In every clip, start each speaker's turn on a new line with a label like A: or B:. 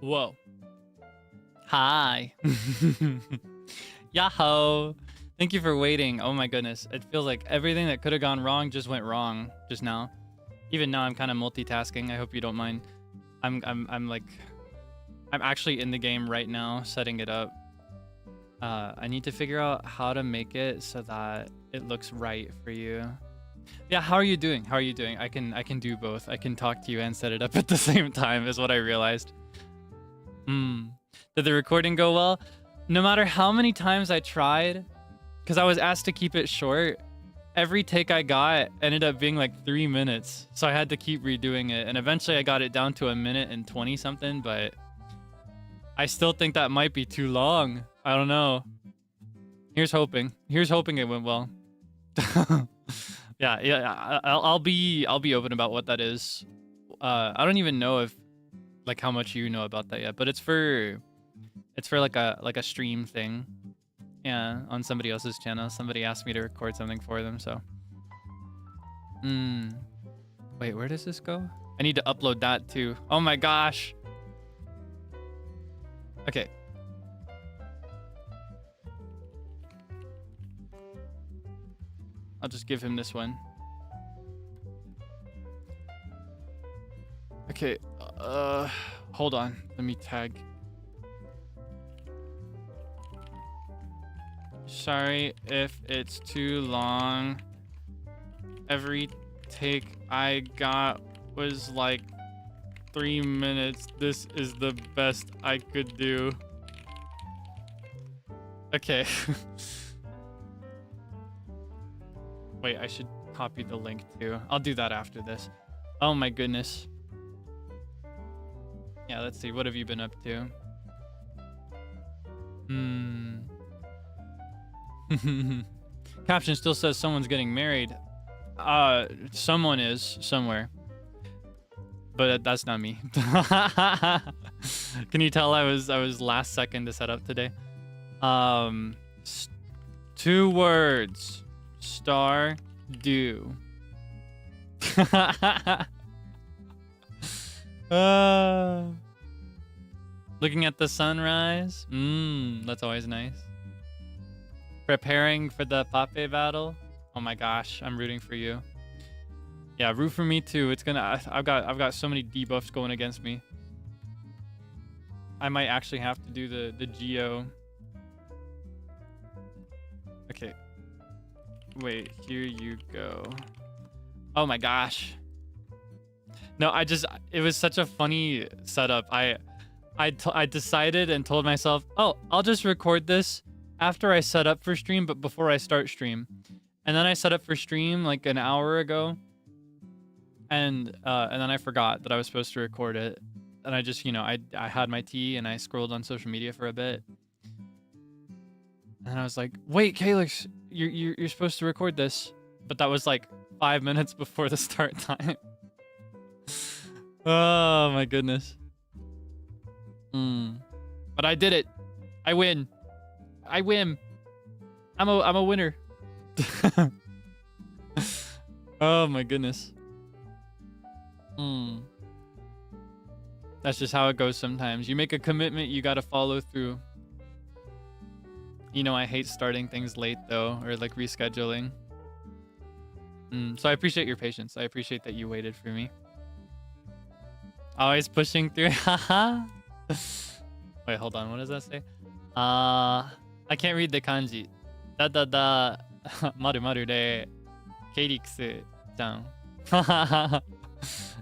A: Whoa. Hi. Yahoo. Thank you for waiting. Oh my goodness. It feels like everything that could have gone wrong just went wrong just now. Even now I'm kind of multitasking. I hope you don't mind. I'm actually in the game right now setting it up. I need to figure out how to make it so that it looks right for you. Yeah, how are you doing? How are you doing? I can do both. I can talk to you and set it up at the same time is what I realized. Did the recording go well? No matter how many times I tried, because I was asked to keep it short, every take I got ended up being like 3 minutes. So I had to keep redoing it. And eventually I got it down to 1 minute and 20 something, but I still think that might be too long. I don't know. Here's hoping. Here's hoping it went well. Yeah. I'll be open about what that is. I don't even know if like how much you know about that yet, but it's for like a stream thing. Yeah, on somebody else's channel. Somebody asked me to record something for them, so. Wait, where does this go? I need to upload that too. Oh my gosh. Okay. I'll just give him this one. Okay, hold on. Let me tag. Sorry if it's too long. Every take I got was like 3 minutes. This is the best I could do. Okay. Wait, I should copy the link too. I'll do that after this. Oh my goodness. Yeah, let's see. What have you been up to? Caption still says someone's getting married. Someone is somewhere. But that's not me. Can you tell I was last second to set up today? 2 words. Stardew. Looking at the sunrise. That's always nice. Preparing for the Pape battle. Oh my gosh, I'm rooting for you. Yeah, root for me too. It's gonna. I've got so many debuffs going against me. I might actually have to do the geo. Okay. Wait, here you go. Oh my gosh. No, it was such a funny setup. I decided and told myself, oh, I'll just record this after I set up for stream, but before I start stream. And then I set up for stream like an hour ago. And then I forgot that I was supposed to record it. And I just, I had my tea and I scrolled on social media for a bit. And I was like, wait, Kaelix, you're supposed to record this. But that was like 5 minutes before the start time. Oh my goodness. But I did it. I win. I win. I'm a winner. Oh my goodness. That's just how it goes sometimes. You make a commitment, you gotta follow through. I hate starting things late though, or like rescheduling. So I appreciate your patience. I appreciate that you waited for me. Always pushing through. Haha. Wait, hold on. What does that say? I can't read the kanji. Da maru maru de Kaelix down.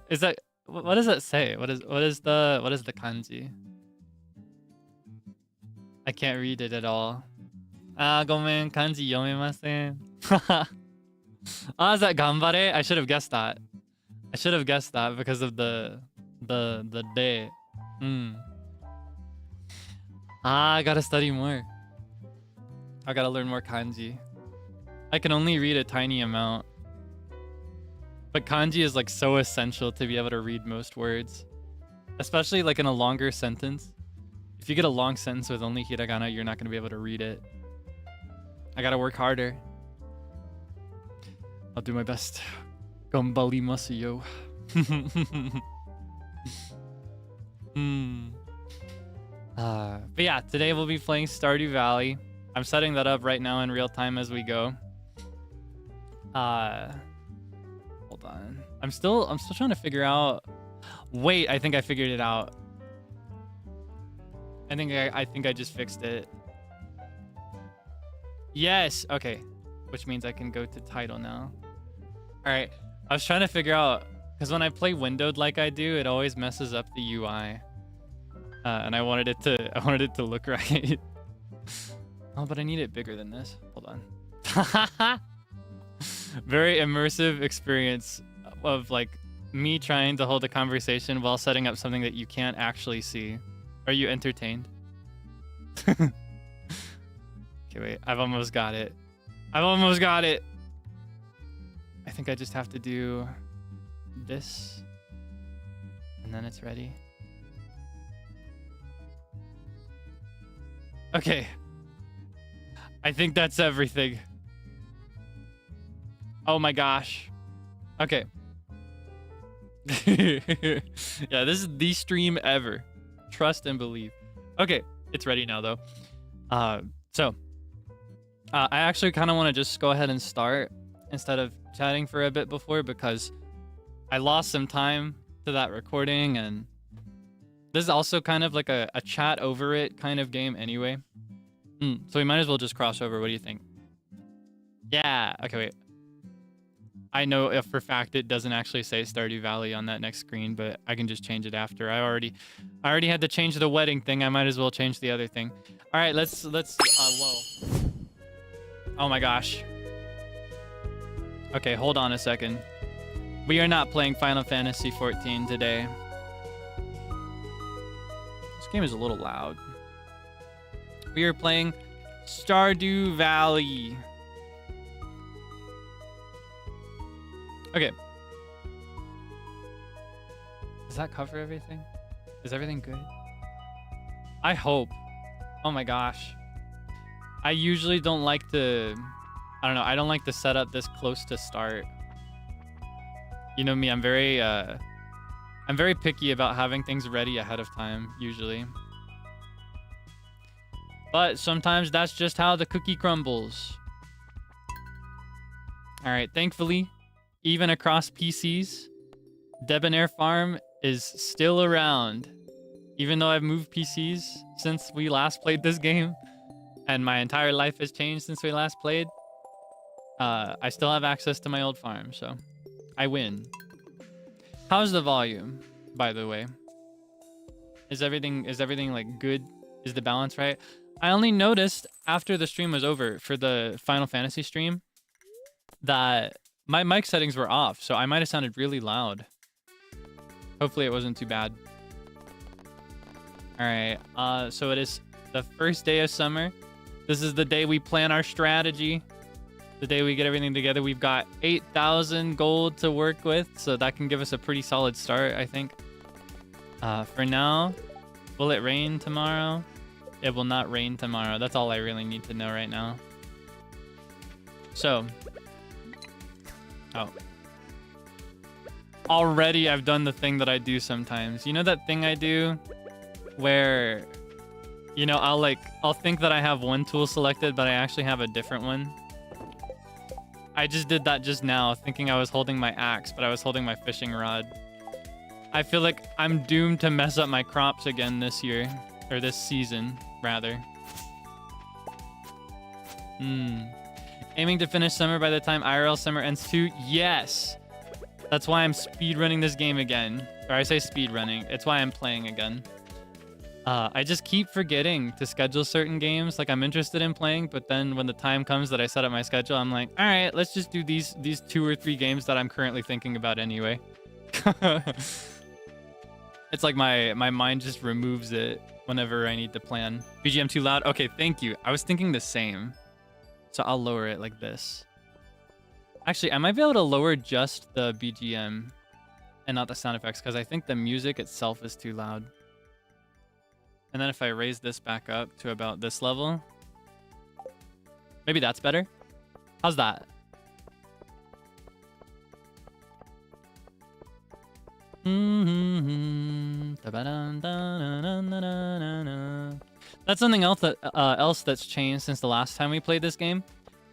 A: Is that what does that say? What is the kanji? I can't read it at all. Gomen, kanji yomemasen. Is that ganbare? I should have guessed that. I should have guessed that because of the de. I gotta study more. I gotta learn more kanji. I can only read a tiny amount. But kanji is like so essential to be able to read most words. Especially like in a longer sentence. If you get a long sentence with only hiragana, you're not gonna be able to read it. I gotta work harder. I'll do my best. Ganbarimasu yo. But yeah, today we'll be playing Stardew Valley. I'm setting that up right now in real time as we go. Hold on. I'm still trying to figure out. Wait, I think I figured it out. I think I just fixed it. Yes. Okay. Which means I can go to title now. All right. I was trying to figure out because when I play windowed like I do, it always messes up the UI. And I wanted it to look right. Oh, but I need it bigger than this. Hold on. Very immersive experience of like me trying to hold a conversation while setting up something that you can't actually see. Are you entertained? Okay, wait. I've almost got it. I've almost got it. I think I just have to do this. And then it's ready. Okay. I think that's everything. Oh my gosh. Okay. Yeah, this is the stream ever. Trust and believe. Okay, it's ready now though. I actually kind of want to just go ahead and start instead of chatting for a bit before because I lost some time to that recording and this is also kind of like a chat over it kind of game anyway. So we might as well just cross over. What do you think? Yeah. Okay, wait. I know if for fact it doesn't actually say Stardew Valley on that next screen, but I can just change it after. I already had to change the wedding thing. I might as well change the other thing. All right, let's whoa. Oh my gosh. Okay, hold on a second. We are not playing Final Fantasy 14 today. This game is a little loud. We are playing Stardew Valley. Okay. Does that cover everything? Is everything good? I hope. Oh my gosh. I usually don't like to... I don't know. I don't like to set up this close to start. You know me. I'm very picky about having things ready ahead of time, usually. But sometimes that's just how the cookie crumbles. All right. Thankfully, even across PCs, Debonair Farm is still around. Even though I've moved PCs since we last played this game, and my entire life has changed since we last played, I still have access to my old farm, so I win. How's the volume, by the way? Is everything like good? Is the balance right? I only noticed after the stream was over for the Final Fantasy stream that my mic settings were off, so I might have sounded really loud. Hopefully it wasn't too bad. All right, so it is the first day of summer. This is the day we plan our strategy. The day we get everything together. We've got 8,000 gold to work with, so that can give us a pretty solid start, I think. For now, will it rain tomorrow? It will not rain tomorrow. That's all I really need to know right now. So. Oh. Already I've done the thing that I do sometimes. You know that thing I do where, you know, I'll think that I have one tool selected, but I actually have a different one. I just did that just now, thinking I was holding my axe, but I was holding my fishing rod. I feel like I'm doomed to mess up my crops again this year. Or this season, rather. Aiming to finish summer by the time IRL summer ends too? Yes! That's why I'm speedrunning this game again. Or I say speedrunning. It's why I'm playing again. I just keep forgetting to schedule certain games like I'm interested in playing, but then when the time comes that I set up my schedule, I'm like, all right, let's just do these 2 or 3 games that I'm currently thinking about anyway. It's like my mind just removes it whenever I need to plan. BGM too loud? Okay, thank you. I was thinking the same. So I'll lower it like this. Actually, I might be able to lower just the BGM and not the sound effects because I think the music itself is too loud. And then if I raise this back up to about this level, maybe that's better. How's that? That's something else that's changed since the last time we played this game.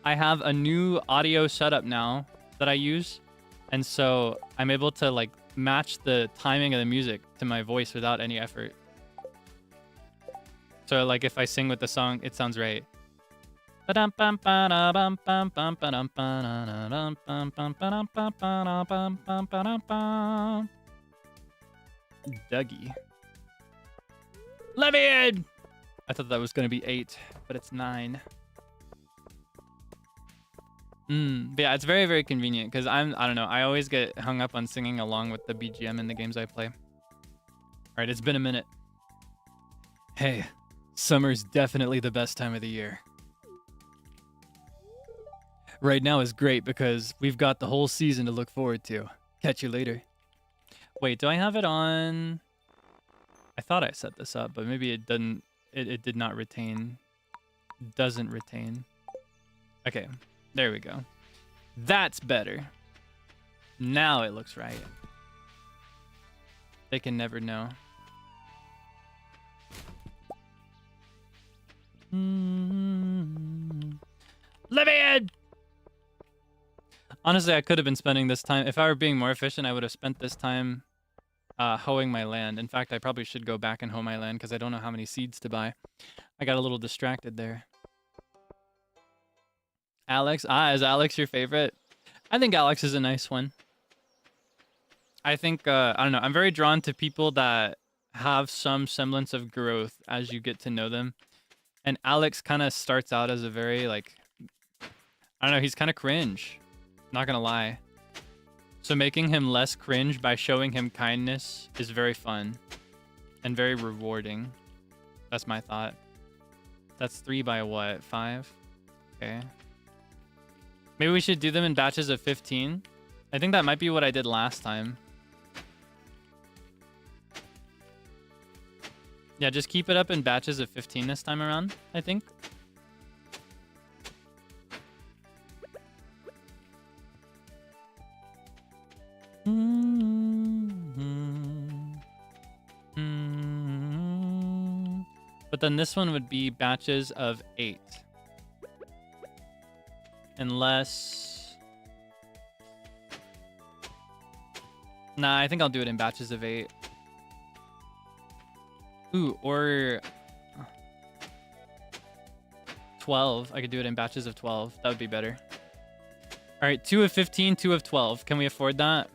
A: I have a new audio setup now that I use, and so I'm able to like match the timing of the music to my voice without any effort. So like if I sing with the song, it sounds right. Dougie. Let me in! I thought that was going to be 8, but it's 9. But yeah, it's very, very convenient because I don't know, I always get hung up on singing along with the BGM in the games I play. All right, it's been a minute. Hey, summer's definitely the best time of the year. Right now is great because we've got the whole season to look forward to. Catch you later. Wait, do I have it on? I thought I set this up, but maybe it doesn't. It did not retain. Doesn't retain. Okay, there we go. That's better. Now it looks right. They can never know. Let me in! Honestly, I could have been spending this time. If I were being more efficient, I would have spent this time hoeing my land. In fact, I probably should go back and hoe my land because I don't know how many seeds to buy. I got a little distracted there. Alex? Is Alex your favorite? I think Alex is a nice one. I think, I don't know, I'm very drawn to people that have some semblance of growth as you get to know them. And Alex kind of starts out as a very, like, I don't know, he's kind of cringe. Not gonna lie. So making him less cringe by showing him kindness is very fun and very rewarding. That's my thought. That's 3 by what? 5? Okay. Maybe we should do them in batches of 15. I think that might be what I did last time. Yeah, just keep it up in batches of 15 this time around, I think. But then this one would be batches of 8. Unless... Nah, I think I'll do it in batches of 8. Ooh, or... 12. I could do it in batches of 12. That would be better. Alright, 2 of 15, 2 of 12. Can we afford that?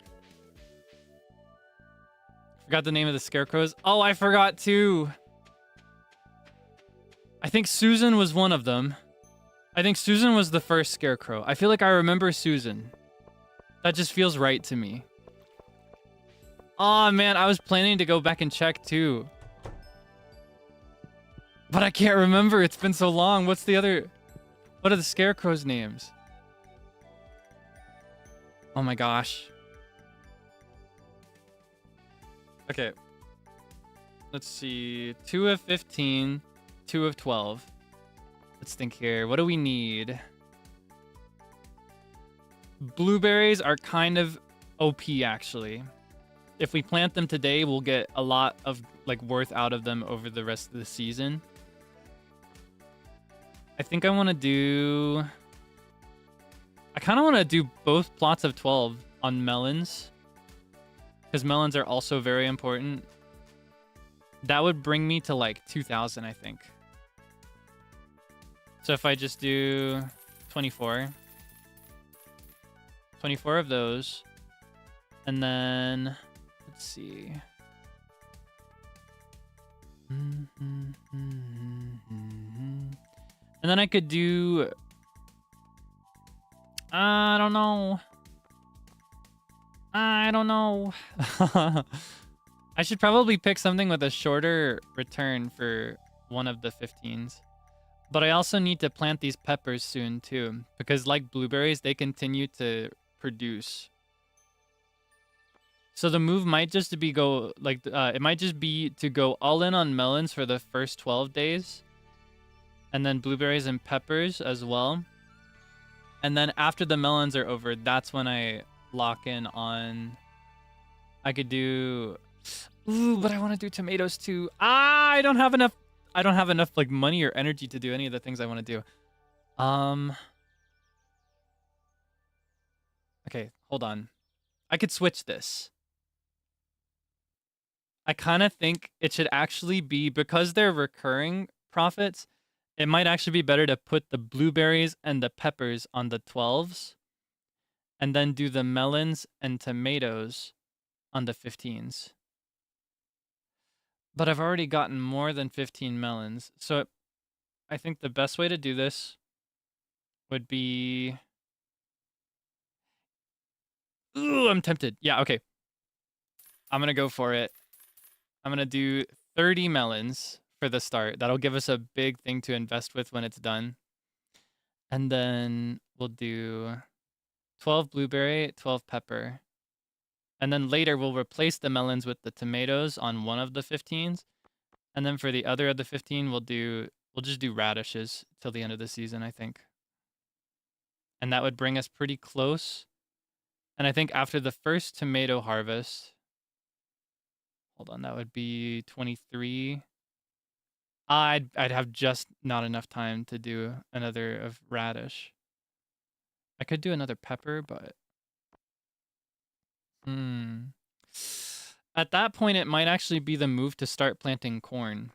A: Forgot the name of the scarecrows. Oh, I forgot too. I think Susan was one of them. I think Susan was the first scarecrow. I feel like I remember Susan. That just feels right to me. Oh man, I was planning to go back and check too. But I can't remember. It's been so long. What's the other... What are the scarecrows' names? Oh my gosh. Okay. Let's see. 2 of 15. 2 of 12. Let's think here. What do we need? Blueberries are kind of OP, actually. If we plant them today, we'll get a lot of like worth out of them over the rest of the season. I think I want to do... I kind of want to do both plots of 12 on melons. Because melons are also very important. That would bring me to like 2,000, I think. So if I just do 24. 24 of those. And then, let's see. And then I could do... I don't know. I don't know. I should probably pick something with a shorter return for one of the 15s. But I also need to plant these peppers soon too, because like blueberries, they continue to produce. So the move might just be go like it might just be to go all in on melons for the first 12 days, and then blueberries and peppers as well. And then after the melons are over, that's when I lock in on... I could do... Ooh, but I want to do tomatoes too. I don't have enough... I don't have enough like money or energy to do any of the things I want to do. Okay, hold on. I could switch this. I kind of think it should actually be, because they're recurring profits, it might actually be better to put the blueberries and the peppers on the 12s and then do the melons and tomatoes on the 15s. But I've already gotten more than 15 melons. So I think the best way to do this would be... Ooh, I'm tempted. Yeah, okay. I'm going to go for it. I'm going to do 30 melons for the start. That'll give us a big thing to invest with when it's done. And then we'll do 12 blueberry, 12 pepper. And then later we'll replace the melons with the tomatoes on one of the 15s. And then for the other of the 15, we'll just do radishes till the end of the season, I think. And that would bring us pretty close. And I think after the first tomato harvest, hold on, that would be 23. I'd have just not enough time to do another of radish. I could do another pepper, but at that point, it might actually be the move to start planting corn.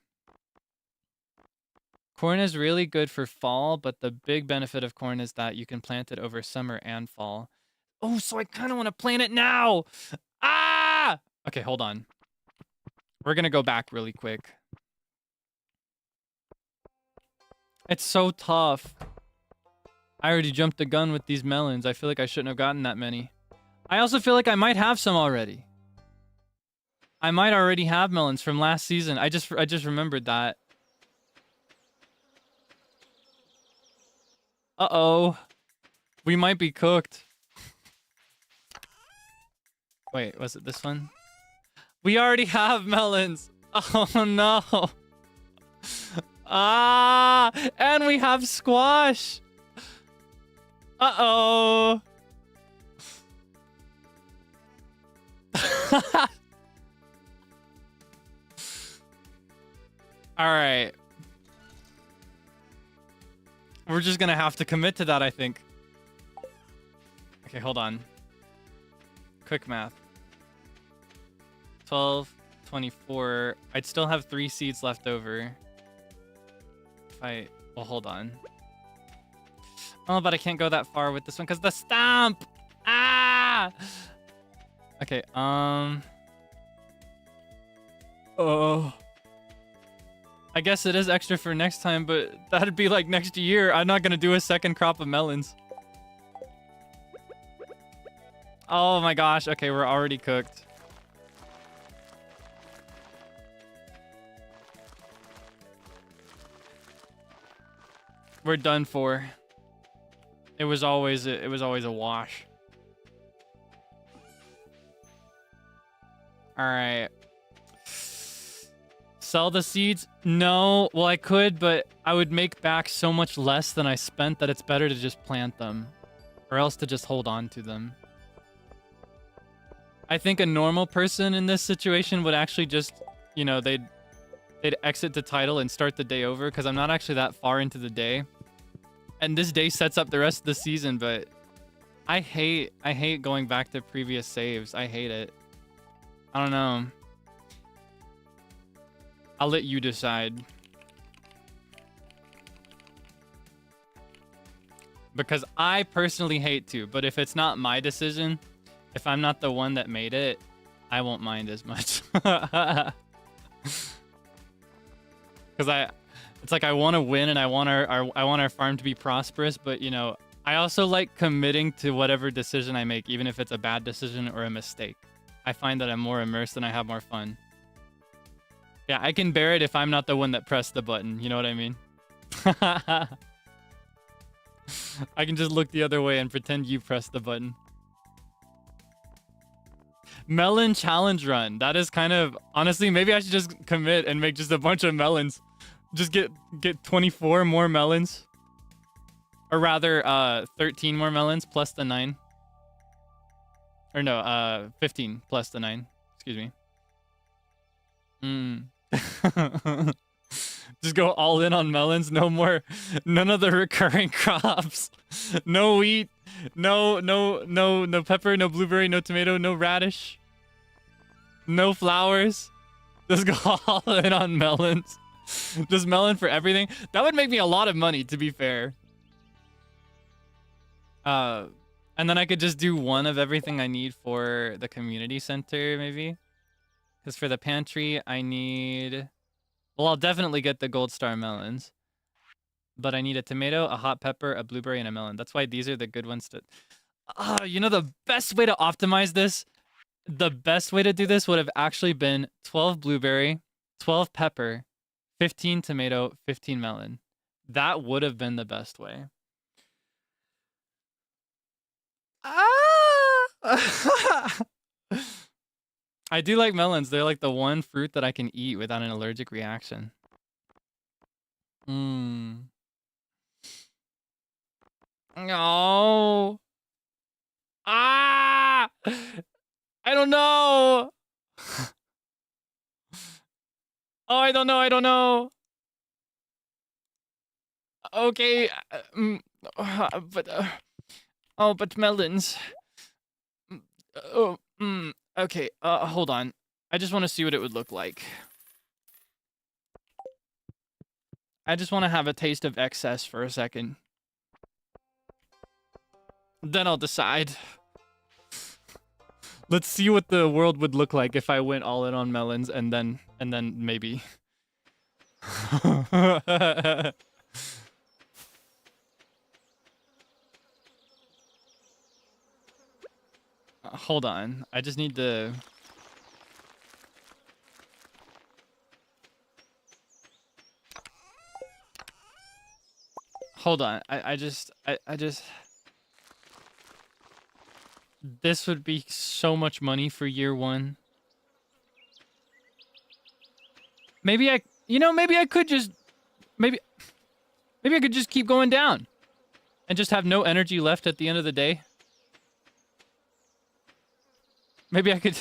A: Corn is really good for fall, but the big benefit of corn is that you can plant it over summer and fall. Oh, so I kind of want to plant it now. Ah! Okay, hold on. We're going to go back really quick. It's so tough. I already jumped the gun with these melons. I feel like I shouldn't have gotten that many. I also feel like I might have some already. I might already have melons from last season. I just remembered that. Uh-oh. We might be cooked. Wait, was it this one? We already have melons. Oh no. Ah, and we have squash. Uh-oh. All right. We're just gonna have to commit to that, I think. Okay, hold on. Quick math. 12, 24. I'd still have 3 seeds left over. Well, hold on. Oh, but I can't go that far with this one because the stamp. Ah. Okay. Oh. I guess it is extra for next time, but that'd be like next year. I'm not gonna do a second crop of melons. Oh my gosh. Okay, we're already cooked. We're done for. It was always a wash. All right. Sell the seeds? No. Well, I could, but I would make back so much less than I spent that it's better to just plant them, or else to just hold on to them. I think a normal person in this situation would actually just, you know, they'd exit the title and start the day over, because I'm not actually that far into the day. And this day sets up the rest of the season, but I hate going back to previous saves. I hate it. I don't know. I'll let you decide. Because I personally hate to, but if it's not my decision, if I'm not the one that made it, I won't mind as much. Because it's like I want to win and I want our farm to be prosperous, but you know, I also like committing to whatever decision I make, even if it's a bad decision or a mistake. I find that I'm more immersed and I have more fun. Yeah, I can bear it if I'm not the one that pressed the button. You know what I mean? I can just look the other way and pretend you pressed the button. Melon challenge run. That is kind of... Honestly, maybe I should just commit and make just a bunch of melons. Just get 24 more melons. Or rather, 13 more melons plus the 9. Or no, 15 plus the 9. Excuse me. Just go all in on melons. No more, none of the recurring crops. No wheat, no pepper, no blueberry, no tomato, no radish, no flowers. Just go all in on melons. Just melon for everything. That would make me a lot of money, to be fair. And then I could just do one of everything I need for the community center, maybe. Because for the pantry, I need... Well, I'll definitely get the gold star melons. But I need a tomato, a hot pepper, a blueberry, and a melon. That's why these are the good ones to... you know, the best way to optimize this? The best way to do this would have actually been 12 blueberry, 12 pepper, 15 tomato, 15 melon. That would have been the best way. I do like melons. They're like the one fruit that I can eat without an allergic reaction. No. I don't know. Oh, I don't know. Okay. But melons. Okay, hold on. I just want to see what it would look like. I just want to have a taste of excess for a second. Then I'll decide. Let's see what the world would look like if I went all in on melons and then maybe. Hold on. I just need to... Hold on. I just... This would be so much money for year one. Maybe I... You know, maybe I could just... Maybe I could just keep going down. And just have no energy left at the end of the day. Maybe I could...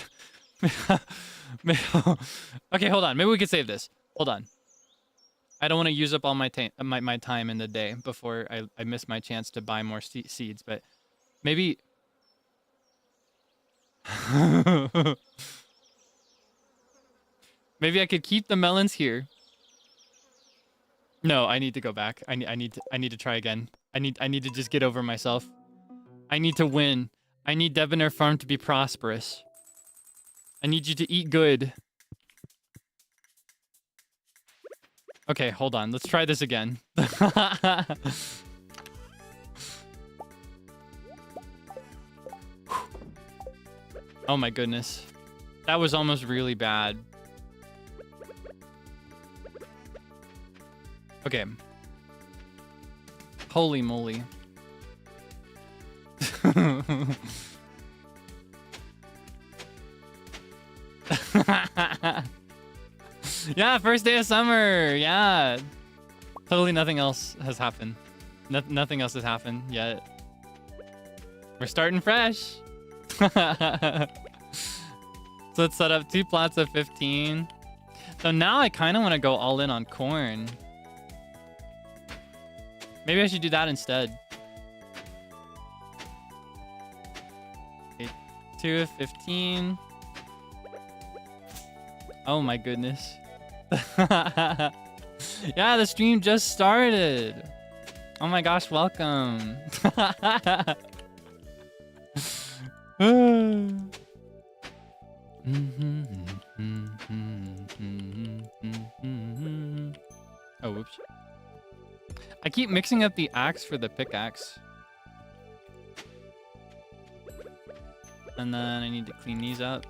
A: Okay, hold on. Maybe we could save this. Hold on. I don't want to use up all my time in the day before I miss my chance to buy more seeds, but maybe... Maybe I could keep the melons here. No, I need to go back. I need to try again. I need to just get over myself. I need to win. I need Debonair Farm to be prosperous. I need you to eat good. Okay, hold on. Let's try this again. Oh my goodness. That was almost really bad. Okay. Holy moly. Yeah, first day of summer. Yeah. Totally nothing else has happened. Nothing else has happened yet. We're starting fresh. So let's set up 2 plots of 15. So now I kind of want to go all in on corn. Maybe I should do that instead. Okay, 2 of 15. Oh my goodness. Yeah, the stream just started. Oh my gosh, welcome. Oh, whoops. I keep mixing up the axe for the pickaxe. And then I need to clean these up.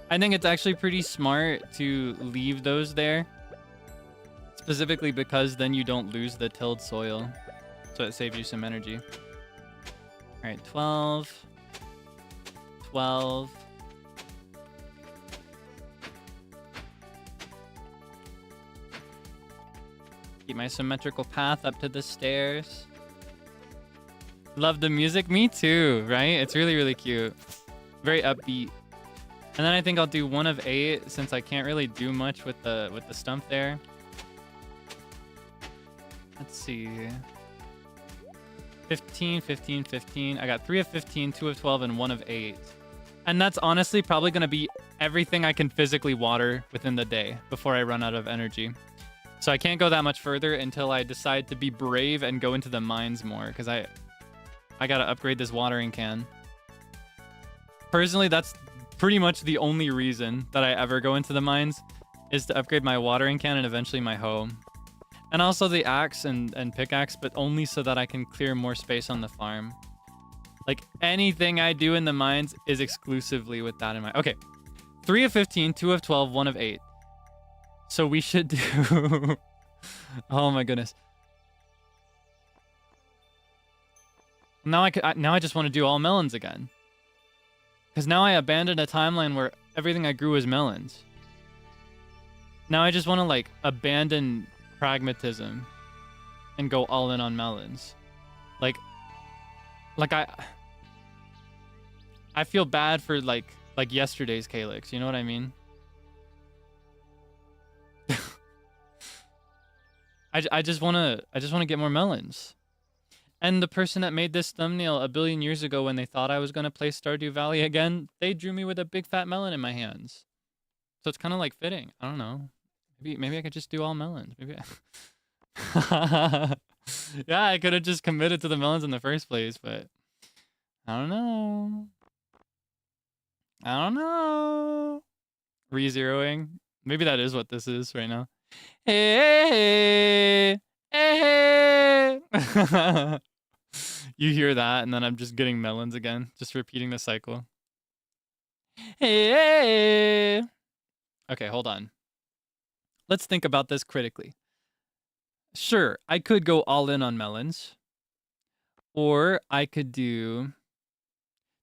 A: I think it's actually pretty smart to leave those there. Specifically because then you don't lose the tilled soil. So it saves you some energy. Alright, 12. 12. Keep my symmetrical path up to the stairs. Love the music. Me too, right? It's really, really cute. Very upbeat. And then I think I'll do 1 of 8 since I can't really do much with the stump there. Let's see. 15, 15, 15. I got 3 of 15, 2 of 12, and 1 of 8. And that's honestly probably going to be everything I can physically water within the day before I run out of energy. So I can't go that much further until I decide to be brave and go into the mines more, because I got to upgrade this watering can. Personally, that's pretty much the only reason that I ever go into the mines, is to upgrade my watering can and eventually my hoe. And also the axe and pickaxe, but only so that I can clear more space on the farm. Like, anything I do in the mines is exclusively with that in mind. Okay, 3 of 15, 2 of 12, 1 of 8. So we should do... Oh my goodness. Now I just want to do all melons again. Because now I abandoned a timeline where everything I grew was melons. Now I just want to, like, abandon pragmatism and go all in on melons. Like I feel bad for like yesterday's Kaelix, you know what I mean? I just want to get more melons. And the person that made this thumbnail a billion years ago, when they thought I was going to play Stardew Valley again, they drew me with a big fat melon in my hands. So it's kind of like fitting. I don't know. Maybe I could just do all melons. Maybe yeah, I could have just committed to the melons in the first place, but I don't know. I don't know. Re-zeroing. Maybe that is what this is right now. Hey, hey. You hear that, and then I'm just getting melons again, just repeating the cycle. Hey. Okay, hold on. Let's think about this critically. Sure, I could go all in on melons. Or I could do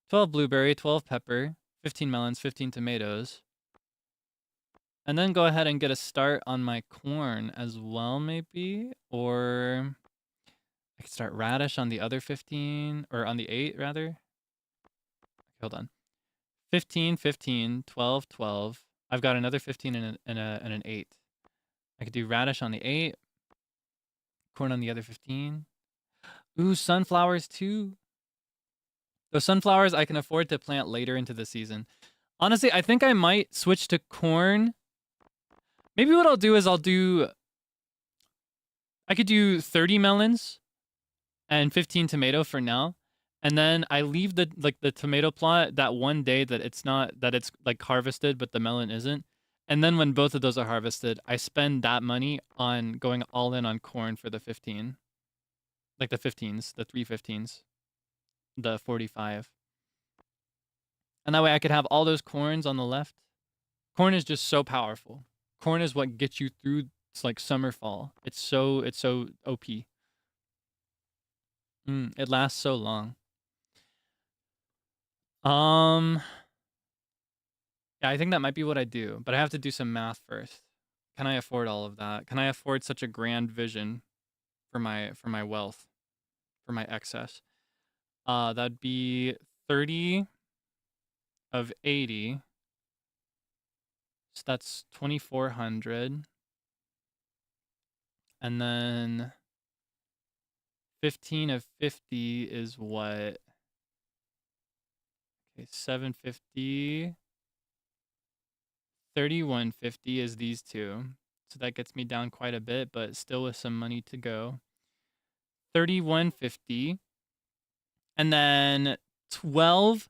A: 12 blueberry, 12 pepper, 15 melons, 15 tomatoes. And then go ahead and get a start on my corn as well, maybe. Or I could start radish on the other 15, or on the 8, rather. Okay, hold on. 15, 15, 12, 12. I've got another 15 and an 8. I could do radish on the 8. Corn on the other 15. Ooh, sunflowers too. Those sunflowers I can afford to plant later into the season. Honestly, I think I might switch to corn. Maybe what I'll do is I could do 30 melons and 15 tomato for now. And then I leave the tomato plot that one day that it's like harvested, but the melon isn't. And then when both of those are harvested, I spend that money on going all in on corn for the 15. Like the 15s, the 3 15s, the 45. And that way I could have all those corns on the left. Corn is just so powerful. Corn is what gets you through, it's like summer, fall. It's so OP. It lasts so long. Yeah, I think that might be what I do, but I have to do some math first. Can I afford all of that? Can I afford such a grand vision for my wealth, for my excess? That'd be 30 of 80. So that's 2,400. And then 15 of 50 is what? Okay, 750. 3150 is these two. So that gets me down quite a bit, but still with some money to go. 3150. And then 12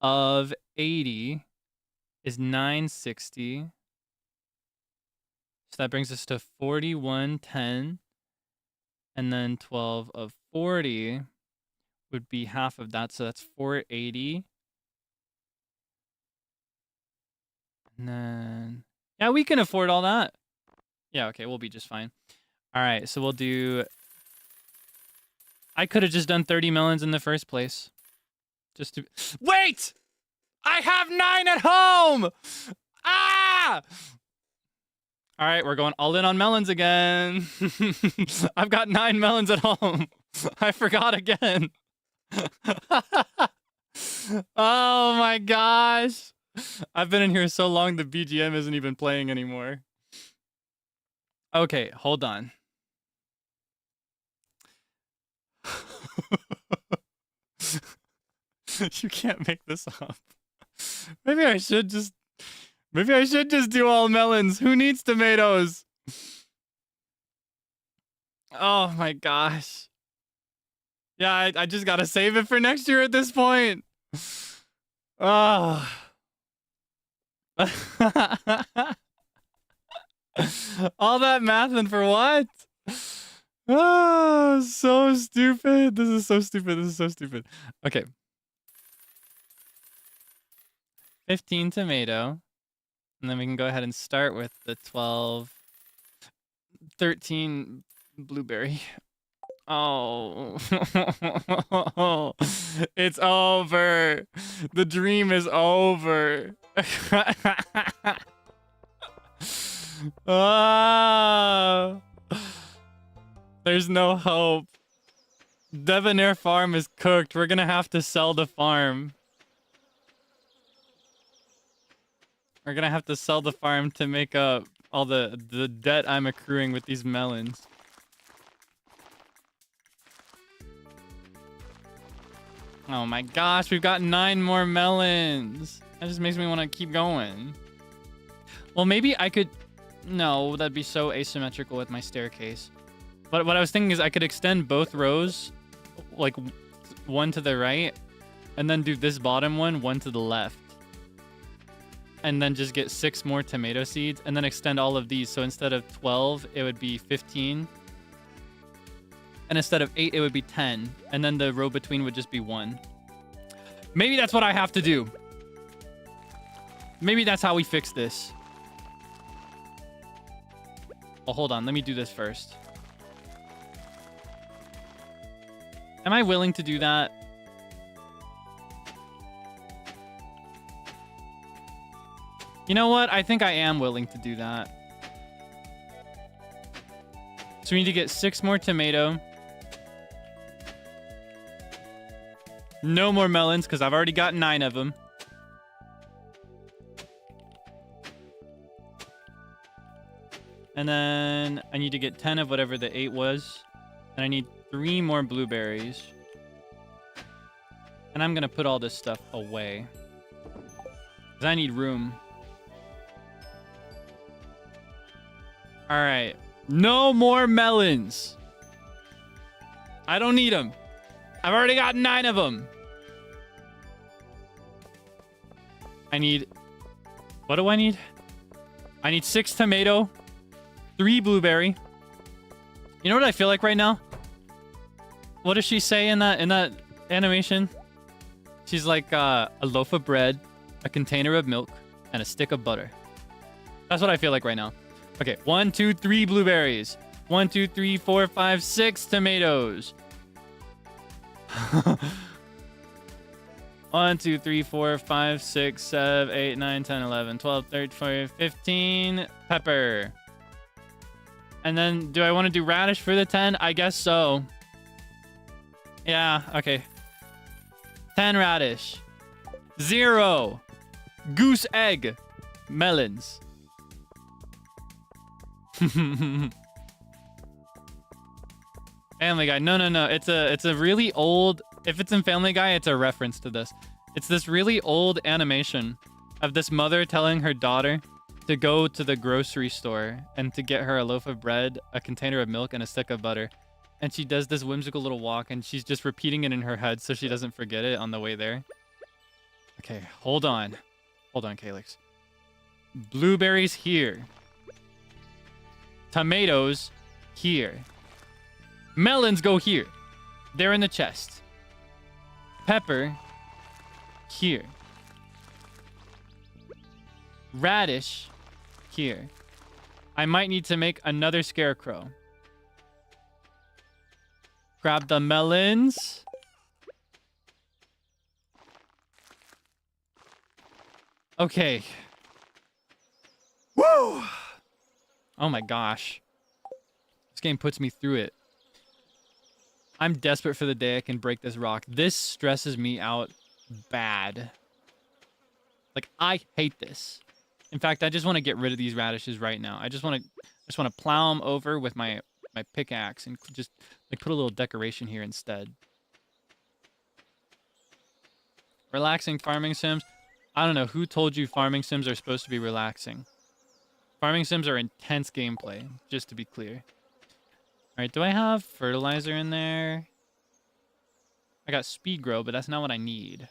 A: of 80 is 960. So that brings us to 4110. And then 12 of 40 would be half of that. So that's 480. And then, yeah, we can afford all that. Yeah, okay, we'll be just fine. All right, so we'll do... I could have just done 30 melons in the first place. Just to... Wait! I have 9 at home! Ah! All right, we're going all in on melons again. I've got 9 melons at home. I forgot again. Oh my gosh. I've been in here so long, the BGM isn't even playing anymore. Okay, hold on. You can't make this up. Maybe I should just do all melons. Who needs tomatoes? Oh my gosh. Yeah, I just gotta save it for next year at this point. Oh. All that math and for what? Oh, so stupid. This is so stupid. This is so stupid. Okay. 15 tomato. And then we can go ahead and start with the 13 blueberry. Oh. It's over. The dream is over. Oh. There's no hope. Debonair farm is cooked. We're gonna have to sell the farm. We're gonna have to sell the farm to make up all the debt I'm accruing with these melons. Oh my gosh, we've got 9 more melons. That just makes me want to keep going. Well, maybe I could... No, that'd be so asymmetrical with my staircase. But what I was thinking is I could extend both rows, like one to the right, and then do this bottom one to the left. And then just get 6 more tomato seeds, and then extend all of these. So instead of 12, it would be 15. And instead of 8, it would be 10. And then the row between would just be 1. Maybe that's what I have to do. Maybe that's how we fix this. Oh, hold on. Let me do this first. Am I willing to do that? You know what? I think I am willing to do that. So we need to get 6 more tomato. No more melons, because I've already got 9 of them. And then I need to get 10 of whatever the 8 was. And I need 3 more blueberries. And I'm going to put all this stuff away. Because I need room. Alright. No more melons. I don't need them. I've already got 9 of them. I need... What do I need? I need 6 tomato, 3 blueberry. You know what I feel like right now? What does she say in that animation? She's like a loaf of bread, a container of milk, and a stick of butter. That's what I feel like right now. Okay, 1, 2, 3 blueberries. 1, 2, 3, 4, 5, 6 tomatoes. 1, 2, 3, 4, 5, 6, 7, 8, 9, 10, 11, 12, 13, 14, 15. Pepper. And then, do I want to do radish for the 10? I guess so. Yeah, okay. 10 radish. 0. Goose egg. Melons. Family Guy. No. It's a really old... If it's in Family Guy, it's a reference to this. It's this really old animation of this mother telling her daughter to go to the grocery store and to get her a loaf of bread, a container of milk, and a stick of butter. And she does this whimsical little walk, and she's just repeating it in her head so she doesn't forget it on the way there. Okay, hold on. Hold on, Kaelix. Blueberries here. Tomatoes here. Melons go here. They're in the chest. Pepper here. Radish here. I might need to make another scarecrow. Grab the melons. Okay. Woo! Oh my gosh. This game puts me through it. I'm desperate for the day I can break this rock. This stresses me out bad. Like, I hate this. In fact, I just want to get rid of these radishes right now. I just want to plow them over with my pickaxe and just like put a little decoration here instead. Relaxing farming sims. I don't know who told you farming sims are supposed to be relaxing. Farming sims are intense gameplay, just to be clear. Alright, do I have fertilizer in there? I got speed grow, but that's not what I need.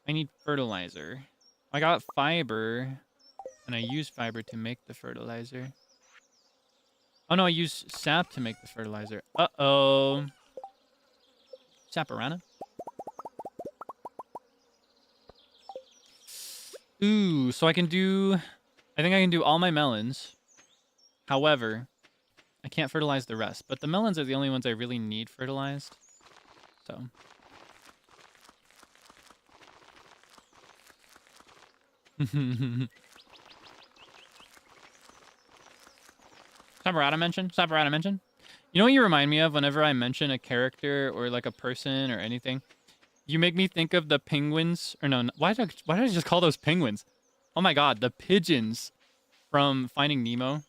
A: I need fertilizer. I got fiber, and I use fiber to make the fertilizer. Oh no, I use sap to make the fertilizer. Uh-oh. Saparana? Ooh, so I can do... I think I can do all my melons. However, I can't fertilize the rest. But the melons are the only ones I really need fertilized. So... Saparana mention? Saparana mention? You know what you remind me of whenever I mention a character or like a person or anything? You make me think of the penguins. Or no, why did I just call those penguins? Oh my god, the pigeons from Finding Nemo.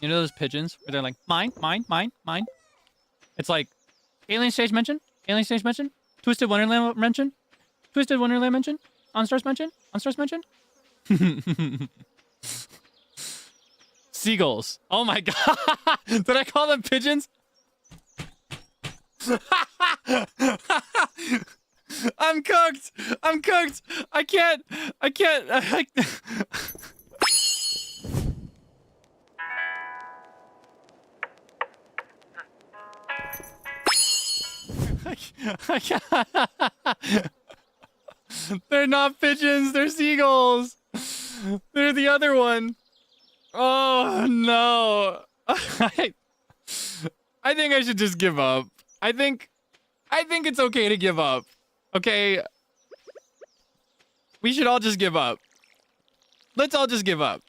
A: You know those pigeons where they're like, mine, mine, mine, mine? It's like, Alien Stage mention? Alien Stage mention? Twisted Wonderland mention? Twisted Wonderland mention? On Stars mention? On Stars mention? Seagulls. Oh my god. Did I call them pigeons? I'm cooked. I'm cooked. I can't. I can't. They're not pigeons. They're seagulls. They're the other one. Oh no. I think I should just give up. I think it's okay to give up. Okay. We should all just give up. Let's all just give up.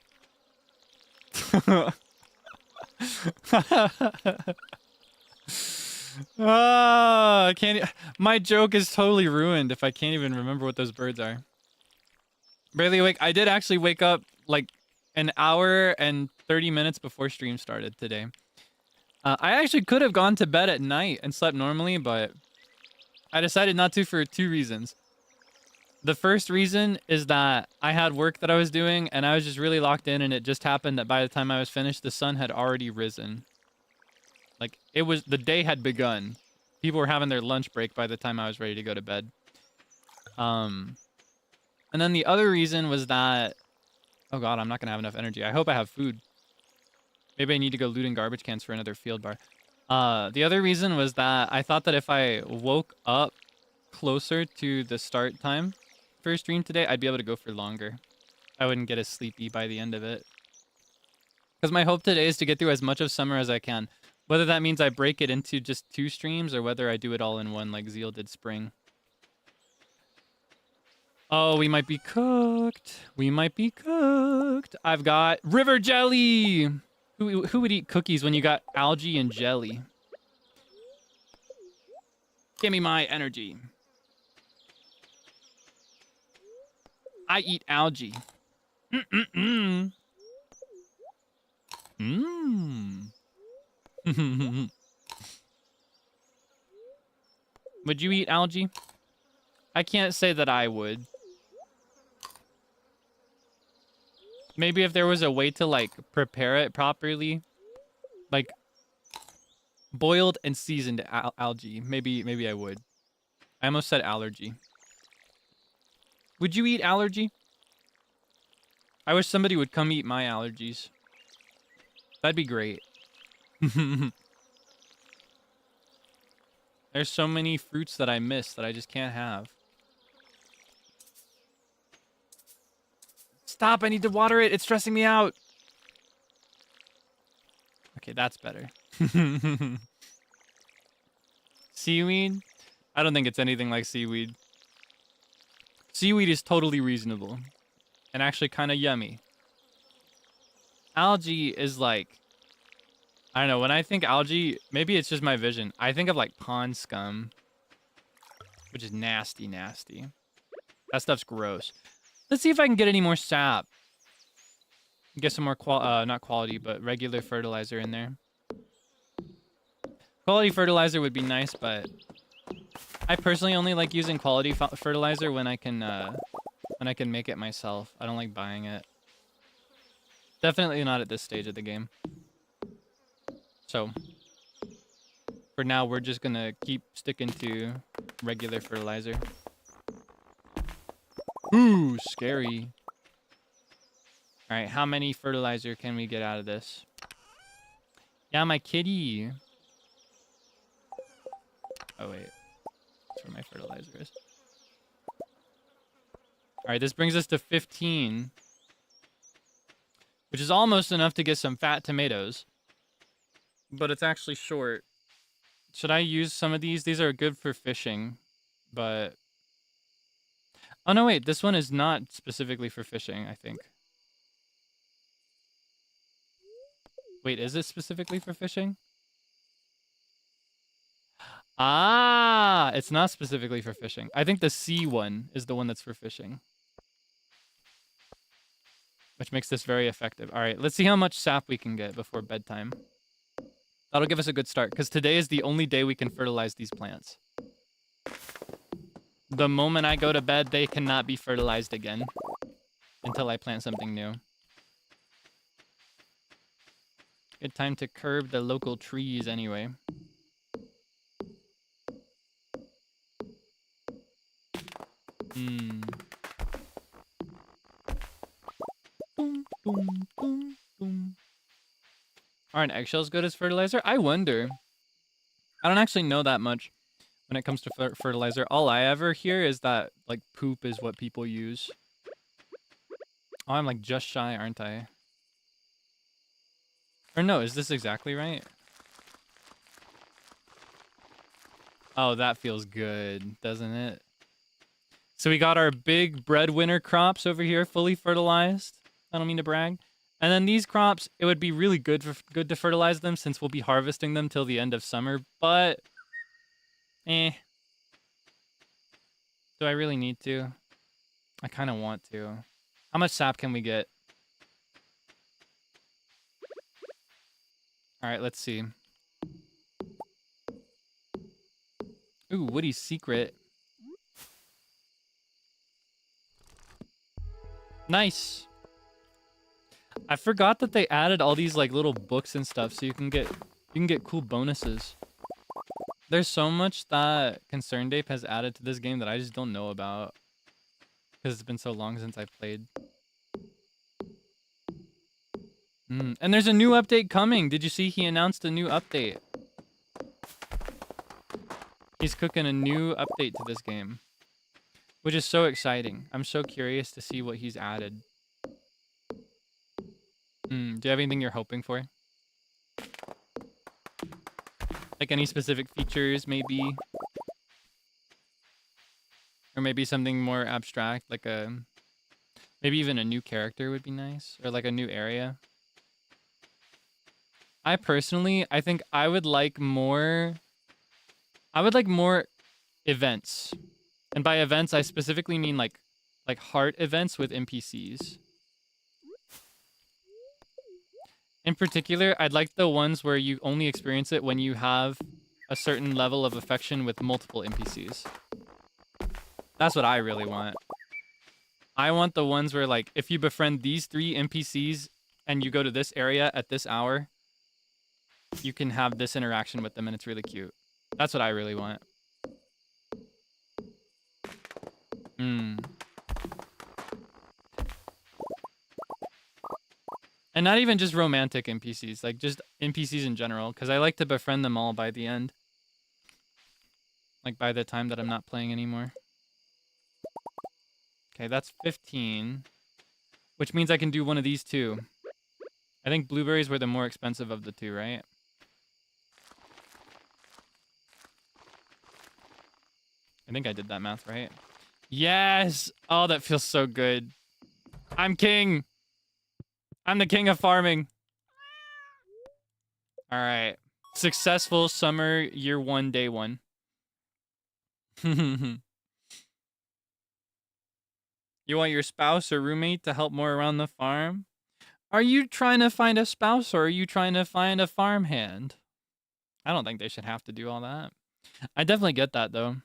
A: I can't. My joke is totally ruined if I can't even remember what those birds are. Barely awake. I did actually wake up like an hour and 30 minutes before stream started today. I actually could have gone to bed at night and slept normally, but I decided not to for 2 reasons. The first reason is that I had work that I was doing and I was just really locked in, and it just happened that by the time I was finished, the sun had already risen. Like, the day had begun. People were having their lunch break by the time I was ready to go to bed. And then the other reason was that, oh god, I'm not gonna have enough energy. I hope I have food. Maybe I need to go looting garbage cans for another field bar. The other reason was that I thought that if I woke up closer to the start time for stream today, I'd be able to go for longer. I wouldn't get as sleepy by the end of it. Because my hope today is to get through as much of summer as I can. Whether that means I break it into just 2 streams or whether I do it all in one like Zeal did spring. Oh, we might be cooked. We might be cooked. I've got river jelly. Who would eat cookies when you got algae and jelly? Give me my energy. I eat algae. Mmm. Would you eat algae? I can't say that I would. Maybe if there was a way to, like, prepare it properly. Like, boiled and seasoned algae. Maybe I would. I almost said allergy. Would you eat allergy? I wish somebody would come eat my allergies. That'd be great. There's so many fruits that I miss that I just can't have. Stop, I need to water it. It's stressing me out. Okay, that's better. Seaweed? I don't think it's anything like seaweed. Seaweed is totally reasonable. And actually kind of yummy. Algae is like... I don't know, when I think algae, maybe it's just my vision. I think of like pond scum. Which is nasty, nasty. That stuff's gross. Let's see if I can get any more sap. Get some more not quality, but regular fertilizer in there. Quality fertilizer would be nice, but I personally only like using quality fertilizer when I can make it myself. I don't like buying it. Definitely not at this stage of the game. So for now, we're just gonna keep sticking to regular fertilizer. Ooh, scary. All right, how many fertilizer can we get out of this? Yeah, my kitty. Oh, wait. That's where my fertilizer is. All right, this brings us to 15. Which is almost enough to get some fat tomatoes. But it's actually short. Should I use some of these? These are good for fishing. But... oh, no, wait. This one is not specifically for fishing, I think. Wait, is it specifically for fishing? Ah, it's not specifically for fishing. I think the C one is the one that's for fishing. Which makes this very effective. All right, let's see how much sap we can get before bedtime. That'll give us a good start, because today is the only day we can fertilize these plants. The moment I go to bed, they cannot be fertilized again until I plant something new. Good time to curb the local trees anyway. Hmm. Boom, boom, boom, boom. Aren't eggshells good as fertilizer? I wonder. I don't actually know that much when it comes to fertilizer. All I ever hear is that, like, poop is what people use. Oh, I'm, like, just shy, aren't I? Or no, is this exactly right? Oh, that feels good, doesn't it? So we got our big breadwinner crops over here, fully fertilized. I don't mean to brag. And then these crops, it would be really good to fertilize them since we'll be harvesting them till the end of summer. But, do I really need to? I kind of want to. How much sap can we get? All right, let's see. Ooh, Woody's secret. Nice. I forgot that they added all these like little books and stuff so you can get cool bonuses. There's so much that Concerned Ape has added to this game that I just don't know about because it's been so long since I played. And there's a new update coming. Did you see he announced a new update? He's cooking a new update to this game, which is so exciting. I'm so curious to see what he's added. Do you have anything you're hoping for? Like any specific features, maybe? Or maybe something more abstract, like maybe even a new character would be nice. Or like a new area. I think I would like more events. And by events, I specifically mean like heart events with NPCs. In particular, I'd like the ones where you only experience it when you have a certain level of affection with multiple NPCs. That's what I really want. I want the ones where, like, if you befriend these 3 NPCs and you go to this area at this hour, you can have this interaction with them and it's really cute. That's what I really want. And not even just romantic NPCs, like just NPCs in general, because I like to befriend them all by the end. Like by the time that I'm not playing anymore. Okay, that's 15. Which means I can do one of these too. I think blueberries were the more expensive of the 2, right? I think I did that math right. Yes! Oh, that feels so good. I'm king! I'm the king of farming. All right. Successful summer year 1, day 1. You want your spouse or roommate to help more around the farm? Are you trying to find a spouse or are you trying to find a farmhand? I don't think they should have to do all that. I definitely get that though.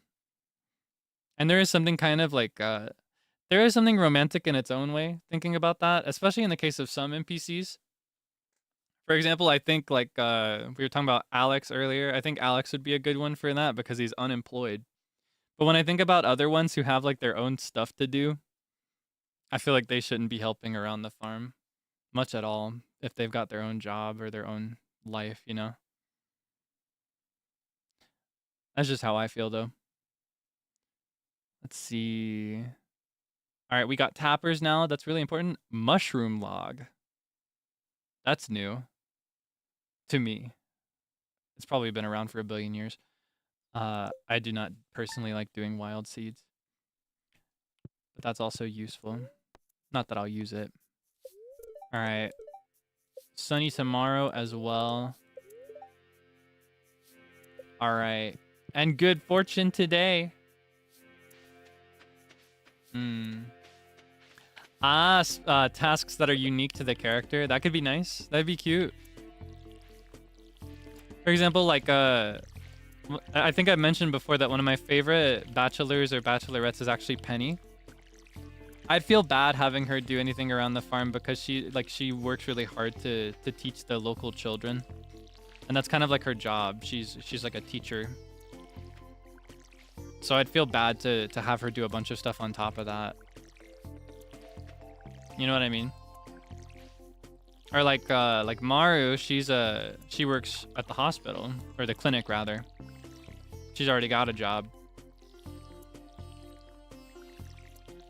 A: And there is something kind of like there is something romantic in its own way thinking about that, especially in the case of some NPCs. For example, I think like we were talking about Alex earlier. I think Alex would be a good one for that because he's unemployed. But when I think about other ones who have like their own stuff to do, I feel like they shouldn't be helping around the farm much at all if they've got their own job or their own life, you know? That's just how I feel though. Let's see. All right, we got tappers now. That's really important. Mushroom log. That's new to me. It's probably been around for a billion years. I do not personally like doing wild seeds, but that's also useful. Not that I'll use it. All right. Sunny tomorrow as well. All right. And good fortune today. Tasks that are unique to the character. That could be nice. That'd be cute. For example, like, I think I mentioned before that one of my favorite bachelors or bachelorettes is actually Penny. I'd feel bad having her do anything around the farm because she works really hard to teach the local children. And that's kind of like her job. She's like a teacher. So I'd feel bad to have her do a bunch of stuff on top of that. You know what I mean? Or like Maru, she works at the hospital, or the clinic rather. She's already got a job.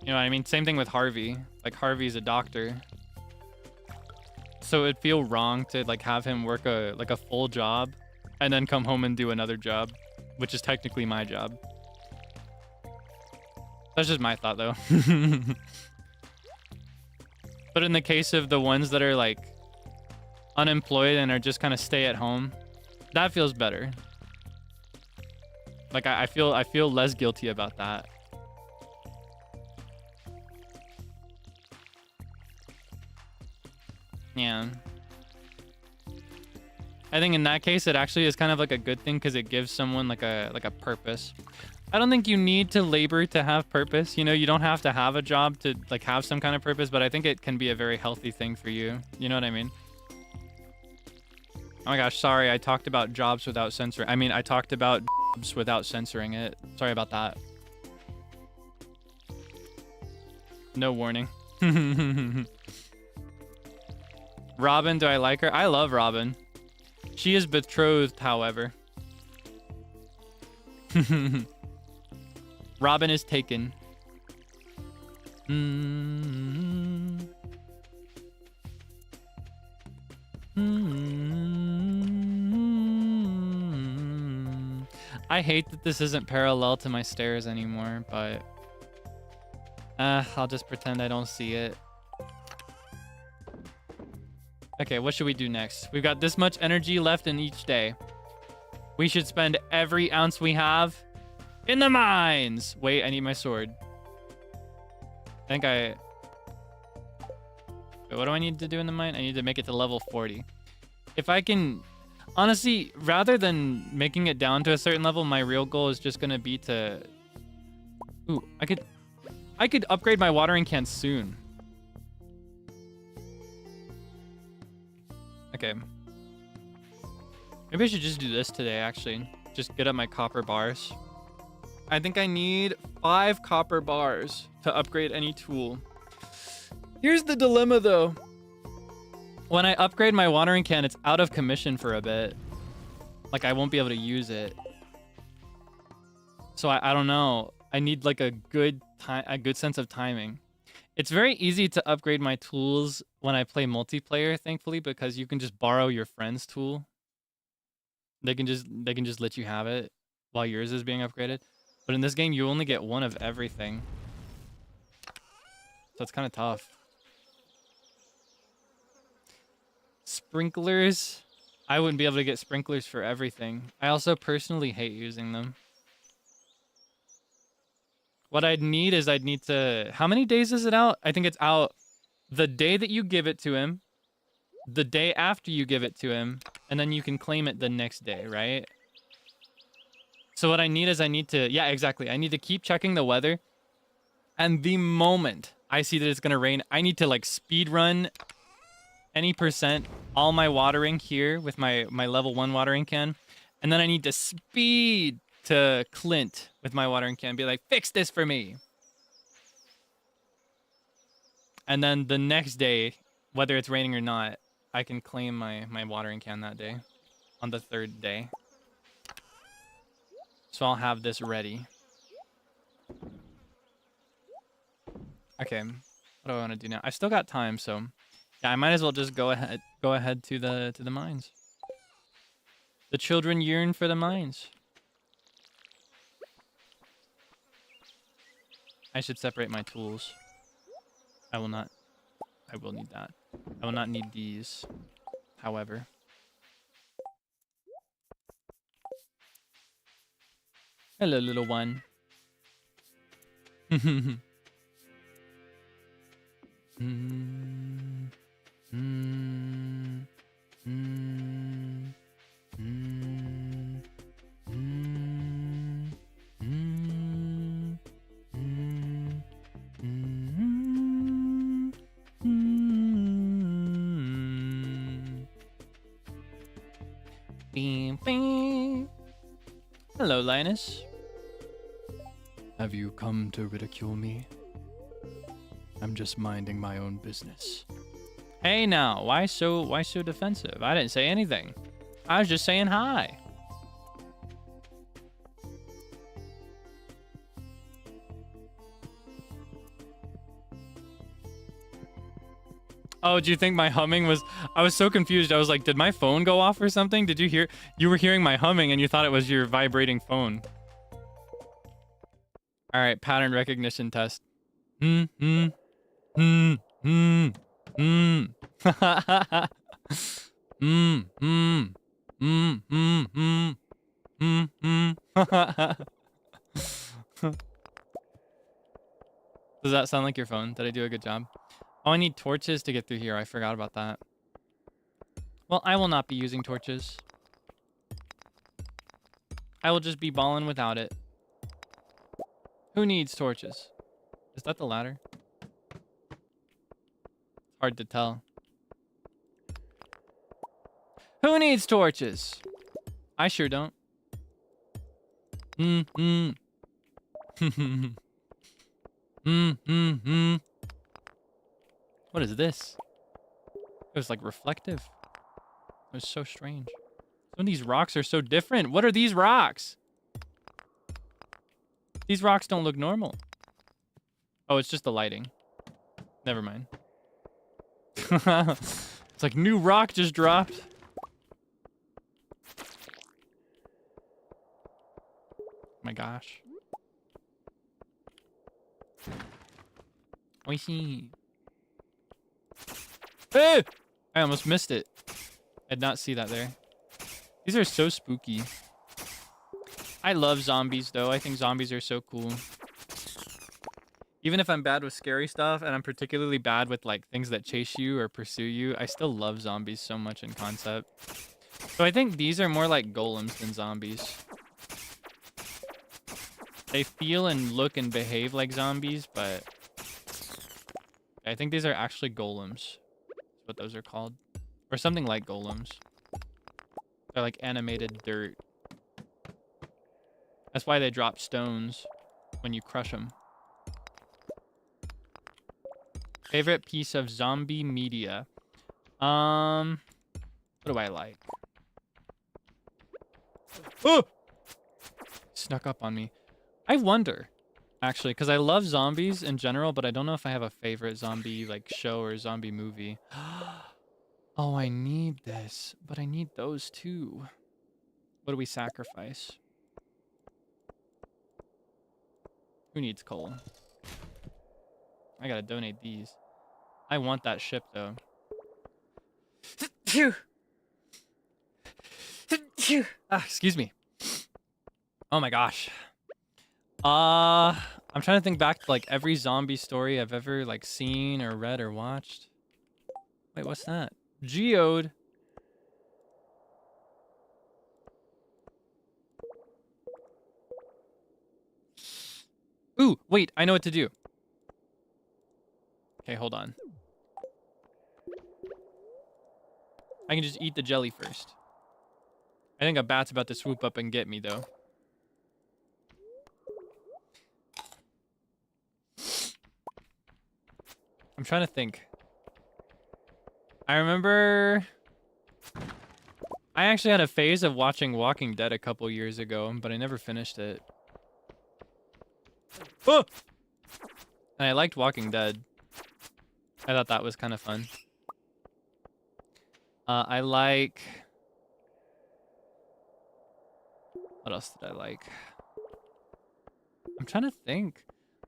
A: You know what I mean? Same thing with Harvey. Like Harvey's a doctor. So it'd feel wrong to like have him work a full job and then come home and do another job, which is technically my job. That's just my thought though. But in the case of the ones that are like unemployed and are just kind of stay at home, that feels better. Like I feel less guilty about that. Yeah. I think in that case it actually is kind of like a good thing because it gives someone like a purpose. I don't think you need to labor to have purpose. You know, you don't have to have a job to like have some kind of purpose, but I think it can be a very healthy thing for you. You know what I mean? Oh my gosh, sorry. I talked about jobs without censoring. I mean, I talked about jobs without censoring it. Sorry about that. No warning. Robin, do I like her? I love Robin. She is betrothed, however. Robin is taken. I hate that this isn't parallel to my stairs anymore, but I'll just pretend I don't see it. Okay, what should we do next? We've got this much energy left in each day. We should spend every ounce we have in the mines. Wait, I need my sword. Wait, what do I need to do in the mine? I need to make it to level 40. If I can... Honestly, rather than making it down to a certain level, my real goal is just going to be to... Ooh, I could upgrade my watering can soon. Okay. Maybe I should just do this today, actually. Just get up my copper bars. I think I need 5 copper bars to upgrade any tool. Here's the dilemma, though. When I upgrade my watering can, it's out of commission for a bit. Like, I won't be able to use it. So I don't know. I need, like, a good sense of timing. It's very easy to upgrade my tools when I play multiplayer, thankfully, because you can just borrow your friend's tool. They can just let you have it while yours is being upgraded. But in this game, you only get one of everything. So it's kind of tough. Sprinklers. I wouldn't be able to get sprinklers for everything. I also personally hate using them. What I'd need to... How many days is it out? I think it's out the day that you give it to him, the day after you give it to him, and then you can claim it the next day, right? So what I need is I need to, yeah, exactly. I need to keep checking the weather. And the moment I see that it's going to rain, I need to like speed run any percent all my watering here with my level 1 watering can. And then I need to speed to Clint with my watering can. Be like, fix this for me. And then the next day, whether it's raining or not, I can claim my watering can that day on the 3rd day. So I'll have this ready. Okay, what do I want to do now? I still got time, so yeah, I might as well just go ahead to the mines. The children yearn for the mines. I should separate my tools. I will not. I will need that. I will not need these, however. Hello, little one. Hello, Linus. Have you come to ridicule me? I'm just minding my own business. Hey now, why so defensive? I didn't say anything. I was just saying hi. Oh, do you think my humming was... I was so confused. I was like, did my phone go off or something? Did you hear... You were hearing my humming and you thought it was your vibrating phone. All right, pattern recognition test. What Does that sound like your phone? Did I do a good job? Oh, I need torches to get through here. I forgot about that. Well, I will not be using torches. I will just be balling without it. Who needs torches? Is that the ladder? Hard to tell. Who needs torches? I sure don't. What is this? It was like reflective. It was so strange. Some of these rocks are so different. What are these rocks? These rocks don't look normal. Oh, it's just the lighting. Never mind. It's like new rock just dropped. My gosh. Oishii. Hey! I almost missed it. I did not see that there. These are so spooky. I love zombies, though. I think zombies are so cool. Even if I'm bad with scary stuff, and I'm particularly bad with like things that chase you or pursue you, I still love zombies so much in concept. So I think these are more like golems than zombies. They feel and look and behave like zombies, but I think these are actually golems. That's what those are called. Or something like golems. They're like animated dirt. That's why they drop stones when you crush them. Favorite piece of zombie media? What do I like? Oh! Snuck up on me. I wonder, actually, because I love zombies in general, but I don't know if I have a favorite zombie like show or zombie movie. Oh, I need this, but I need those too. What do we sacrifice? Who needs coal? I gotta donate these. I want that ship, though. Excuse me. Oh my gosh. I'm trying to think back to like every zombie story I've ever like seen or read or watched. Wait, what's that? Geode. Ooh, wait, I know what to do. Okay, hold on. I can just eat the jelly first. I think a bat's about to swoop up and get me, though. I'm trying to think. I remember... I actually had a phase of watching Walking Dead a couple years ago, but I never finished it. Oh! And I liked Walking Dead. I thought that was kind of fun. I like... What else did I like? I'm trying to think.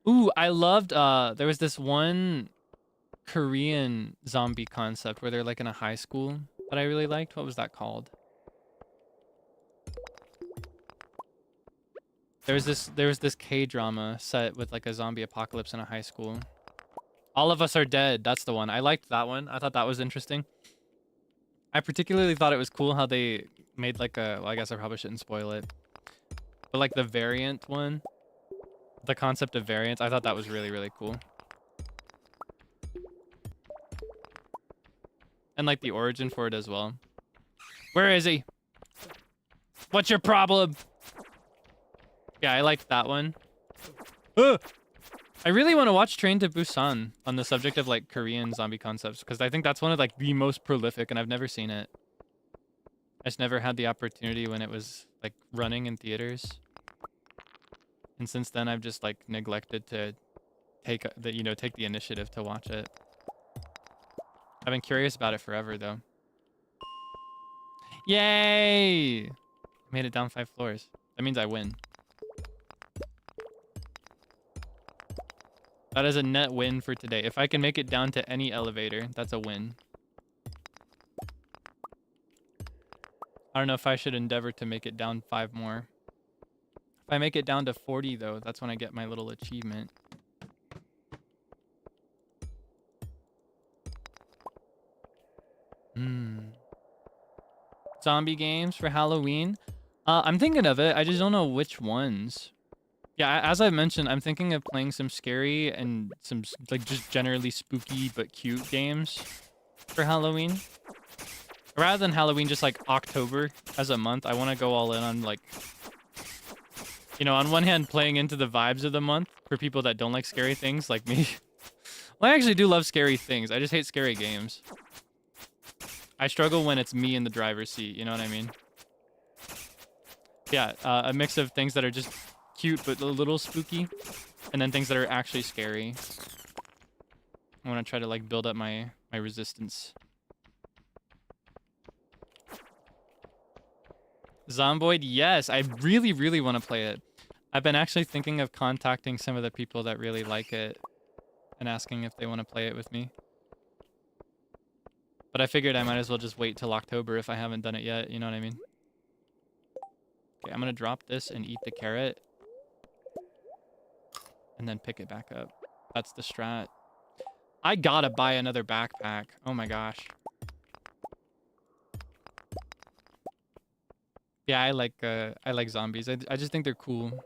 A: Ooh, I loved... there was this one Korean zombie concept where they're like in a high school that I really liked. What was that called? There was this K-drama set with like a zombie apocalypse in a high school. All of Us Are Dead. That's the one. I liked that one. I thought that was interesting. I particularly thought it was cool how they made like a... Well, I guess I probably shouldn't spoil it. But like the variant one. The concept of variants. I thought that was really, really cool. And like the origin for it as well. Where is he? What's your problem? Yeah, I liked that one. Ugh! I really want to watch Train to Busan on the subject of like Korean zombie concepts, because I think that's one of like the most prolific, and I've never seen it. I just never had the opportunity when it was like running in theaters. And since then I've just like neglected to take the initiative to watch it. I've been curious about it forever though. Yay! I made it down 5 floors. That means I win. That is a net win for today. If I can make it down to any elevator, that's a win. I don't know if I should endeavor to make it down 5 more. If I make it down to 40, though, that's when I get my little achievement. Zombie games for Halloween? I'm thinking of it. I just don't know which ones. Yeah, as I've mentioned, I'm thinking of playing some scary and some like just generally spooky but cute games for Halloween. Rather than Halloween, just like October as a month, I want to go all in on like, you know, on one hand, playing into the vibes of the month for people that don't like scary things like me. Well, I actually do love scary things. I just hate scary games. I struggle when it's me in the driver's seat, you know what I mean? Yeah, a mix of things that are just cute but a little spooky, and then things that are actually scary. I want to try to like build up my resistance. Zomboid, yes, I really, really want to play it. I've been actually thinking of contacting some of the people that really like it and asking if they want to play it with me. But I figured I might as well just wait till October if I haven't done it yet, you know what I mean? Okay, I'm gonna drop this and eat the carrot. And then pick it back up. That's the strat. I gotta buy another backpack. Oh my gosh. Yeah, I like zombies. I just think they're cool.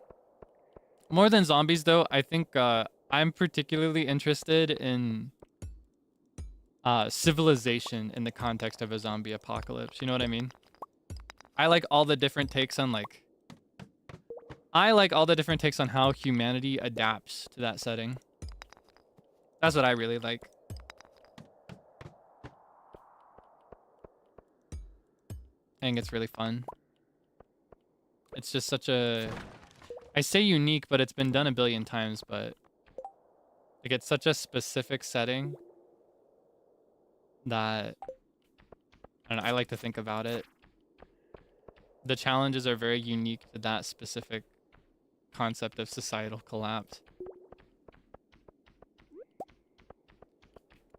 A: More than zombies though, I think I'm particularly interested in civilization in the context of a zombie apocalypse. You know what I mean? I like all the different takes on how humanity adapts to that setting. That's what I really like. I think it's really fun. It's just such a... I say unique, but it's been done a billion times, but... Like, it's such a specific setting that... I don't know, I like to think about it. The challenges are very unique to that specific concept of societal collapse.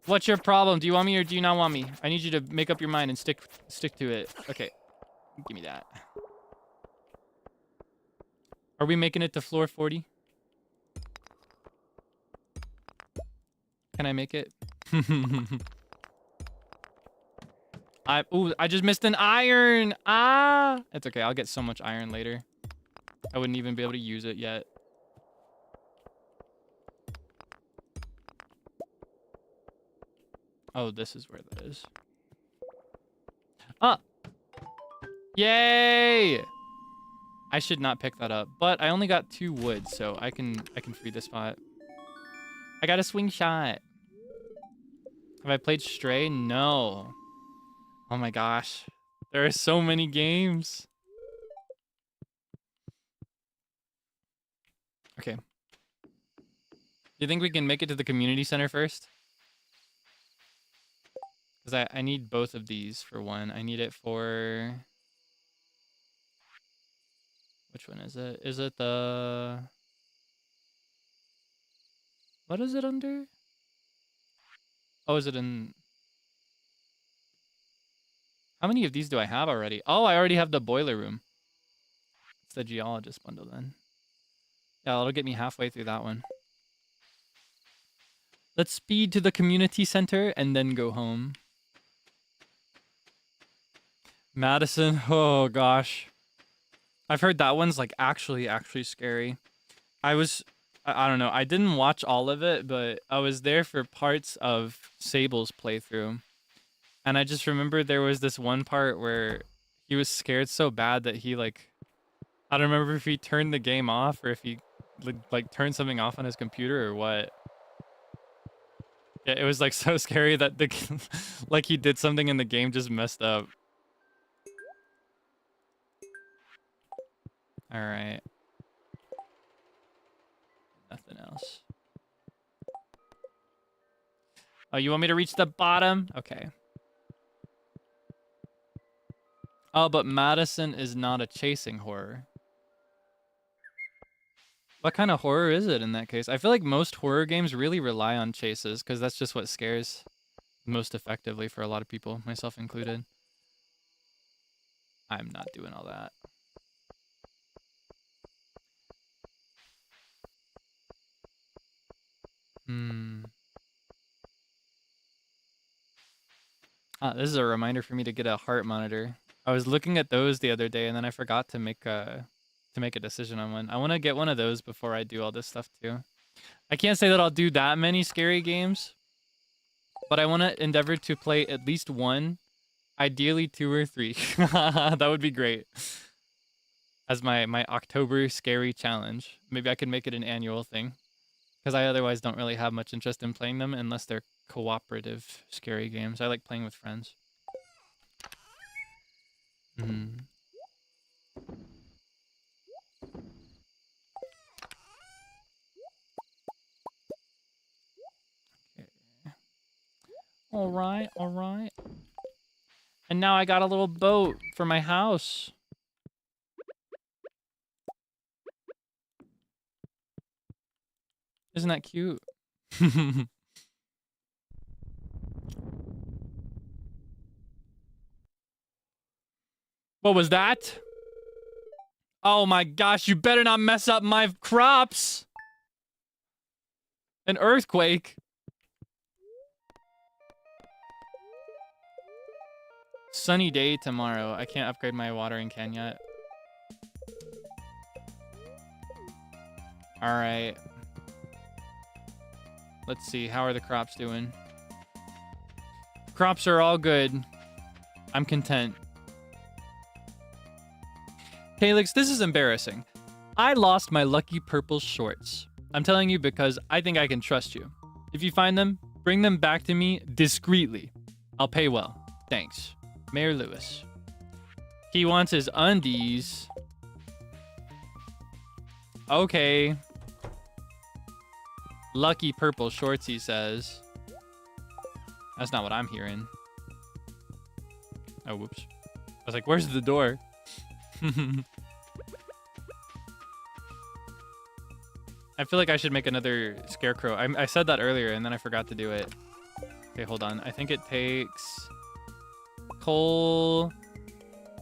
A: What's your problem? Do you want me or do you not want me? I need you to make up your mind and stick to it. Okay. Give me that. Are we making it to floor 40? Can I make it? I just missed an iron. Ah! It's okay. I'll get so much iron later. I wouldn't even be able to use it yet. Oh, this is where that is. Ah! Yay! I should not pick that up, but I only got 2 wood, so I can free the spot. I got a swing shot. Have I played Stray? No. Oh my gosh. There are so many games. Okay. Do you think we can make it to the community center first? Because I need both of these for one. I need it for... Which one is it? Is it the... What is it under? Oh, is it in... How many of these do I have already? Oh, I already have the boiler room. It's the geologist bundle then. Yeah, it'll get me halfway through that one. Let's speed to the community center and then go home. Madison, oh gosh. I've heard that one's like actually scary. I don't know, I didn't watch all of it, but I was there for parts of Sable's playthrough. And I just remember there was this one part where he was scared so bad that he like, I don't remember if he turned the game off or if he like turned something off on his computer or what. Yeah, it was like so scary that the like he did something in the game just messed up. All right. Nothing else. Oh, you want me to reach the bottom? Okay. Oh, but Madison is not a chasing horror. What kind of horror is it in that case? I feel like most horror games really rely on chases because that's just what scares most effectively for a lot of people, myself included. I'm not doing all that. This is a reminder for me to get a heart monitor. I was looking at those the other day and then I forgot to make a decision on one. I want to get one of those before I do all this stuff too. I can't say that I'll do that many scary games, but I want to endeavor to play at least one, ideally 2 or 3. That would be great. As my October scary challenge. Maybe I could make it an annual thing. Because I otherwise don't really have much interest in playing them unless they're cooperative scary games. I like playing with friends. Okay. All right. And now I got a little boat for my house. Isn't that cute? What was that? Oh my gosh, you better not mess up my crops. An earthquake. Sunny day tomorrow. I can't upgrade my watering can yet. All right. Let's see. How are the crops doing? Crops are all good. I'm content. Kaelix, this is embarrassing. I lost my lucky purple shorts. I'm telling you because I think I can trust you. If you find them, bring them back to me discreetly. I'll pay well. Thanks. Mayor Lewis. He wants his undies. Okay. Lucky purple shorts, he says. That's not what I'm hearing. Oh, whoops. I was like, where's the door? I feel like I should make another scarecrow. I said that earlier and then I forgot to do it. Okay, hold on. I think it takes coal,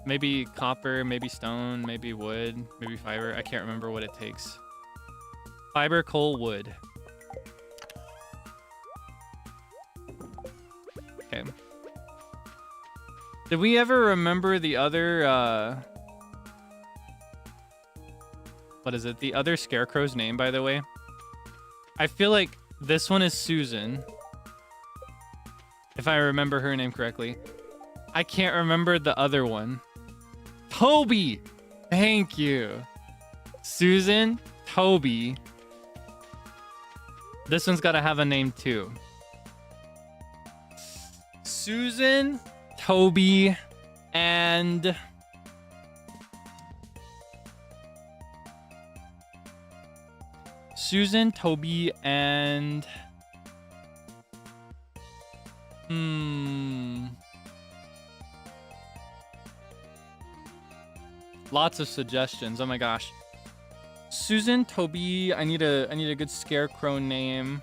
A: maybe copper, maybe stone, maybe wood, maybe fiber. I can't remember what it takes. Fiber, coal, wood. Okay. Did we ever remember the other, what is it? The other scarecrow's name, by the way? I feel like this one is Susan. if I remember her name correctly. I can't remember the other one. Toby! Thank you. Susan, Toby. This one's gotta have a name too. Susan, Toby, and... Susan, Toby, and... Lots of suggestions. Oh my gosh. Susan, Toby. I need a good scarecrow name.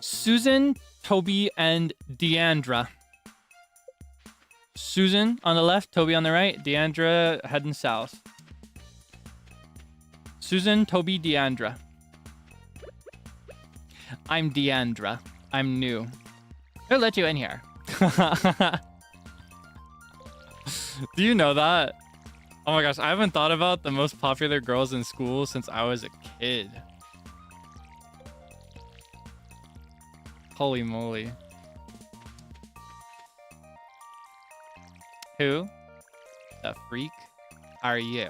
A: Susan, Toby, and Deandra. Susan on the left, Toby on the right, Deandra heading south. Susan, Toby, Deandra. I'm Deandra. I'm new. Who let you in here? Do you know that? Oh my gosh, I haven't thought about the most popular girls in school since I was a kid. Holy moly. Who the freak are you?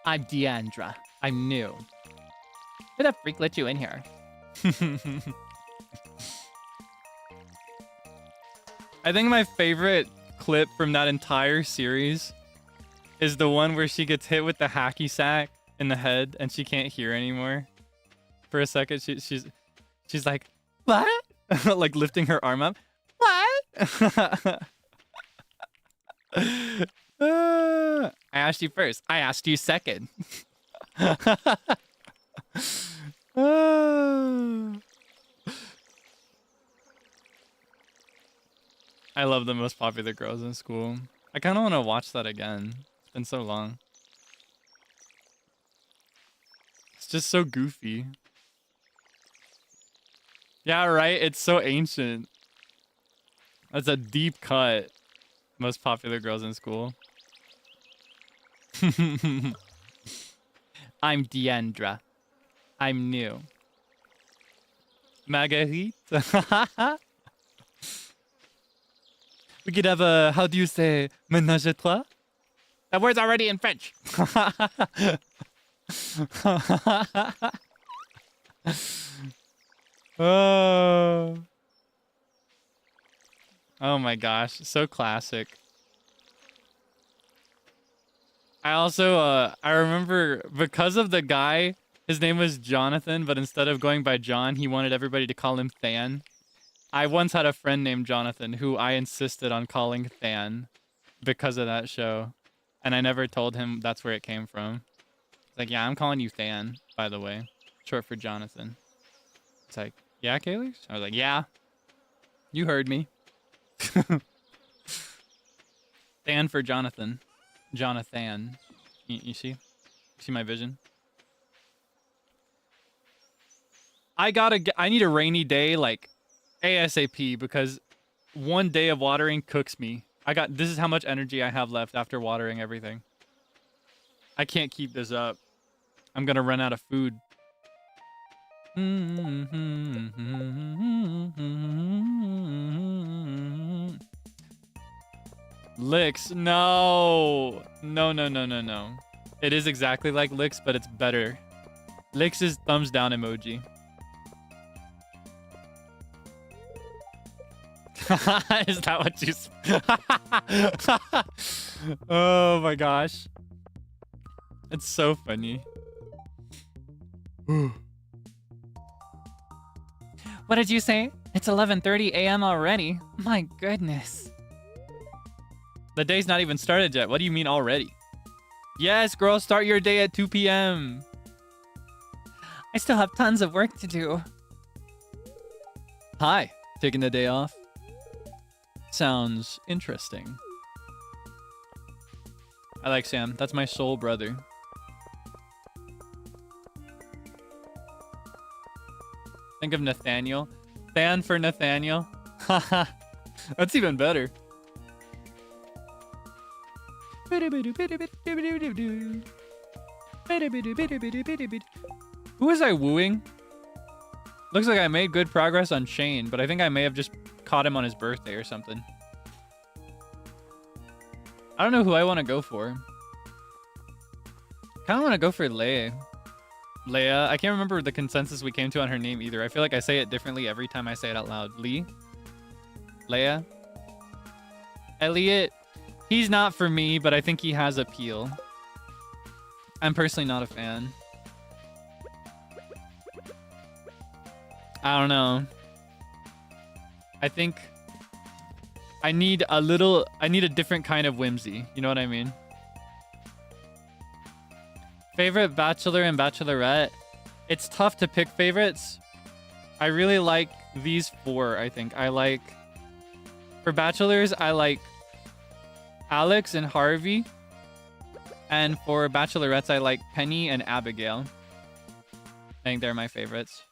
A: I'm Deandra. I'm new. Who the freak let you in here? I think my favorite clip from that entire series is the one where she gets hit with the hacky sack in the head and she can't hear anymore. For a second, she's like, what? Like lifting her arm up. What? I asked you first. I asked you second. I love the most popular girls in school. I kind of want to watch that again. It's been so long. It's just so goofy. Yeah, right? It's so ancient. That's a deep cut. Most popular girls in school. I'm Deandra. I'm new. Marguerite. We could have a, how do you say, ménage à trois? That word's already in French. Oh. Oh my gosh, so classic. I also, I remember because of the guy, his name was Jonathan, but instead of going by John, he wanted everybody to call him Than. I once had a friend named Jonathan who I insisted on calling Than because of that show. And I never told him that's where it came from. It's like, yeah, I'm calling you Than, by the way. Short for Jonathan. It's like, yeah, Kaelix? I was like, yeah. You heard me. Than for Jonathan. Jonathan. You see? See my vision? I need a rainy day, like, ASAP, because one day of watering cooks me. This is how much energy I have left after watering everything. I can't keep this up. I'm gonna run out of food. Licks, no. No. It is exactly like Licks, but it's better. Licks is thumbs down emoji. Is that what you... Oh my gosh. It's so funny. What did you say? It's 11:30 a.m. already. My goodness. The day's not even started yet. What do you mean already? Yes, girl, start your day at 2 p.m. I still have tons of work to do. Hi, taking the day off? Sounds interesting. I like Sam. That's my soul brother. Think of Nathaniel. Than for Nathaniel. Haha. That's even better. Who was I wooing? Looks like I made good progress on Shane, but I think I may have just caught him on his birthday or something. I don't know who I want to go for. Kind of want to go for Leia. Leia. I can't remember the consensus we came to on her name either. I feel like I say it differently every time I say it out loud. Lee? Leia? Elliot? He's not for me, but I think he has appeal. I'm personally not a fan. I don't know. I think I need a different kind of whimsy. You know what I mean? Favorite Bachelor and Bachelorette? It's tough to pick favorites. I really like these four, I think. For Bachelors, I like Alex and Harvey. And for Bachelorettes, I like Penny and Abigail. I think they're my favorites.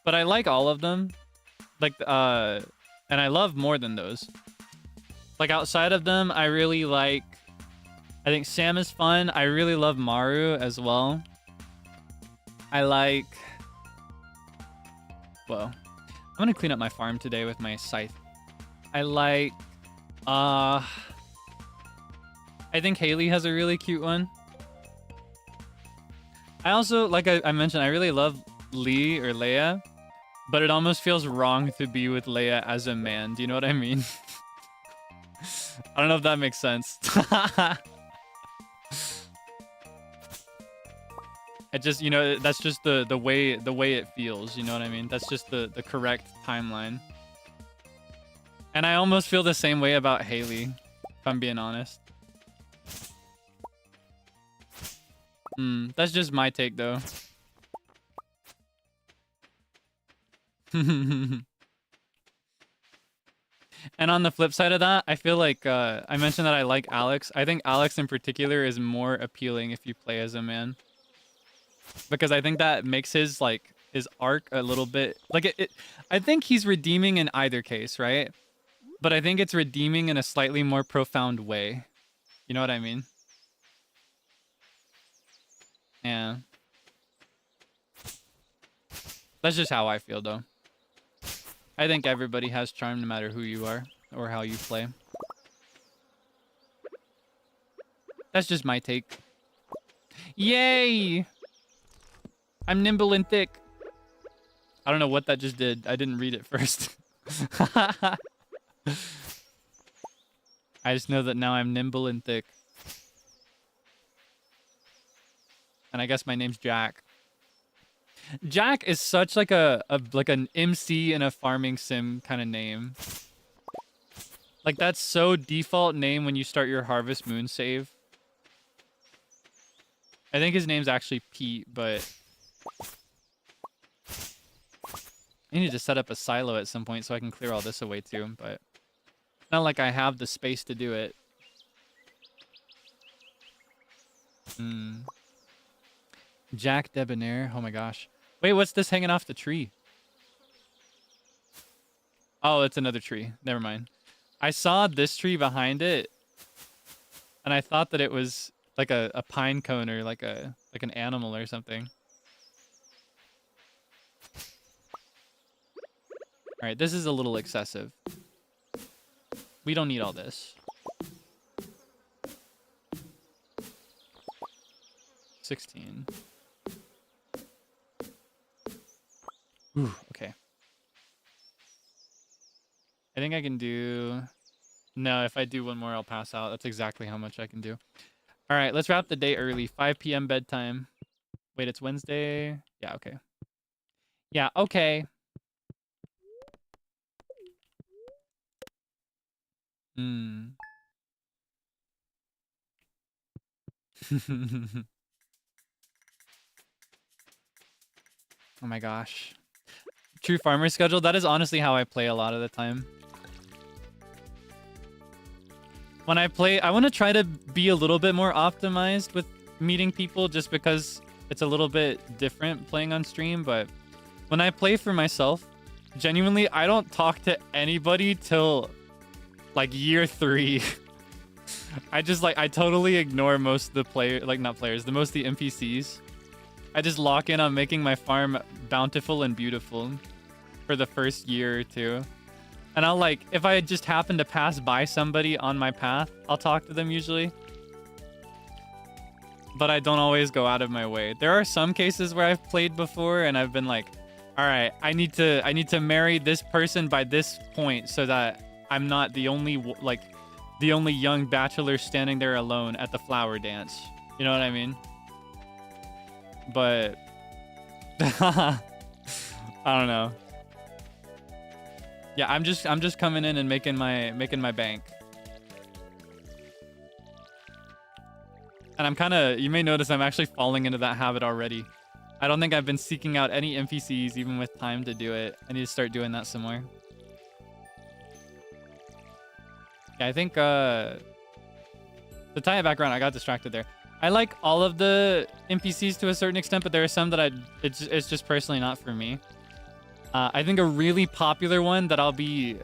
A: But I like all of them. And I love more than those. Like, outside of them, I really like... I think Sam is fun. I really love Maru as well. I like... Whoa. I'm gonna clean up my farm today with my scythe. I like... I think Haley has a really cute one. I also, like I mentioned, I really love Lee or Leia. But it almost feels wrong to be with Leia as a man. Do you know what I mean? I don't know if that makes sense. It just, you know, that's just the way it feels. You know what I mean? That's just the correct timeline. And I almost feel the same way about Haley, if I'm being honest. That's just my take, though. And on the flip side of that, I feel like I mentioned that I like Alex. I think Alex in particular is more appealing if you play as a man, because I think that makes his arc a little bit like I think he's redeeming in either case, right? But I think it's redeeming in a slightly more profound way. You know what I mean? Yeah. That's just how I feel, though. I think everybody has charm no matter who you are or how you play. That's just my take. Yay! I'm nimble and thick. I don't know what that just did. I didn't read it first. I just know that now I'm nimble and thick. And I guess my name's Jack. Jack is such like an MC in a farming sim kind of name. Like, that's so default name when you start your Harvest Moon save. I think his name's actually Pete, but I need to set up a silo at some point so I can clear all this away too, but it's not like I have the space to do it. Jack Debonair. Oh my gosh. Wait, what's this hanging off the tree? Oh, it's another tree. Never mind. I saw this tree behind it, and I thought that it was like a pine cone or like an animal or something. All right, this is a little excessive. We don't need all this. 16. Ooh, okay. I think I can do... No, if I do one more, I'll pass out. That's exactly how much I can do. All right, let's wrap the day early. 5 p.m. bedtime. Wait, it's Wednesday? Yeah, okay. Yeah, okay. Oh my gosh. True farmer schedule. That is honestly how I play a lot of the time. When I play, I want to try to be a little bit more optimized with meeting people just because it's a little bit different playing on stream. But when I play for myself, genuinely, I don't talk to anybody till like year 3. I totally ignore most of the most of the NPCs. I just lock in on making my farm bountiful and beautiful for the first year or two. And I'll like, if I just happen to pass by somebody on my path, I'll talk to them usually. But I don't always go out of my way. There are some cases where I've played before and I've been like, all right, I need to marry this person by this point so that I'm not the only young bachelor standing there alone at the flower dance. You know what I mean? But I don't know. Yeah, I'm just coming in and making my bank. And I'm kind of, you may notice I'm actually falling into that habit already. I don't think I've been seeking out any NPCs even with time to do it. I need to start doing that some more. Yeah, I think to tie it back around, I got distracted there. I like all of the NPCs to a certain extent, but there are some that it's just personally not for me. I think a really popular one that I'll be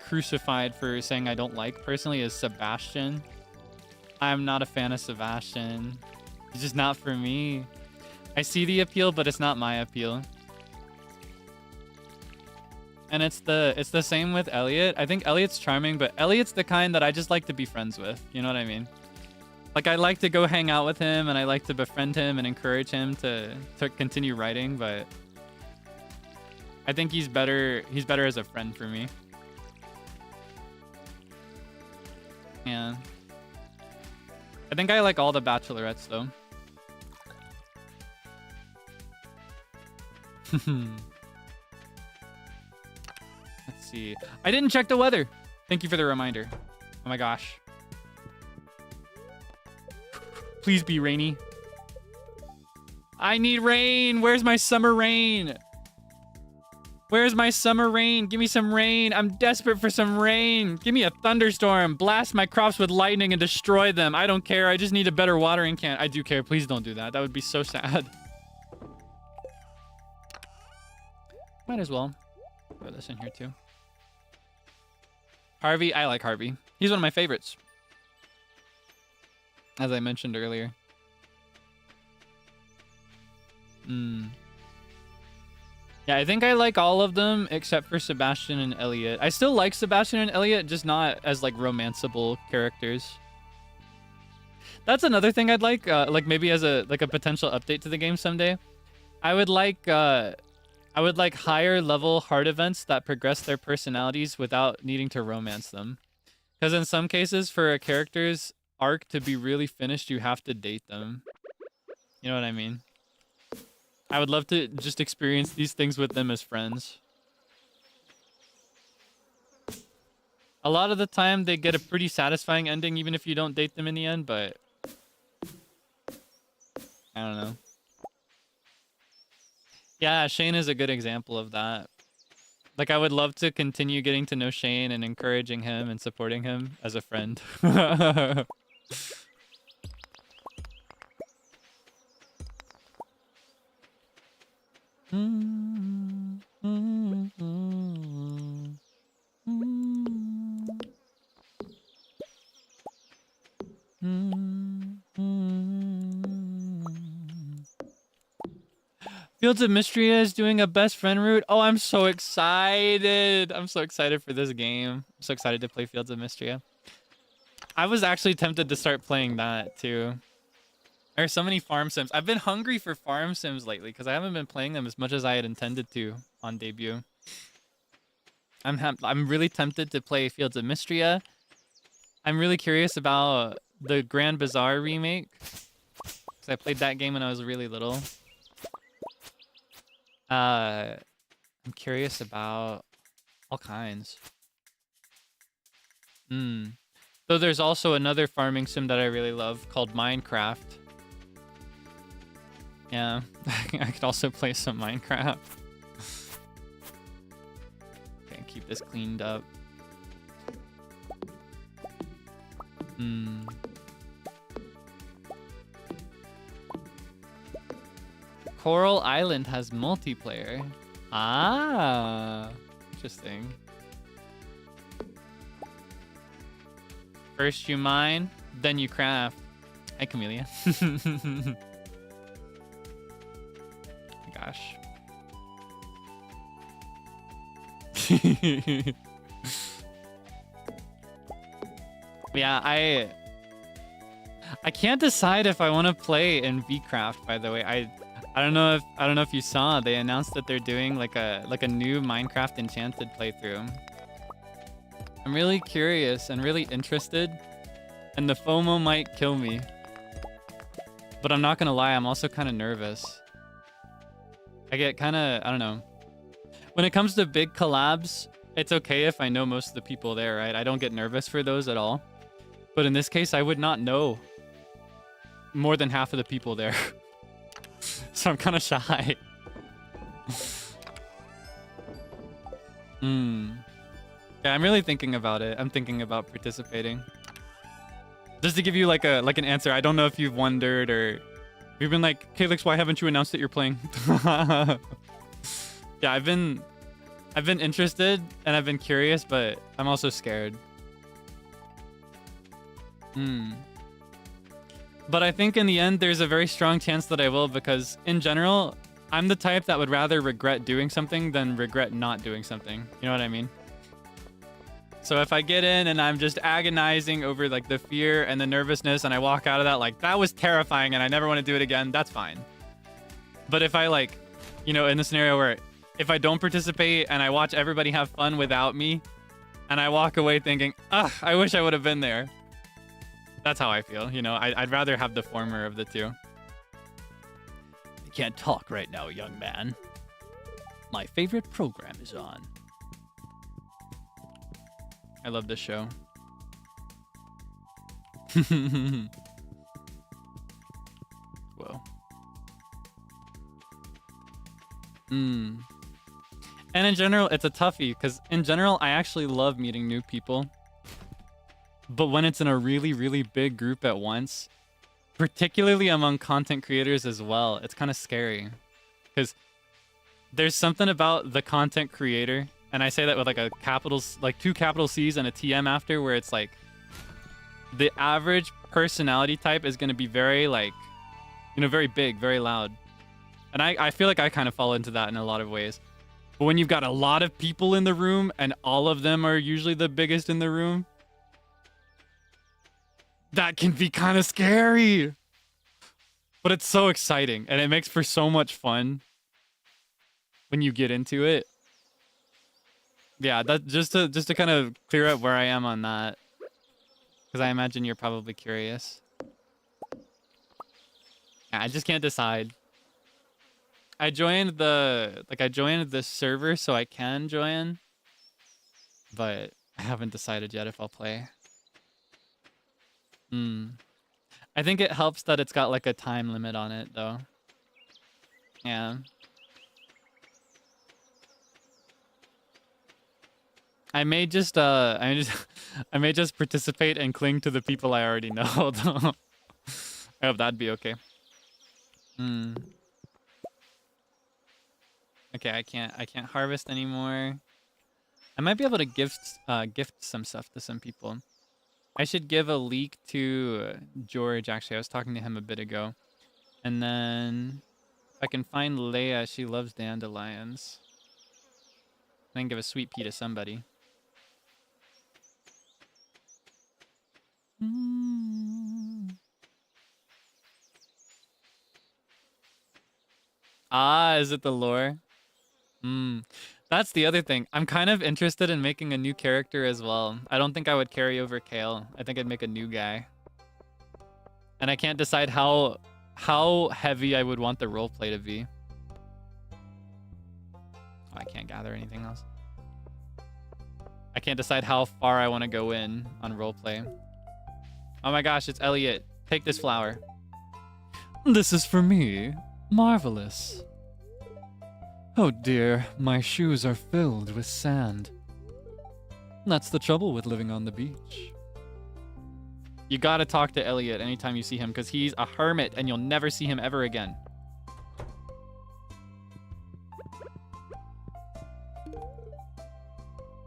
A: crucified for saying I don't like personally is Sebastian. I'm not a fan of Sebastian. It's just not for me. I see the appeal, but it's not my appeal. And it's the same with Elliot. I think Elliot's charming, but Elliot's the kind that I just like to be friends with. You know what I mean? Like, I like to go hang out with him, and I like to befriend him and encourage him to continue writing, but I think he's better as a friend for me. Yeah. I think I like all the bachelorettes, though. Let's see. I didn't check the weather. Thank you for the reminder. Oh my gosh. Please be rainy. I need rain. Where's my summer rain? Where's my summer rain? Give me some rain. I'm desperate for some rain. Give me a thunderstorm. Blast my crops with lightning and destroy them. I don't care. I just need a better watering can. I do care. Please don't do that. That would be so sad. Might as well throw this in here too. Harvey. I like Harvey. He's one of my favorites. As I mentioned earlier. Yeah, I think I like all of them except for Sebastian and Elliot. I still like Sebastian and Elliot, just not as like romanceable characters. That's another thing I'd like maybe as a potential update to the game someday. I would like higher level heart events that progress their personalities without needing to romance them. Because in some cases, for a character's arc to be really finished, you have to date them. You know what I mean? I would love to just experience these things with them as friends. A lot of the time, they get a pretty satisfying ending, even if you don't date them in the end, but I don't know. Yeah, Shane is a good example of that. Like, I would love to continue getting to know Shane and encouraging him and supporting him as a friend. Fields of Mystria is doing a best friend route. Oh, I'm so excited. I'm so excited for this game. I'm so excited to play Fields of Mystria. I was actually tempted to start playing that too. There are so many farm sims. I've been hungry for farm sims lately because I haven't been playing them as much as I had intended to on debut. I'm really tempted to play Fields of Mystria. I'm really curious about the Grand Bazaar remake because I played that game when I was really little. I'm curious about all kinds. So there's also another farming sim that I really love called Minecraft. Yeah, I could also play some Minecraft. Okay, keep this cleaned up. Coral Island has multiplayer. Ah, interesting. First you mine, then you craft. Hi, Camellia. gosh. Yeah, I can't decide if I want to play in VCraft, by the way. I don't know if you saw, they announced that they're doing like a new Minecraft Enchanted playthrough. I'm really curious and really interested, and the FOMO might kill me. But I'm not gonna lie, I'm also kind of nervous. I get kind of, I don't know. When it comes to big collabs, it's okay if I know most of the people there, right? I don't get nervous for those at all. But in this case, I would not know more than half of the people there. So I'm kind of shy. Yeah, I'm really thinking about it. I'm thinking about participating. Just to give you like an answer, I don't know if you've wondered or you've been like, Kaelix, why haven't you announced that you're playing? Yeah, I've been interested and I've been curious, but I'm also scared. But I think in the end, there's a very strong chance that I will, because in general, I'm the type that would rather regret doing something than regret not doing something. You know what I mean? So if I get in and I'm just agonizing over like the fear and the nervousness and I walk out of that like, that was terrifying and I never want to do it again, that's fine. But if I like, you know, in the scenario where if I don't participate and I watch everybody have fun without me and I walk away thinking, ugh, I wish I would have been there. That's how I feel, you know. I'd rather have the former of the two. I can't talk right now, young man. My favorite program is on. I love this show. Whoa. And in general, it's a toughie, because in general, I actually love meeting new people. But when it's in a really, really big group at once, particularly among content creators as well, it's kind of scary. Because there's something about the content creator, and I say that with like a like 2 capital C's and a TM after, where it's like the average personality type is going to be very like, you know, very big, very loud. And I feel like I kind of fall into that in a lot of ways. But when you've got a lot of people in the room and all of them are usually the biggest in the room, that can be kind of scary. But it's so exciting and it makes for so much fun when you get into it. Yeah, that just to kind of clear up where I am on that, because I imagine you're probably curious. Yeah, I just can't decide. I joined this server so I can join, but I haven't decided yet if I'll play. I think it helps that it's got like a time limit on it though. Yeah. I may just I may just participate and cling to the people I already know though. I hope that'd be okay. Okay, I can't harvest anymore. I might be able to gift some stuff to some people. I should give a leak to George, actually. I was talking to him a bit ago. And then if I can find Leia, she loves dandelions. And then give a sweet pea to somebody. Ah, is it the lore? That's the other thing. I'm kind of interested in making a new character as well. I don't think I would carry over Kael. I think I'd make a new guy. And I can't decide how heavy I would want the roleplay to be. Oh, I can't gather anything else. I can't decide how far I want to go in on roleplay. Oh my gosh, it's Elliot. Take this flower. This is for me. Marvelous. Oh dear, my shoes are filled with sand. That's the trouble with living on the beach. You gotta talk to Elliot anytime you see him, because he's a hermit and you'll never see him ever again.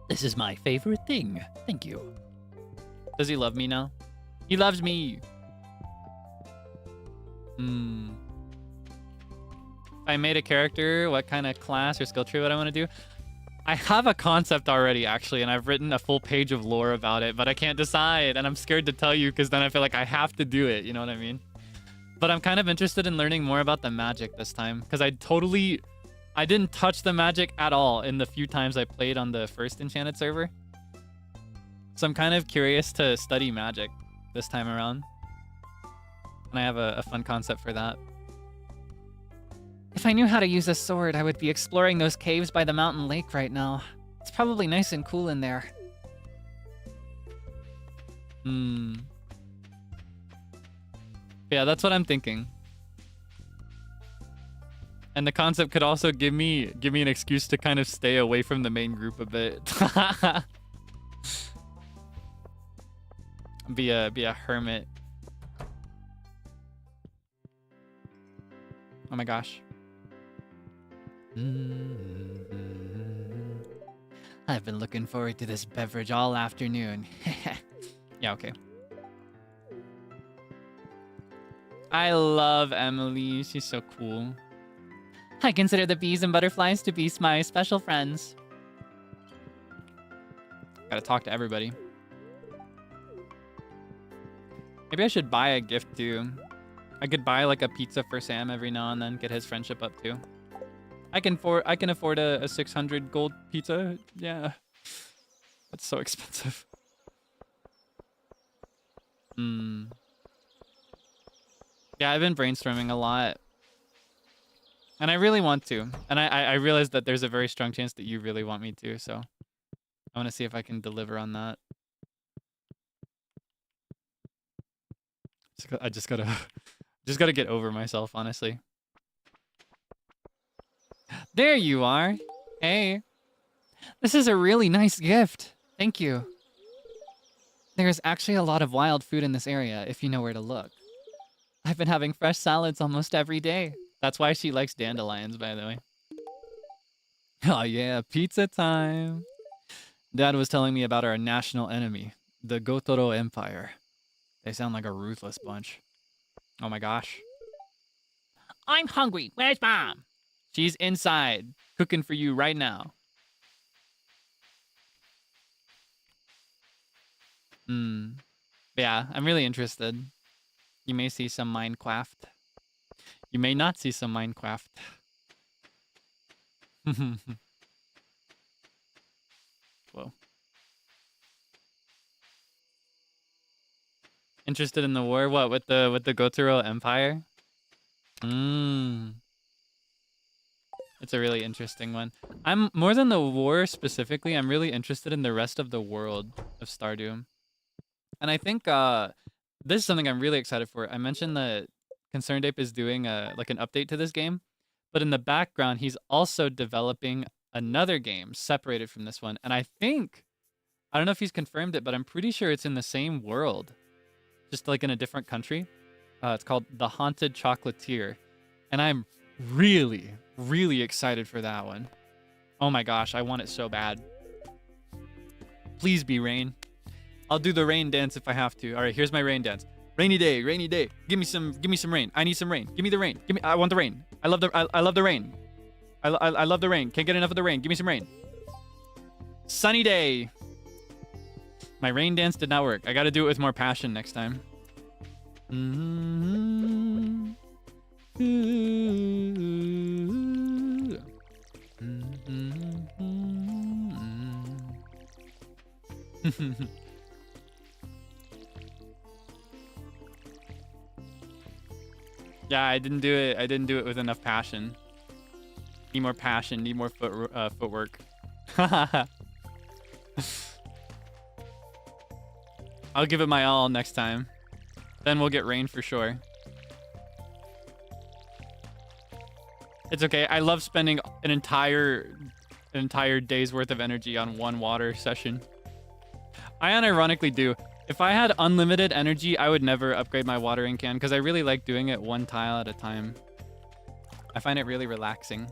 A: This is my favorite thing. Thank you. Does he love me now? He loves me! I made a character, what kind of class or skill tree would I want to do? I have a concept already, actually, and I've written a full page of lore about it, but I can't decide, and I'm scared to tell you because then I feel like I have to do it, you know what I mean? But I'm kind of interested in learning more about the magic this time, because I didn't touch the magic at all in the few times I played on the first Enchanted server. So I'm kind of curious to study magic this time around. And I have a fun concept for that. If I knew how to use a sword, I would be exploring those caves by the mountain lake right now. It's probably nice and cool in there. Yeah, that's what I'm thinking. And the concept could also give me an excuse to kind of stay away from the main group a bit. be a hermit. Oh my gosh. I've been looking forward to this beverage all afternoon. Yeah, okay. I love Emily. She's so cool. I consider the bees and butterflies to be my special friends. Gotta talk to everybody. Maybe I should buy a gift too. I could buy like a pizza for Sam every now and then, get his friendship up too. I can afford a 600 gold pizza. Yeah. That's so expensive. Yeah, I've been brainstorming a lot. And I really want to. And I realize that there's a very strong chance that you really want me to, so I want to see if I can deliver on that. I just gotta get over myself, honestly. There you are. Hey. This is a really nice gift. Thank you. There's actually a lot of wild food in this area, if you know where to look. I've been having fresh salads almost every day. That's why she likes dandelions, by the way. Oh yeah, pizza time. Dad was telling me about our national enemy, the Gotoro Empire. They sound like a ruthless bunch. Oh my gosh. I'm hungry. Where's Mom? She's inside, cooking for you right now. Yeah, I'm really interested. You may see some Minecraft. You may not see some Minecraft. Whoa. Interested in the war? What, with the Gotoro Empire? It's a really interesting one. I'm more than the war specifically, I'm really interested in the rest of the world of Stardew. And I think this is something I'm really excited for. I mentioned that Concerned Ape is doing like an update to this game, but in the background he's also developing another game separated from this one. And I don't know if he's confirmed it, but I'm pretty sure it's in the same world, just like in a different country. It's called The Haunted Chocolatier, and I'm really, really excited for that one. Oh my gosh, I want it so bad. Please be rain. I'll do the rain dance if I have to. All right, here's my rain dance. Rainy day, rainy day. Give me some rain. I need some rain. Give me the rain. I want the rain. I love the rain. I love the rain. Can't get enough of the rain. Give me some rain. Sunny day. My rain dance did not work. I got to do it with more passion next time. Yeah, I didn't do it with enough passion. Need more passion. Need more footwork. I'll give it my all next time. Then we'll get rain for sure. It's okay. I love spending an entire day's worth of energy on one water session. I unironically do. If I had unlimited energy, I would never upgrade my watering can because I really like doing it one tile at a time. I find it really relaxing.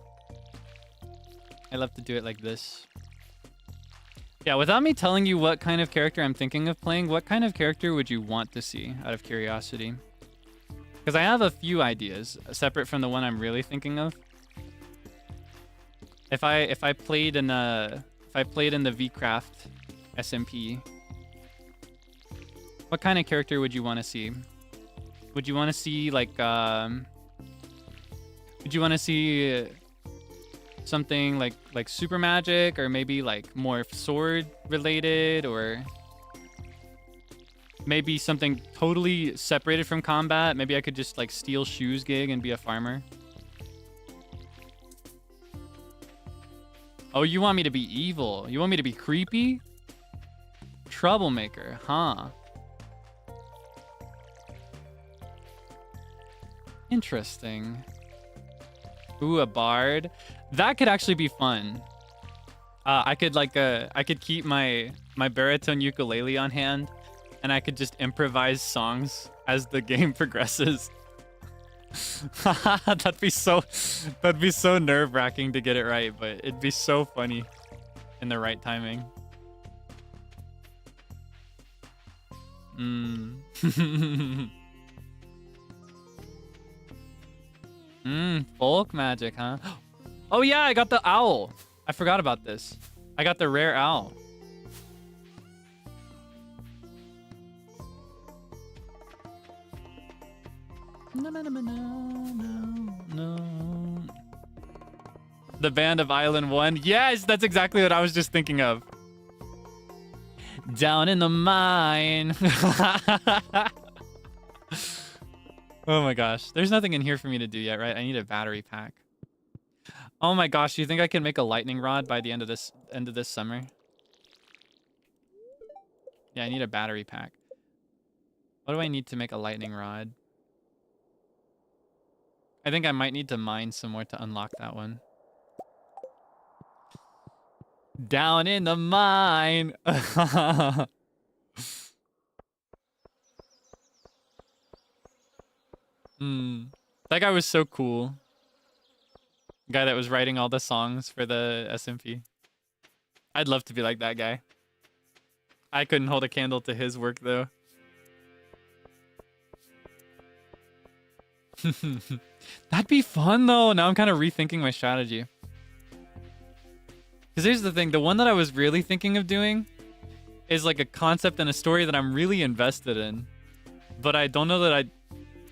A: I love to do it like this. Yeah, without me telling you what kind of character I'm thinking of playing, what kind of character would you want to see out of curiosity? Because I have a few ideas separate from the one I'm really thinking of. If I played in the VCraft SMP, what kind of character would you want to see? Would you want to see like would you want to see something like super magic, or maybe like more sword related, or maybe something totally separated from combat? Maybe I could just like steal shoes gig and be a farmer. Oh, you want me to be evil? You want me to be creepy? Troublemaker, huh? Interesting. Ooh, a bard. That could actually be fun. I could keep my baritone ukulele on hand, and I could just improvise songs as the game progresses. That'd be so nerve-wracking to get it right, but it'd be so funny in the right timing. Folk magic, huh? Oh yeah, I got the owl. I forgot about this. I got the rare owl. No. The Band of Island 1. Yes, that's exactly what I was just thinking of. Down in the mine. Oh my gosh. There's nothing in here for me to do yet, right? I need a battery pack. Oh my gosh, do you think I can make a lightning rod by the end of this summer? Yeah, I need a battery pack. What do I need to make a lightning rod? I think I might need to mine some more to unlock that one. Down in the mine. That guy was so cool. The guy that was writing all the songs for the SMP. I'd love to be like that guy. I couldn't hold a candle to his work though. That'd be fun though. Now I'm kind of rethinking my strategy. Because here's the thing, the one that I was really thinking of doing is like a concept and a story that I'm really invested in. But I don't know that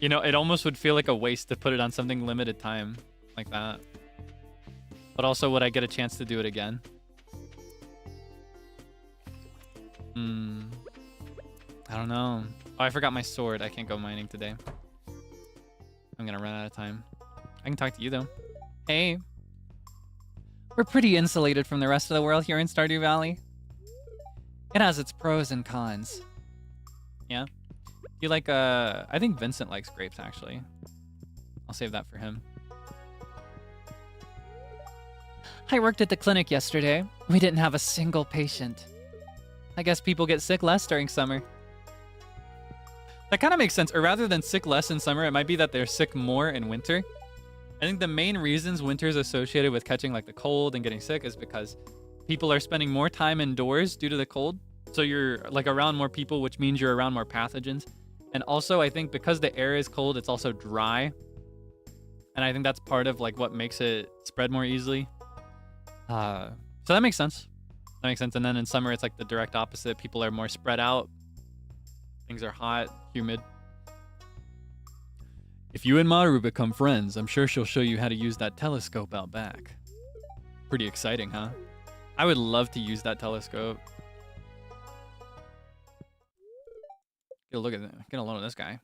A: it almost would feel like a waste to put it on something limited time like that. But also, would I get a chance to do it again? I don't know. Oh, I forgot my sword. I can't go mining today. I'm gonna run out of time. I can talk to you though. Hey. We're pretty insulated from the rest of the world here in Stardew Valley. It has its pros and cons. Yeah? You like, I think Vincent likes grapes, actually. I'll save that for him. I worked at the clinic yesterday. We didn't have a single patient. I guess people get sick less during summer. That kind of makes sense. Or rather than sick less in summer, it might be that they're sick more in winter. I think the main reasons winter is associated with catching like the cold and getting sick is because people are spending more time indoors due to the cold. So you're like around more people, which means you're around more pathogens. And also I think because the air is cold, it's also dry. And I think that's part of like what makes it spread more easily. So that makes sense. That makes sense. And then in summer, it's like the direct opposite. People are more spread out. Things are hot, humid. If you and Maru become friends, I'm sure she'll show you how to use that telescope out back. Pretty exciting, huh? I would love to use that telescope. Get a look at that. Get a load of this guy.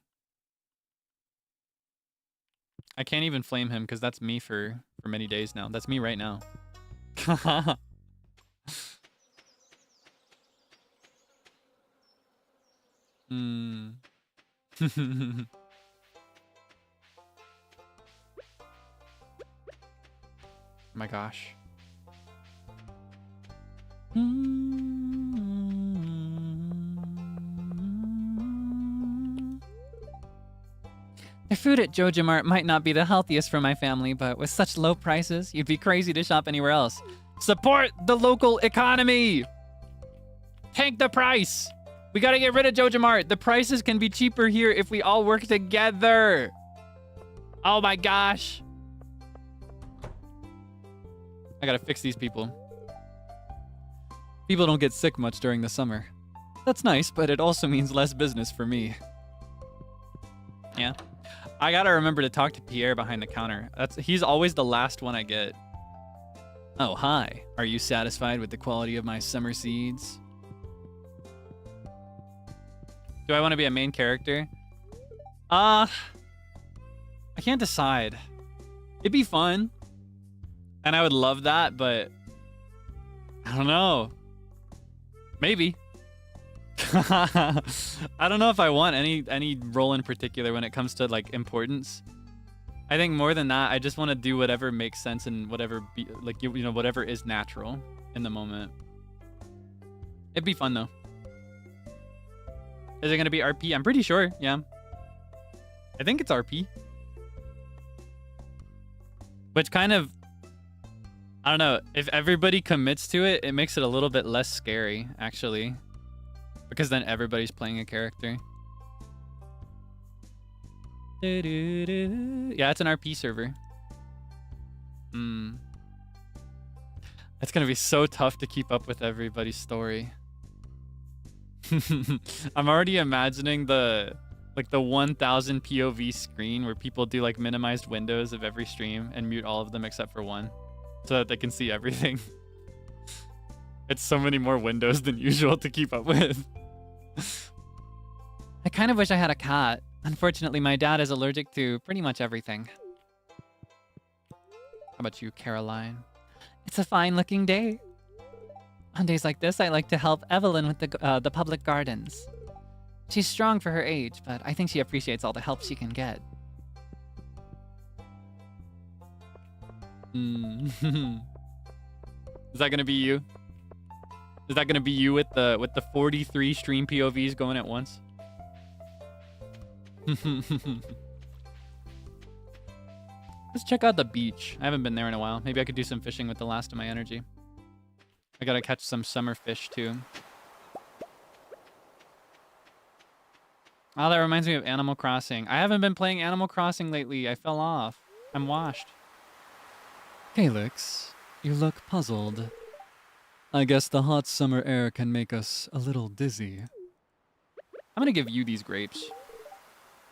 A: I can't even flame him because that's me for many days now. That's me right now. Oh my gosh. The food at JojaMart might not be the healthiest for my family, but with such low prices, you'd be crazy to shop anywhere else. Support the local economy! Tank the price! We gotta get rid of JojaMart. The prices can be cheaper here if we all work together. Oh my gosh. I gotta fix these people. People don't get sick much during the summer. That's nice, but it also means less business for me. Yeah. I gotta remember to talk to Pierre behind the counter. He's always the last one I get. Oh, hi. Are you satisfied with the quality of my summer seeds? Do I want to be a main character? I can't decide. It'd be fun. And I would love that, but I don't know. Maybe. I don't know if I want any role in particular when it comes to like importance. I think more than that, I just want to do whatever makes sense and whatever whatever is natural in the moment. It'd be fun though. Is it gonna be RP? I'm pretty sure. Yeah. I think it's RP. Which kind of, I don't know, if everybody commits to it, it makes it a little bit less scary, actually. Because then everybody's playing a character. Yeah, it's an RP server. It's gonna be so tough to keep up with everybody's story. I'm already imagining the 1000 POV screen where people do like minimized windows of every stream and mute all of them except for one so that they can see everything. It's so many more windows than usual to keep up with. I kind of wish I had a cat. Unfortunately, my dad is allergic to pretty much everything. How about you, Caroline? It's a fine-looking day. On days like this, I like to help Evelyn with the public gardens. She's strong for her age, but I think she appreciates all the help she can get. Is that gonna be you? Is that gonna be you with the 43 stream POVs going at once? Let's check out the beach. I haven't been there in a while. Maybe I could do some fishing with the last of my energy. I gotta catch some summer fish too. Oh, that reminds me of Animal Crossing. I haven't been playing Animal Crossing lately. I fell off. I'm washed. Kaelix, you look puzzled. I guess the hot summer air can make us a little dizzy. I'm gonna give you these grapes.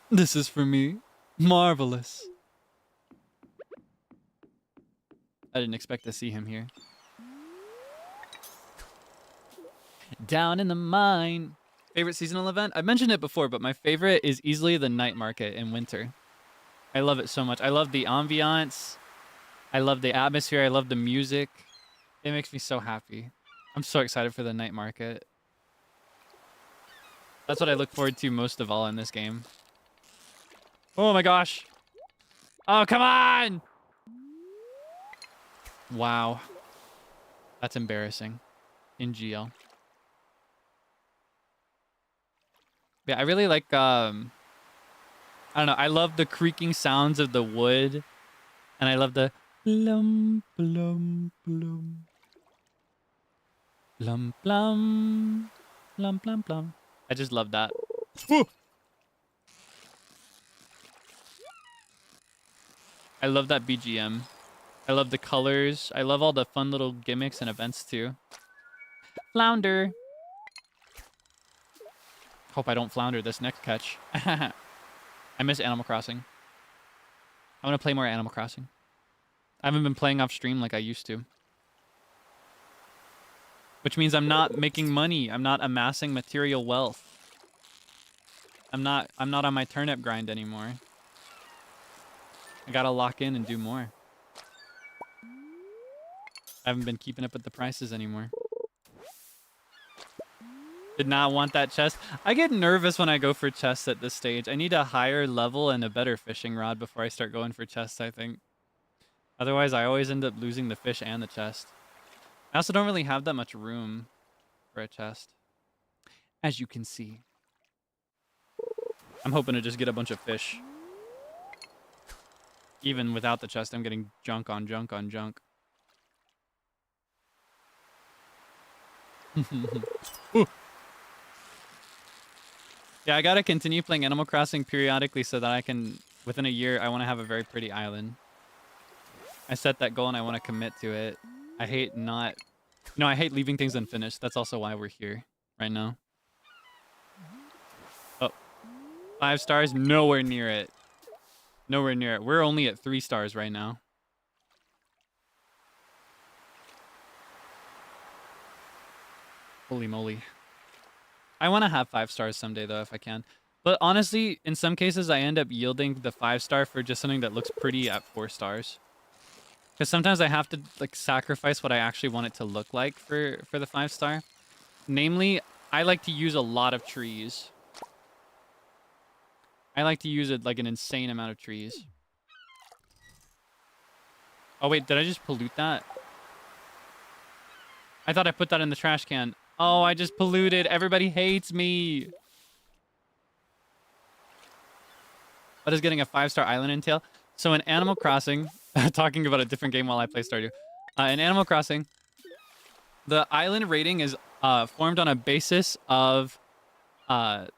A: This is for me. Marvelous. I didn't expect to see him here. Down in the mine. Favorite seasonal event? I've mentioned it before, but my favorite is easily the night market in winter. I love it so much. I love the ambiance. I love the atmosphere. I love the music. It makes me so happy. I'm so excited for the night market. That's what I look forward to most of all in this game. Oh my gosh. Oh, come on! Wow. That's embarrassing. In GL. Yeah, I really like, I don't know, I love the creaking sounds of the wood. And I love the plum, plum, plum. Plum, plum. Plum, plum, plum. I just love that. Woo! I love that BGM. I love the colors. I love all the fun little gimmicks and events too. Flounder. Hope I don't flounder this next catch. I miss Animal Crossing. I want to play more Animal Crossing. I haven't been playing off stream like I used to. Which means I'm not making money. I'm not amassing material wealth. I'm not on my turnip grind anymore. I gotta lock in and do more. I haven't been keeping up with the prices anymore. Did not want that chest. I get nervous when I go for chests at this stage. I need a higher level and a better fishing rod before I start going for chests, I think. Otherwise, I always end up losing the fish and the chest. I also don't really have that much room for a chest, as you can see. I'm hoping to just get a bunch of fish. Even without the chest, I'm getting junk on junk on junk. Ooh. Yeah, I gotta continue playing Animal Crossing periodically so that I can, within a year, I want to have a very pretty island. I set that goal and I want to commit to it. I hate not... You know, I hate leaving things unfinished. That's also why we're here right now. Oh, 5 stars? Nowhere near it. Nowhere near it. We're only at 3 stars right now. Holy moly. I want to have 5 stars someday, though, if I can. But honestly, in some cases, I end up yielding the 5 star for just something that looks pretty at 4 stars. Because sometimes I have to like sacrifice what I actually want it to look like for the 5 star. Namely, I like to use a lot of trees. I like to use like an insane amount of trees. Oh wait, did I just pollute that? I thought I put that in the trash can. Oh, I just polluted. Everybody hates me. What is getting a 5-star island entail? So in Animal Crossing, talking about a different game while I play Stardew. In Animal Crossing, the island rating is formed on a basis of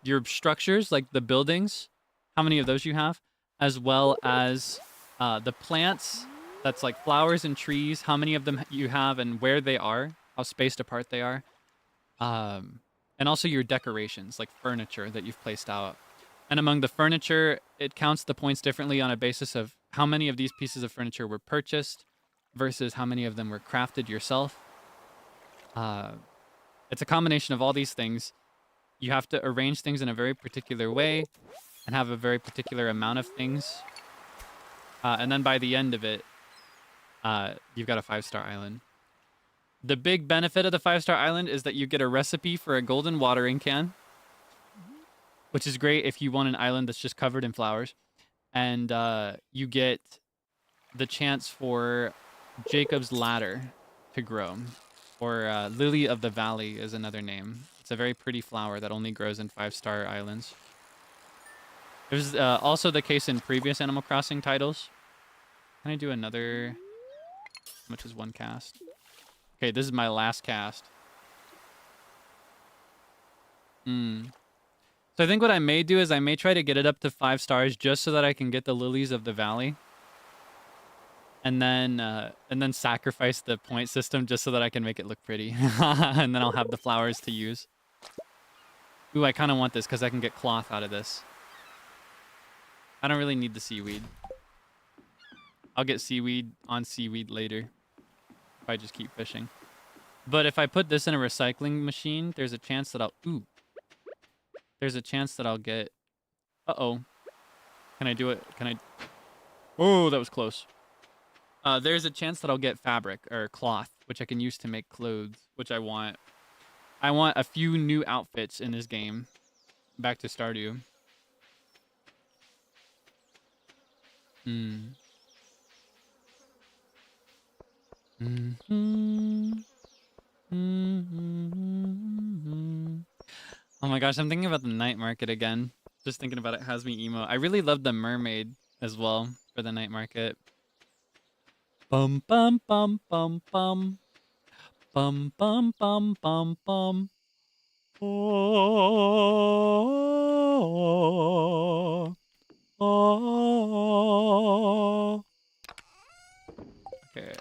A: your structures, like the buildings, how many of those you have, as well as the plants, that's like flowers and trees, how many of them you have and where they are, how spaced apart they are. And also your decorations, like furniture that you've placed out. And among the furniture, it counts the points differently on a basis of how many of these pieces of furniture were purchased versus how many of them were crafted yourself. It's a combination of all these things. You have to arrange things in a very particular way and have a very particular amount of things. And then by the end of it, you've got a 5-star island. The big benefit of the 5-star island is that you get a recipe for a golden watering can, which is great if you want an island that's just covered in flowers. And you get the chance for Jacob's Ladder to grow. Or Lily of the Valley is another name. It's a very pretty flower that only grows in 5-star islands. It was also the case in previous Animal Crossing titles. Can I do another... How much is one cast? Okay, this is my last cast. So I think what I may do is I may try to get it up to 5 stars just so that I can get the Lilies of the Valley. And then sacrifice the point system just so that I can make it look pretty. And then I'll have the flowers to use. Ooh, I kind of want this because I can get cloth out of this. I don't really need the seaweed. I'll get seaweed on seaweed later if I just keep fishing. But if I put this in a recycling machine, there's a chance that I'll... Ooh. There's a chance that I'll get... Uh-oh. Can I do it? Can I... Oh, that was close. There's a chance that I'll get fabric or cloth, which I can use to make clothes, which I want. I want a few new outfits in this game. Back to Stardew. Oh my gosh, I'm thinking about the night market again. Just thinking about it has me emo. I really love the mermaid as well for the night market. Bum bum bum bum bum. Bum bum bum bum bum. Oh, oh. Okay.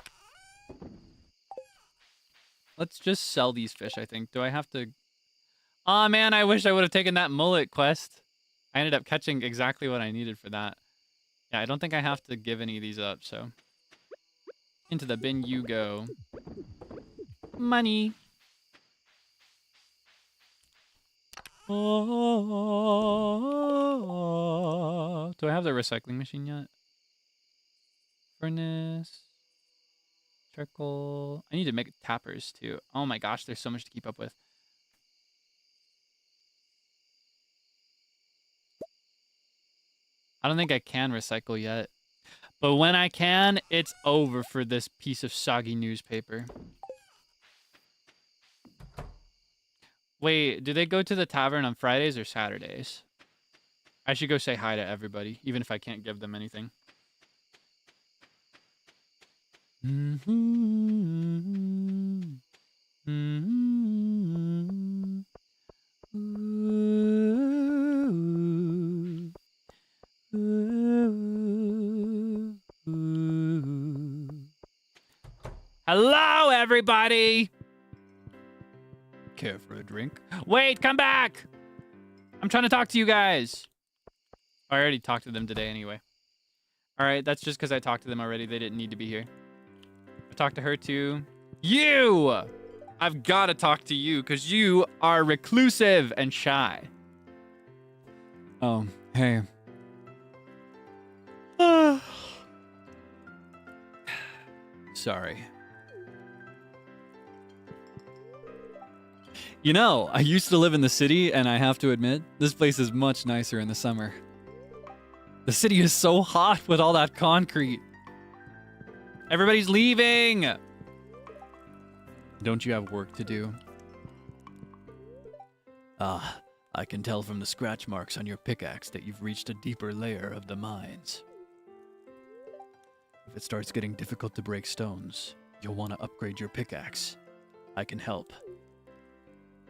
A: Let's just sell these fish, I think. Do I have to... Aw, man, I wish I would have taken that mullet quest. I ended up catching exactly what I needed for that. Yeah, I don't think I have to give any of these up, so... Into the bin you go. Money. Oh, do I have the recycling machine yet? Furnace. Charcoal. I need to make tappers too. Oh my gosh, there's so much to keep up with. I don't think I can recycle yet. But when I can, it's over for this piece of soggy newspaper. Wait, do they go to the tavern on Fridays or Saturdays? I should go say hi to everybody, even if I can't give them anything. Hello, everybody. Care for a drink? Wait, come back. I'm trying to talk to you guys. I already talked to them today anyway. All right, that's just because I talked to them already. They didn't need to be here. I talked to her too. You! I've got to talk to you because you are reclusive and shy. Oh, hey. Sorry. You know, I used to live in the city, and I have to admit, this place is much nicer in the summer. The city is so hot with all that concrete. Everybody's leaving! Don't you have work to do? Ah, I can tell from the scratch marks on your pickaxe that you've reached a deeper layer of the mines. If it starts getting difficult to break stones, you'll want to upgrade your pickaxe. I can help.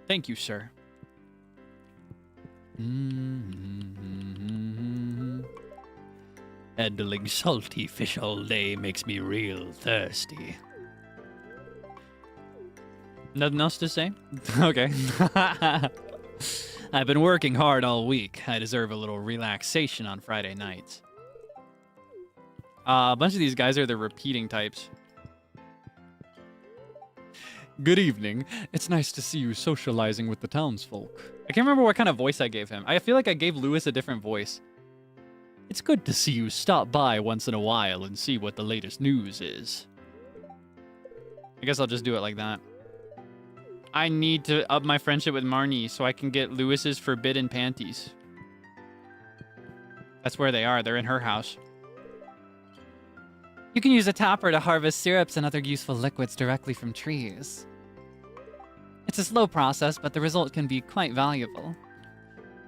A: Thank you, sir. Handling salty fish all day makes me real thirsty. Nothing else to say? Okay. I've been working hard all week. I deserve a little relaxation on Friday nights. A bunch of these guys are the repeating types. Good evening. It's nice to see you socializing with the townsfolk. I can't remember what kind of voice I gave him. I feel like I gave Lewis a different voice. It's good to see you stop by once in a while and see what the latest news is. I guess I'll just do it like that. I need to up my friendship with Marnie so I can get Lewis's forbidden panties. That's where they are. They're in her house. You can use a tapper to harvest syrups and other useful liquids directly from trees. It's a slow process, but the result can be quite valuable.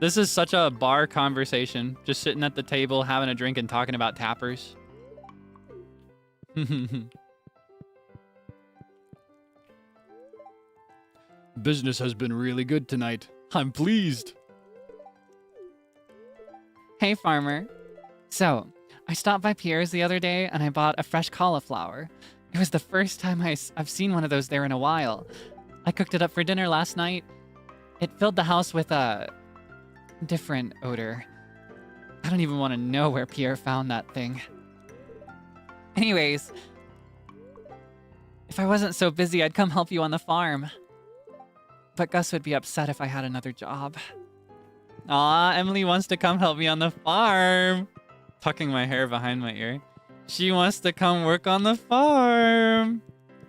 A: This is such a bar conversation. Just sitting at the table, having a drink, and talking about tappers. Business has been really good tonight. I'm pleased. Hey, farmer. So, I stopped by Pierre's the other day and I bought a fresh cauliflower. It was the first time I've seen one of those there in a while. I cooked it up for dinner last night. It filled the house with a different odor. I don't even want to know where Pierre found that thing. Anyways, if I wasn't so busy, I'd come help you on the farm. But Gus would be upset if I had another job. Aw, Emily wants to come help me on the farm. Tucking my hair behind my ear. She wants to come work on the farm.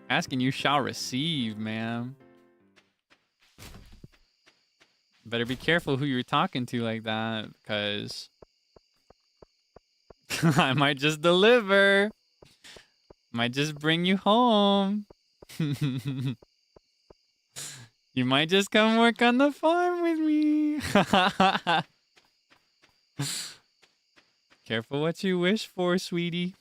A: Asking you shall receive, ma'am. Better be careful who you're talking to like that, because I might just deliver. Might just bring you home. You might just come work on the farm with me. Careful what you wish for, sweetie.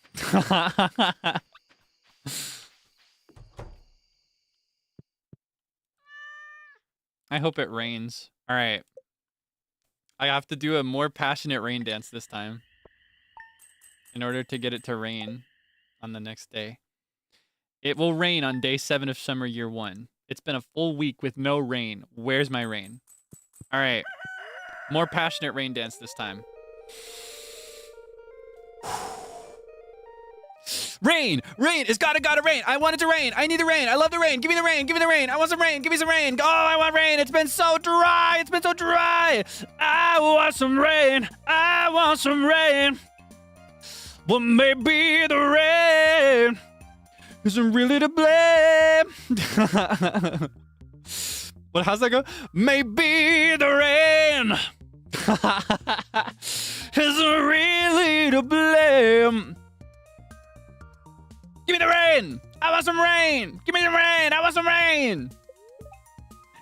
A: I hope it rains. All right. I have to do a more passionate rain dance this time in order to get it to rain on the next day. It will rain on day 7 of summer year 1. It's been a full week with no rain. Where's my rain? All right. More passionate rain dance this time. Rain! Rain! It's gotta rain! I want it to rain! I need the rain! I love the rain! Give me the rain! Give me the rain! I want some rain! Give me some rain! Oh, I want rain! It's been so dry! It's been so dry! I want some rain! I want some rain! Well, maybe the rain isn't really to blame. What? How's that go? Maybe the rain isn't really to blame. Give me the rain! I want some rain! Give me the rain! I want some rain!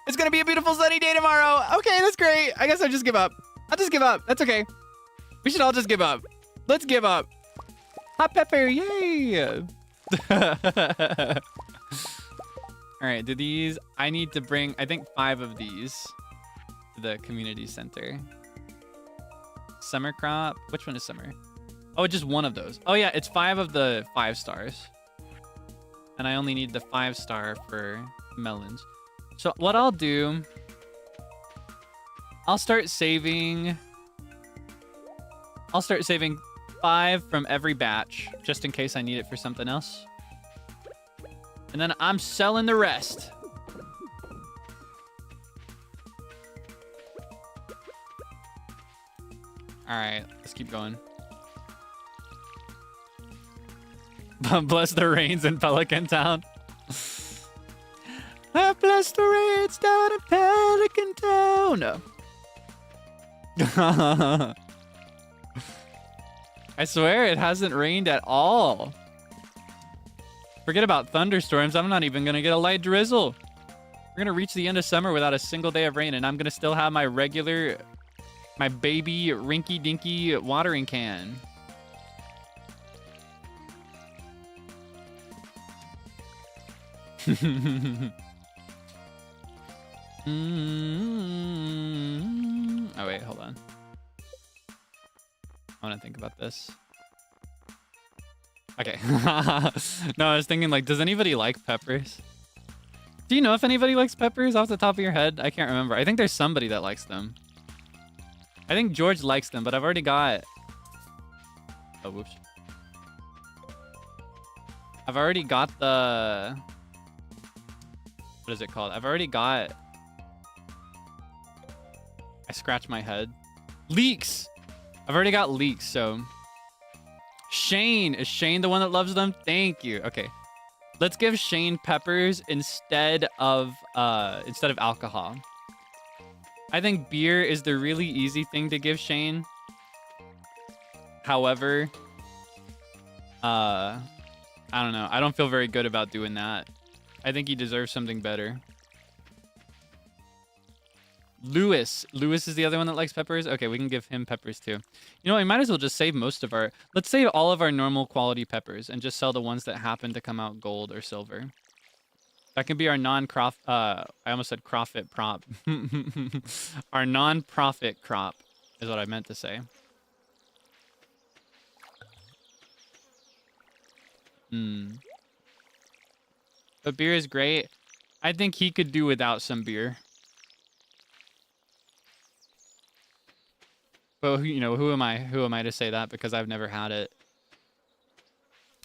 A: It's gonna be a beautiful sunny day tomorrow. Okay, that's great. I guess I'll just give up. I'll just give up. That's okay. We should all just give up. Let's give up. Hot pepper, yay! Alright, do these... I need to bring, I think, 5 of these to the community center. Summer crop. Which one is summer? Oh, just one of those. Oh, yeah, it's 5 of the 5 stars. And I only need the 5-star for melons. So what I'll do, I'll start saving 5 from every batch, just in case I need it for something else. And then I'm selling the rest. All right, let's keep going. Bless the rains in Pelican Town. Bless the rains down in Pelican Town. I swear it hasn't rained at all. Forget about thunderstorms. I'm not even going to get a light drizzle. We're going to reach the end of summer without a single day of rain, and I'm going to still have my regular, my baby rinky-dinky watering can. Oh, wait, hold on. I want to think about this. Okay. No, I was thinking, like, does anybody like peppers? Do you know if anybody likes peppers off the top of your head? I can't remember. I think there's somebody that likes them. I think George likes them, but I've already got... Oh, whoops. I've already got the... What is it called? I've already got... I scratched my head. Leeks! I've already got leeks, so... Shane! Is Shane the one that loves them? Thank you. Okay. Let's give Shane peppers instead of alcohol. I think beer is the really easy thing to give Shane. However, I don't know. I don't feel very good about doing that. I think he deserves something better. Lewis is the other one that likes peppers. Okay, we can give him peppers too. You know, we might as well just save most of our... Let's save all of our normal quality peppers and just sell the ones that happen to come out gold or silver. That can be our non-crop... I almost said profit prop. Our non-profit crop is what I meant to say. But beer is great. I think he could do without some beer. But, you know, who am I? Who am I to say that? Because I've never had it.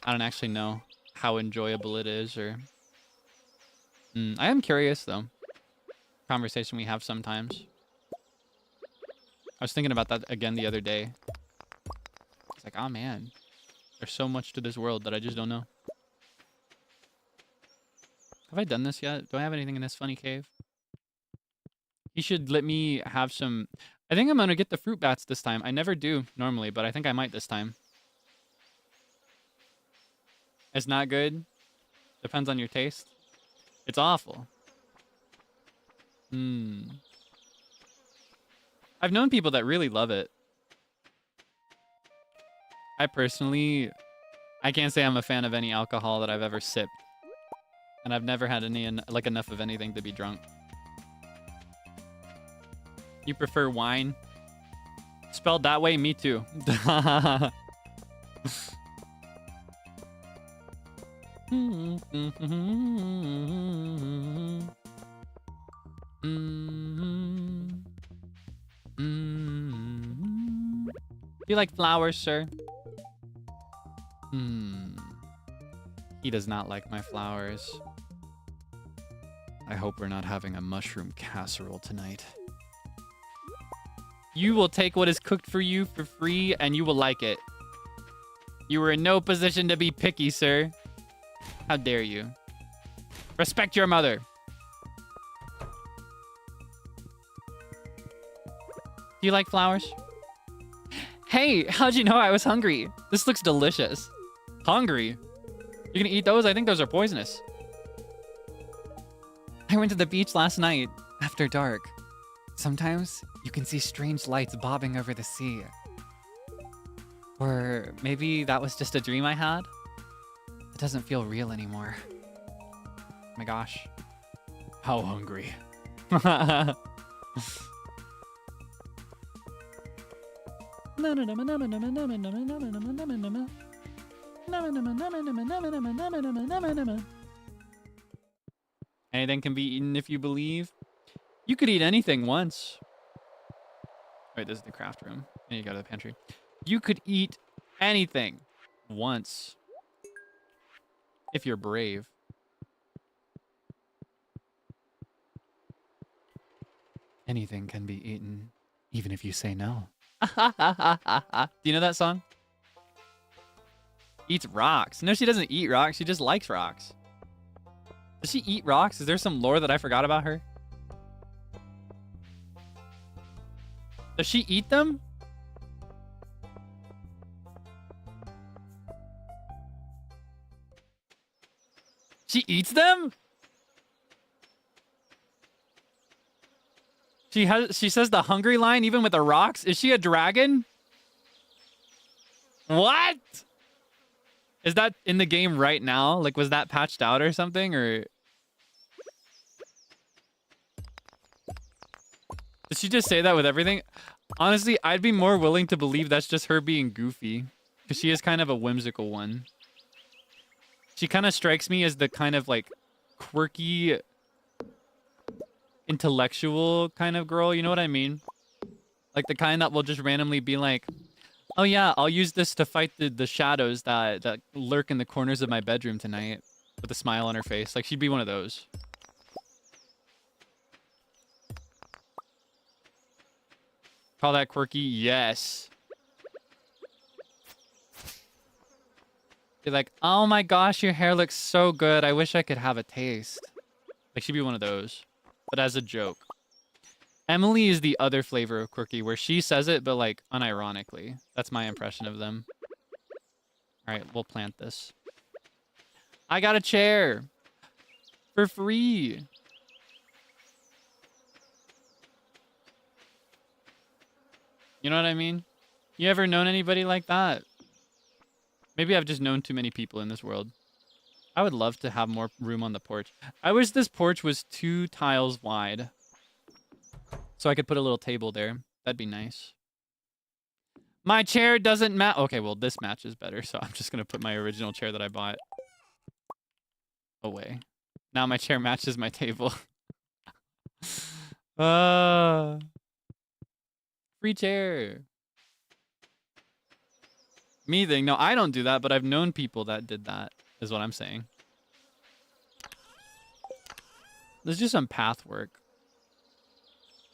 A: I don't actually know how enjoyable it is, or... I am curious, though. Conversation we have sometimes. I was thinking about that again the other day. It's like, oh man. There's so much to this world that I just don't know. Have I done this yet? Do I have anything in this funny cave? He should let me have some... I think I'm going to get the fruit bats this time. I never do normally, but I think I might this time. It's not good. Depends on your taste. It's awful. I've known people that really love it. I personally... I can't say I'm a fan of any alcohol that I've ever sipped. And I've never had any, like, enough of anything to be drunk. You prefer wine? Spelled that way? Me too. Do you like flowers, sir? He does not like my flowers. I hope we're not having a mushroom casserole tonight. You will take what is cooked for you for free, and you will like it. You are in no position to be picky, sir. How dare you? Respect your mother. Do you like flowers? Hey, how'd you know I was hungry? This looks delicious. Hungry? You gonna eat those? I think those are poisonous. I went to the beach last night after dark. Sometimes you can see strange lights bobbing over the sea. Or maybe that was just a dream I had. It doesn't feel real anymore. Oh my gosh. How hungry. Do Anything can be eaten if you believe. You could eat anything once. Wait, this is the craft room. And you go to the pantry. You could eat anything once. If you're brave. Anything can be eaten, even if you say no. Do you know that song? Eats rocks. No, she doesn't eat rocks. She just likes rocks. Does she eat rocks? Is there some lore that I forgot about her? Does she eat them? She eats them? She says the hungry line even with the rocks? Is she a dragon? What? Is that in the game right now? Like, was that patched out or something? Or did she just say that with everything? Honestly, I'd be more willing to believe that's just her being goofy. Because she is kind of a whimsical one. She kind of strikes me as the kind of, like, quirky, intellectual kind of girl. You know what I mean? Like, the kind that will just randomly be like, oh yeah, I'll use this to fight the shadows that lurk in the corners of my bedroom tonight. With a smile on her face. Like, she'd be one of those. Call that quirky? Yes. Be like, oh my gosh, your hair looks so good. I wish I could have a taste. Like, she'd be one of those. But as a joke. Emily is the other flavor of quirky, where she says it, but, like, unironically. That's my impression of them. Alright, we'll plant this. I got a chair! For free! You know what I mean? You ever known anybody like that? Maybe I've just known too many people in this world. I would love to have more room on the porch. I wish this porch was 2 tiles wide. So I could put a little table there. That'd be nice. My chair doesn't match. Okay, well, this matches better. So I'm just going to put my original chair that I bought away. Now my chair matches my table. Free chair. Me thing. No, I don't do that, but I've known people that did that, is what I'm saying. Let's do some path work.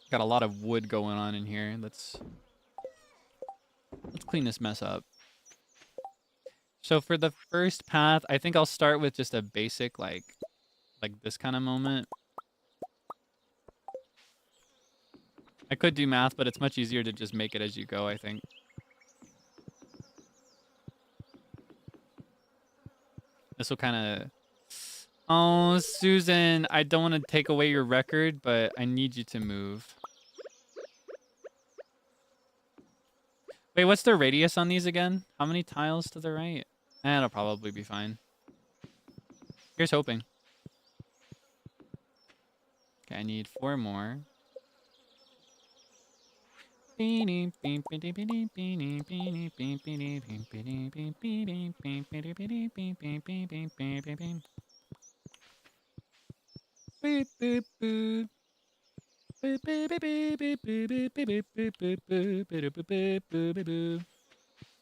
A: Got a lot of wood going on in here. Let's clean this mess up. So for the first path, I think I'll start with just a basic, like this kind of moment. I could do math, but it's much easier to just make it as you go, I think. This will kind of... Oh, Susan, I don't want to take away your record, but I need you to move. Wait, what's the radius on these again? How many tiles to the right? It'll probably be fine. Here's hoping. Okay, I need 4 more.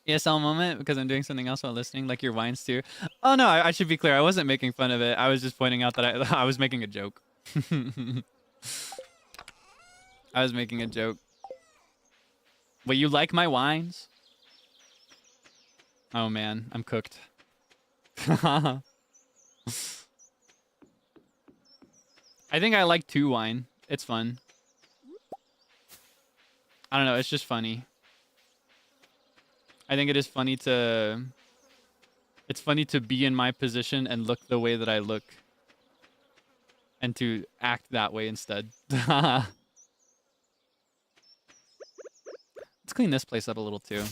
A: ESL moment because I'm doing something else while listening, like your wines too. Oh no, I should be clear. I wasn't making fun of it. I was just pointing out that I was making a joke. I was making a joke. Wait, you like my wines? Oh man, I'm cooked. I think I like 2 wine. It's fun. I don't know, it's just funny. I think it is funny to... It's funny to be in my position and look the way that I look. And to act that way instead. Let's clean this place up a little too.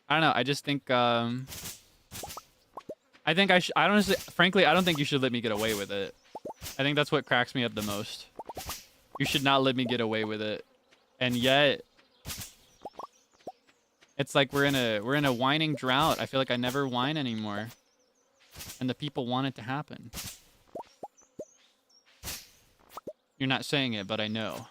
A: I don't know, I just think... I think I honestly, frankly, I don't think you should let me get away with it. I think that's what cracks me up the most. You should not let me get away with it. And yet... It's like we're in a whining drought. I feel like I never whine anymore. And the people want it to happen. You're not saying it, but I know.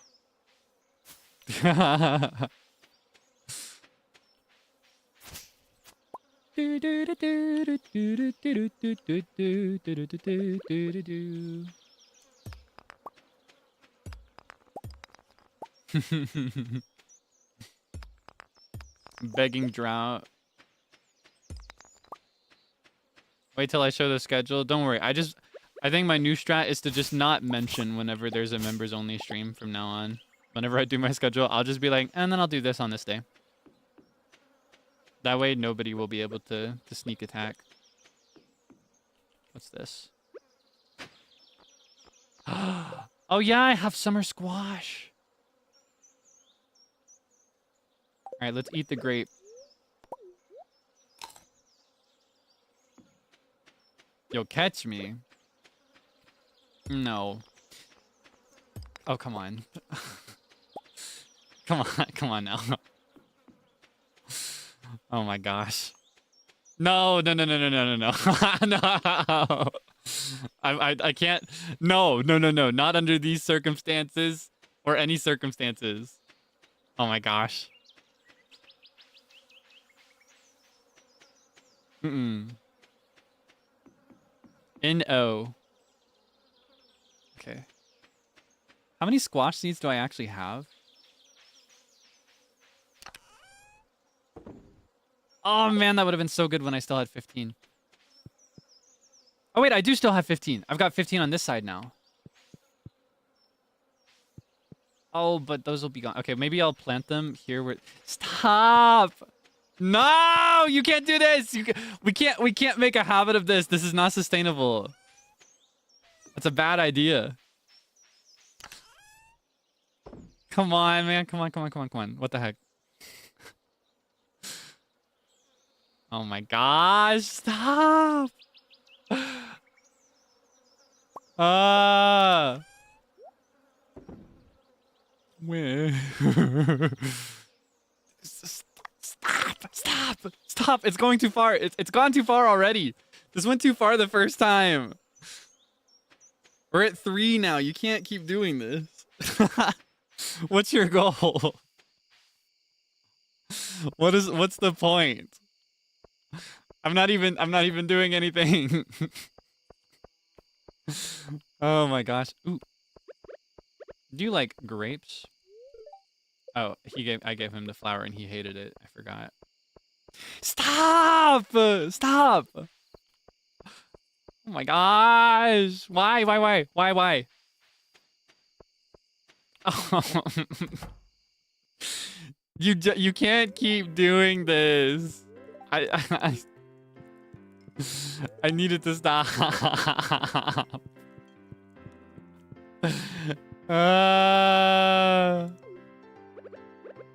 A: Begging drought. Wait till I show the schedule. Don't worry. I think my new strat is to just not mention whenever there's a members only stream from now on. Whenever I do my schedule, I'll just be like, and then I'll do this on this day. That way nobody will be able to sneak attack. What's this? Oh yeah, I have summer squash. All right, let's eat the grape. Yo, catch me. No. Oh, come on. Come on now. Oh my gosh. No. No. No. I can't. No. Not under these circumstances or any circumstances. Oh my gosh. N-O. Okay. How many squash seeds do I actually have? Oh man, that would have been so good when I still had 15. Oh wait, I do still have 15. I've got 15 on this side now. Oh, but those will be gone. Okay, maybe I'll plant them here where... Stop! No! You can't do this! We can't make a habit of this. This is not sustainable. That's a bad idea. Come on, man. Come on. What the heck? Oh my gosh, stop! Where? Stop! It's going too far. It's gone too far already. This went too far the first time. We're at 3 now. You can't keep doing this. What's your goal? What's the point? I'm not even doing anything. Oh my gosh. Ooh. Do you like grapes? Oh, I gave him the flower and he hated it. I forgot. Stop! Stop! Oh my gosh. Why? Oh. You can't keep doing this. I needed to stop.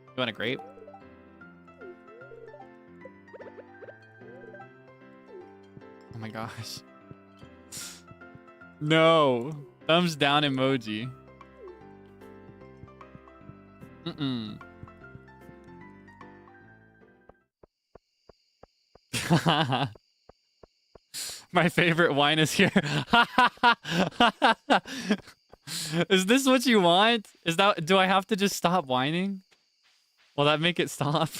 A: You want a grape? Oh my gosh. No. Thumbs down emoji. My favorite wine is here. Is this what you want? Do I have to just stop whining? Will that make it stop?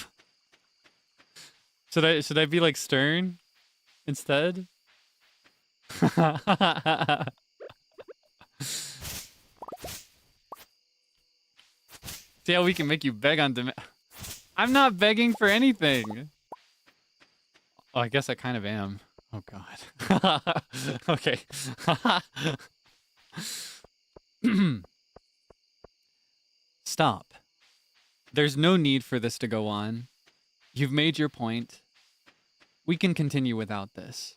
A: Should I be like stern instead? See how we can make you beg on demand. I'm not begging for anything. Oh, I guess I kind of am. Oh god. Okay. Stop. There's no need for this to go on. You've made your point. We can continue without this.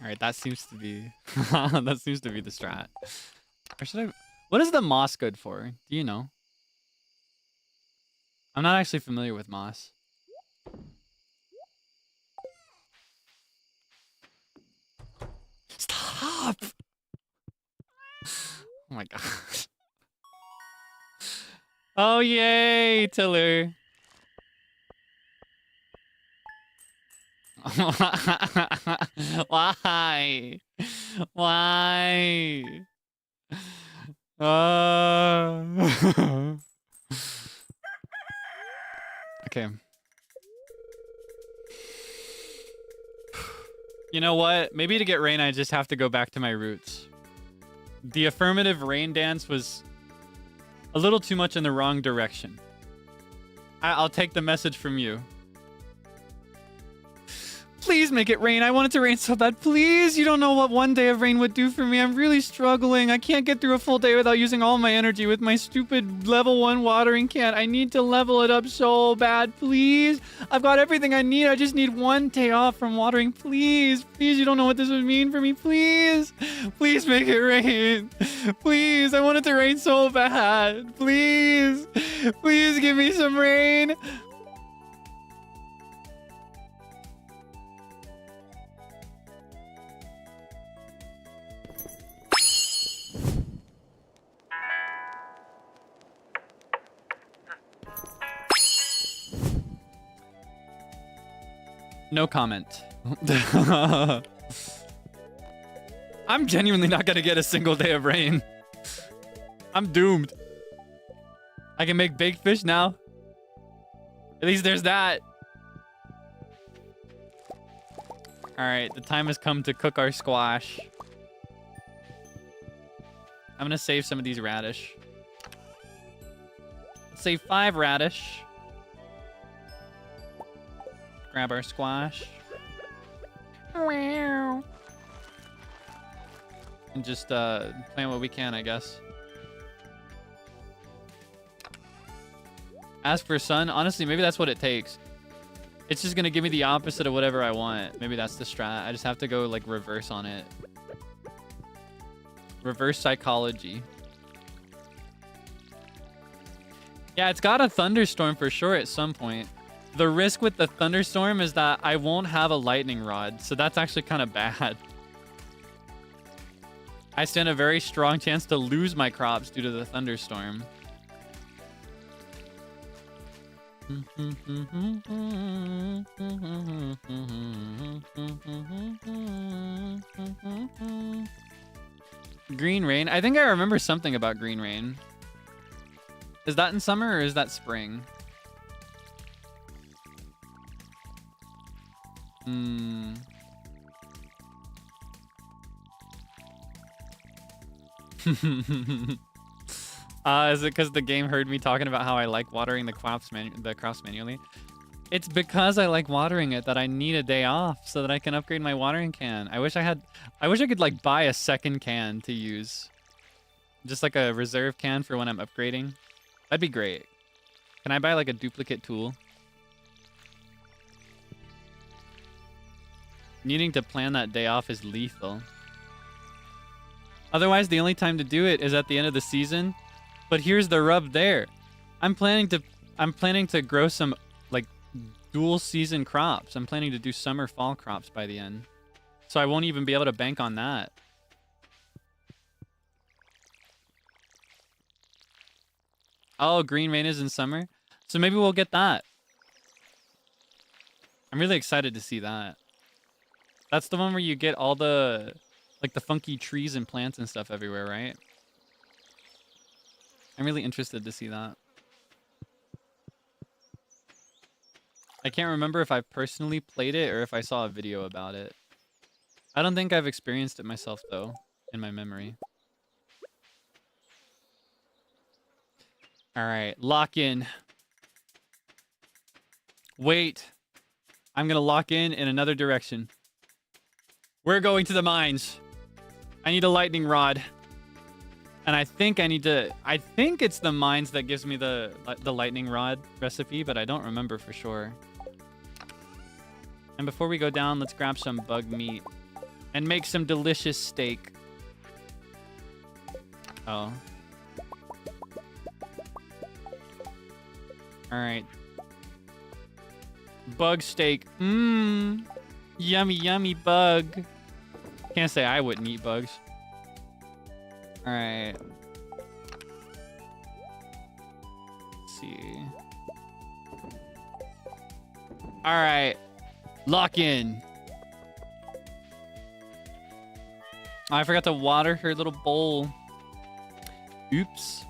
A: All right, that seems to be the strat. Or should I? What is the moss good for? Do you know? I'm not actually familiar with moss. Stop! Oh my gosh. Oh, yay, Tiller. Why? Why? Okay. You know what? Maybe to get rain, I just have to go back to my roots. The affirmative rain dance was a little too much in the wrong direction. I'll take the message from you. Please make it rain. I want it to rain so bad. Please. You don't know what one day of rain would do for me. I'm really struggling. I can't get through a full day without using all my energy with my stupid level 1 watering can. I need to level it up so bad. Please. I've got everything I need. I just need one day off from watering. Please. Please. You don't know what this would mean for me. Please. Please make it rain. Please. I want it to rain so bad. Please. Please give me some rain. No comment. I'm genuinely not gonna get a single day of rain. I'm doomed. I can make baked fish now. At least there's that. Alright, the time has come to cook our squash. I'm gonna save some of these radish. Let's save 5 radish. Grab our squash. And just plant what we can, I guess. Ask for sun. Honestly, maybe that's what it takes. It's just gonna give me the opposite of whatever I want. Maybe that's the strat. I just have to go like reverse on it. Reverse psychology. Yeah, it's got a thunderstorm for sure at some point. The risk with the thunderstorm is that I won't have a lightning rod, so that's actually kind of bad. I stand a very strong chance to lose my crops due to the thunderstorm. Green rain. I think I remember something about green rain. Is that in summer or is that spring? Is it because the game heard me talking about how I like watering the crops manually? It's because I like watering it that I need a day off so that I can upgrade my watering can. I wish I could like buy a second can to use. Just like a reserve can for when I'm upgrading. That'd be great. Can I buy like a duplicate tool? Needing to plan that day off is lethal. Otherwise, the only time to do it is at the end of the season. But here's the rub there. I'm planning to grow some like dual season crops. I'm planning to do summer fall crops by the end. So I won't even be able to bank on that. Oh, green rain is in summer. So maybe we'll get that. I'm really excited to see that. That's the one where you get all the, like the funky trees and plants and stuff everywhere, right? I'm really interested to see that. I can't remember if I personally played it or if I saw a video about it. I don't think I've experienced it myself, though, in my memory. All right, lock in. Wait. I'm going to lock in another direction. We're going to the mines. I need a lightning rod. And I think it's the mines that gives me the lightning rod recipe, but I don't remember for sure. And before we go down, let's grab some bug meat and make some delicious steak. Oh. All right. Bug steak. Mmm. Yummy, yummy bug. Can't say I wouldn't eat bugs. All right. see. All right, lock in. Oh, I forgot to water her little bowl. Oops.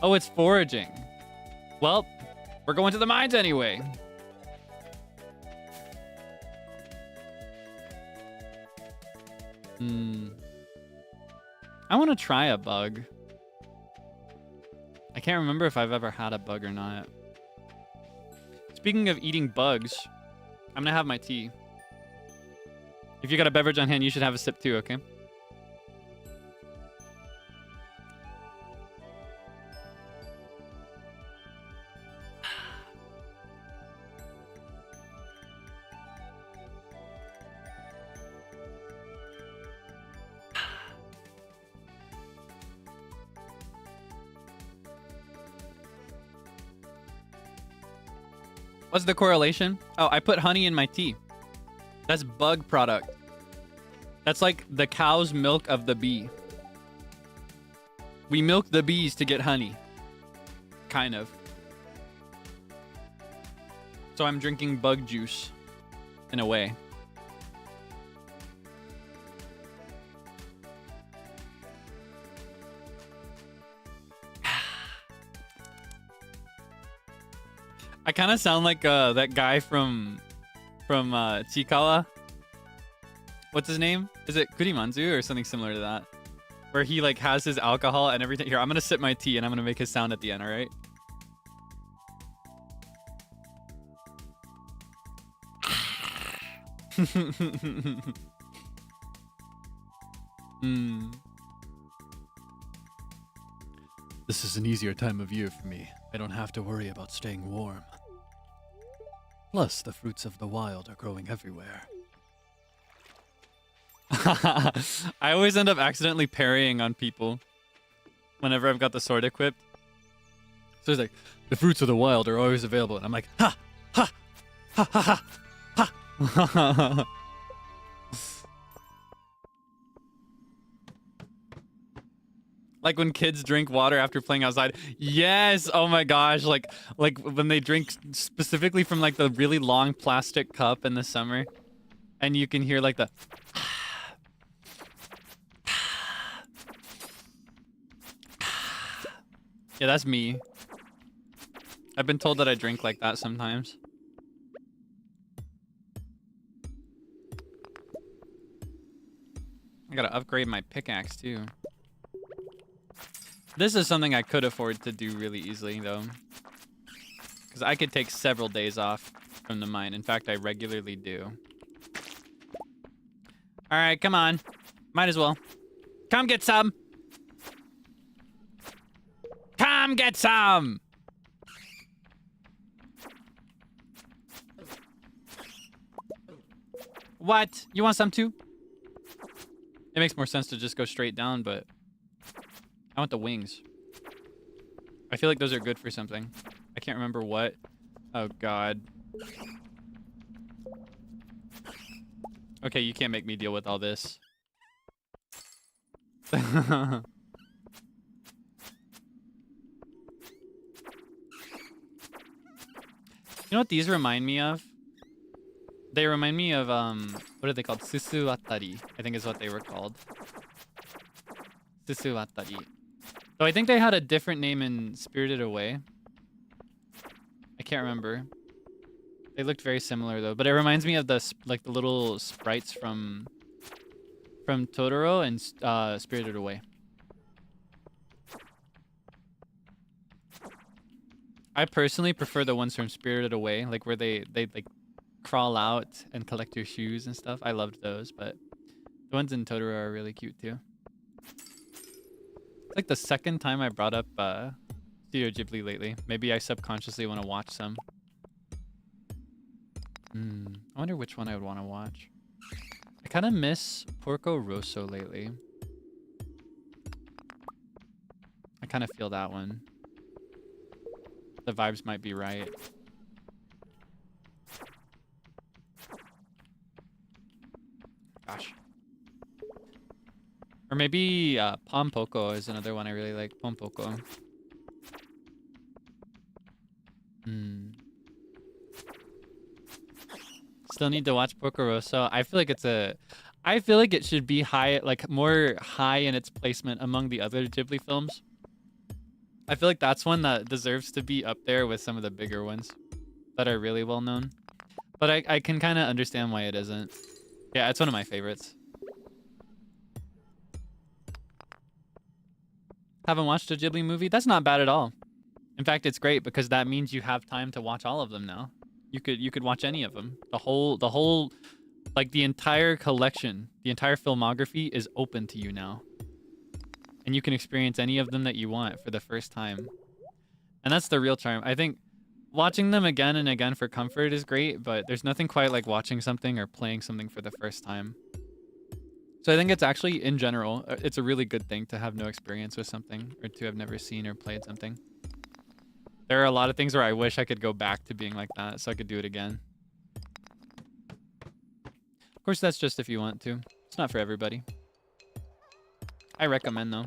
A: Oh, it's foraging. Well, we're going to the mines anyway. I want to try a bug. I can't remember if I've ever had a bug or not. Speaking of eating bugs, I'm gonna have my tea. If you got a beverage on hand, you should have a sip too, okay? What's the correlation? Oh, I put honey in my tea. That's bug product. That's like the cow's milk of the bee. We milk the bees to get honey. Kind of. So I'm drinking bug juice, in a way. I kind of sound like that guy from Chikawa. What's his name? Is it Kurimanzu or something similar to that? Where he like has his alcohol and everything. Here, I'm gonna sip my tea and I'm gonna make his sound at the end. All right. This is an easier time of year for me. I don't have to worry about staying warm. Plus, the fruits of the wild are growing everywhere. I always end up accidentally parrying on people whenever I've got the sword equipped. So it's like, the fruits of the wild are always available. And I'm like, ha! Ha! Ha! Ha! Ha! Ha! Like when kids drink water after playing outside. Yes. Oh my gosh. Like when they drink specifically from like the really long plastic cup in the summer, and you can hear like the. Yeah, that's me. I've been told that I drink like that sometimes. I gotta upgrade my pickaxe too. This is something I could afford to do really easily, though. Because I could take several days off from the mine. In fact, I regularly do. Alright, come on. Might as well. Come get some! Come get some! What? You want some too? It makes more sense to just go straight down, but... I want the wings. I feel like those are good for something. I can't remember what. Oh, God. Okay, you can't make me deal with all this. You know what these remind me of? They remind me of, what are they called? Susuatari, I think is what they were called. Susuatari. So I think they had a different name in Spirited Away. I can't remember. They looked very similar though, but it reminds me of the like the little sprites from Totoro and Spirited Away. I personally prefer the ones from Spirited Away, like where they like crawl out and collect your shoes and stuff. I loved those, but the ones in Totoro are really cute too. It's like the second time I brought up Studio Ghibli lately. Maybe I subconsciously want to watch some. I wonder which one I would want to watch. I kind of miss Porco Rosso lately. I kind of feel that one. The vibes might be right. Gosh. Or maybe Pompoko is another one I really like. Pompoko. Hmm. Still need to watch Porco Rosso. I feel like I feel like it should be high, like more high in its placement among the other Ghibli films. I feel like that's one that deserves to be up there with some of the bigger ones that are really well known. But I can kind of understand why it isn't. Yeah, it's one of my favorites. Haven't watched a Ghibli movie? That's not bad at all. In fact, it's great because that means you have time to watch all of them now. You could watch any of them. The whole like the entire collection, the entire filmography is open to you now. And you can experience any of them that you want for the first time. And that's the real charm. I think watching them again and again for comfort is great, but there's nothing quite like watching something or playing something for the first time. So I think it's actually, in general, it's a really good thing to have no experience with something or to have never seen or played something. There are a lot of things where I wish I could go back to being like that so I could do it again. Of course, that's just if you want to. It's not for everybody. I recommend, though.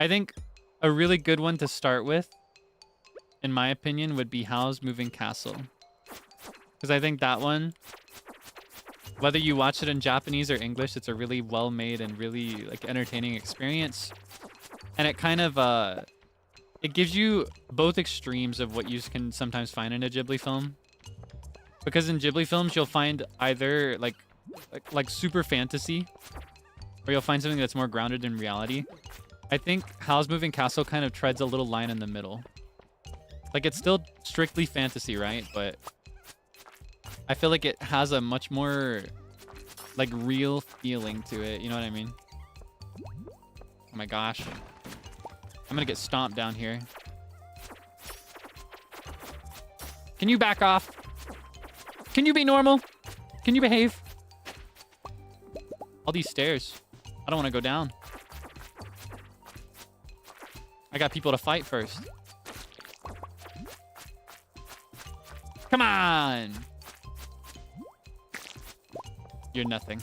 A: I think a really good one to start with, in my opinion, would be Howl's Moving Castle. Because I think that one, whether you watch it in Japanese or English, it's a really well-made and really like entertaining experience. And it kind of it gives you both extremes of what you can sometimes find in a Ghibli film. Because in Ghibli films, you'll find either like super fantasy, or you'll find something that's more grounded in reality. I think Howl's Moving Castle kind of treads a little line in the middle. Like, it's still strictly fantasy, right? But I feel like it has a much more like real feeling to it. You know what I mean? Oh my gosh. I'm gonna get stomped down here. Can you back off? Can you be normal? Can you behave? All these stairs. I don't want to go down. I got people to fight first. Come on! You're nothing.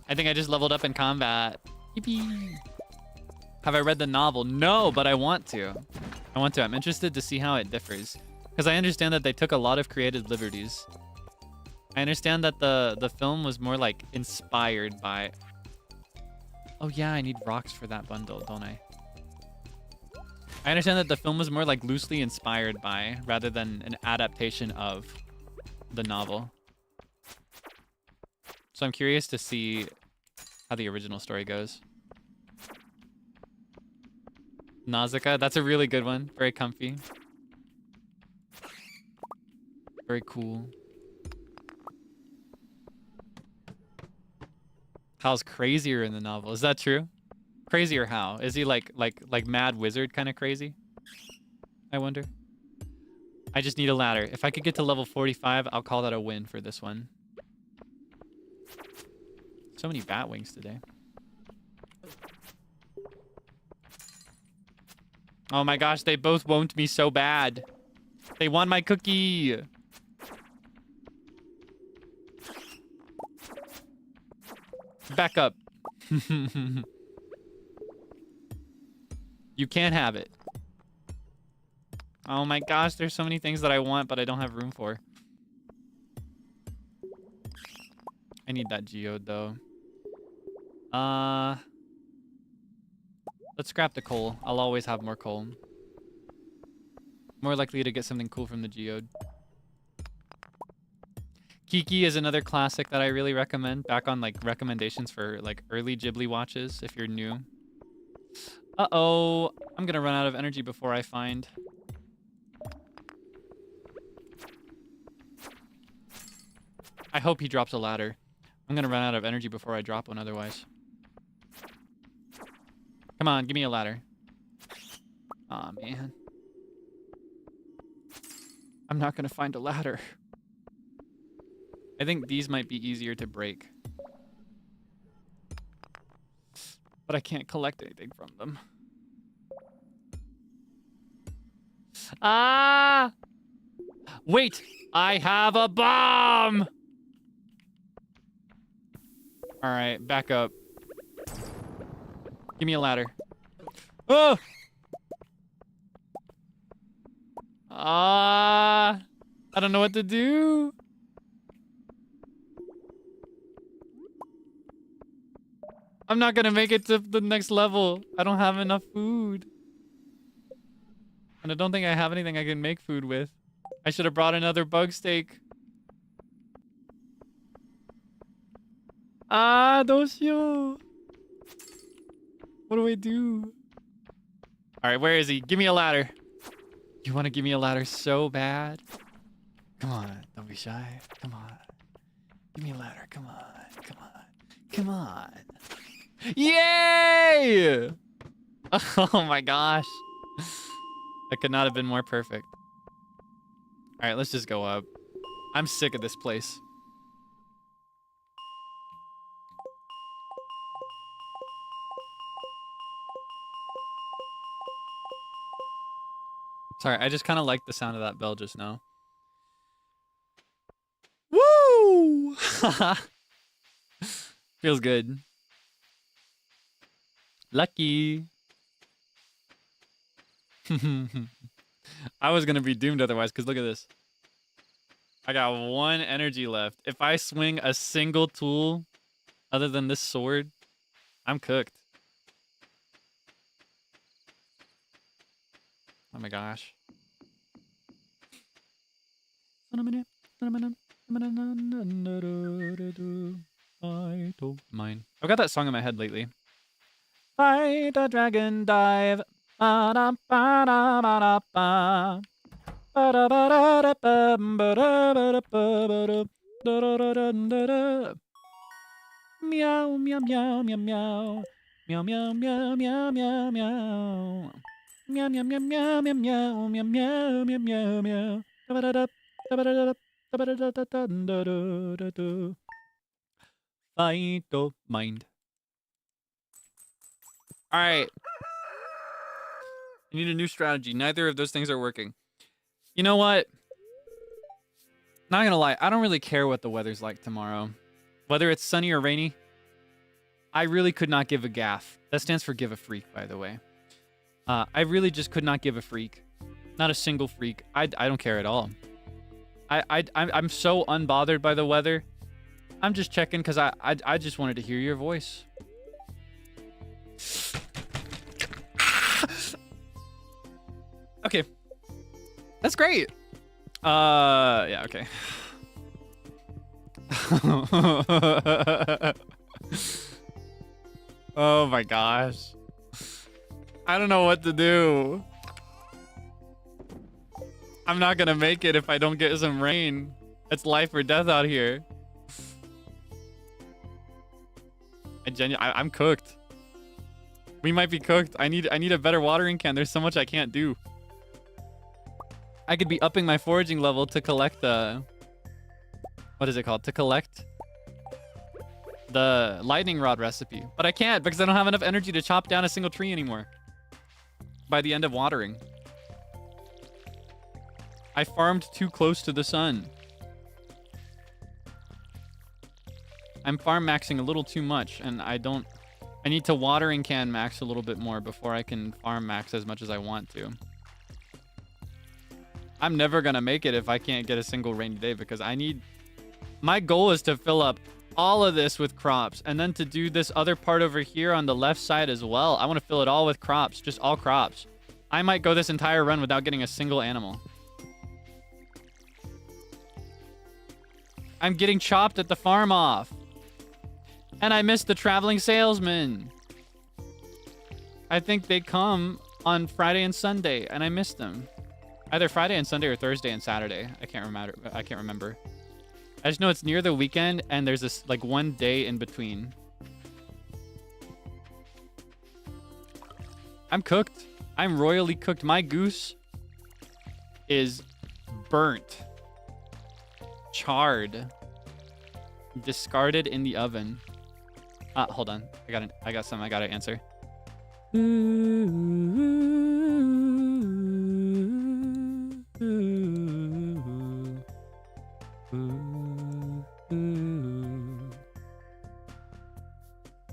A: I think I just leveled up in combat. Yippee! Have I read the novel? No, but I want to. I want to. I'm interested to see how it differs. Because I understand that they took a lot of creative liberties. I understand that the film was more like inspired by... Oh yeah, I need rocks for that bundle, don't I? I understand that the film was more like loosely inspired by, rather than an adaptation of the novel. So I'm curious to see how the original story goes. Nausicaa, that's a really good one. Very comfy. Very cool. Hal's crazier in the novel. Is that true? Crazier how? Is he like mad wizard kind of crazy? I wonder. I just need a ladder. If I could get to level 45, I'll call that a win for this one. So many bat wings today. Oh my gosh, they both won't me so bad. They want my cookie. Back up. You can't have it. Oh my gosh, there's so many things that I want, but I don't have room for. I need that geode, though. Let's scrap the coal. I'll always have more coal. More likely to get something cool from the geode. Kiki is another classic that I really recommend. Back on like recommendations for like early Ghibli watches if you're new. Uh-oh. I'm gonna run out of energy before I find... I hope he drops a ladder. I'm gonna run out of energy before I drop one otherwise. Come on, give me a ladder. Aw, man. I'm not gonna find a ladder. I think these might be easier to break. But I can't collect anything from them. Ah! Wait! I have a bomb! All right, back up. Give me a ladder. Oh! I don't know what to do. I'm not gonna make it to the next level. I don't have enough food. And I don't think I have anything I can make food with. I should have brought another bug steak. Doshio. What do I do? All right, where is he? Give me a ladder. You want to give me a ladder so bad? Come on, don't be shy. Come on. Give me a ladder. Come on. Come on. Come on. Yay! Oh my gosh. That could not have been more perfect. All right, let's just go up. I'm sick of this place. Sorry, I just kind of like the sound of that bell just now. Woo! Feels good. Lucky. I was gonna be doomed otherwise, because look at this. I got 1 energy left. If I swing a single tool other than this sword, I'm cooked. Oh my gosh. I don't mind. I've got that song in my head lately. Fight a dragon dive. Meow, meow, meow, meow, meow. Meow, meow, meow, meow, meow, meow. Meow, meow, meow, meow, meow, meow, meow, meow, meow, meow, meow. I don't mind. All right. I need a new strategy. Neither of those things are working. You know what? Not gonna lie, I don't really care what the weather's like tomorrow. Whether it's sunny or rainy, I really could not give a gaff. That stands for give a freak, by the way. I really just could not give a freak. Not a single freak. I don't care at all. I'm so unbothered by the weather. I'm just checking because I just wanted to hear your voice. Okay. That's great. Yeah, okay. Oh my gosh. I don't know what to do. I'm not gonna make it if I don't get some rain. It's life or death out here. I'm cooked. We might be cooked. I need a better watering can. There's so much I can't do. I could be upping my foraging level to collect the... What is it called? To collect the lightning rod recipe. But I can't because I don't have enough energy to chop down a single tree anymore. By the end of watering. I farmed too close to the sun. I'm farm maxing a little too much, and I need to watering can max a little bit more before I can farm max as much as I want to. I'm never gonna make it if I can't get a single rainy day because my goal is to fill up all of this with crops and then to do this other part over here on the left side as well. I want to fill it all with crops, just all crops. I might go this entire run without getting a single animal. I'm getting chopped at the farm off. And I missed the traveling salesman. I think they come on Friday and Sunday, and I missed them. Either Friday and Sunday or Thursday and Saturday. I can't remember. I just know it's near the weekend, and there's this like 1 day in between. I'm cooked. I'm royally cooked. My goose is burnt, charred, discarded in the oven. Hold on. I got something I gotta answer.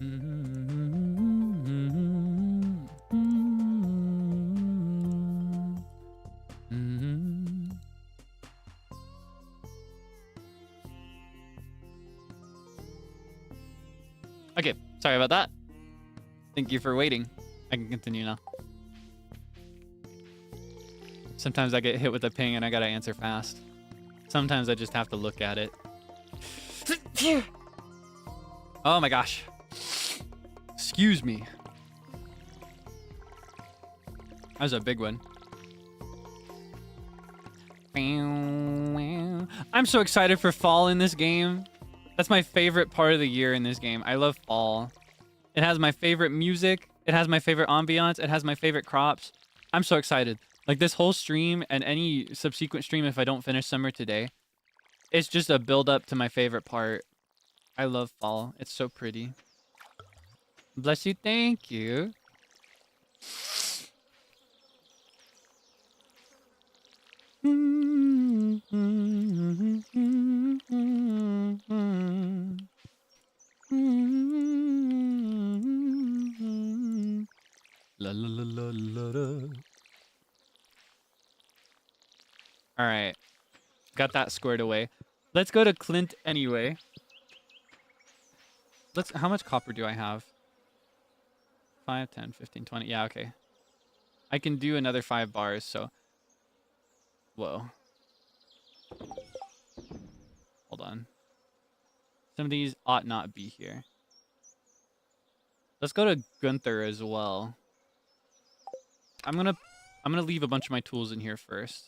A: Okay, sorry about that. Thank you for waiting. I can continue now. Sometimes I get hit with a ping and I gotta answer fast. Sometimes I just have to look at it. Oh my gosh. Excuse me. That was a big one. I'm so excited for fall in this game. That's my favorite part of the year in this game. I love fall. It has my favorite music. It has my favorite ambiance. It has my favorite crops. I'm so excited. Like this whole stream and any subsequent stream if I don't finish summer today, it's just a build up to my favorite part. I love fall. It's so pretty. Bless you. Thank you. La, la, la, la, la, la. All right. Got that squared away. Let's go to Clint anyway. How much copper do I have? 5, 10, 15, 20. Yeah, okay. I can do another 5 bars, so. Whoa. Hold on. Some of these ought not be here. Let's go to Gunther as well. I'm gonna leave a bunch of my tools in here first,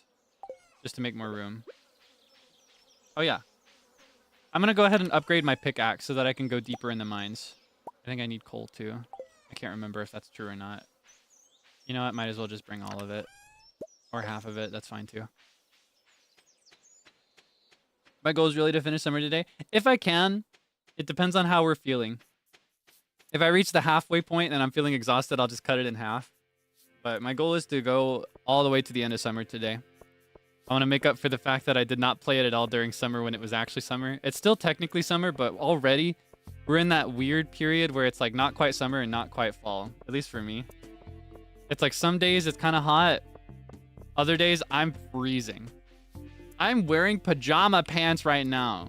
A: just to make more room. Oh yeah. I'm gonna go ahead and upgrade my pickaxe so that I can go deeper in the mines. I think I need coal too. I can't remember if that's true or not. You know what? Might as well just bring all of it. Or half of it. That's fine too. My goal is really to finish summer today. If I can, it depends on how we're feeling. If I reach the halfway point and I'm feeling exhausted, I'll just cut it in half. But my goal is to go all the way to the end of summer today. I want to make up for the fact that I did not play it at all during summer when it was actually summer. It's still technically summer, but already we're in that weird period where it's like not quite summer and not quite fall. At least for me. It's like some days it's kind of hot. Other days I'm freezing. I'm wearing pajama pants right now.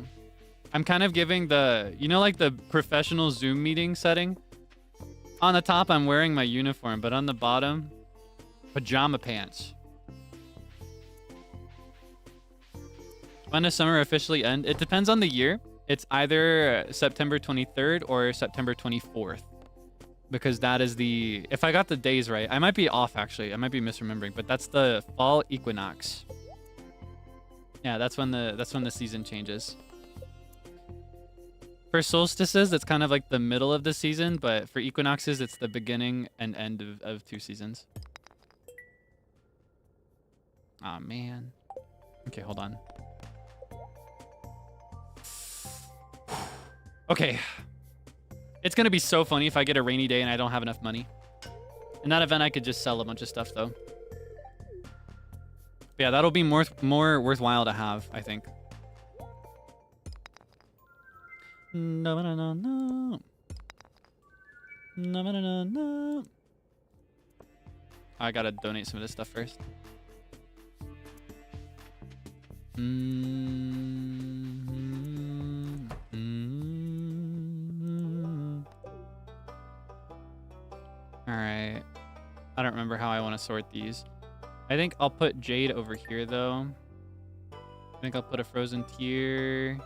A: I'm kind of giving the, you know, like the professional Zoom meeting setting? On the top, I'm wearing my uniform, but on the bottom, pajama pants. When does summer officially end? It depends on the year. It's either September 23rd or September 24th. Because that is the... If I got the days right, I might be off actually. I might be misremembering, but that's the fall equinox. Yeah, that's when the season changes. For solstices, it's kind of like the middle of the season, but for equinoxes, it's the beginning and end of 2 seasons. Aw, man. Okay, hold on. Okay. It's gonna be so funny if I get a rainy day and I don't have enough money. In that event, I could just sell a bunch of stuff, though. But yeah, that'll be more worthwhile to have, I think. No, no, no, no. No, no, no, no. I gotta donate some of this stuff first. Alright. I don't remember how I want to sort these. I think I'll put jade over here, though. I think I'll put a frozen tear.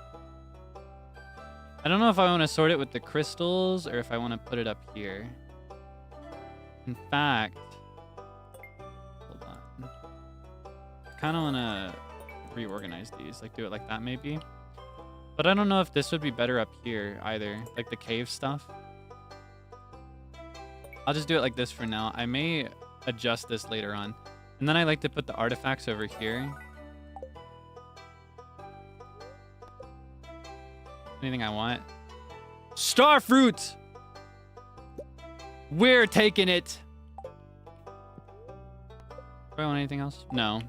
A: I don't know if I want to sort it with the crystals or if I want to put it up here. In fact, hold on. I kind of want to reorganize these, like do it like that maybe. But I don't know if this would be better up here either, like the cave stuff. I'll just do it like this for now. I may adjust this later on. And then I like to put the artifacts over here. Anything I want. Star fruit! We're taking it! Do I want anything else? No.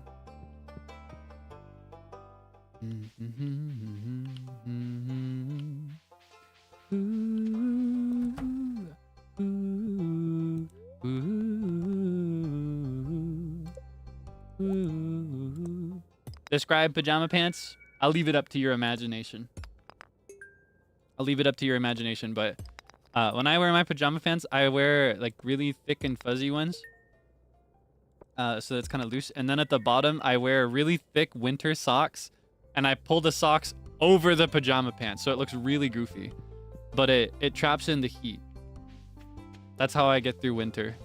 A: describe pajama pants, I'll leave it up to your imagination. I'll leave it up to your imagination, but when I wear my pajama pants, I wear like really thick and fuzzy ones. So that's kind of loose. And then at the bottom, I wear really thick winter socks, and I pull the socks over the pajama pants, so it looks really goofy. But it traps in the heat. That's how I get through winter.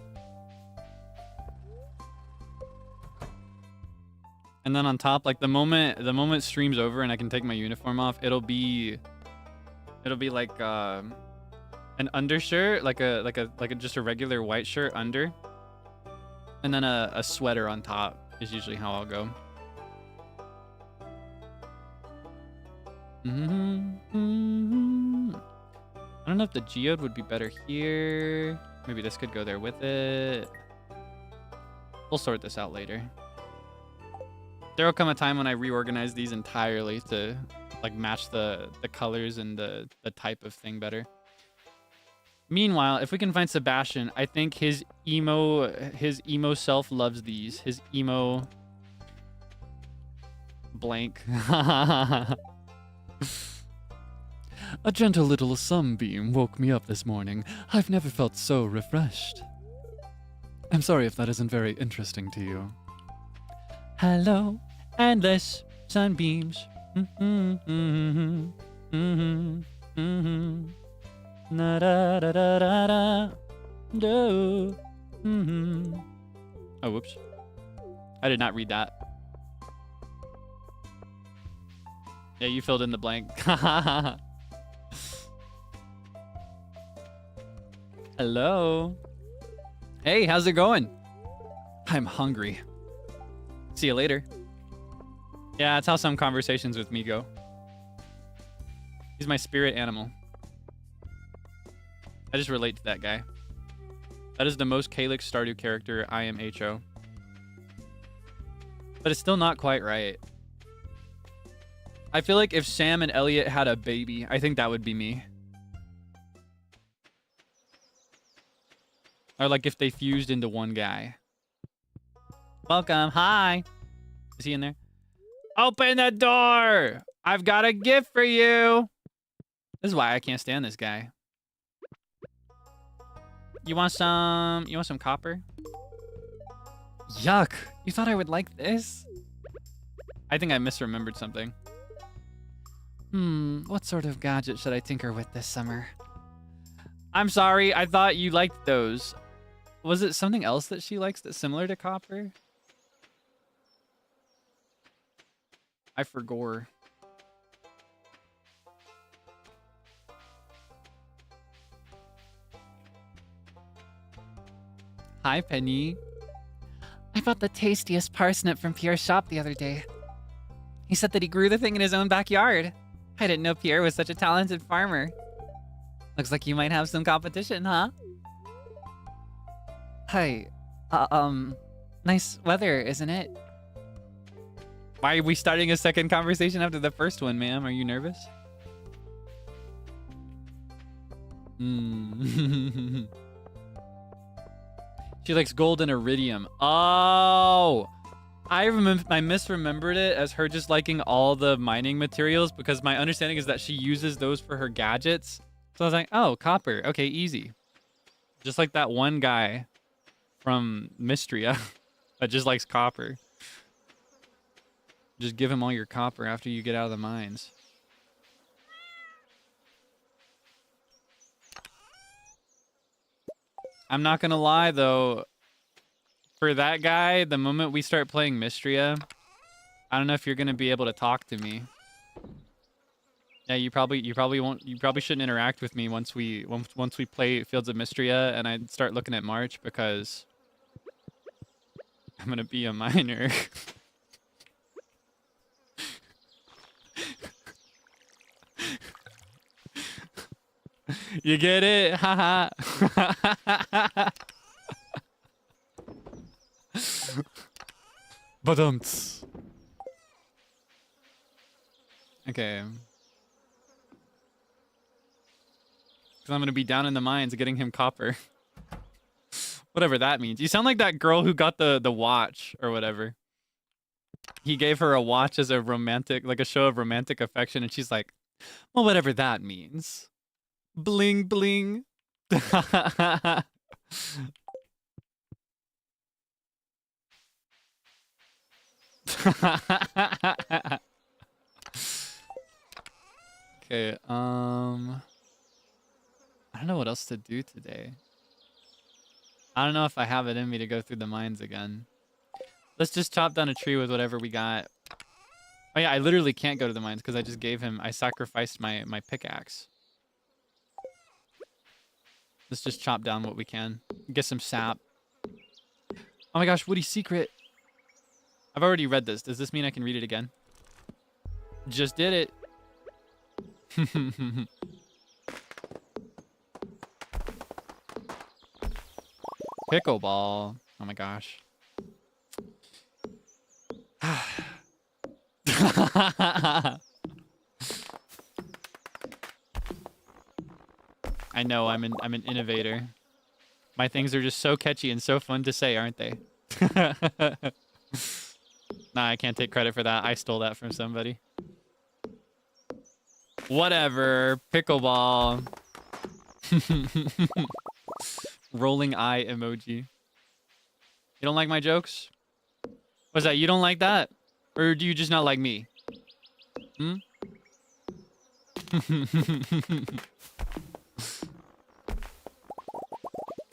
A: And then on top, like the moment stream's over and I can take my uniform off, it'll be like an undershirt, like a just a regular white shirt under, and then a sweater on top is usually how I'll go. I don't know if the geode would be better here. Maybe this could go there with it. We'll sort this out later. There will come a time when I reorganize these entirely to like match the colors and the type of thing better. Meanwhile, if we can find Sebastian, I think his emo self loves these. His emo blank. A gentle little sunbeam woke me up this morning. I've never felt so refreshed. I'm sorry if that isn't very interesting to you. Hello, endless sunbeams. Na da da da da da. Do. Oh, whoops. I did not read that. Yeah, you filled in the blank. Hello. Hey, how's it going? I'm hungry. See you later. Yeah, that's how some conversations with me go. He's my spirit animal. I just relate to that guy. That is the most Kaelix Stardew character I am HO. But it's still not quite right. I feel like if Sam and Elliot had a baby, I think that would be me. Or like if they fused into one guy. Welcome. Hi. Is he in there? Open the door. I've got a gift for you. This is why I can't stand this guy. You want some copper? Yuck. You thought I would like this? I think I misremembered something. What sort of gadget should I tinker with this summer? I'm sorry, I thought you liked those. Was it something else that she likes that's similar to copper? I forgot. Hi, Penny. I bought the tastiest parsnip from Pierre's shop the other day. He said that he grew the thing in his own backyard. I didn't know Pierre was such a talented farmer. Looks like you might have some competition, huh? Hi. Nice weather, isn't it? Why are we starting a second conversation after the first one, ma'am? Are you nervous? She likes gold and iridium. Oh! I misremembered it as her just liking all the mining materials because my understanding is that she uses those for her gadgets. So I was like, oh, copper. Okay, easy. Just like that one guy from Mystria that just likes copper. Just give him all your copper after you get out of the mines. I'm not gonna lie though. For that guy, the moment we start playing Mystria, I don't know if you're gonna be able to talk to me. Yeah, you probably won't. You probably shouldn't interact with me once we play Fields of Mystria and I start looking at March because I'm gonna be a miner. You get it? Haha. Badumts. Okay. Because I'm going to be down in the mines getting him copper. Whatever that means. You sound like that girl who got the watch or whatever. he gave her a watch as a romantic, like a show of romantic affection, and she's like, well, whatever that means. Bling bling. Okay, I don't know what else to do today. I don't know if I have it in me to go through the mines again. Let's just chop down a tree with whatever we got. Oh yeah, I literally can't go to the mines because I just gave him, I sacrificed my pickaxe. Let's just chop down what we can. Get some sap. Oh my gosh, Woody Secret. I've already read this. Does this mean I can read it again? Just did it. Pickleball. Oh my gosh. I know, I'm an innovator. My things are just so catchy and so fun to say, aren't they? Nah, I can't take credit for that. I stole that from somebody. Whatever. Pickleball. Rolling eye emoji. You don't like my jokes? What's that? You don't like that? Or do you just not like me? Hmm?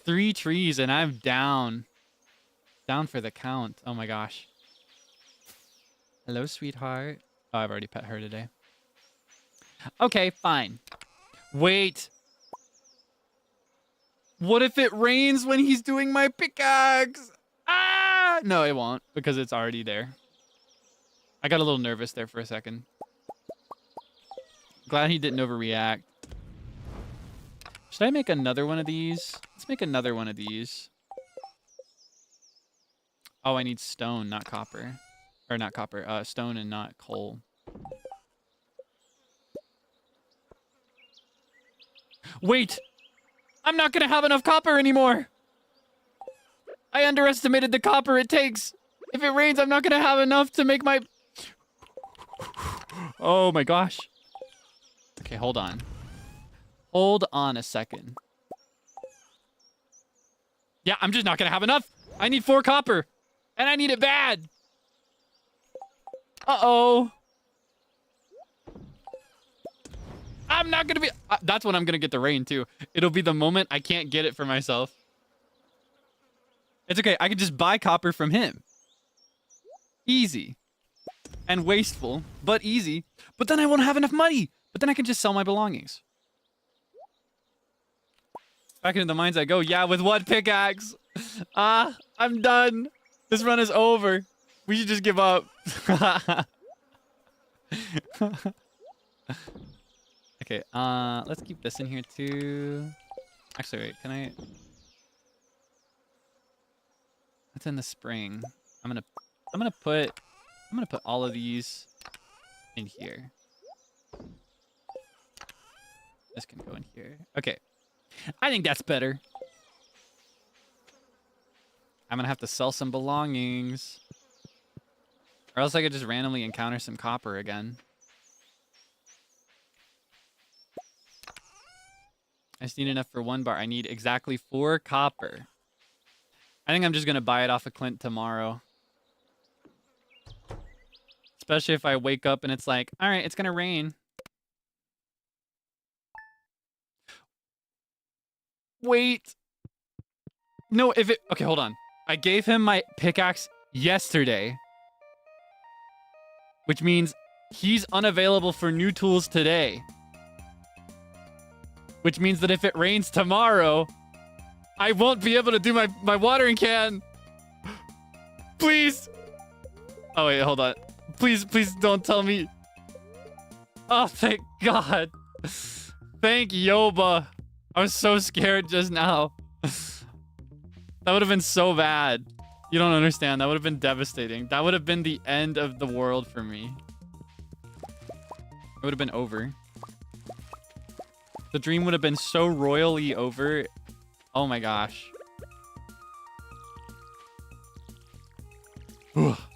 A: 3 trees and I'm down. Down for the count. Oh my gosh. Hello, sweetheart. Oh, I've already pet her today. Okay, fine. Wait. What if it rains when he's doing my pickaxe? Ah! No, it won't because it's already there. I got a little nervous there for a second. Glad he didn't overreact. Should I make another one of these? Let's make another one of these. Oh, I need stone, not copper. Or not copper, stone and not coal. Wait! I'm not gonna have enough copper anymore! I underestimated the copper it takes! If it rains, I'm not gonna have enough to make my... Oh my gosh. Okay, hold on. Hold on a second. Yeah, I'm just not gonna have enough! I need 4 copper! And I need it bad! Uh-oh. I'm not gonna be... that's when I'm gonna get the rain, too. It'll be the moment I can't get it for myself. It's okay. I can just buy copper from him. Easy. And wasteful, but easy. But then I won't have enough money. But then I can just sell my belongings. Back into the mines I go. Yeah, with what pickaxe? I'm done. This run is over. We should just give up. Okay, let's keep this in here too. Actually, wait, can I... That's in the spring. I'm gonna put all of these in here. This can go in here. Okay. I think that's better. I'm gonna have to sell some belongings. Or else I could just randomly encounter some copper again. I just need enough for 1 bar. I need exactly 4 copper. I think I'm just gonna buy it off of Clint tomorrow. Especially if I wake up and it's like, all right, it's gonna rain. Wait. No, if it... Okay, hold on. I gave him my pickaxe yesterday. Which means he's unavailable for new tools today. Which means that if it rains tomorrow, I won't be able to do my watering can. Please. Oh, wait, hold on. Please don't tell me. Oh, thank God. Thank Yoba. I was so scared just now. That would have been so bad. You don't understand. That would have been devastating. That would have been the end of the world for me. It would have been over. The dream would have been so royally over. Oh my gosh.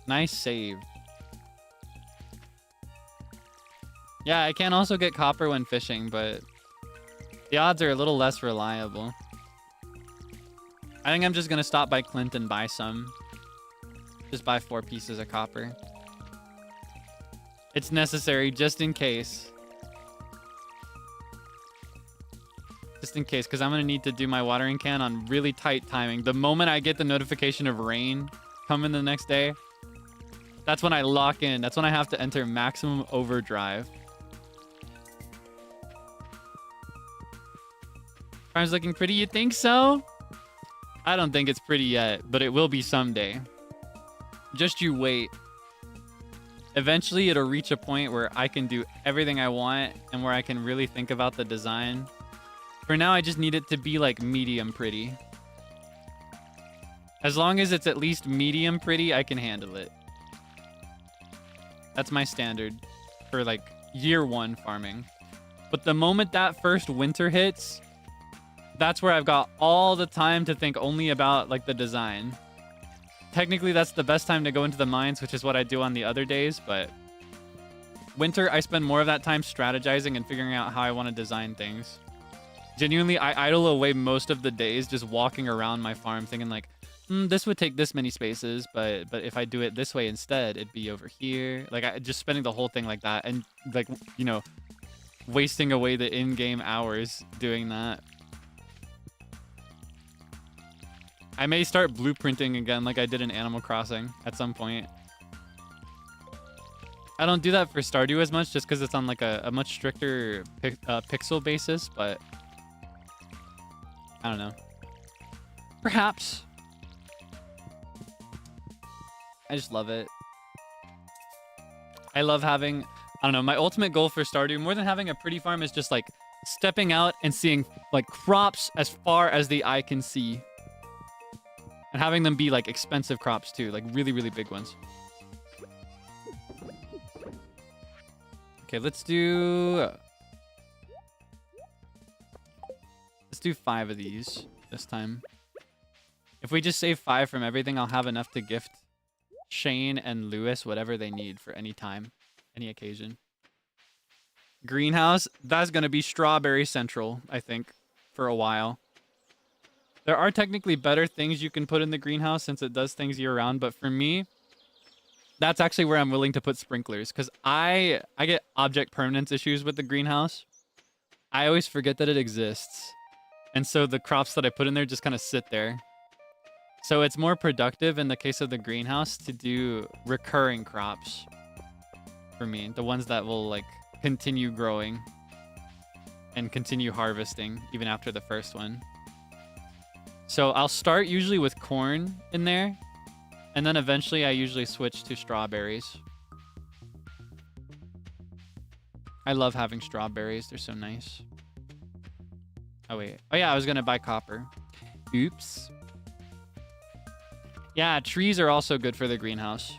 A: Nice save. Yeah, I can also get copper when fishing, but the odds are a little less reliable. I think I'm just gonna stop by Clint and buy some. Just buy 4 pieces of copper. It's necessary just in case. Just in case, because I'm gonna need to do my watering can on really tight timing. The moment I get the notification of rain coming the next day, that's when I lock in. That's when I have to enter maximum overdrive. Farm's looking pretty, you think so? I don't think it's pretty yet, but it will be someday. Just you wait. Eventually, it'll reach a point where I can do everything I want and where I can really think about the design. For now, I just need it to be like medium pretty. As long as it's at least medium pretty, I can handle it. That's my standard for like year 1 farming. But the moment that first winter hits, that's where I've got all the time to think only about like the design. Technically, that's the best time to go into the mines, which is what I do on the other days, but winter, I spend more of that time strategizing and figuring out how I want to design things. Genuinely, I idle away most of the days just walking around my farm thinking like, this would take this many spaces, but if I do it this way instead, it'd be over here. Like, just spending the whole thing like that and like, you know, wasting away the in-game hours doing that. I may start blueprinting again like I did in Animal Crossing at some point. I don't do that for Stardew as much just because it's on like a much stricter pixel basis, but I don't know. Perhaps. I just love it. I love having, I don't know, my ultimate goal for Stardew, more than having a pretty farm, is just like stepping out and seeing like crops as far as the eye can see. And having them be like expensive crops too, like really, really big ones. Okay, let's do 5 of these this time. If we just save 5 from everything, I'll have enough to gift Shane and Lewis whatever they need for any time, any occasion. Greenhouse, that's going to be strawberry central, I think, for a while. There are technically better things you can put in the greenhouse since it does things year-round, but for me, that's actually where I'm willing to put sprinklers, because I get object permanence issues with the greenhouse. I always forget that it exists, and so the crops that I put in there just kind of sit there. So it's more productive in the case of the greenhouse to do recurring crops for me, the ones that will like continue growing and continue harvesting even after the first one. So I'll start usually with corn in there, and then eventually I usually switch to strawberries. I love having strawberries. They're so nice. Oh, wait. Oh, yeah, I was going to buy copper. Oops. Yeah, trees are also good for the greenhouse.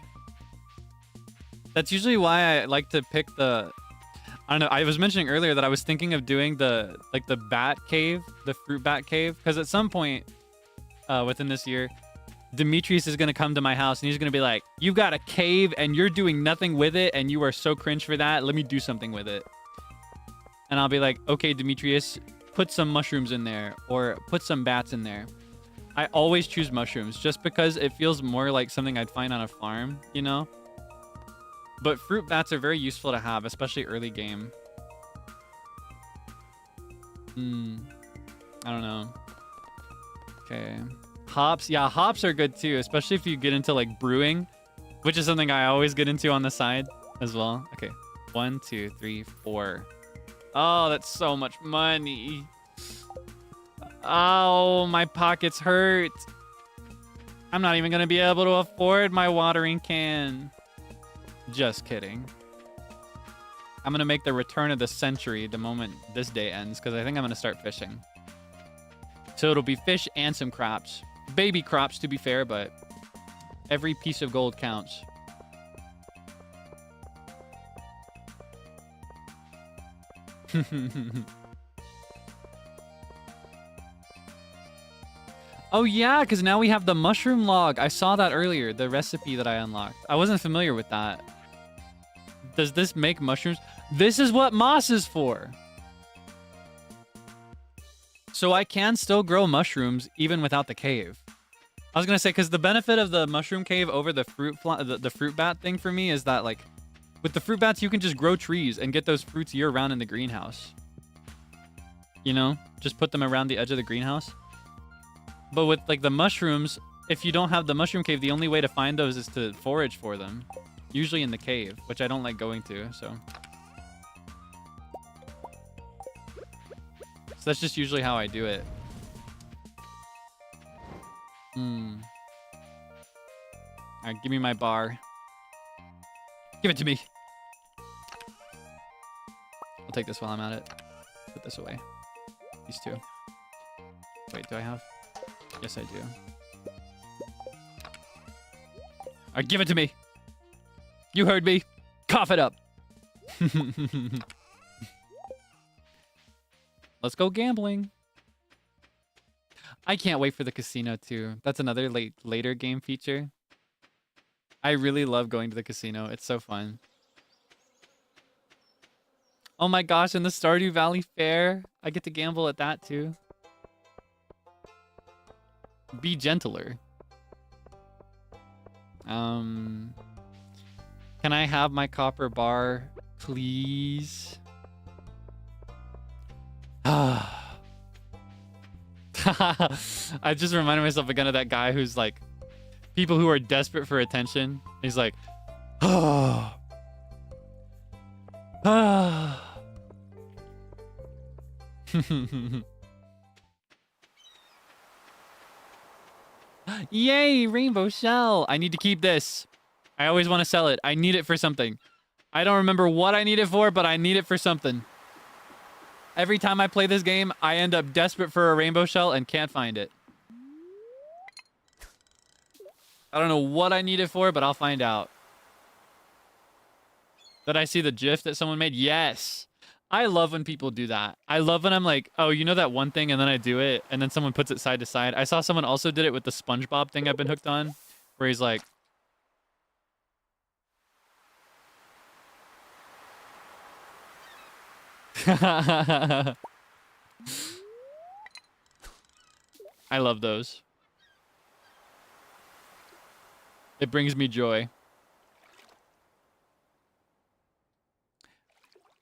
A: That's usually why I like to pick the... I don't know. I was mentioning earlier that I was thinking of doing the bat cave, the fruit bat cave, because at some point within this year, Demetrius is going to come to my house and he's going to be like, you've got a cave and you're doing nothing with it and you are so cringe for that. Let me do something with it. And I'll be like, okay, Demetrius, put some mushrooms in there or put some bats in there. I always choose mushrooms just because it feels more like something I'd find on a farm, you know? But fruit bats are very useful to have, especially early game. I don't know. Okay. Hops. Yeah, hops are good too, especially if you get into like brewing, which is something I always get into on the side as well. Okay. 1, 2, 3, 4. Oh, that's so much money. Oh, my pockets hurt. I'm not even going to be able to afford my watering can. Just kidding. I'm going to make the return of the century the moment this day ends, because I think I'm going to start fishing. So it'll be fish and some crops. Baby crops, to be fair, but every piece of gold counts. Oh, yeah, because now we have the mushroom log. I saw that earlier, the recipe that I unlocked. I wasn't familiar with that. Does this make mushrooms? This is what moss is for. So I can still grow mushrooms even without the cave. I was gonna say, because the benefit of the mushroom cave over the the fruit bat thing for me is that, like, with the fruit bats, you can just grow trees and get those fruits year round in the greenhouse. You know, just put them around the edge of the greenhouse. But with, like, the mushrooms, if you don't have the mushroom cave, the only way to find those is to forage for them. Usually in the cave, which I don't like going to, so. So that's just usually how I do it. Alright, give me my bar. Give it to me. I'll take this while I'm at it. Put this away. These two. Wait, do I have? Yes, I do. Alright, give it to me. You heard me. Cough it up. Let's go gambling. I can't wait for the casino too. That's another later game feature. I really love going to the casino. It's so fun. Oh my gosh, and the Stardew Valley Fair. I get to gamble at that too. Be gentler. Can I have my copper bar, please? I just reminded myself again of that guy who's like, people who are desperate for attention. He's like, yay, rainbow shell. I need to keep this. I always want to sell it. I need it for something. I don't remember what I need it for, but I need it for something. Every time I play this game, I end up desperate for a rainbow shell and can't find it. I don't know what I need it for, but I'll find out. Did I see the GIF that someone made? Yes. I love when people do that. I love when I'm like, oh, you know that one thing, and then I do it, and then someone puts it side to side. I saw someone also did it with the SpongeBob thing I've been hooked on, where he's like, I love those. It brings me joy.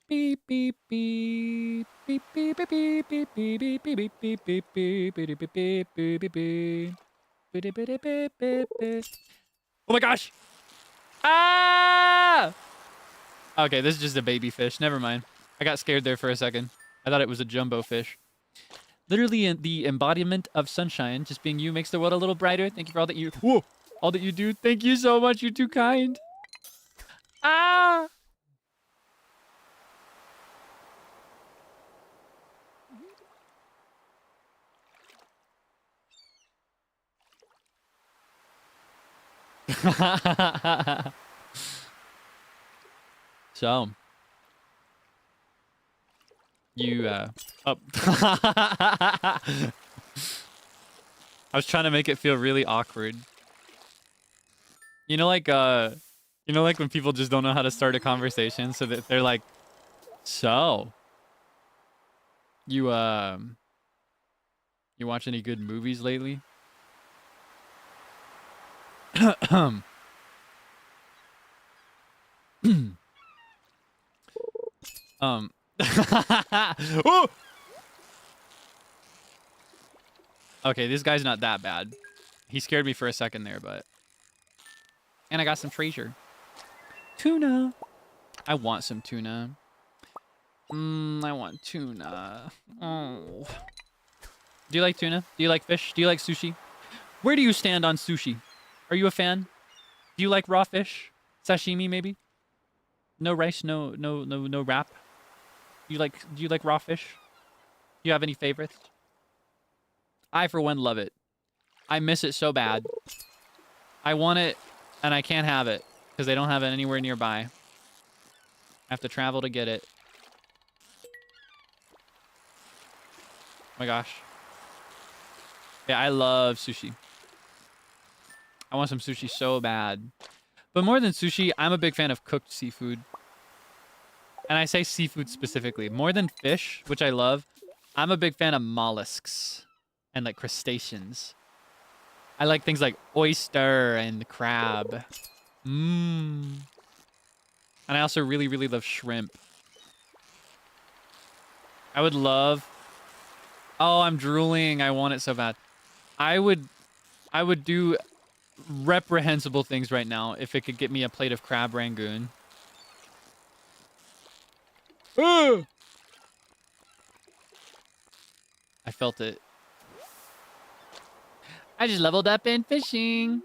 A: Beep beep beep beep beep beep beep beep beep beep beep beep beep beep beep beep beep beep. Oh my gosh! Ah! Okay, this is just a baby fish. Never mind. I got scared there for a second. I thought it was a jumbo fish. Literally the embodiment of sunshine. Just being you makes the world a little brighter. Thank you for all that you... Whoa! All that you do. Thank you so much. You're too kind. Ah! So... You, oh. I was trying to make it feel really awkward. You know, like when people just don't know how to start a conversation, so that they're like, so, you watch any good movies lately? Oh! Okay, this guy's not that bad. He scared me for a second there, but... And I got some treasure. Tuna! I want some tuna. I want tuna. Oh. Do you like tuna? Do you like fish? Do you like sushi? Where do you stand on sushi? Are you a fan? Do you like raw fish? Sashimi, maybe? No rice, no wrap? Do you like raw fish? Do you have any favorites? I, for one, love it. I miss it so bad. I want it, and I can't have it, because they don't have it anywhere nearby. I have to travel to get it. Oh my gosh. Yeah, I love sushi. I want some sushi so bad. But more than sushi, I'm a big fan of cooked seafood. and I say seafood specifically, more than fish, which I love, I'm a big fan of mollusks and like crustaceans. I like things like oyster and crab. Mmm. And I also really, really love shrimp. I would love... Oh, I'm drooling. I want it so bad. I would do reprehensible things right now if it could get me a plate of crab rangoon. I felt it. I just leveled up in fishing.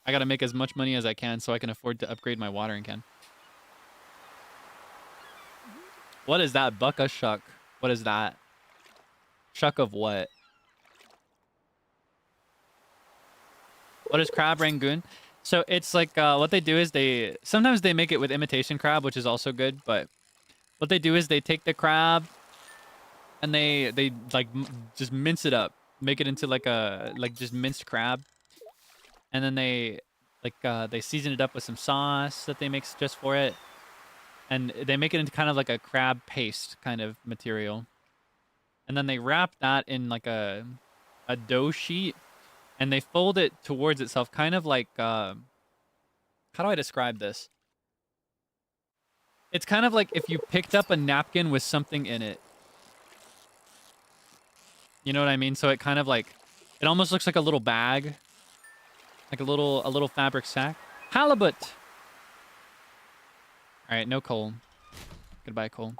A: I gotta make as much money as I can so I can afford to upgrade my watering can. What is that? Bucka shuck. What is that? Shuck of what? What is crab rangoon? So it's like what they do is sometimes they make it with imitation crab, which is also good. But what they do is they take the crab and they like just mince it up, make it into like just minced crab, and then they season it up with some sauce that they make just for it, and they make it into kind of like a crab paste kind of material, and then they wrap that in like a dough sheet, and they fold it towards itself, kind of like how do I describe this? It's kind of like if you picked up a napkin with something in it. You know what I mean? So it kind of like, it almost looks like a little bag, like a little fabric sack. Halibut. All right, no coal. Goodbye, coal.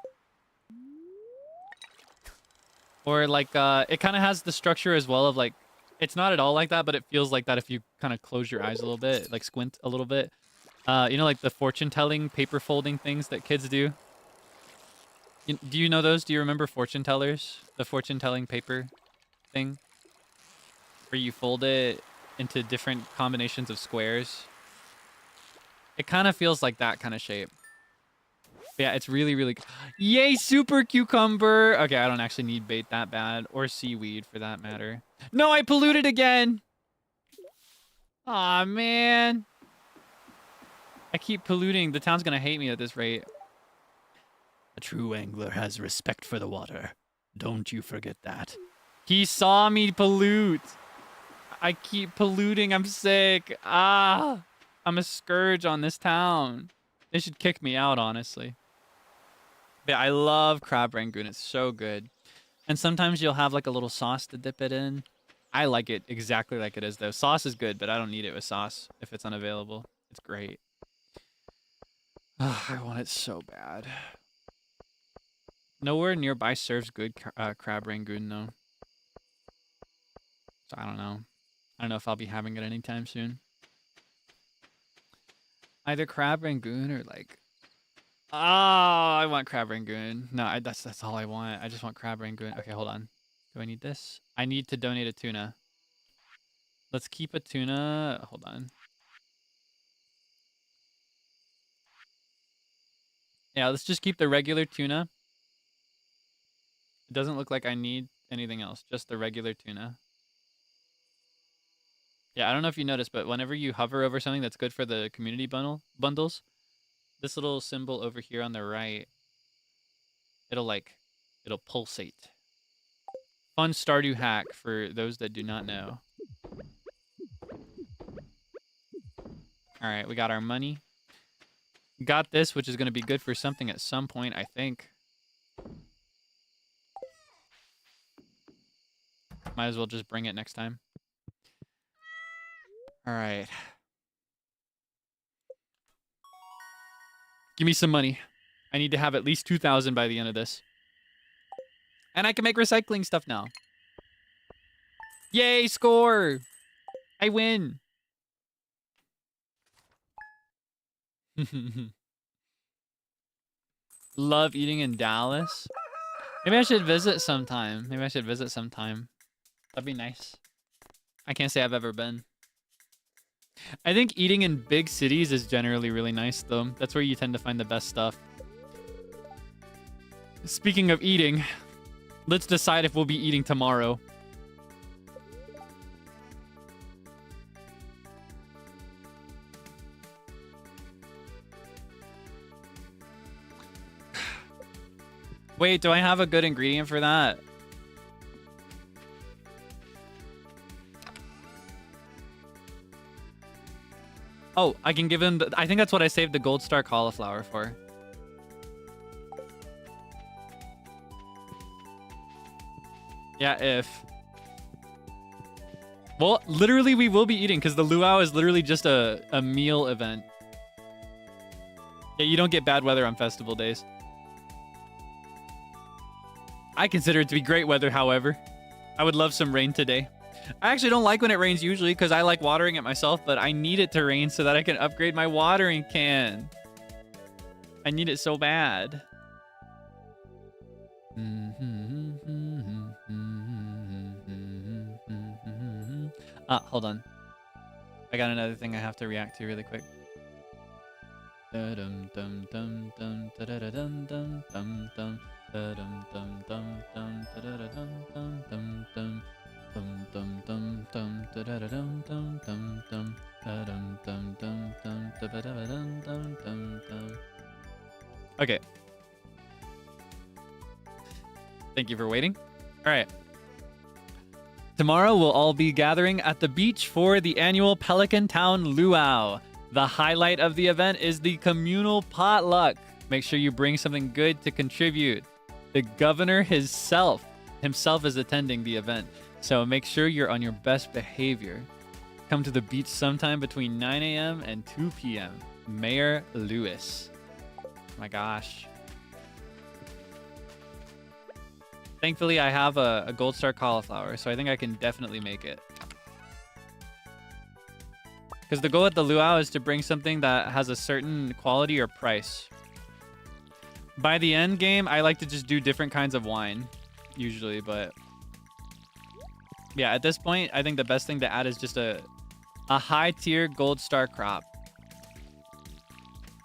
A: Or like, it kind of has the structure as well of like, it's not at all like that, but it feels like that if you kind of close your eyes a little bit, like squint a little bit. You know, like the fortune telling paper folding things that kids do. Do you know those? Do you remember fortune tellers? The fortune telling paper thing? Where you fold it into different combinations of squares. It kind of feels like that kind of shape. But yeah, it's really, really... Yay, super cucumber! Okay, I don't actually need bait that bad. Or seaweed, for that matter. No, I polluted again! Aw, man. I keep polluting. The town's gonna hate me at this rate. A true angler has respect for the water. Don't you forget that. He saw me pollute. I keep polluting. I'm sick. Ah, I'm a scourge on this town. They should kick me out, honestly. But yeah, I love crab rangoon. It's so good. And sometimes you'll have like a little sauce to dip it in. I like it exactly like it is, though. Sauce is good, but I don't need it with sauce if it's unavailable. It's great. I want it so bad. Nowhere nearby serves good crab rangoon, though. So I don't know. I don't know if I'll be having it anytime soon. Either crab rangoon or like... Oh, I want crab rangoon. No, that's all I want. I just want crab rangoon. Okay, hold on. Do I need this? I need to donate a tuna. Let's keep a tuna. Hold on. Yeah, let's just keep the regular tuna. It doesn't look like I need anything else. Just the regular tuna. Yeah, I don't know if you noticed, but whenever you hover over something that's good for the community bundles, this little symbol over here on the right, it'll pulsate. Fun Stardew hack for those that do not know. All right, we got our money. Got this, which is going to be good for something at some point, I think. Might as well just bring it next time. All right. Give me some money. I need to have at least 2,000 by the end of this. And I can make recycling stuff now. Yay, score! I win! Love eating in Dallas. Maybe I should visit sometime. That'd be nice. I can't say I've ever been. I think eating in big cities is generally really nice, though. That's where you tend to find the best stuff. Speaking of eating, let's decide if we'll be eating tomorrow. Wait, do I have a good ingredient for that? Oh, I can give him... I think that's what I saved the gold star cauliflower for. Yeah, if... Well, literally we will be eating because the luau is literally just a meal event. Yeah, you don't get bad weather on festival days. I consider it to be great weather, however. I would love some rain today. I actually don't like when it rains usually because I like watering it myself, but I need it to rain so that I can upgrade my watering can. I need it so bad. Hold on. I got another thing I have to react to really quick. Okay. Thank you for waiting. All right. Tomorrow we'll all be gathering at the beach for the annual Pelican Town Luau. The highlight of the event is the communal potluck. Make sure you bring something good to contribute. The governor himself is attending the event, so make sure you're on your best behavior. Come to the beach sometime between 9 a.m. and 2 p.m. Mayor Lewis. Oh my gosh. Thankfully, I have a gold star cauliflower, so I think I can definitely make it. Because the goal at the luau is to bring something that has a certain quality or price. By the end game, I like to just do different kinds of wine, usually, but... yeah, at this point, I think the best thing to add is just a high-tier gold star crop.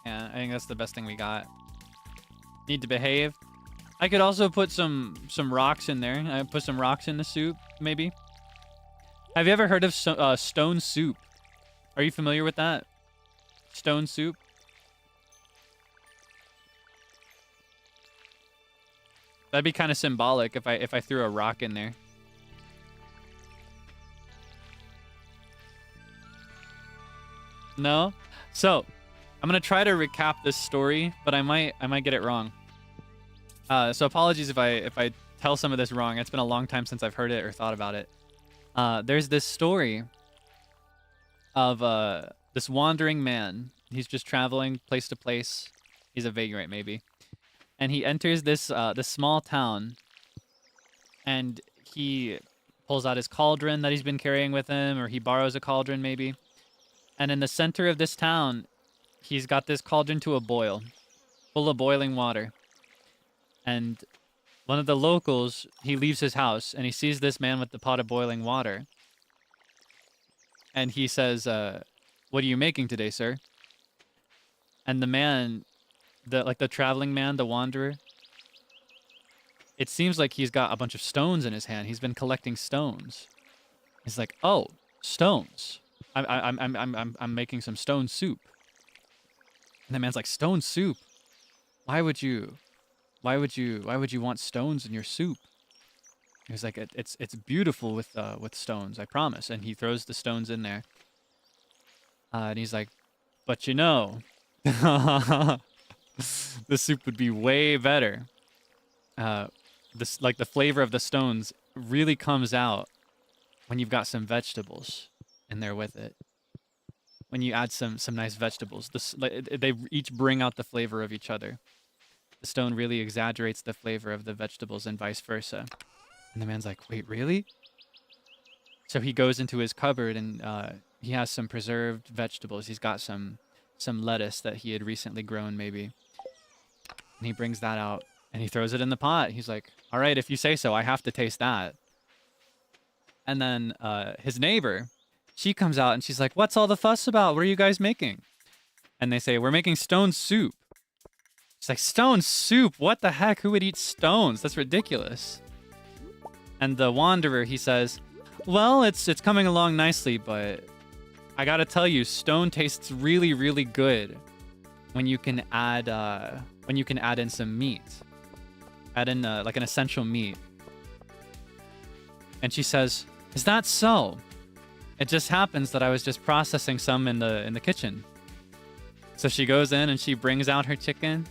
A: Yeah, I think that's the best thing we got. Need to behave. I could also put some rocks in there. I put some rocks in the soup, maybe. Have you ever heard of stone soup? Are you familiar with that? Stone soup? That'd be kind of symbolic if I threw a rock in there. No? So, I'm gonna try to recap this story, but I might get it wrong. So apologies if I tell some of this wrong. It's been a long time since I've heard it or thought about it. There's this story of this wandering man. He's just traveling place to place. He's a vagrant, maybe. And he enters this small town. And he pulls out his cauldron that he's been carrying with him, or he borrows a cauldron, maybe. And in the center of this town, he's got this cauldron to a boil, full of boiling water. And one of the locals, he leaves his house, and he sees this man with the pot of boiling water. And he says, what are you making today, sir? And the man, the traveling man, the wanderer, it seems like he's got a bunch of stones in his hand. He's been collecting stones. He's like, oh, stones. I'm making some stone soup. And the man's like, stone soup? Why would you want stones in your soup? He was like, it's beautiful with stones, I promise. And he throws the stones in there. And he's like, but you know, the soup would be way better. Like the flavor of the stones really comes out when you've got some vegetables in there with it. When you add some nice vegetables, they each bring out the flavor of each other. The stone really exaggerates the flavor of the vegetables and vice versa. And the man's like, wait, really? So he goes into his cupboard and he has some preserved vegetables. He's got some lettuce that he had recently grown, maybe. And he brings that out and he throws it in the pot. He's like, all right, if you say so, I have to taste that. And then his neighbor, she comes out and she's like, what's all the fuss about? What are you guys making? And they say, we're making stone soup. She's like, stone soup? What the heck? Who would eat stones? That's ridiculous. And the wanderer, he says, well, it's coming along nicely, but I gotta tell you, stone tastes really, really good when you can add in some meat. Add in like an essential meat. And she says, "Is that so? It just happens that I was just processing some in the kitchen." So she goes in and she brings out her chicken,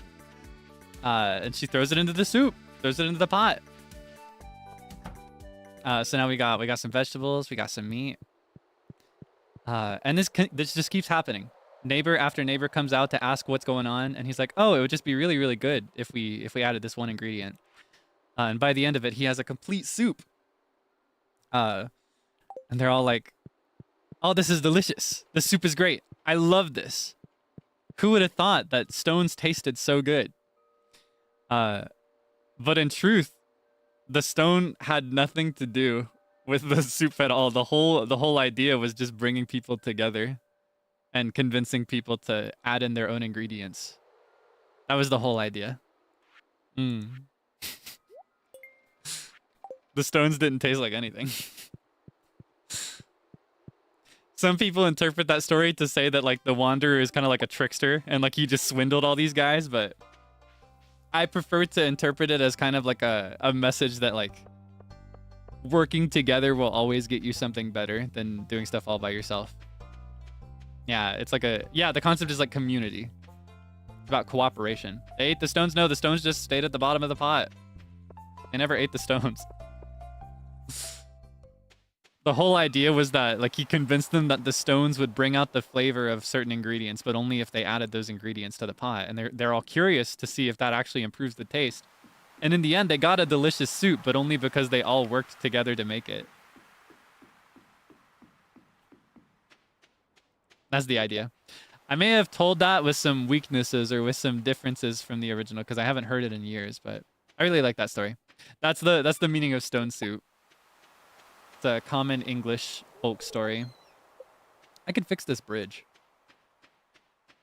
A: and she throws it into the soup, throws it into the pot. So now we got some vegetables, we got some meat, and this just keeps happening. Neighbor after neighbor comes out to ask what's going on, and he's like, "Oh, it would just be really, really good if we added this one ingredient." And by the end of it, he has a complete soup. And they're all like, "Oh, this is delicious. This soup is great. I love this. Who would have thought that stones tasted so good?" But in truth, the stone had nothing to do with the soup at all. The whole idea was just bringing people together and convincing people to add in their own ingredients. That was the whole idea. The stones didn't taste like anything. Some people interpret that story to say that like the wanderer is kind of like a trickster and like he just swindled all these guys, but I prefer to interpret it as kind of like a message that like working together will always get you something better than doing stuff all by yourself. Yeah, it's like the concept is like community. It's about cooperation. They ate the stones? No, the stones just stayed at the bottom of the pot. They never ate the stones. The whole idea was that like he convinced them that the stones would bring out the flavor of certain ingredients, but only if they added those ingredients to the pot. And they're all curious to see if that actually improves the taste. And in the end, they got a delicious soup, but only because they all worked together to make it. That's the idea. I may have told that with some weaknesses or with some differences from the original because I haven't heard it in years, but I really like that story. That's the meaning of stone soup. It's a common English folk story. I could fix this bridge.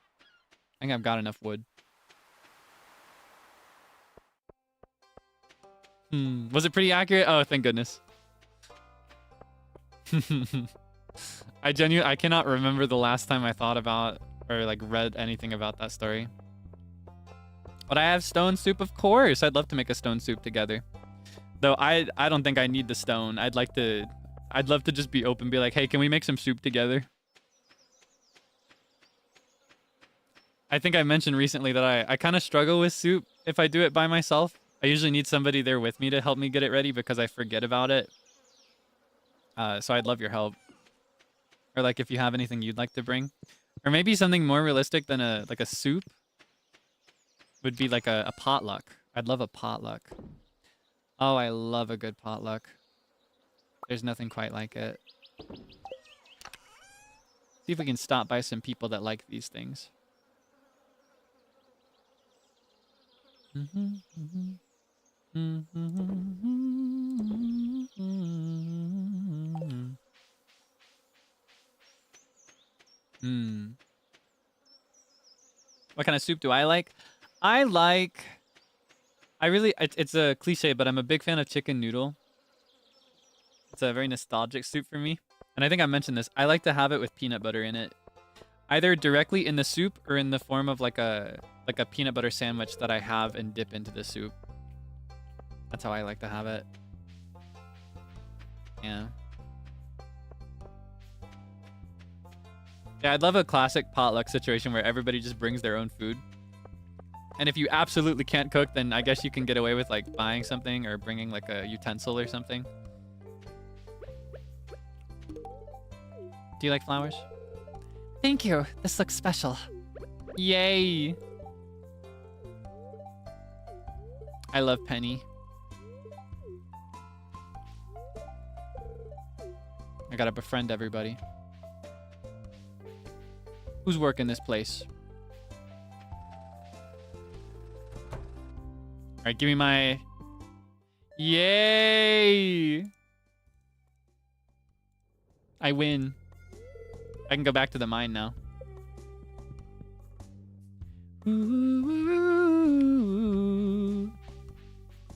A: I think I've got enough wood. Was it pretty accurate? Oh, thank goodness. I cannot remember the last time I thought about or like read anything about that story. But I have stone soup, of course. I'd love to make a stone soup together. Though I don't think I need the stone. I'd love to just be open, be like, "Hey, can we make some soup together?" I think I mentioned recently that I kind of struggle with soup if I do it by myself. I usually need somebody there with me to help me get it ready because I forget about it. So I'd love your help. Or like if you have anything you'd like to bring. Or maybe something more realistic than a soup would be like a potluck. I'd love a potluck. Oh, I love a good potluck. There's nothing quite like it. See if we can stop by some people that like these things. What kind of soup do I like? It's a cliche, but I'm a big fan of chicken noodle. It's a very nostalgic soup for me. And I think I mentioned this. I like to have it with peanut butter in it. Either directly in the soup or in the form of like a peanut butter sandwich that I have and dip into the soup. That's how I like to have it. Yeah. Yeah, I'd love a classic potluck situation where everybody just brings their own food. And if you absolutely can't cook, then I guess you can get away with like buying something or bringing like a utensil or something. Do you like flowers? Thank you. This looks special. Yay. I love Penny. I gotta befriend everybody. Who's working this place? All right, give me my... Yay! I win. I can go back to the mine now. Ooh.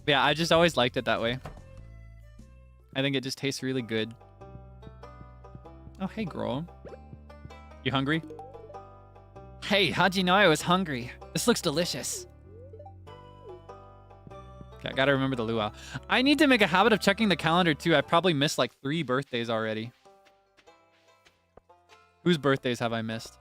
A: Yeah, I just always liked it that way. I think it just tastes really good. Oh, hey, girl. You hungry? Hey, how'd you know I was hungry? This looks delicious. Okay, I gotta remember the luau. I need to make a habit of checking the calendar too. I probably missed like 3 birthdays already. Whose birthdays have I missed?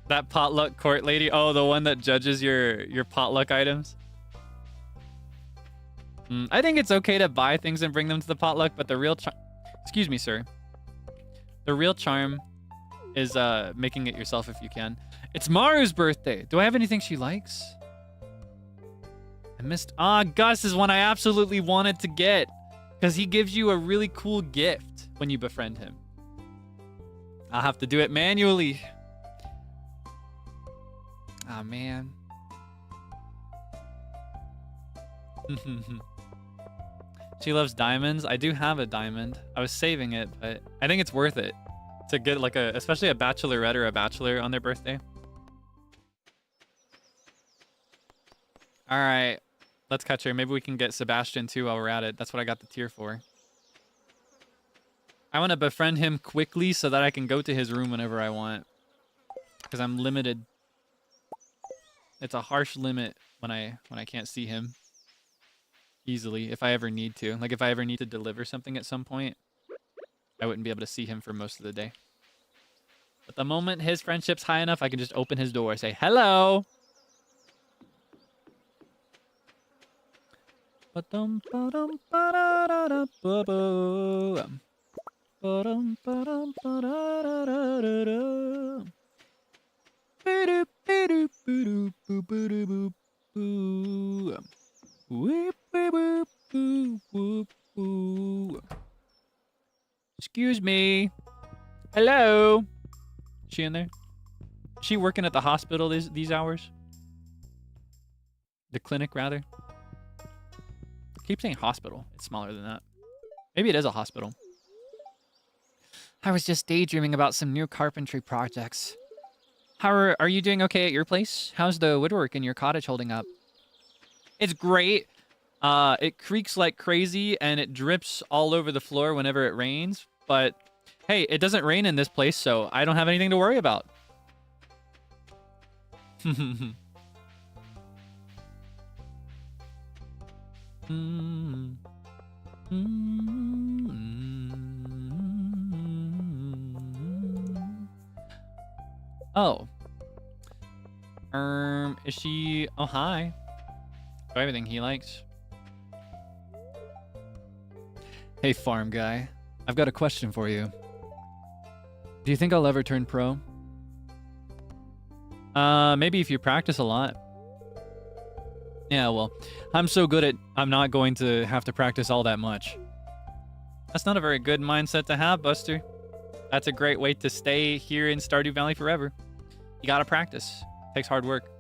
A: That potluck court lady. Oh, the one that judges your potluck items. I think it's okay to buy things and bring them to the potluck, but the real excuse me, sir. The real charm is making it yourself if you can. It's Maru's birthday. Do I have anything she likes? I missed. Gus is one I absolutely wanted to get because he gives you a really cool gift when you befriend him. I'll have to do it manually. Oh, man. She loves diamonds. I do have a diamond. I was saving it, but I think it's worth it to get like especially a bachelorette or a bachelor on their birthday. All right, let's catch her. Maybe we can get Sebastian too while we're at it. That's what I got the tier for. I want to befriend him quickly so that I can go to his room whenever I want, because I'm limited. It's a harsh limit when I can't see him easily if I ever need to. Like if I ever need to deliver something at some point, I wouldn't be able to see him for most of the day. But the moment his friendship's high enough, I can just open his door, say hello. Excuse me. Hello. Is she in there? Is she working at the hospital these hours? The clinic, rather. I keep saying hospital. It's smaller than that. Maybe it is a hospital. I was just daydreaming about some new carpentry projects. How are you doing okay at your place? How's the woodwork in your cottage holding up? It's great. It creaks like crazy and it drips all over the floor whenever it rains. But hey, it doesn't rain in this place, so I don't have anything to worry about. Oh. Is she... Oh, hi. Do everything he likes. Hey, farm guy. I've got a question for you. Do you think I'll ever turn pro? Maybe if you practice a lot. Yeah, well, I'm so good at... I'm not going to have to practice all that much. That's not a very good mindset to have, Buster. That's a great way to stay here in Stardew Valley forever. You gotta practice. Takes hard work.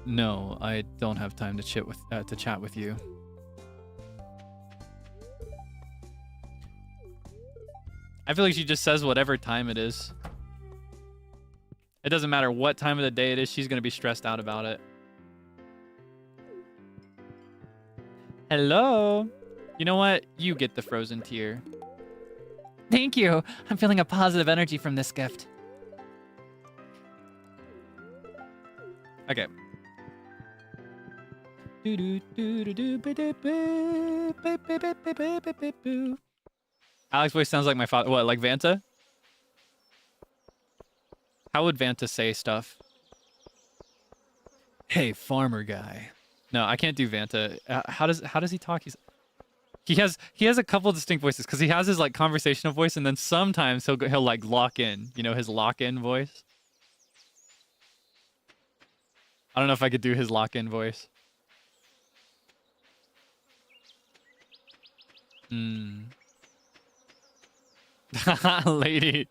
A: No, I don't have time to chat with you. I feel like she just says whatever time it is. It doesn't matter what time of the day it is, she's gonna be stressed out about it. Hello? You know what? You get the frozen tier. Thank you. I'm feeling a positive energy from this gift. Okay. Alex's voice sounds like my father. What, like Vanta? How would Vanta say stuff? Hey, farmer guy. No, I can't do Vanta. How does he talk? He has a couple distinct voices because he has his like conversational voice, and then sometimes he'll like lock in. You know, his lock-in voice. I don't know if I could do his lock-in voice. Lady.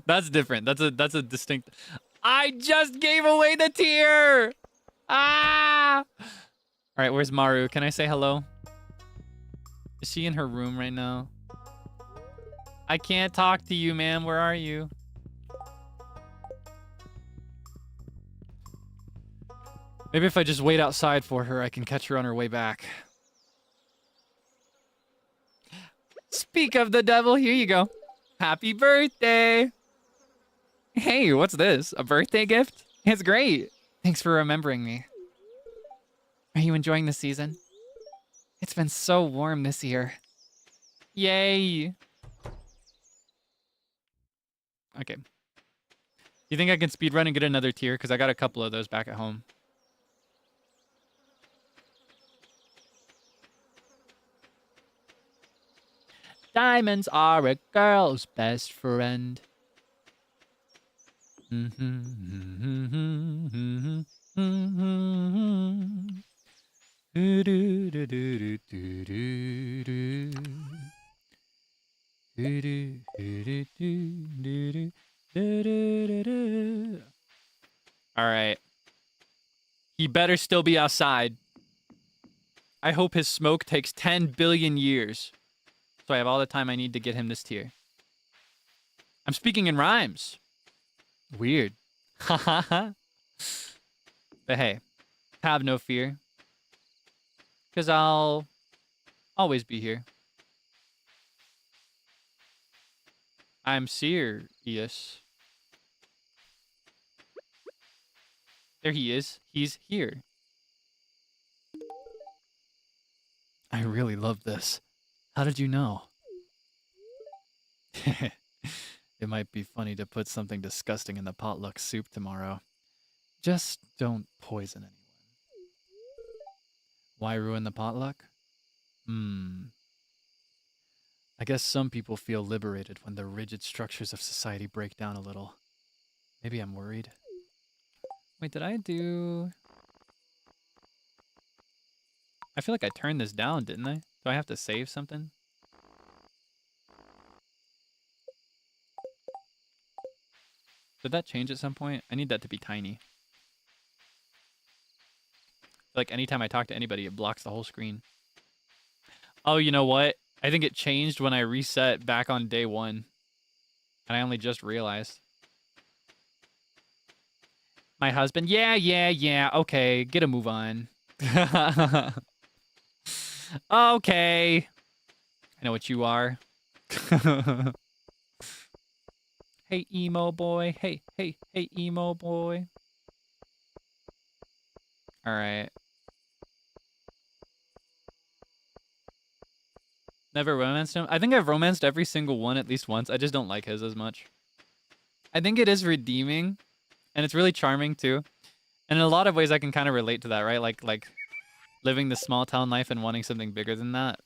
A: That's different. That's a distinct... I just gave away the tier! Ah! Alright, where's Maru? Can I say hello? Is she in her room right now? I can't talk to you, ma'am. Where are you? Maybe if I just wait outside for her, I can catch her on her way back. Speak of the devil, here you go. Happy birthday! Hey, what's this? A birthday gift? It's great. Thanks for remembering me. Are you enjoying the season? It's been so warm this year. Yay! Okay. You think I can speedrun and get another tier? Because I got a couple of those back at home. Diamonds are a girl's best friend. All right. He better still be outside. I hope his smoke takes 10 billion years. So I have all the time I need to get him this tier. I'm speaking in rhymes. Weird. Haha. But hey, have no fear. Because I'll always be here. I'm serious. There he is. He's here. I really love this. How did you know? It might be funny to put something disgusting in the potluck soup tomorrow. Just don't poison anyone. Why ruin the potluck? I guess some people feel liberated when the rigid structures of society break down a little. Maybe I'm worried. Wait, did I do... I feel like I turned this down, didn't I? Do I have to save something? Did that change at some point? I need that to be tiny. Like anytime I talk to anybody, it blocks the whole screen. Oh, you know what? I think it changed when I reset back on day 1. And I only just realized. My husband, yeah, okay, get a move on. Okay. I know what you are. Hey, emo boy. Hey, emo boy. All right. Never romanced him? I think I've romanced every single one at least once. I just don't like his as much. I think it is redeeming, and it's really charming too. And in a lot of ways, I can kind of relate to that, right? Like living the small town life and wanting something bigger than that.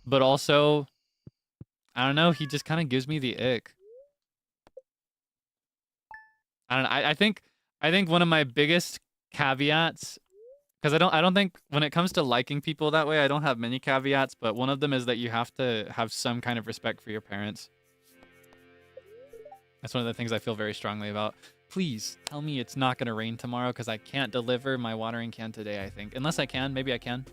A: But also, I don't know. He just kind of gives me the ick. I don't know. I think one of my biggest caveats, because I don't think when it comes to liking people that way, I don't have many caveats, but one of them is that you have to have some kind of respect for your parents. That's one of the things I feel very strongly about. Please tell me it's not going to rain tomorrow, because I can't deliver my watering can today, I think. Unless I can. Maybe I can.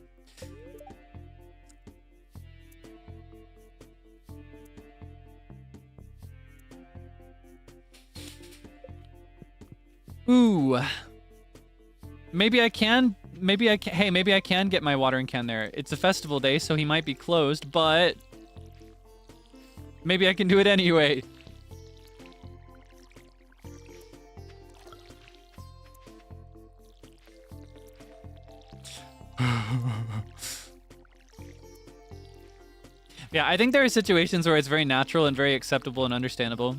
A: Ooh. Maybe I can. Maybe I can. Hey, maybe I can get my watering can there. It's a festival day, so he might be closed, but maybe I can do it anyway. Yeah, I think there are situations where it's very natural and very acceptable and understandable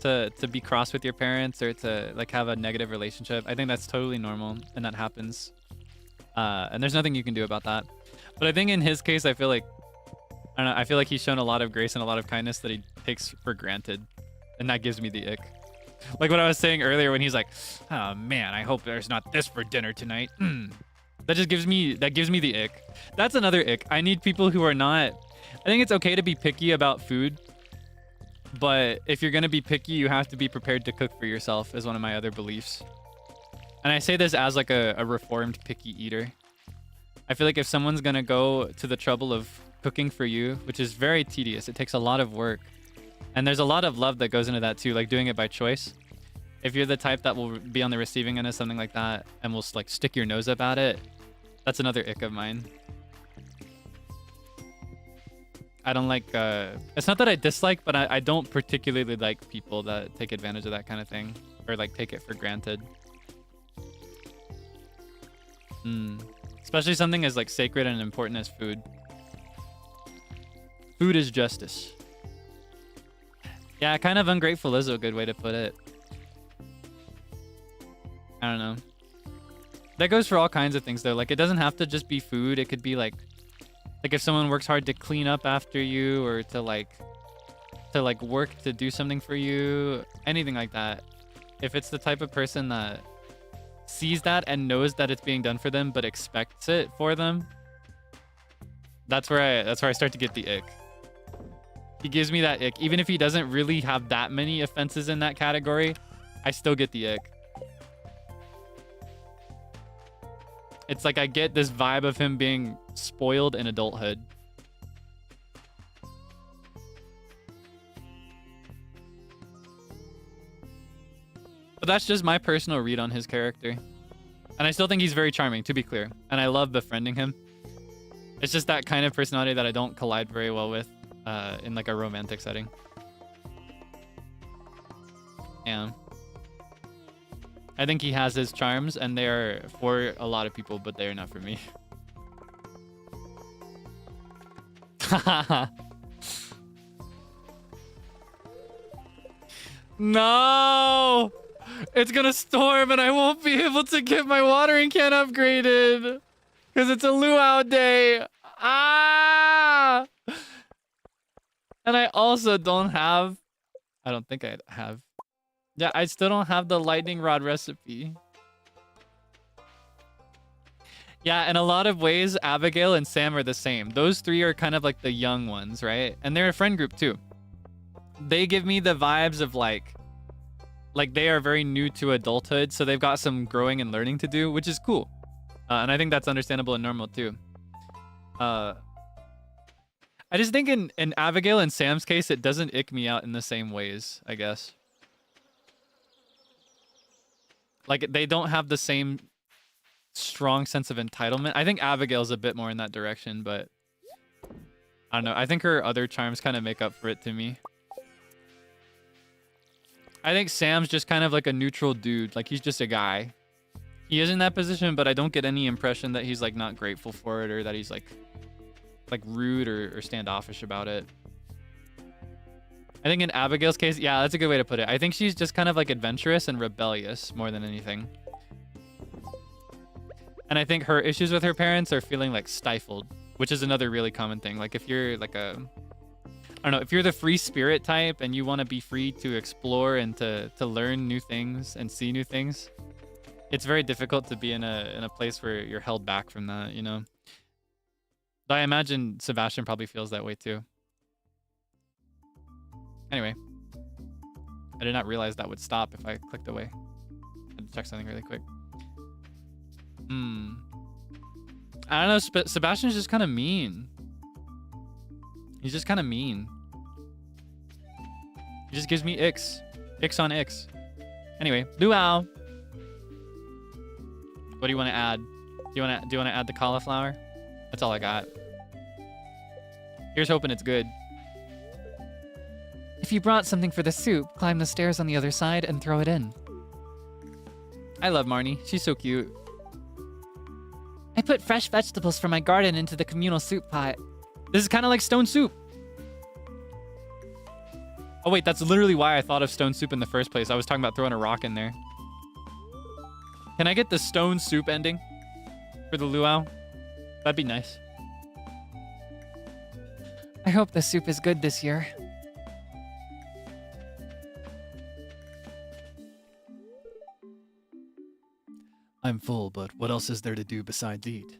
A: to be cross with your parents or to like have a negative relationship. I think that's totally normal and that happens. And there's nothing you can do about that. But I think in his case, I feel like he's shown a lot of grace and a lot of kindness that he takes for granted. And that gives me the ick. Like what I was saying earlier when he's like, oh man, I hope there's not this for dinner tonight. That just gives me the ick. That's another ick. I need people who are not... I think it's okay to be picky about food, but if you're going to be picky, you have to be prepared to cook for yourself, is one of my other beliefs. And I say this as like a reformed picky eater. I feel like if someone's going to go to the trouble of cooking for you, which is very tedious, it takes a lot of work. And there's a lot of love that goes into that too, like doing it by choice. If you're the type that will be on the receiving end of something like that and will like stick your nose up at it, that's another ick of mine. I don't like, it's not that I dislike, but I don't particularly like people that take advantage of that kind of thing or like take it for granted. Especially something as like sacred and important as food. Food is justice. Yeah, kind of ungrateful is a good way to put it. I don't know. That goes for all kinds of things though. Like it doesn't have to just be food. It could be like if someone works hard to clean up after you or to work to do something for you, anything like that. If it's the type of person that sees that and knows that it's being done for them but expects it for them, that's where I start to get the ick. He gives me that ick. Even if he doesn't really have that many offenses in that category, I still get the ick. It's like I get this vibe of him being spoiled in adulthood. But that's just my personal read on his character. And I still think he's very charming, to be clear. And I love befriending him. It's just that kind of personality that I don't collide very well with in like a romantic setting. Yeah. I think he has his charms, and they are for a lot of people, but they are not for me. No! It's gonna storm, and I won't be able to get my watering can upgraded. Because it's a luau day. Ah! And I also don't have... I don't think I have... Yeah, I still don't have the lightning rod recipe. Yeah, in a lot of ways, Abigail and Sam are the same. Those three are kind of like the young ones, right? And they're a friend group too. They give me the vibes of like they are very new to adulthood, so they've got some growing and learning to do, which is cool. And I think that's understandable and normal too. I just think in Abigail and Sam's case, it doesn't ick me out in the same ways, I guess. Like, they don't have the same strong sense of entitlement. I think Abigail's a bit more in that direction, but I don't know. I think her other charms kind of make up for it to me. I think Sam's just kind of like a neutral dude. Like, he's just a guy. He is in that position, but I don't get any impression that he's, like, not grateful for it or that he's, like rude or standoffish about it. I think in Abigail's case, yeah, that's a good way to put it. I think she's just kind of, like, adventurous and rebellious more than anything. And I think her issues with her parents are feeling, like, stifled, which is another really common thing. Like, if you're, like, I don't know, if you're the free spirit type and you want to be free to explore and to learn new things and see new things, it's very difficult to be in a place where you're held back from that, you know? But I imagine Sebastian probably feels that way too. Anyway, I did not realize that would stop if I clicked away. I had to check something really quick. I don't know, Sebastian's just kind of mean. He's just kind of mean. He just gives me icks. Icks on icks. Anyway, Luau. What do you want to add? Do you want to add the cauliflower? That's all I got. Here's hoping it's good.
B: If you brought something for the soup, climb the stairs on the other side and throw it in.
A: I love Marnie. She's so cute.
B: I put fresh vegetables from my garden into the communal soup pot.
A: This is kind of like stone soup. Oh wait, that's literally why I thought of stone soup in the first place. I was talking about throwing a rock in there. Can I get the stone soup ending for the luau? That'd be nice.
B: I hope the soup is good this year.
A: I'm full, but what else is there to do besides eat?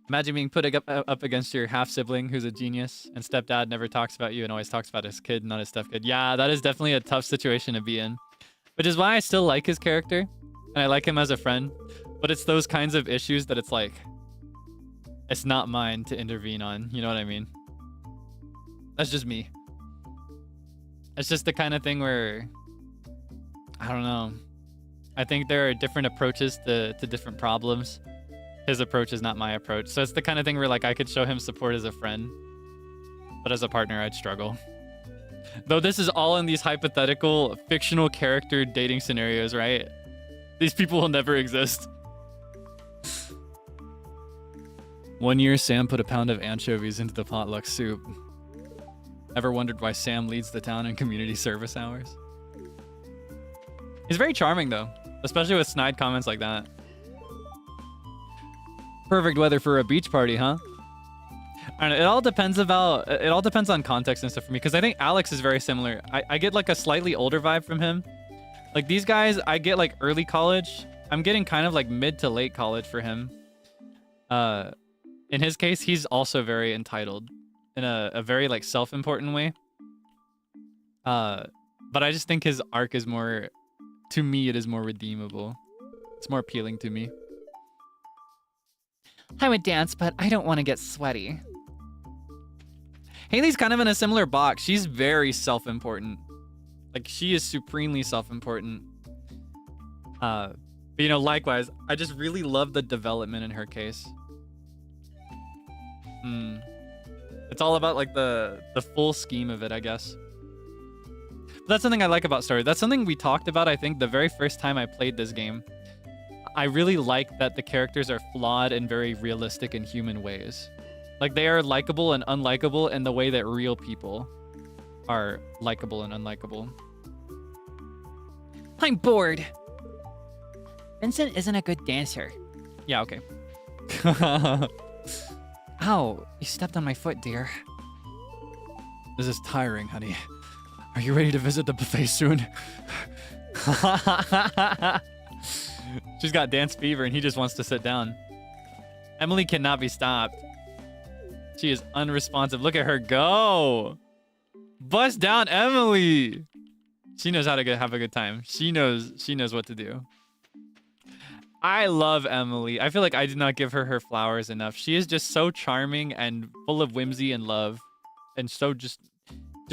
A: Imagine being put up against your half-sibling who's a genius, and stepdad never talks about you and always talks about his kid, not his stepkid. Yeah, that is definitely a tough situation to be in. Which is why I still like his character, and I like him as a friend. But it's those kinds of issues that it's like, it's not mine to intervene on. You know what I mean? That's just me. It's just the kind of thing where, I don't know. I think there are different approaches to different problems. His approach is not my approach. So it's the kind of thing where like I could show him support as a friend, but as a partner, I'd struggle. Though this is all in these hypothetical fictional character dating scenarios, right? These people will never exist. One year, Sam put a pound of anchovies into the potluck soup. Ever wondered why Sam leads the town in community service hours? He's very charming, though, especially with snide comments like that. Perfect weather for a beach party, huh? I don't know, it all depends on context and stuff for me, because I think Alex is very similar. I get like a slightly older vibe from him. Like these guys, I get like early college. I'm getting kind of like mid to late college for him. In his case, he's also very entitled in a very like self-important way. But I just think his arc is more, to me, it is more redeemable. It's more appealing to me.
B: I would dance, but I don't want to get sweaty.
A: Haley's kind of in a similar box. She's very self-important. Like, she is supremely self-important. But, you know, likewise, I just really love the development in her case. It's all about, like, the full scheme of it, I guess. But that's something I like about Stardew. That's something we talked about, I think, the very first time I played this game. I really like that the characters are flawed in very realistic and human ways. Like, they are likable and unlikable in the way that real people are likable and unlikable.
B: I'm bored. Vincent isn't a good dancer.
A: Yeah, okay.
B: Ow, you stepped on my foot, dear.
A: This is tiring, honey. Are you ready to visit the buffet soon? She's got dance fever and he just wants to sit down. Emily cannot be stopped. She is unresponsive. Look at her go. Bust down Emily. She knows how to have a good time. She knows what to do. I love Emily. I feel like I did not give her flowers enough. She is just so charming and full of whimsy and love, and so just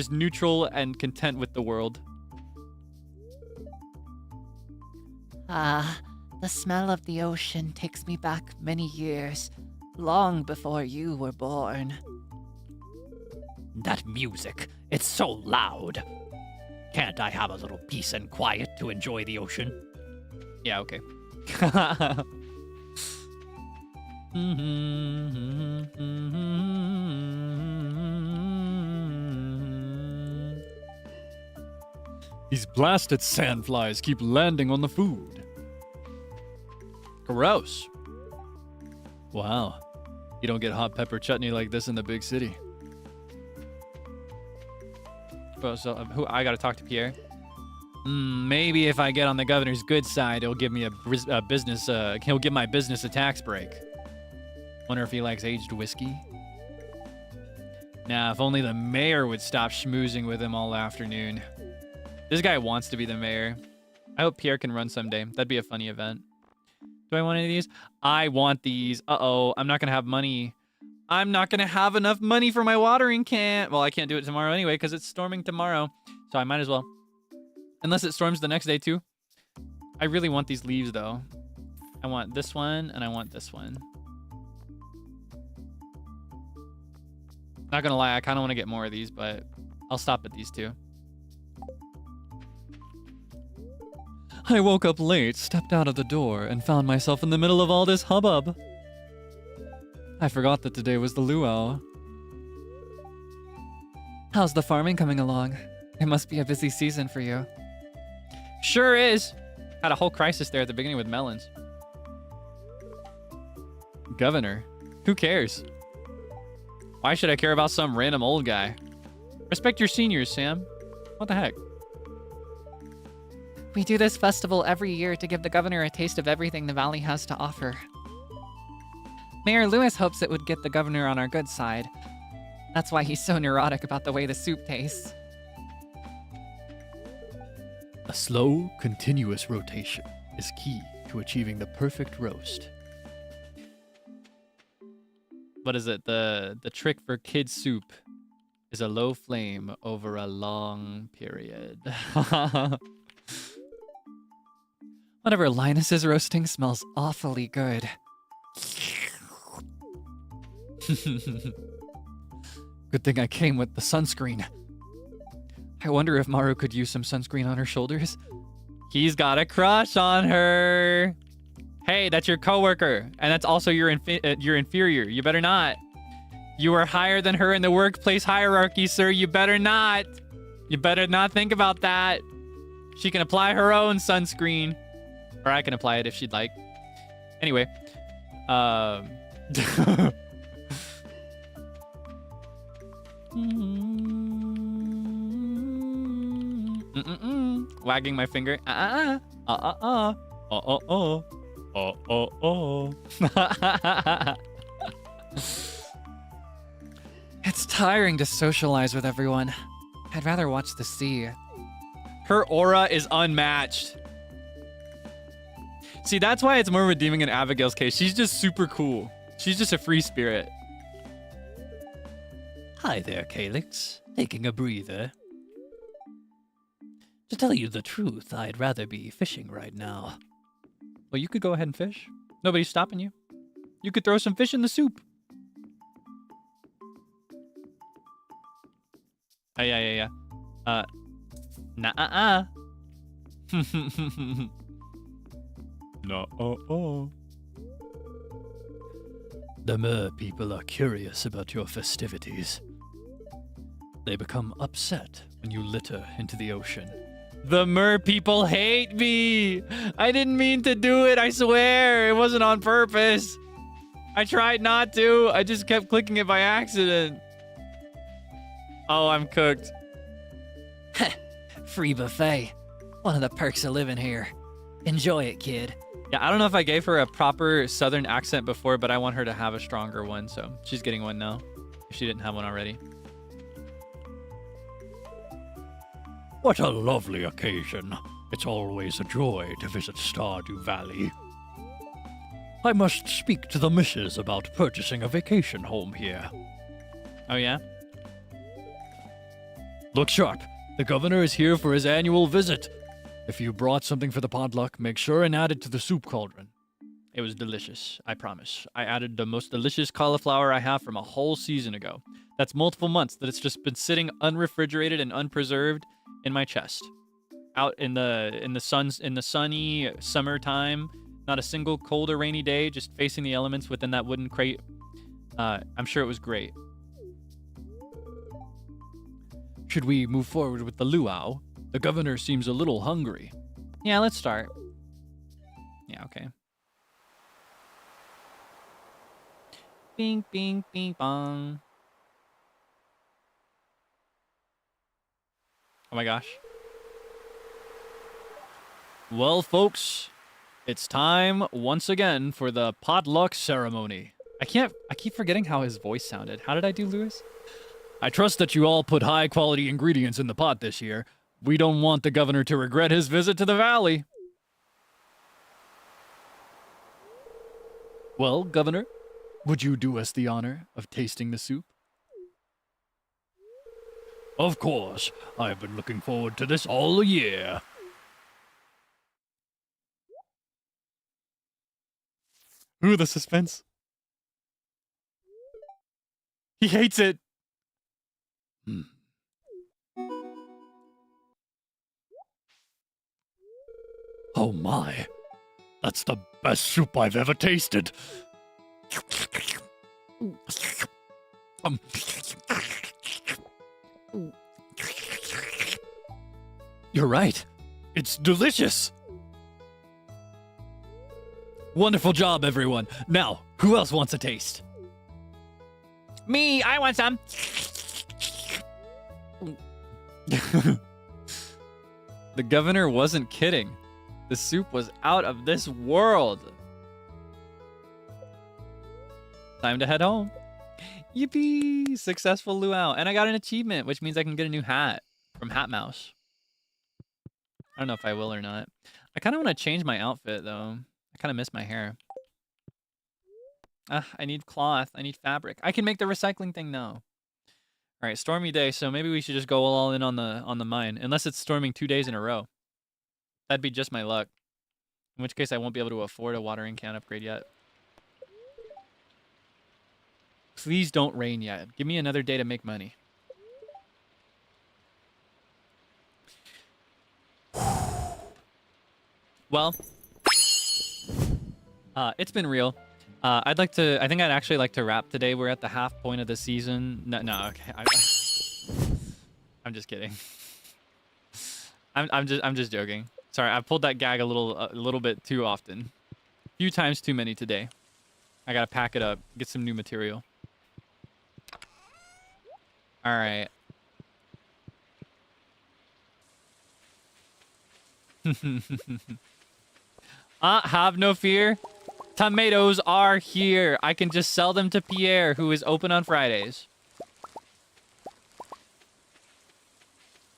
A: neutral and content with the world.
B: The smell of the ocean takes me back many years, long before you were born.
C: That music, it's so loud. Can't I have a little peace and quiet to enjoy the ocean?
A: Yeah, okay. These blasted sandflies keep landing on the food. Gross. Wow. You don't get hot pepper chutney like this in the big city. So who I gotta talk to Pierre. Maybe if I get on the governor's good side, he'll give me a business. He'll give my business a tax break. Wonder if he likes aged whiskey. Nah, if only the mayor would stop schmoozing with him all afternoon. This guy wants to be the mayor. I hope Pierre can run someday. That'd be a funny event. Do I want any of these? I want these. Uh-oh, I'm not gonna have money. I'm not gonna have enough money for my watering can. Well, I can't do it tomorrow anyway because it's storming tomorrow. So I might as well. Unless it storms the next day too. I really want these leaves though. I want this one and I want this one. Not gonna lie, I kind of want to get more of these, but I'll stop at these two. I woke up late, stepped out of the door, and found myself in the middle of all this hubbub. I forgot that today was the Luau.
B: How's the farming coming along? It must be a busy season for you.
A: Sure is. Had a whole crisis there at the beginning with melons. Governor? Who cares? Why should I care about some random old guy? Respect your seniors, Sam. What the heck?
B: We do this festival every year to give the governor a taste of everything the valley has to offer. Mayor Lewis hopes it would get the governor on our good side. That's why he's so neurotic about the way the soup tastes.
D: A slow, continuous rotation is key to achieving the perfect roast.
A: What is it? The trick for kid soup is a low flame over a long period.
B: Whatever Linus is roasting smells awfully good.
A: Good thing I came with the sunscreen. I wonder if Maru could use some sunscreen on her shoulders. He's got a crush on her. Hey, that's your coworker, and that's also your inferior. You better not. You are higher than her in the workplace hierarchy, sir. You better not. You better not think about that. She can apply her own sunscreen. Or I can apply it if she'd like. Anyway. Wagging my finger.
B: It's tiring to socialize with everyone. I'd rather watch the sea.
A: Her aura is unmatched. See, that's why it's more redeeming in Abigail's case. She's just super cool. She's just a free spirit.
C: Hi there, Kaelix. Taking a breather. To tell you the truth, I'd rather be fishing right now.
A: Well, you could go ahead and fish. Nobody's stopping you. You could throw some fish in the soup. Oh, yeah. Nah. No.
D: The mer people are curious about your festivities. They become upset when you litter into the ocean.
A: The mer people hate me. I didn't mean to do it, I swear. It wasn't on purpose. I tried not to. I just kept clicking it by accident. Oh, I'm cooked.
B: Free buffet. One of the perks of living here. Enjoy it, kid.
A: Yeah, I don't know if I gave her a proper southern accent before, but I want her to have a stronger one, so she's getting one now. If she didn't have one already.
C: What a lovely occasion. It's always a joy to visit Stardew Valley. I must speak to the missus about purchasing a vacation home here.
A: Oh, yeah?
D: Look sharp. The governor is here for his annual visit. If you brought something for the potluck, make sure and add it to the soup cauldron.
A: It was delicious, I promise. I added the most delicious cauliflower I have from a whole season ago. That's multiple months that it's just been sitting unrefrigerated and unpreserved in my chest. Out in the sunny summertime, not a single cold or rainy day, just facing the elements within that wooden crate. I'm sure it was great.
D: Should we move forward with the luau? The governor seems a little hungry.
A: Yeah, let's start. Yeah, okay. Bing, bing, bing, bong. Oh my gosh.
D: Well, folks, it's time once again for the potluck ceremony.
A: I keep forgetting how his voice sounded. How did I do, Lewis?
D: I trust that you all put high-quality ingredients in the pot this year. We don't want the governor to regret his visit to the valley. Well, Governor, would you do us the honor of tasting the soup?
C: Of course. I've been looking forward to this all year.
A: Ooh, the suspense. He hates it.
C: Oh my. That's the best soup I've ever tasted.
D: You're right. It's delicious. Wonderful job, everyone. Now, who else wants a taste?
B: Me, I want some.
A: The governor wasn't kidding. The soup was out of this world. Time to head home. Yippee! Successful luau. And I got an achievement, which means I can get a new hat from Hat Mouse. I don't know if I will or not. I kind of want to change my outfit, though. I kind of miss my hair. I need cloth. I need fabric. I can make the recycling thing now. All right, stormy day, so maybe we should just go all in on the mine. Unless it's storming 2 days in a row. That'd be just my luck. In which case I won't be able to afford a watering can upgrade yet. Please don't rain yet. Give me another day to make money. Well,
B: It's been real. I think I'd actually like to wrap today. We're at the half point of the season. No, okay. I'm just kidding. I'm just joking. Sorry, I pulled that gag a little bit too often. A few times too many today. I gotta pack it up, get some new material. All right. Have no fear. Tomatoes are here. I can just sell them to Pierre, who is open on Fridays.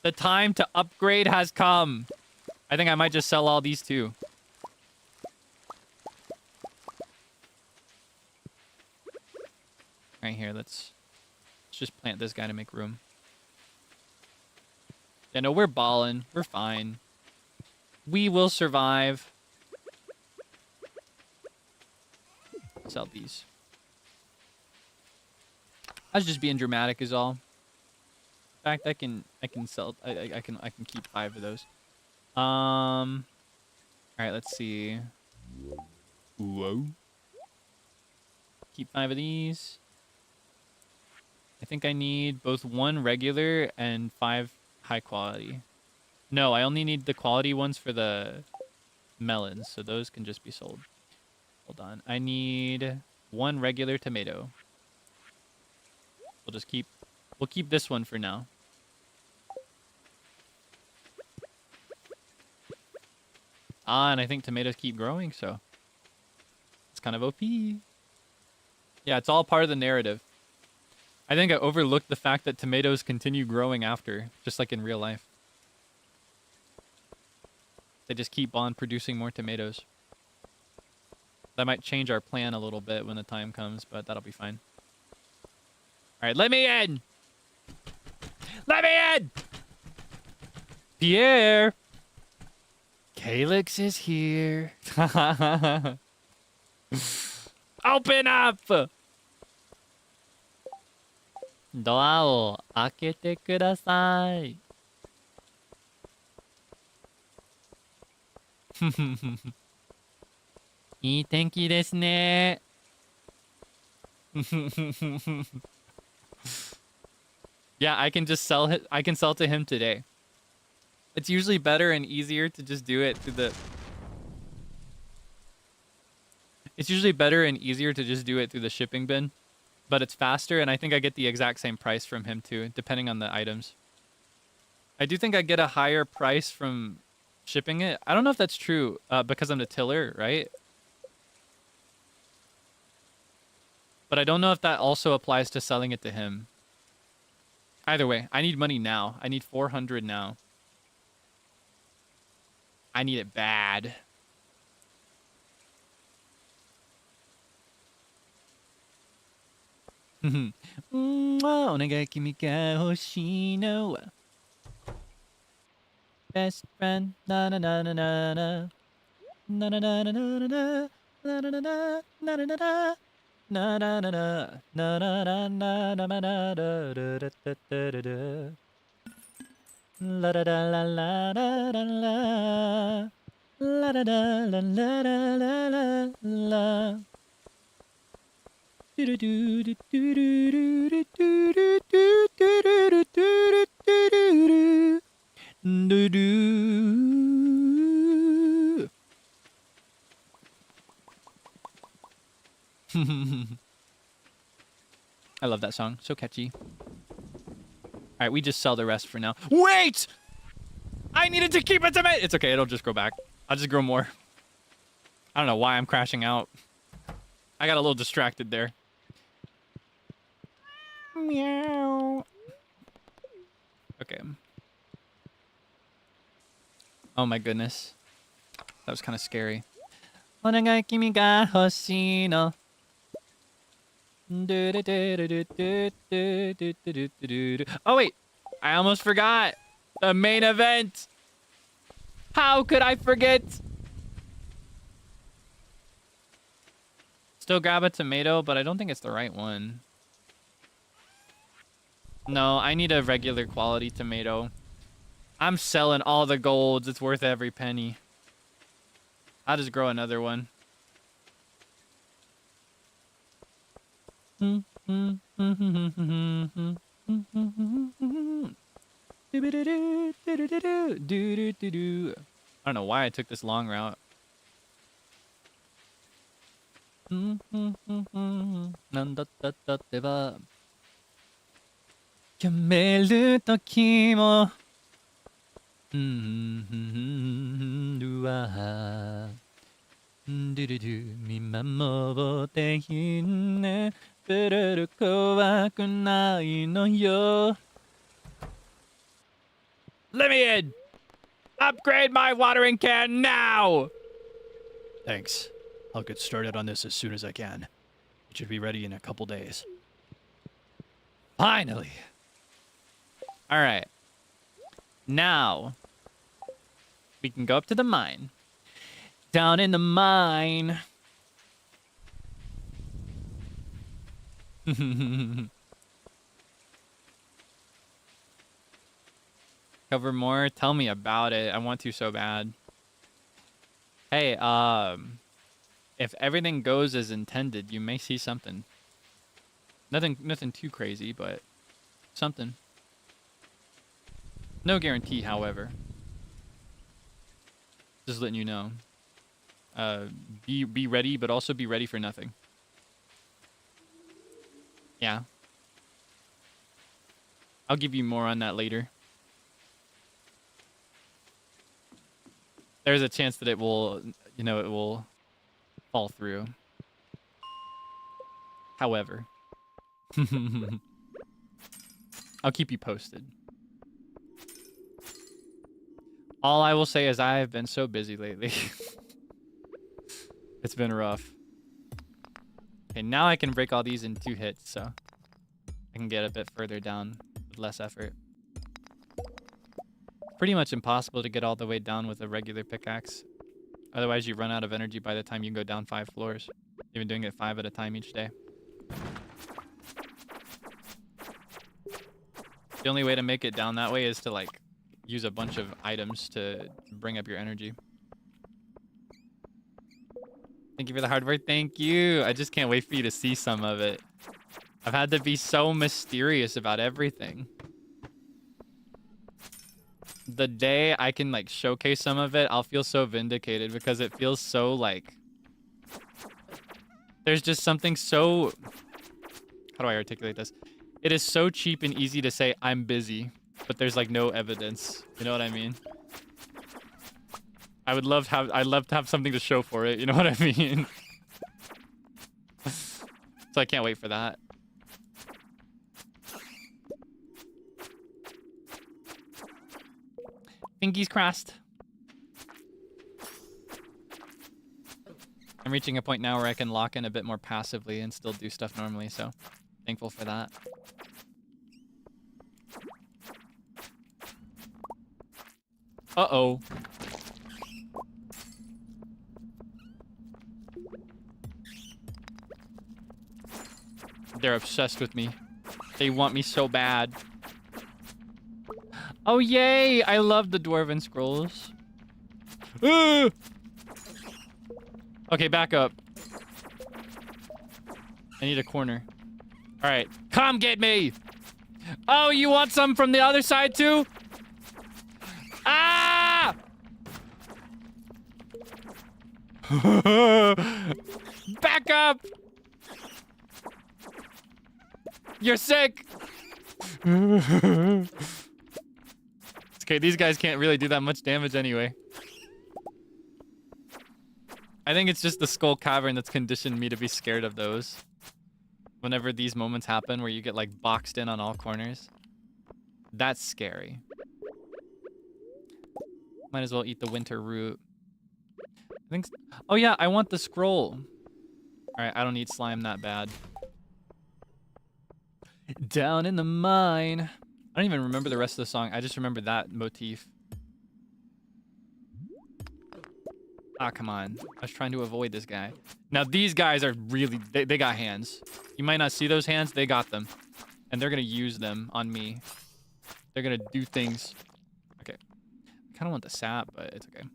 B: The time to upgrade has come. I think I might just sell all these too. Right here, let's just plant this guy to make room. Yeah, no, we're balling. We're fine. We will survive. Sell these. I was just being dramatic is all. In fact, I can sell I can keep 5 of those. All right, let's see. Whoa. Keep 5 of these. I think I need both 1 regular and 5 high quality. No, I only need the quality ones for the melons, so those can just be sold. Hold on. I need 1 regular tomato. We'll keep this one for now. And I think tomatoes keep growing, so it's kind of OP. Yeah, it's all part of the narrative. I think I overlooked the fact that tomatoes continue growing after, just like in real life. They just keep on producing more tomatoes. That might change our plan a little bit when the time comes, but that'll be fine. All right, let me in! Let me in! Pierre! Kaelix is here. Open up! ドアを開けてください。いい天気ですね。Yeah, I can sell to him today. It's usually better and easier to just do it through the shipping bin, but it's faster and I think I get the exact same price from him too, depending on the items. I do think I get a higher price from shipping it. I don't know if that's true because I'm the tiller, right? But I don't know if that also applies to selling it to him. Either way, I need money now. I need 400 now. I need it bad. Best friend, na na na na na na, na na na na na na, na na na na na na na. Na na na na na na na na na na na da da da da da da. La da da la la da da la. La da da la la la la la la. Do do do do do do do do do do do do do do. I love that song. So catchy. All right, we just sell the rest for now. Wait! I needed to keep it to me. It's okay. It'll just grow back. I'll just grow more. I don't know why I'm crashing out. I got a little distracted there. Meow. Okay. Oh my goodness. That was kind of scary. Onegai kimi ga hoshii no. Oh wait, I almost forgot the main event. How could I forget? Still grab a tomato, but I don't think it's the right one. No, I need a regular quality tomato. I'm selling all the golds. It's worth every penny. I'll just grow another one.
A: don't know why I took this long route. Let me in! Upgrade my watering can now!
C: Thanks. I'll get started on this as soon as I can. It should be ready in a couple days.
A: Finally! Alright. Now, we can go up to the mine. Down in the mine. Cover more? Tell me about it. I want to so bad. Hey, if everything goes as intended, you may see something. Nothing too crazy, but something. No guarantee, however. Just letting you know. Be ready, but also be ready for nothing. Yeah. I'll give you more on that later. There's a chance that it will, it will fall through. However. I'll keep you posted. All I will say is I have been so busy lately. It's been rough. Okay, now I can break all these in 2 hits, so I can get a bit further down with less effort. Pretty much impossible to get all the way down with a regular pickaxe. Otherwise, you run out of energy by the time you go down 5 floors. Even doing it 5 at a time each day. The only way to make it down that way is to, like, use a bunch of items to bring up your energy. Thank you for the hard work. Thank you. I just can't wait for you to see some of it. I've had to be so mysterious about everything. The day I can, like, showcase some of it, I'll feel so vindicated because it feels so, like... There's just something so... How do I articulate this? It is so cheap and easy to say, I'm busy, but there's, like, no evidence. You know what I mean? I'd love to have something to show for it. You know what I mean? So I can't wait for that. Fingies crossed. I'm reaching a point now where I can lock in a bit more passively and still do stuff normally, so thankful for that. Uh-oh. They're obsessed with me. They want me so bad. Oh, yay! I love the Dwarven Scrolls. Okay, back up. I need a corner. All right, come get me! Oh, you want some from the other side, too? Ah! Back up! You're sick! It's okay, these guys can't really do that much damage anyway. I think it's just the Skull Cavern that's conditioned me to be scared of those. Whenever these moments happen where you get, like, boxed in on all corners. That's scary. Might as well eat the winter root. I think... Oh yeah, I want the scroll. Alright, I don't need slime that bad. Down in the mine. I don't even remember the rest of the song. I just remember that motif. Ah, come on. I was trying to avoid this guy. Now, these guys are really... They got hands. You might not see those hands. They got them. And they're going to use them on me. They're going to do things. Okay. I kind of want the sap, but it's okay.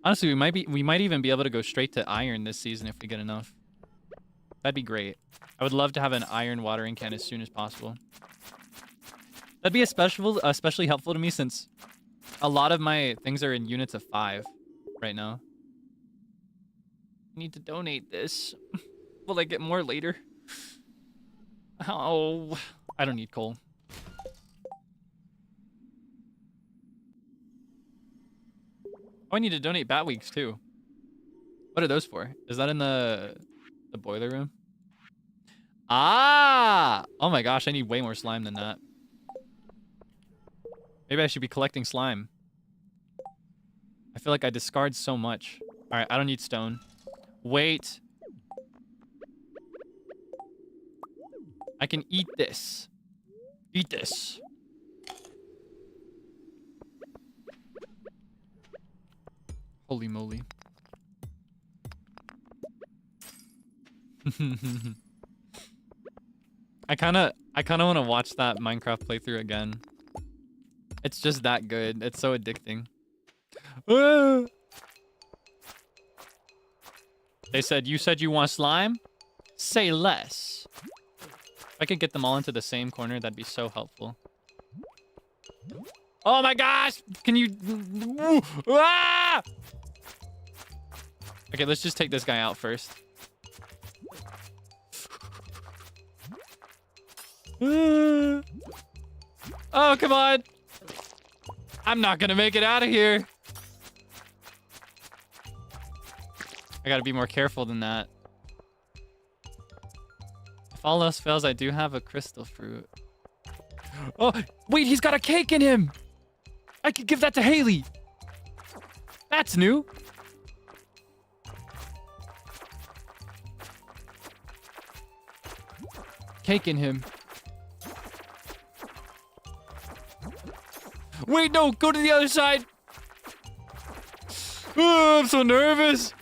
A: Honestly, we might even be able to go straight to iron this season if we get enough. That'd be great. I would love to have an iron watering can as soon as possible. That'd be especially helpful to me since a lot of my things are in units of 5 right now. I need to donate this. Will I get more later? Oh, I don't need coal. Oh, I need to donate bat weeks too. What are those for? Is that in the boiler room? Ah! Oh my gosh, I need way more slime than that. Maybe I should be collecting slime. I feel like I discard so much. All right, I don't need stone. Wait. I can eat this. Eat this. Holy moly. I kind of want to watch that Minecraft playthrough again. It's just that good. It's so addicting. They said, you said you want slime? Say less. If I could get them all into the same corner, that'd be so helpful. Oh my gosh! Can you... Ah! Okay, let's just take this guy out first. Oh, come on! I'm not gonna make it out of here. I gotta be more careful than that. If all else fails, I do have a crystal fruit. Oh, wait, he's got a cake in him! I could give that to Haley! That's new! Cake in him. Wait, no, go to the other side! Oh, I'm so nervous!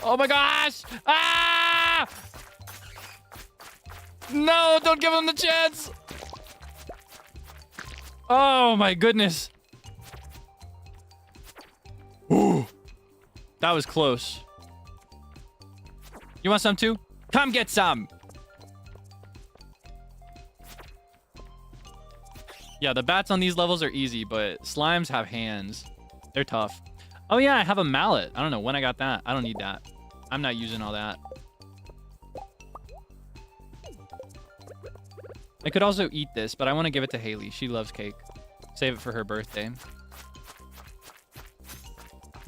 A: Oh my gosh! Ah! No, don't give him the chance! Oh my goodness. Ooh, that was close. You want some too? Come get some! Yeah, the bats on these levels are easy, but slimes have hands. They're tough. Oh yeah, I have a mallet. I don't know when I got that. I don't need that. I'm not using all that. I could also eat this, but I want to give it to Haley. She loves cake. Save it for her birthday.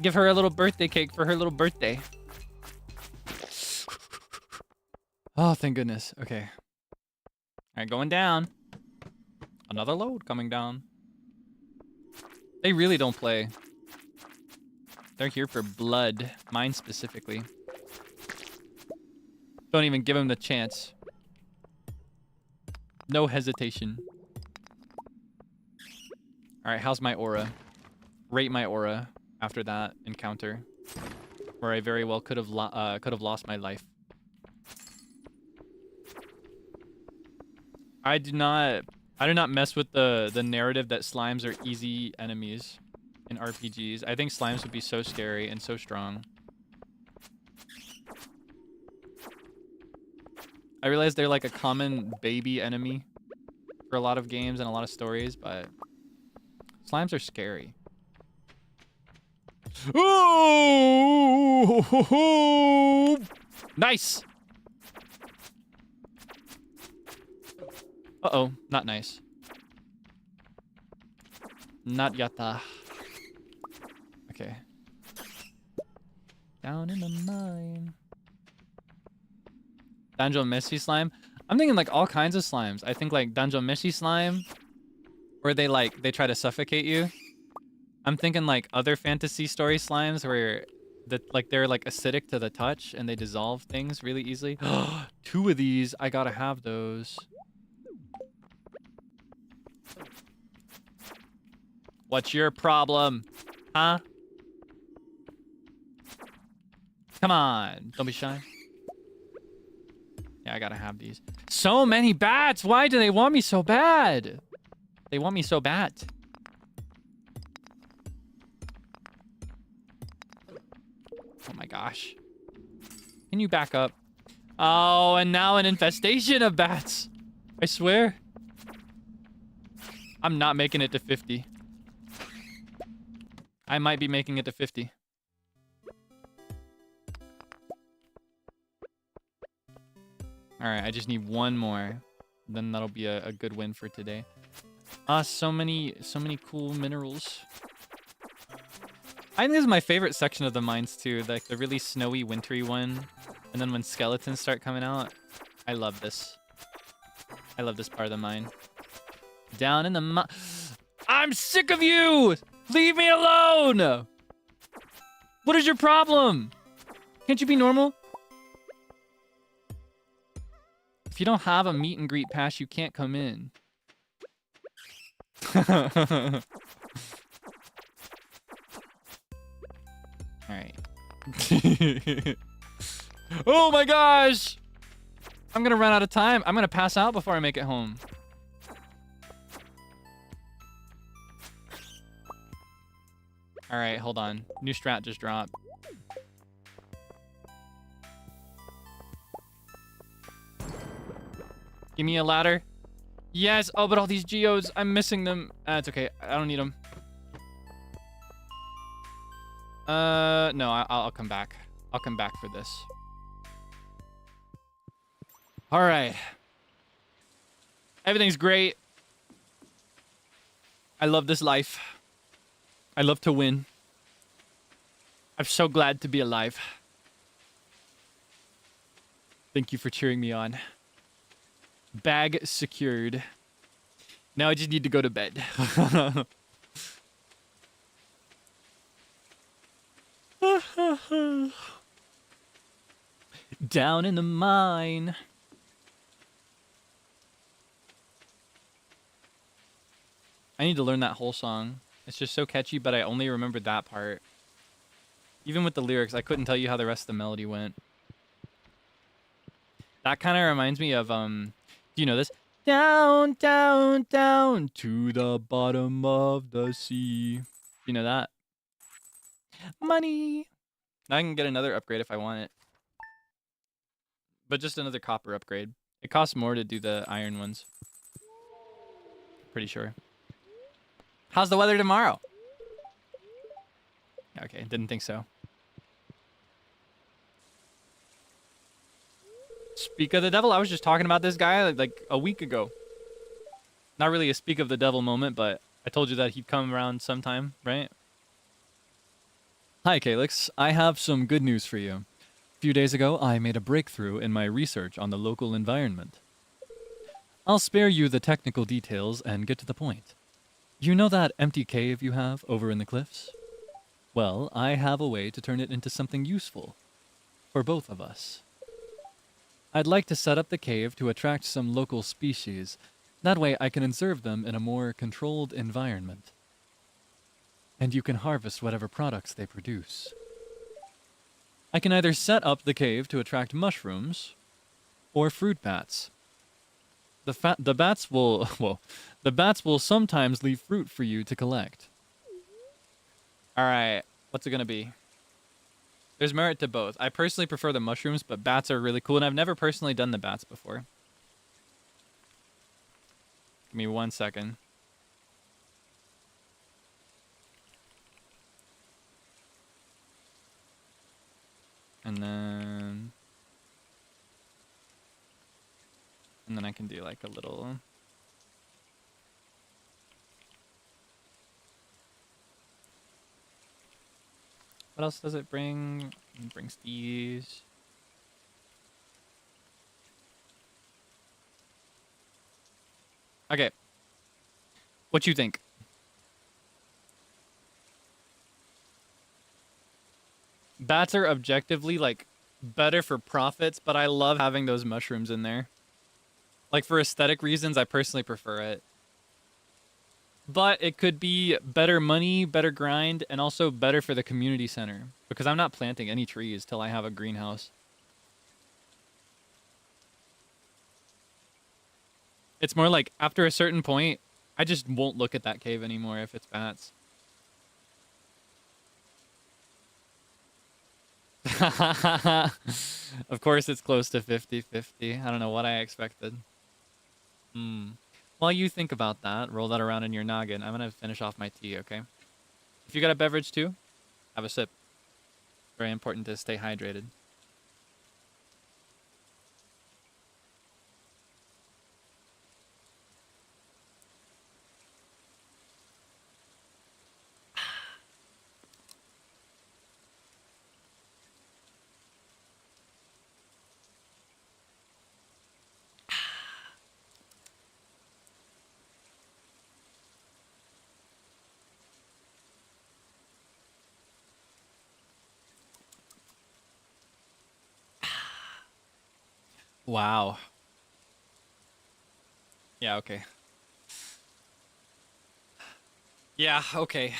A: Give her a little birthday cake for her little birthday. Oh, thank goodness. Okay. All right, going down. Another load coming down. They really don't play. They're here for blood. Mine specifically. Don't even give him the chance. No hesitation. All right, how's my aura? Rate my aura after that encounter, where I very well could have lost my life. I do not mess with the narrative that slimes are easy enemies in RPGs. I think slimes would be so scary and so strong. I realize they're like a common baby enemy for a lot of games and a lot of stories, but slimes are scary. Oh! Nice! Uh-oh, not nice. Not yatta. Okay. Down in the mine. Danjo Messi slime. I'm thinking like all kinds of slimes. I think like Danjo Messi slime, where they try to suffocate you. I'm thinking like other fantasy story slimes where they're like acidic to the touch and they dissolve things really easily. 2 of these, I gotta have those. What's your problem? Huh? Come on, don't be shy. Yeah, I gotta have these. So many bats! Why do they want me so bad? They want me so bad. gosh. Can you back up? Oh, and now an infestation of bats. I swear. I'm not making it to 50. I might be making it to 50. Alright, I just need one more. Then that'll be a good win for today. So many cool minerals. I think this is my favorite section of the mines too. Like the really snowy, wintry one. And then when skeletons start coming out. I love this. I love this part of the mine. Down in the mine. I'm sick of you! Leave me alone! What is your problem? Can't you be normal? If you don't have a meet and greet pass, you can't come in. Alright. Oh my gosh! I'm gonna run out of time. I'm gonna pass out before I make it home. Alright, hold on. New strat just dropped. Give me a ladder. Yes. Oh, but all these geodes, I'm missing them. It's okay. I don't need them. No, I'll come back. I'll come back for this. All right. Everything's great. I love this life. I love to win. I'm so glad to be alive. Thank you for cheering me on. Bag secured. Now I just need to go to bed. Down in the mine. I need to learn that whole song. It's just so catchy, but I only remembered that part. Even with the lyrics, I couldn't tell you how the rest of the melody went. That kind of reminds me of, do you know this? Down, down, down to the bottom of the sea. You know that? Money. Now I can get another upgrade if I want it. But just another copper upgrade. It costs more to do the iron ones. Pretty sure. How's the weather tomorrow? Okay, didn't think so. Speak of the devil, I was just talking about this guy like a week ago. Not really a speak of the devil moment, but I told you that he'd come around sometime, right? Hi, Kaelix. I have some good news for you. A few days ago, I made a breakthrough in my research on the local environment. I'll spare you the technical details and get to the point. You know that empty cave you have over in the cliffs? Well, I have a way to turn it into something useful. For both of us. I'd like to set up the cave to attract some local species. That way I can conserve them in a more controlled environment. And you can harvest whatever products they produce. I can either set up the cave to attract mushrooms or fruit bats. The bats will sometimes leave fruit for you to collect. All right, what's it gonna be? There's merit to both. I personally prefer the mushrooms, but bats are really cool, and I've never personally done the bats before. Give me 1 second. And then I can do like a little. What else does it bring? It brings these. Okay. What you think? Bats are objectively like better for profits, but I love having those mushrooms in there. Like for aesthetic reasons, I personally prefer it. But it could be better money, better grind, and also better for the community center. Because I'm not planting any trees till I have a greenhouse. It's more like after a certain point, I just won't look at that cave anymore if it's bats. Of course it's close to 50-50. I don't know what I expected. While you think about that, roll that around in your noggin. I'm gonna finish off my tea, okay? If you got a beverage too, have a sip. Very important to stay hydrated. Wow. Yeah, okay. Yeah, okay.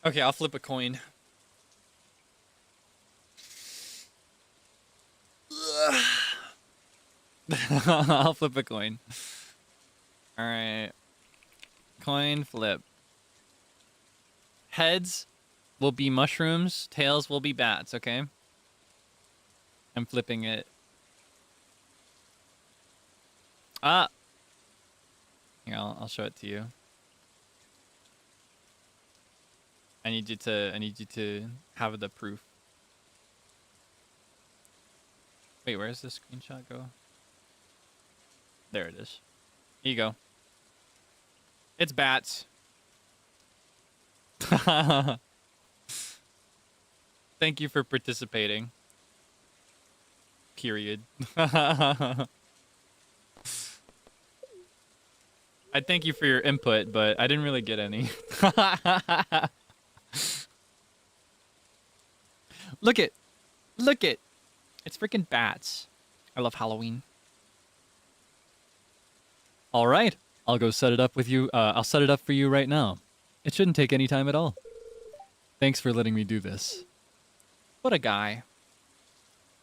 A: Okay, I'll flip a coin. I'll flip a coin. Alright. Coin flip. Heads will be mushrooms, tails will be bats, okay? I'm flipping it. Ah! Here, I'll show it to you. I need you to have the proof. Wait, where's the screenshot go? There it is. Here you go. It's bats. Thank you for participating. Period. I thank you for your input, but I didn't really get any. Look it. Look it. It's freaking bats. I love Halloween.
D: All right. I'll go set it up with you. I'll set it up for you right now. It shouldn't take any time at all. Thanks for letting me do this.
A: What a guy.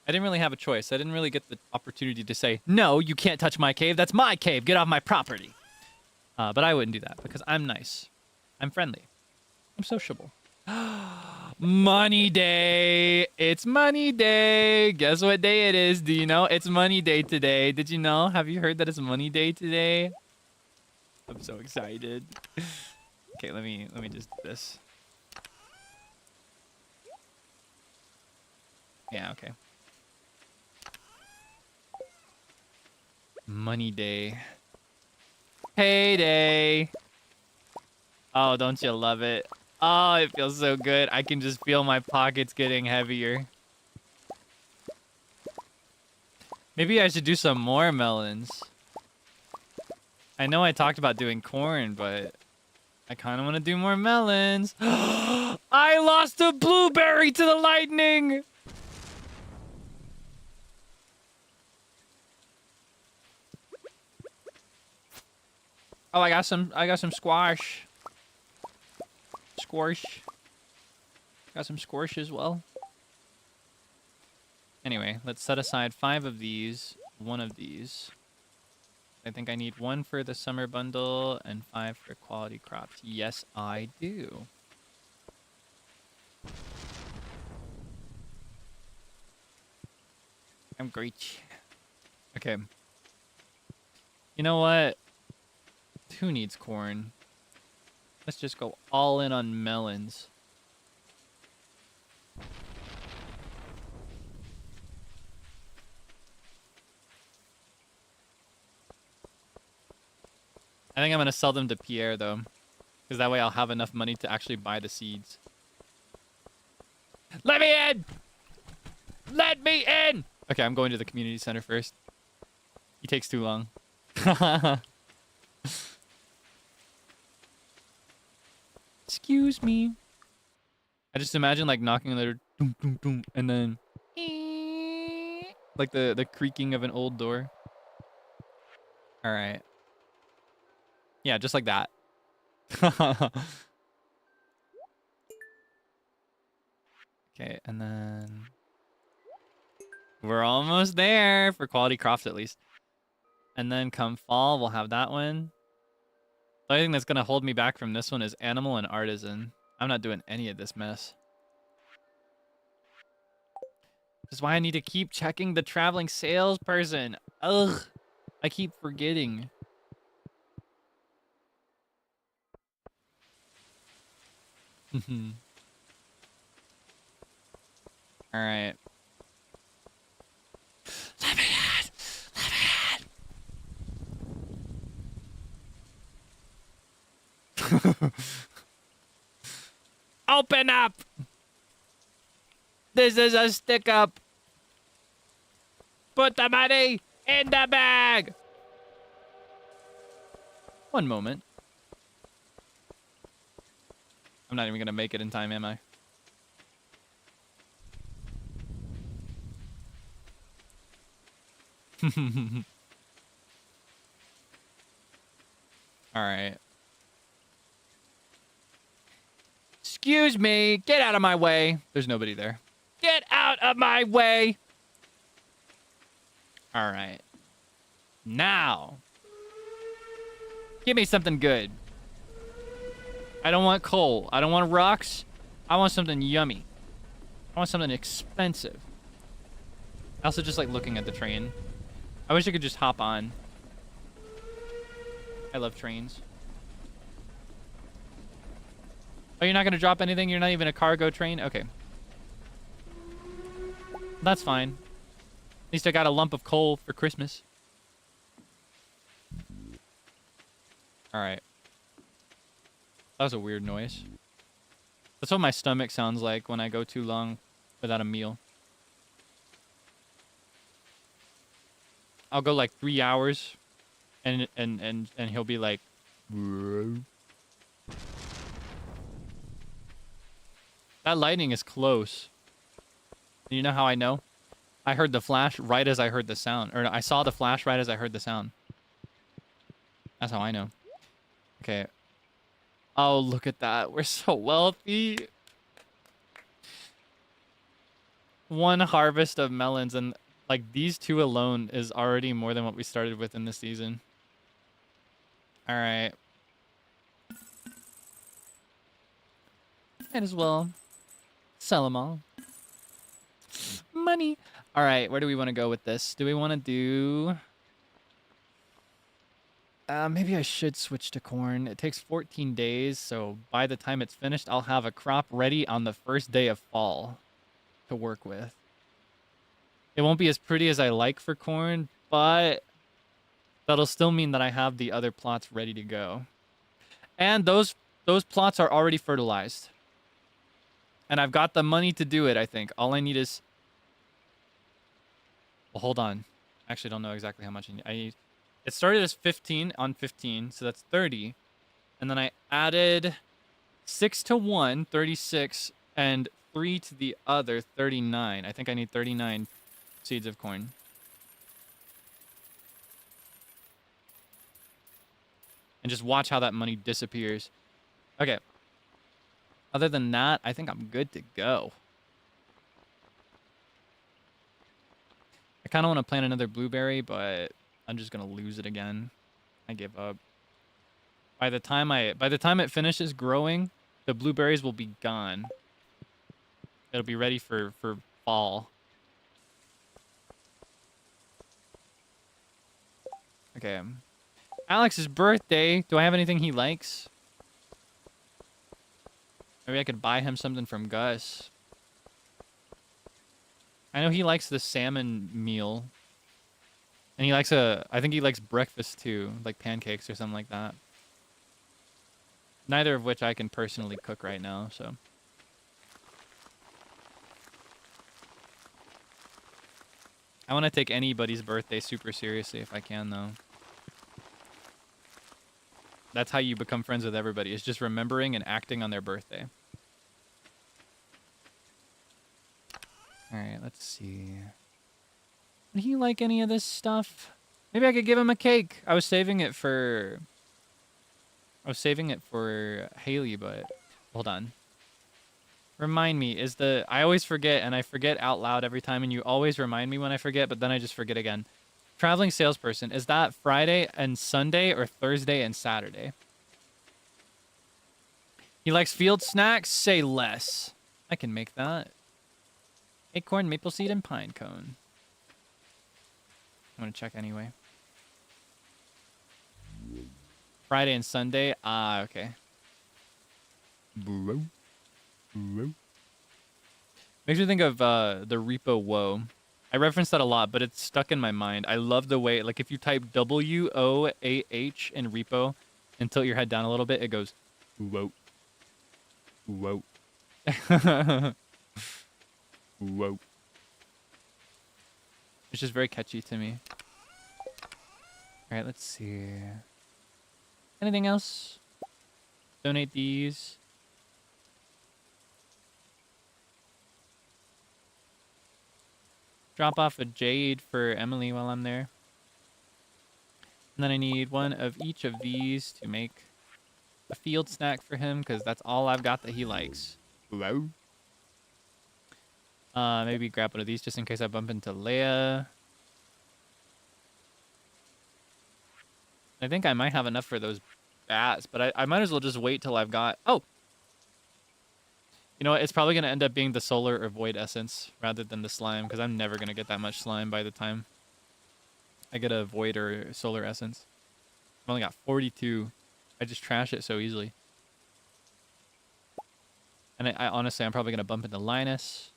A: I didn't really have a choice. I didn't really get the opportunity to say, no, you can't touch my cave. That's my cave. Get off my property. But I wouldn't do that because I'm nice. I'm friendly. I'm sociable. Money day. It's money day. Guess what day it is? Do you know? It's money day today. Did you know? Have you heard that it's money day today? I'm so excited. Okay, let me just do this. Yeah, okay. Money day. Payday. Oh, don't you love it? Oh, it feels so good. I can just feel my pockets getting heavier. Maybe I should do some more melons. I know I talked about doing corn, but I kind of want to do more melons. I lost a blueberry to the lightning. Oh, I got some squash. Squash. Got some squash as well. Anyway, let's set aside 5 of these, 1 of these. I think I need 1 for the summer bundle and 5 for quality crops. Yes, I do. I'm great. Okay. You know what? Who needs corn? Let's just go all in on melons. I think I'm going to sell them to Pierre, though. Because that way I'll have enough money to actually buy the seeds. Let me in! Let me in! Okay, I'm going to the community center first. He takes too long. Excuse me. I just imagine like knocking on the door, doom, doom, doom, and then like the creaking of an old door. All right. Yeah, just like that. Okay, and then we're almost there for quality crops at least. And then come fall, we'll have that one. The only thing that's gonna hold me back from this one is animal and artisan. I'm not doing any of this mess. This is why I need to keep checking the traveling salesperson. Ugh. I keep forgetting. All right. Let me in. Let me in. Open up. This is a stick up. Put the money in the bag. One moment. I'm not even gonna make it in time, am I? All right. Excuse me. Get out of my way. There's nobody there. Get out of my way. All right. Now. Give me something good. I don't want coal. I don't want rocks. I want something yummy. I want something expensive. I also just like looking at the train. I wish I could just hop on. I love trains. Oh, you're not going to drop anything? You're not even a cargo train? Okay. That's fine. At least I got a lump of coal for Christmas. Alright. That was a weird noise. That's what my stomach sounds like when I go too long without a meal. I'll go like 3 hours and he'll be like, that lightning is close. You know how I know? I heard the flash right as I heard the sound. Or I saw the flash right as I heard the sound. That's how I know. Okay. Oh, look at that. We're so wealthy. One harvest of melons, and like these two alone is already more than what we started with in the season. All right. Might as well sell them all. Money. All right, where do we want to go with this? Do we want to do... maybe I should switch to corn. It takes 14 days, so by the time it's finished, I'll have a crop ready on the first day of fall to work with. It won't be as pretty as I like for corn, but that'll still mean that I have the other plots ready to go. And those plots are already fertilized. And I've got the money to do it, I think. All I need is... Well, hold on. I actually don't know exactly how much I need. It started as 15 on 15, so that's 30. And then I added 6 to one, 36, and 3 to the other, 39. I think I need 39 seeds of corn. And just watch how that money disappears. Okay. Other than that, I think I'm good to go. I kind of want to plant another blueberry, but I'm just gonna lose it again. I give up. By the time it finishes growing, the blueberries will be gone. It'll be ready for fall. Okay. Alex's birthday. Do I have anything he likes? Maybe I could buy him something from Gus. I know he likes the salmon meal. And he likes I think he likes breakfast too, like pancakes or something like that. Neither of which I can personally cook right now, so. I want to take anybody's birthday super seriously if I can, though. That's how you become friends with everybody, is just remembering and acting on their birthday. Alright, let's see. Would he like any of this stuff? Maybe I could give him a cake. I was saving it for Haley, but hold on. Remind me, I always forget, and I forget out loud every time, and you always remind me when I forget, but then I just forget again. Traveling salesperson, is that Friday and Sunday or Thursday and Saturday? He likes field snacks? Say less. I can make that. Acorn, maple seed, and pine cone. I'm gonna check anyway. Friday and Sunday? Ah, okay. Bro. Makes me think of the repo woe. I reference that a lot, but it's stuck in my mind. I love the way, like, if you type WOAH in repo and tilt your head down a little bit, it goes, whoa. Whoa. Whoa. It's just very catchy to me. All right, let's see. Anything else? Donate these. Drop off a jade for Emily while I'm there. And then I need one of each of these to make a field snack for him, because that's all I've got that he likes. Wow. Maybe grab one of these just in case I bump into Leia. I think I might have enough for those bats, but I might as well just wait till I've got... Oh! You know what? It's probably going to end up being the solar or void essence rather than the slime, because I'm never going to get that much slime by the time I get a void or solar essence. I've only got 42. I just trash it so easily. And I honestly, I'm probably going to bump into Linus.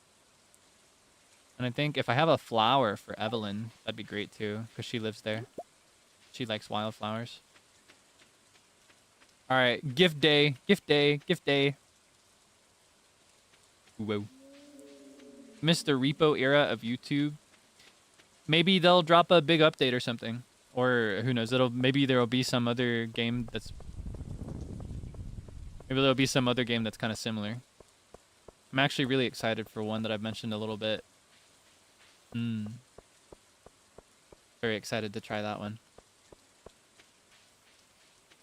A: And I think if I have a flower for Evelyn, that'd be great too, because she lives there. She likes wildflowers. All right, gift day, gift day, gift day. Whoa. Missed the repo era of YouTube. Maybe they'll drop a big update or something. Or who knows, maybe there'll be some other game that's... Maybe there'll be some other game that's kind of similar. I'm actually really excited for one that I've mentioned a little bit. Very excited to try that one.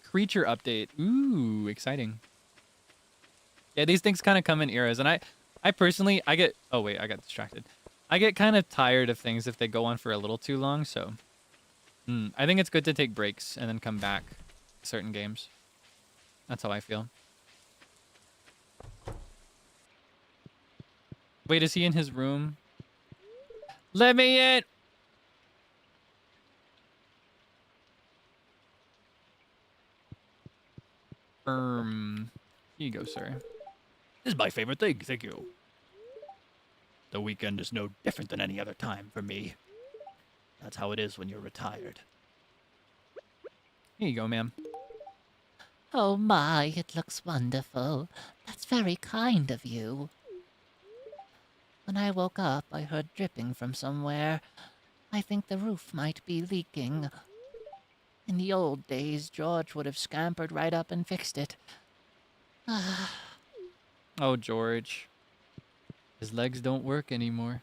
A: Creature update. Ooh, exciting. Yeah, these things kind of come in eras, and I personally, I get... Oh, wait, I got distracted. I get kind of tired of things if they go on for a little too long, so... I think it's good to take breaks and then come back to certain games. That's how I feel. Wait, is he in his room? Let me in! Here you go, sir.
C: This is my favorite thing, thank you. The weekend is no different than any other time for me. That's how it is when you're retired.
A: Here you go, ma'am.
E: Oh my, it looks wonderful. That's very kind of you. When I woke up, I heard dripping from somewhere. I think the roof might be leaking. In the old days, George would have scampered right up and fixed it.
A: Oh, George. His legs don't work anymore.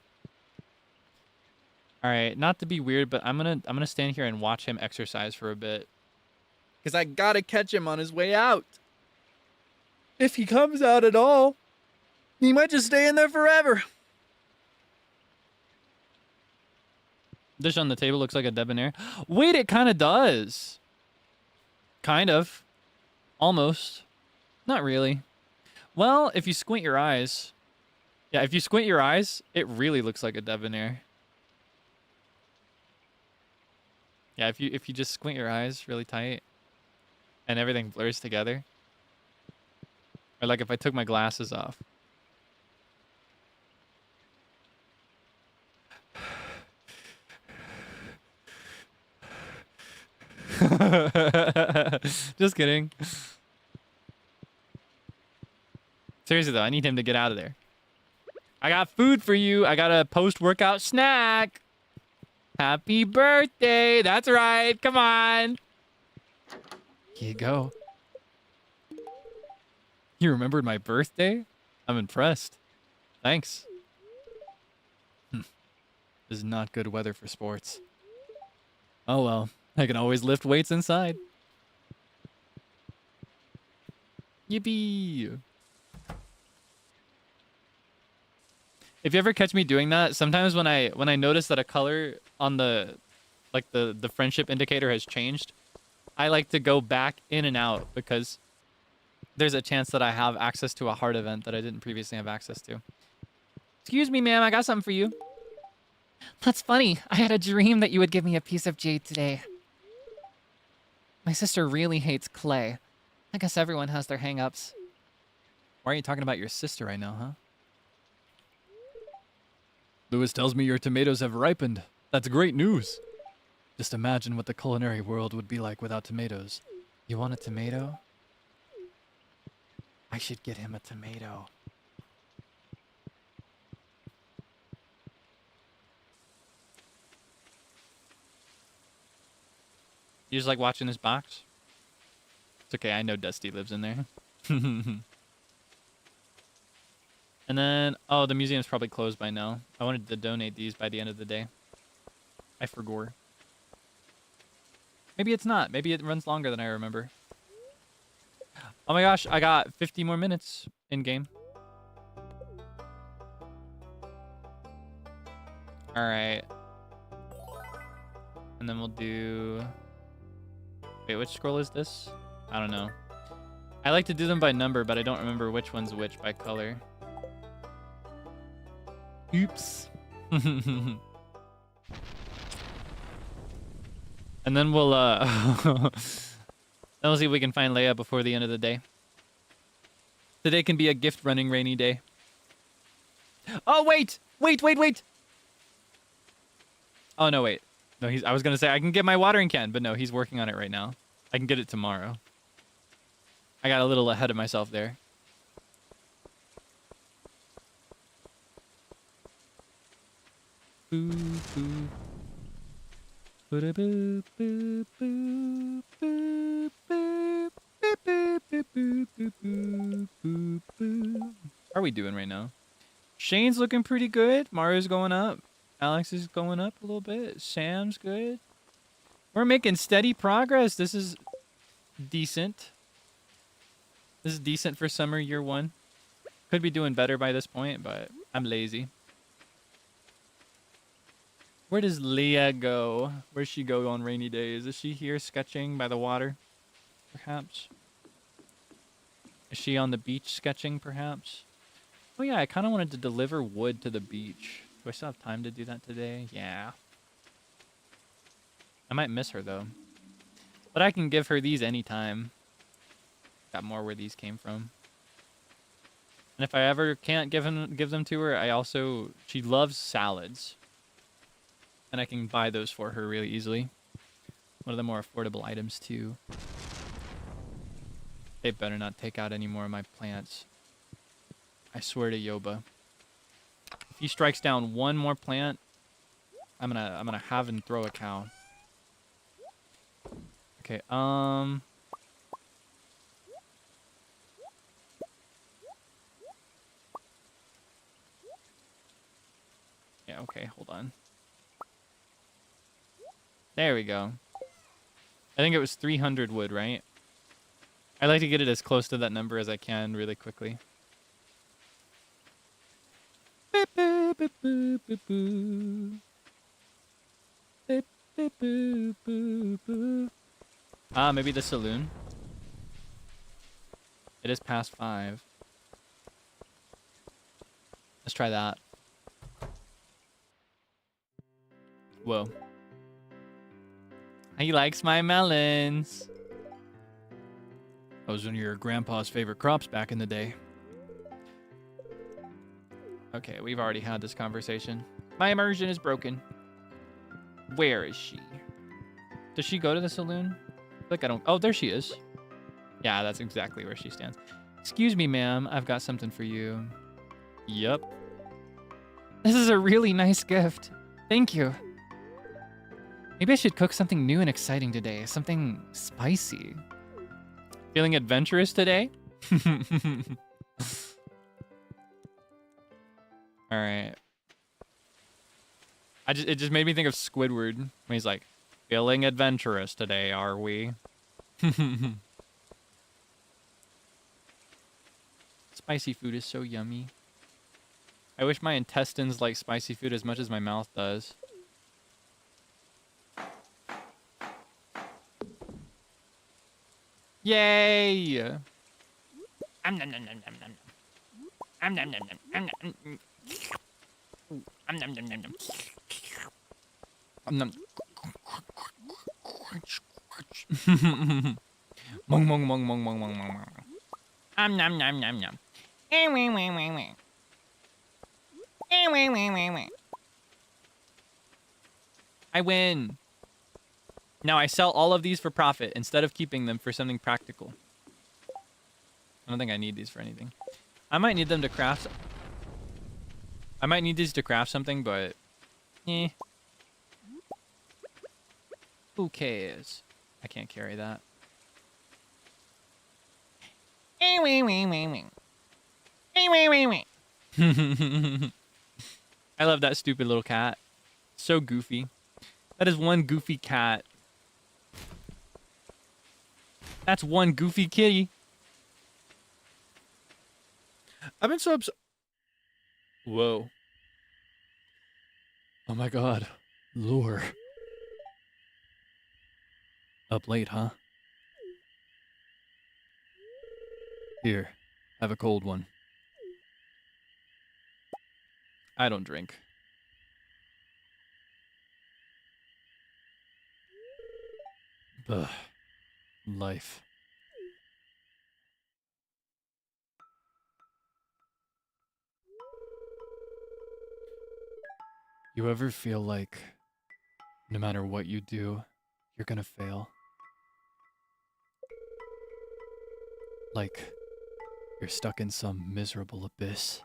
A: All right, not to be weird, but I'm gonna stand here and watch him exercise for a bit, because I gotta catch him on his way out. If he comes out at all, he might just stay in there forever. Dish on the table looks like a debonair. Wait, it kind of does. Kind of. Almost. Not really. Well, if you squint your eyes. Yeah, if you squint your eyes, it really looks like a debonair. Yeah, if you just squint your eyes really tight and everything blurs together. Or like if I took my glasses off. Just kidding. Seriously though, I need him to get out of there. I got food for you. I got a post-workout snack. Happy birthday. That's right. Come on. Here you go. You remembered my birthday? I'm impressed. Thanks. This is not good weather for sports. Oh well. I can always lift weights inside. Yippee! If you ever catch me doing that, sometimes when I notice that a color on the the friendship indicator has changed, I like to go back in and out because there's a chance that I have access to a heart event that I didn't previously have access to. Excuse me, ma'am. I got something for you.
B: That's funny. I had a dream that you would give me a piece of jade today. My sister really hates clay. I guess everyone has their hang-ups.
A: Why are you talking about your sister right now, huh? Lewis tells me your tomatoes have ripened. That's great news. Just imagine what the culinary world would be like without tomatoes.
B: You want a tomato? I should get him a tomato.
A: You just like watching this box? It's okay, I know Dusty lives in there. And then, oh, the museum's probably closed by now. I wanted to donate these by the end of the day. I forgot. Maybe it's not. Maybe it runs longer than I remember. Oh my gosh, I got 50 more minutes in game. All right. And then we'll do... Wait, which scroll is this? I don't know. I like to do them by number, but I don't remember which one's which by color. Oops. And then we'll then we'll see if we can find Leia before the end of the day. Today can be a gift running rainy day. Oh wait! Wait! Oh no, wait. No, I was gonna say I can get my watering can, but no, he's working on it right now. I can get it tomorrow. I got a little ahead of myself there. Boo boo. Boo boo boo boo boo boo. How are we doing right now? Shane's looking pretty good. Mario's going up. Alex is going up a little bit. Sam's good. We're making steady progress. This is decent. This is decent for summer year 1. Could be doing better by this point, but I'm lazy. Where does Leah go? Where's she go on rainy days? Is she here sketching by the water? Perhaps. Is she on the beach sketching, perhaps? Oh yeah, I kind of wanted to deliver wood to the beach. Do I still have time to do that today? Yeah. I might miss her, though. But I can give her these anytime. Got more where these came from. And if I ever can't give them to her, I also... She loves salads. And I can buy those for her really easily. One of the more affordable items, too. They better not take out any more of my plants. I swear to Yoba. If he strikes down one more plant, I'm gonna have him throw a cow. Okay, yeah, okay, hold on. There we go. I think it was 300 wood, right? I like to get it as close to that number as I can really quickly. Ah, maybe the saloon. It is past 5. Let's try that. Whoa. He likes my melons. Those were your grandpa's favorite crops back in the day. Okay, we've already had this conversation. My immersion is broken. Where is she? Does she go to the saloon? I feel like I don't... Oh, there she is. Yeah, that's exactly where she stands. Excuse me, ma'am. I've got something for you. Yup.
B: This is a really nice gift. Thank you. Maybe I should cook something new and exciting today. Something spicy.
A: Feeling adventurous today? All right. It just made me think of Squidward when he's like, feeling adventurous today, are we? Spicy food is so yummy. I wish my intestines like spicy food as much as my mouth does. Yay! Nom, nom, nom, nom, nom, nom. Nom, nom, nom, nom, nom, nom. Nom, nom, nom, nom, nom. Nom. Mong, mong, mong, mong, mong, mong, mong. Nom, nom, nom, nom, nom. I win. Now I sell all of these for profit instead of keeping them for something practical. I don't think I need these for anything. I might need them to craft. I might need these to craft something, but eh. Who cares? I can't carry that. I love that stupid little cat. So goofy. That is one goofy cat. That's one goofy kitty. I've been so upset. Whoa.
D: Oh my god. Lure. Up late, huh? Here, have a cold one.
A: I don't drink.
D: Ugh. Life. You ever feel like no matter what you do, you're gonna fail? Like you're stuck in some miserable abyss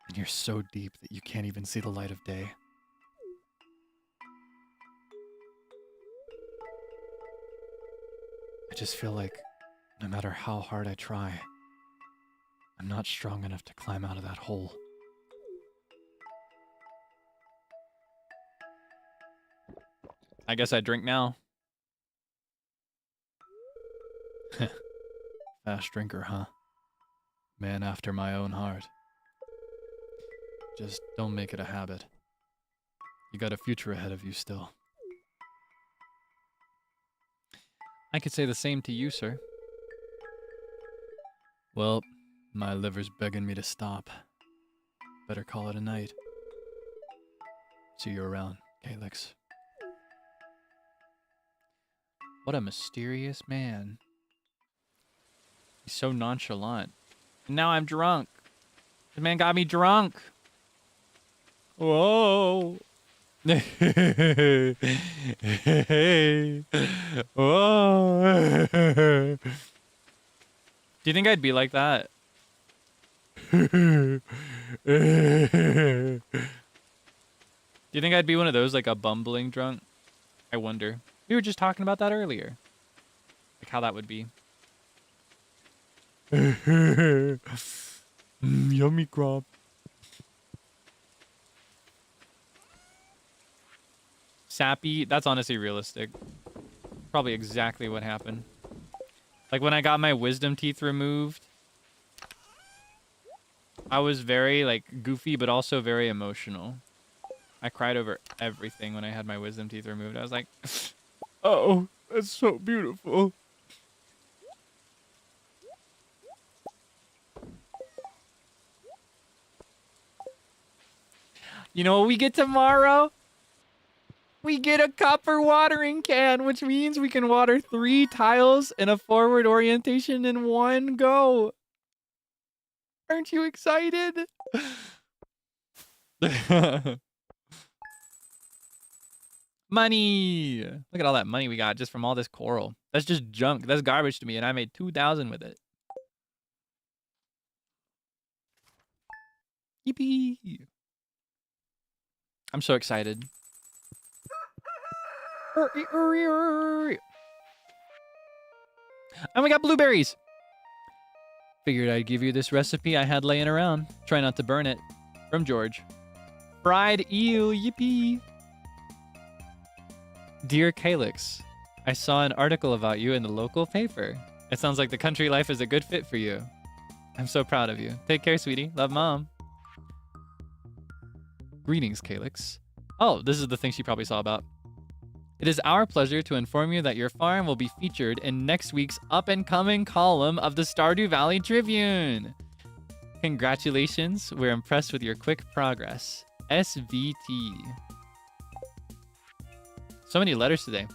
D: and you're so deep that you can't even see the light of day? I just feel like no matter how hard I try, I'm not strong enough to climb out of that hole.
A: I guess I drink now.
D: Fast drinker, huh? Man after my own heart. Just don't make it a habit. You got a future ahead of you still.
A: I could say the same to you, sir.
D: Well, my liver's begging me to stop. Better call it a night. See you around, Kaelix.
A: What a mysterious man. He's so nonchalant. And now I'm drunk. The man got me drunk. Whoa. Whoa. Do you think I'd be like that? Do you think I'd be one of those, like a bumbling drunk? I wonder. We were just talking about that earlier. Like how that would be. Yummy crop. Sappy, that's honestly realistic. Probably exactly what happened. Like when I got my wisdom teeth removed, I was very like goofy, but also very emotional. I cried over everything when I had my wisdom teeth removed. I was like, oh, that's so beautiful. You know what we get tomorrow? We get a copper watering can, which means we can water 3 tiles in a forward orientation in one go. Aren't you excited? Money! Look at all that money we got just from all this coral. That's just junk. That's garbage to me, and I made 2,000 with it. Yippee! I'm so excited. And we got blueberries. Figured I'd give you this recipe I had laying around. Try not to burn it. From George. Fried eel, yippee. Dear Kaelix, I saw an article about you in the local paper. It sounds like the country life is a good fit for you. I'm so proud of you. Take care, sweetie. Love, Mom. Greetings, Kaelix. Oh, this is the thing she probably saw about. It is our pleasure to inform you that your farm will be featured in next week's up-and-coming column of the Stardew Valley Tribune. Congratulations, we're impressed with your quick progress. SVT. So many letters today.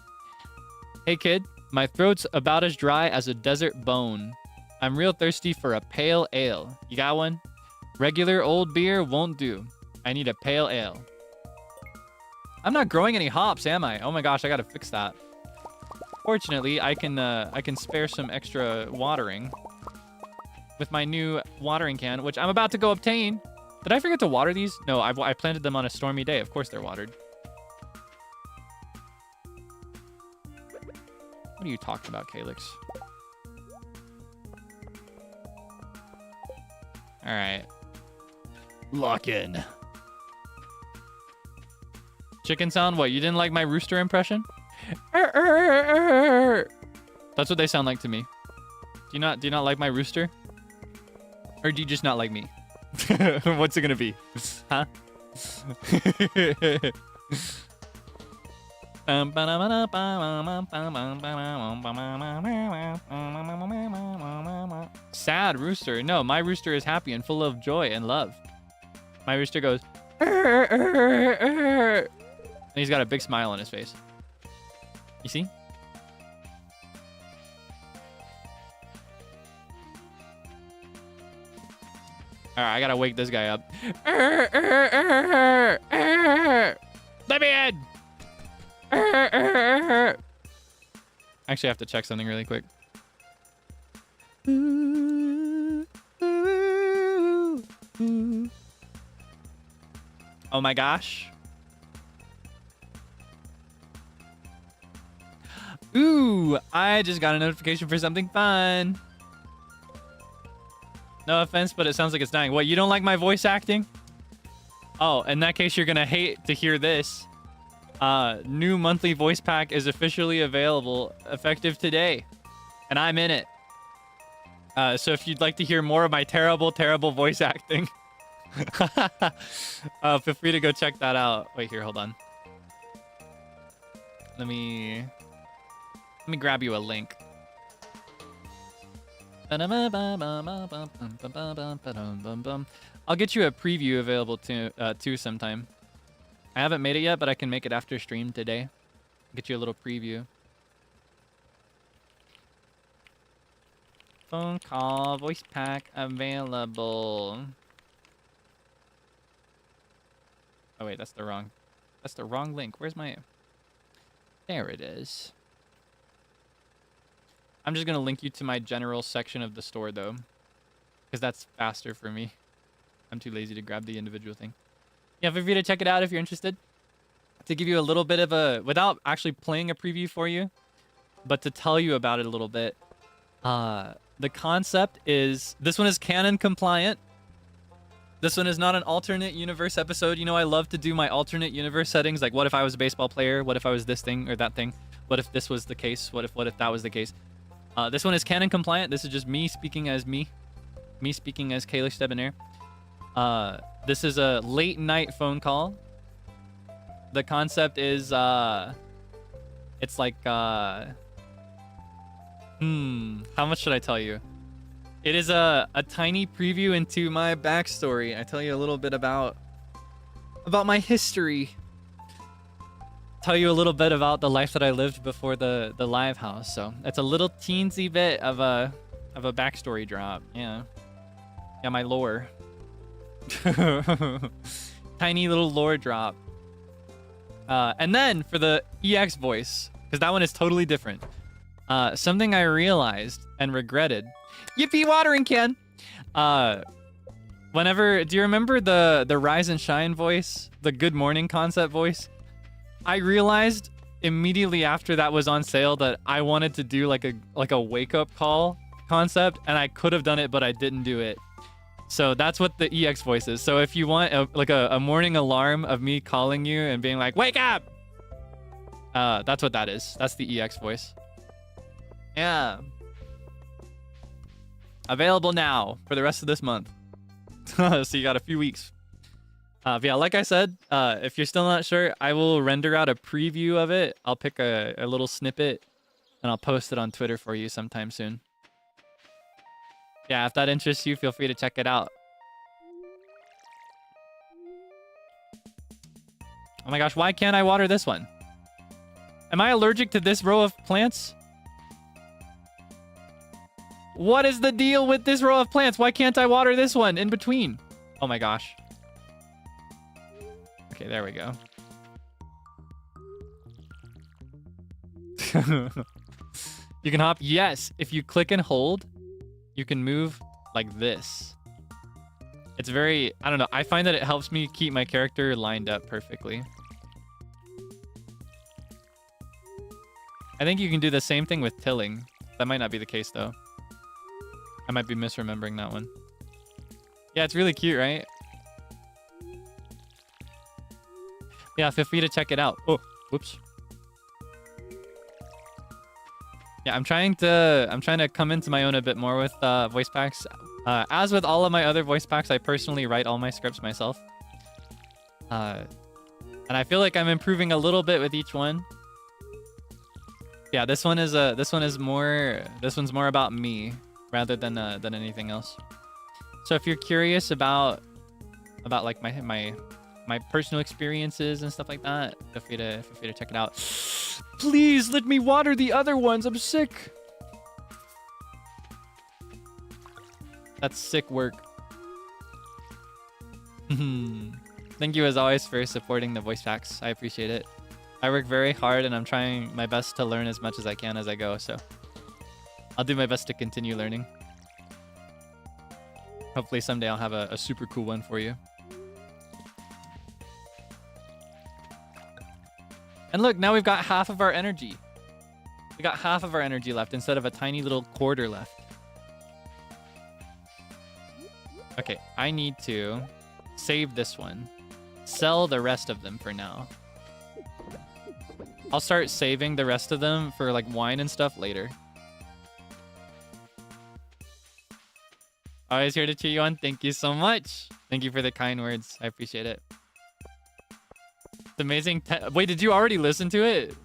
A: Hey kid, my throat's about as dry as a desert bone. I'm real thirsty for a pale ale. You got one? Regular old beer won't do. I need a pale ale. I'm not growing any hops, am I? Oh my gosh, I gotta fix that. Fortunately, I can spare some extra watering with my new watering can, which I'm about to go obtain. Did I forget to water these? No, I planted them on a stormy day. Of course they're watered. What are you talking about, Kaelix? All right. Lock in. Chicken sound? What, you didn't like my rooster impression? That's what they sound like to me. Do you not like my rooster? Or do you just not like me? What's it gonna be? Huh? Sad rooster. No, my rooster is happy and full of joy and love. My rooster goes and he's got a big smile on his face. You see? Alright, I gotta wake this guy up. Let me in! Actually, I have to check something really quick. Oh my gosh. Ooh, I just got a notification for something fun. No offense, but it sounds like it's dying. What, you don't like my voice acting? Oh, in that case, you're gonna hate to hear this. New monthly voice pack is officially available, effective today. And I'm in it. So if you'd like to hear more of my terrible, terrible voice acting, feel free to go check that out. Wait, here, hold on. Let me grab you a link. I'll get you a preview available too sometime. I haven't made it yet, but I can make it after stream today. Get you a little preview. Phone call, voice pack available. Oh wait, that's the wrong link. Where's my... There it is. I'm just gonna link you to my general section of the store though, because that's faster for me. I'm too lazy to grab the individual thing. Yeah, feel free to check it out if you're interested. To give you a little bit of a, without actually playing a preview for you, but to tell you about it a little bit. The concept is, this one is canon compliant. This one is not an alternate universe episode. You know, I love to do my alternate universe settings. Like, what if I was a baseball player? What if I was this thing or that thing? What if this was the case? What if that was the case? This one is canon compliant. This is just me speaking as me. Me speaking as Kaelix Debonair. This is a late night phone call. The concept is, it's like, how much should I tell you? It is a tiny preview into my backstory. I tell you a little bit about my history. Tell you a little bit about the life that I lived before the live house. So it's a little teensy bit of a backstory drop. Yeah, my lore. Tiny little lore drop. And then for the EX voice, because that one is totally different. Something I realized and regretted. Yippee watering can. Whenever, do you remember the Rise and Shine voice, the Good Morning concept voice? I realized immediately after that was on sale that I wanted to do like a wake up call concept, and I could have done it, but I didn't do it. So that's what the EX voice is. So if you want a morning alarm of me calling you and being like, wake up! That's what that is. That's the EX voice. Yeah. Available now for the rest of this month. So you got a few weeks. Yeah, like I said, if you're still not sure, I will render out a preview of it. I'll pick a little snippet and I'll post it on Twitter for you sometime soon. Yeah, if that interests you, feel free to check it out. Oh my gosh, why can't I water this one? Am I allergic to this row of plants? What is the deal with this row of plants? Why can't I water this one in between? Oh my gosh. Okay, there we go. You can hop. Yes, if you click and hold, you can move like this. It's very, I don't know. I find that it helps me keep my character lined up perfectly. I think you can do the same thing with tilling. That might not be the case though. I might be misremembering that one. Yeah, it's really cute, right? Yeah, feel free to check it out. Oh, whoops. Yeah, I'm trying to come into my own a bit more with voice packs. As with all of my other voice packs, I personally write all my scripts myself. And I feel like I'm improving a little bit with each one. Yeah, this one's more about me rather than anything else. So if you're curious about like my personal experiences and stuff like that, feel free to check it out. Please let me water the other ones. I'm sick. That's sick work. Thank you as always for supporting the voice packs. I appreciate it. I work very hard and I'm trying my best to learn as much as I can as I go, so I'll do my best to continue learning. Hopefully someday I'll have a super cool one for you. And look, now we've got half of our energy. We got half of our energy left instead of a tiny little quarter left. Okay, I need to save this one. Sell the rest of them for now. I'll start saving the rest of them for like wine and stuff later. Always here to cheer you on. Thank you so much. Thank you for the kind words. I appreciate it. It's amazing. Wait, did you already listen to it?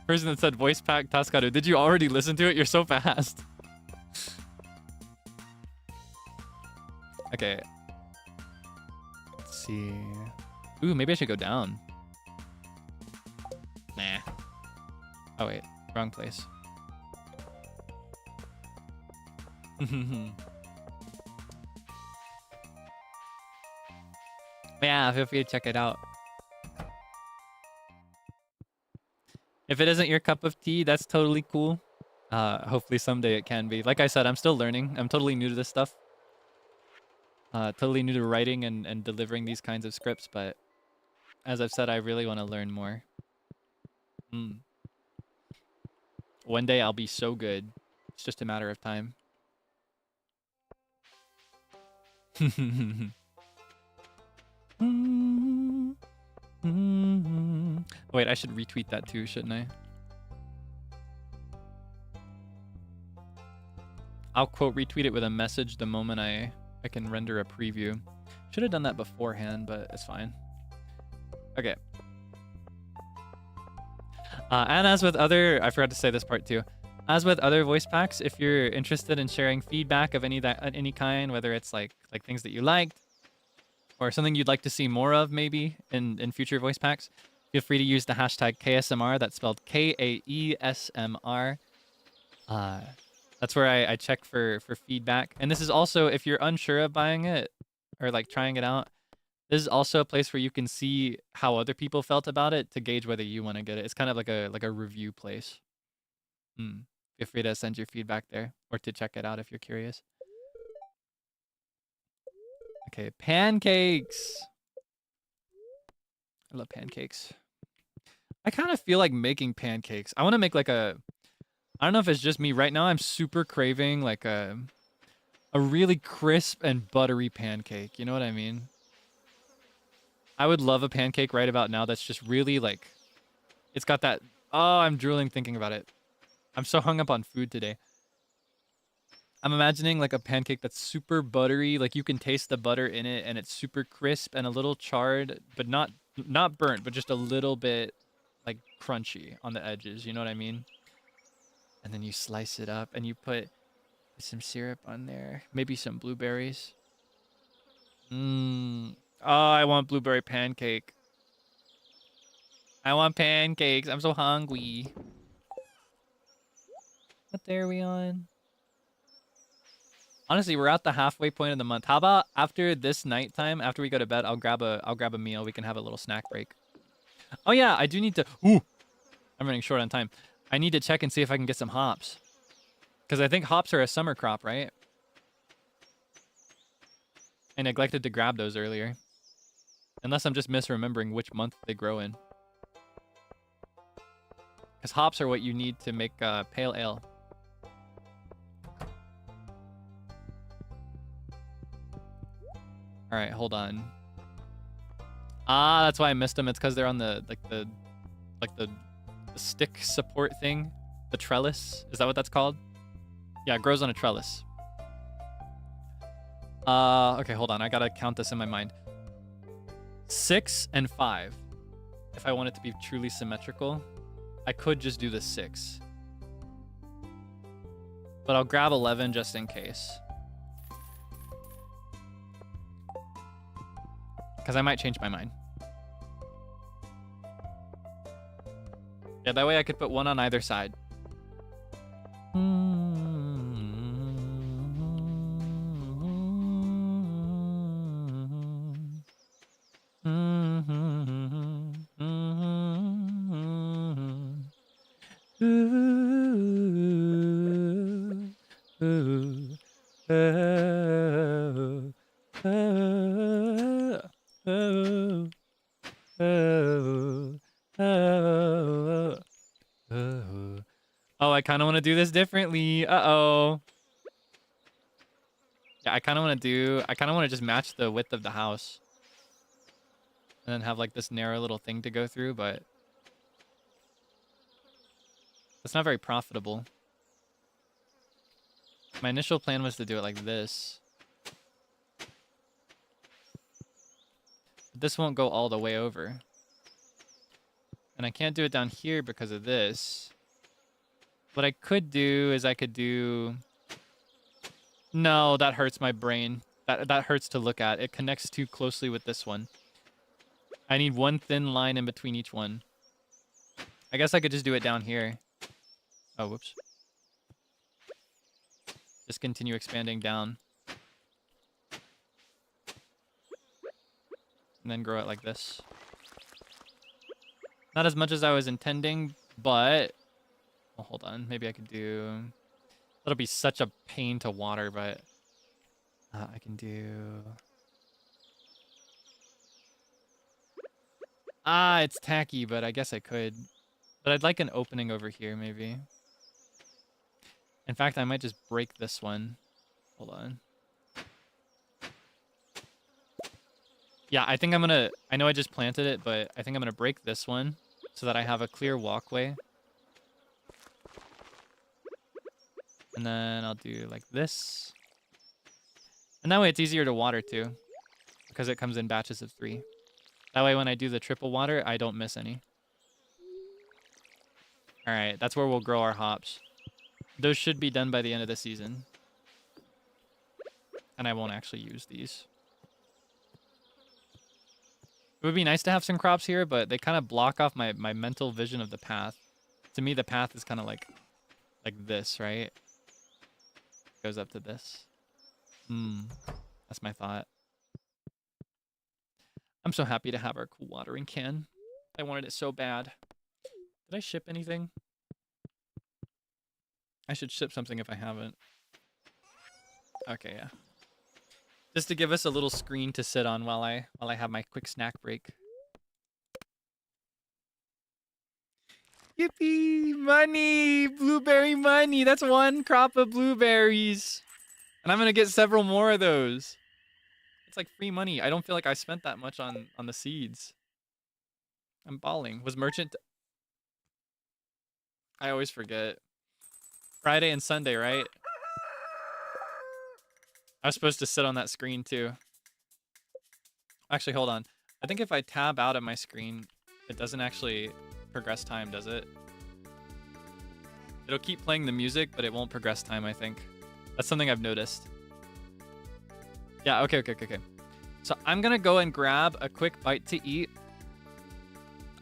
A: Person that said voice pack Tascado. Did you already listen to it? You're so fast. Okay. Let's see. Ooh, maybe I should go down. Nah. Oh wait, wrong place. Yeah, feel free to check it out. If it isn't your cup of tea, that's totally cool. Hopefully someday it can be. Like I said, I'm still learning. I'm totally new to this stuff. Totally new to writing and delivering these kinds of scripts, but as I've said, I really want to learn more. One day I'll be so good. It's just a matter of time. Wait, I should retweet that too, shouldn't I? I'll quote retweet it with a message the moment I can render a preview. Should have done that beforehand, but it's fine. Okay. And as with other, I forgot to say this part too. As with other voice packs, if you're interested in sharing feedback of any kind, whether it's like things that you liked or something you'd like to see more of maybe in future voice packs, feel free to use the hashtag KSMR. That's spelled KAESMR. That's where I check for feedback. And this is also, if you're unsure of buying it or like trying it out, this is also a place where you can see how other people felt about it to gauge whether you want to get it. It's kind of like a review place. Feel free to send your feedback there or to check it out if you're curious. Okay, pancakes. I love pancakes. I kind of feel like making pancakes. I want to make like I don't know if it's just me. Right now I'm super craving like a really crisp and buttery pancake. You know what I mean? I would love a pancake right about now that's just really like, it's got that, oh, I'm drooling thinking about it. I'm so hung up on food today. I'm imagining like a pancake that's super buttery, like you can taste the butter in it and it's super crisp and a little charred, but not burnt, but just a little bit like crunchy on the edges, you know what I mean? And then you slice it up and you put some syrup on there, maybe some blueberries. Mmm. Oh, I want blueberry pancake. I want pancakes. I'm so hungry. What day are we on? Honestly, we're at the halfway point of the month. How about after this nighttime, after we go to bed, I'll grab a meal. We can have a little snack break. Oh yeah, I do need to. Ooh, I'm running short on time. I need to check and see if I can get some hops, because I think hops are a summer crop, right? I neglected to grab those earlier, unless I'm just misremembering which month they grow in. Because hops are what you need to make pale ale. All right, hold on. Ah, that's why I missed them. It's because they're on the the stick support thing, the trellis. Is that what that's called? Yeah, it grows on a trellis. Okay, hold on. I gotta count this in my mind. 6 and 5. If I want it to be truly symmetrical, I could just do the 6. But I'll grab 11 just in case. Because I might change my mind. Yeah, that way I could put one on either side. Oh, I kind of want to do this differently. Uh-oh. Yeah, I kind of want to just match the width of the house. And then have like this narrow little thing to go through, but that's not very profitable. My initial plan was to do it like this. But this won't go all the way over. And I can't do it down here because of this. What I could do is I could do... No, that hurts my brain. That hurts to look at. It connects too closely with this one. I need one thin line in between each one. I guess I could just do it down here. Oh, whoops. Just continue expanding down. And then grow it like this. Not as much as I was intending, but... Oh, hold on. Maybe I could do... That'll be such a pain to water, but... I can do... Ah, it's tacky, but I guess I could. But I'd like an opening over here, maybe. In fact, I might just break this one. Hold on. Yeah, I think I'm gonna... I know I just planted it, but I think I'm gonna break this one so that I have a clear walkway. And then I'll do like this. And that way it's easier to water too, because it comes in batches of 3. That way when I do the triple water, I don't miss any. All right, that's where we'll grow our hops. Those should be done by the end of the season. And I won't actually use these. It would be nice to have some crops here, but they kind of block off my mental vision of the path. To me, the path is kind of like this, right? Goes up to this. That's my thought. I'm so happy to have our cool watering can. I wanted it so bad. Did I ship anything? I should ship something if I haven't. Okay, yeah. Just to give us a little screen to sit on while I have my quick snack break. Yippee! Money! Blueberry money! That's one crop of blueberries. And I'm gonna get several more of those. It's like free money. I don't feel like I spent that much on the seeds. I'm balling. Was merchant... I always forget. Friday and Sunday, right? I was supposed to sit on that screen too. Actually, hold on. I think if I tab out of my screen, it doesn't actually progress time, does it? It'll keep playing the music, but it won't progress time, I think. That's something I've noticed. Yeah, okay. So I'm gonna go and grab a quick bite to eat.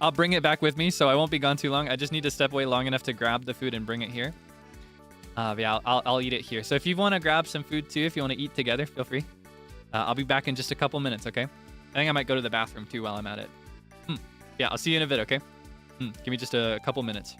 A: I'll bring it back with me, so I won't be gone too long. I just need to step away long enough to grab the food and bring it here. Yeah, I'll eat it here. So if you want to grab some food too, if you want to eat together, feel free. I'll be back in just a couple minutes, okay? I think I might go to the bathroom too while I'm at it. Yeah, I'll see you in a bit, okay? Give me just a couple minutes.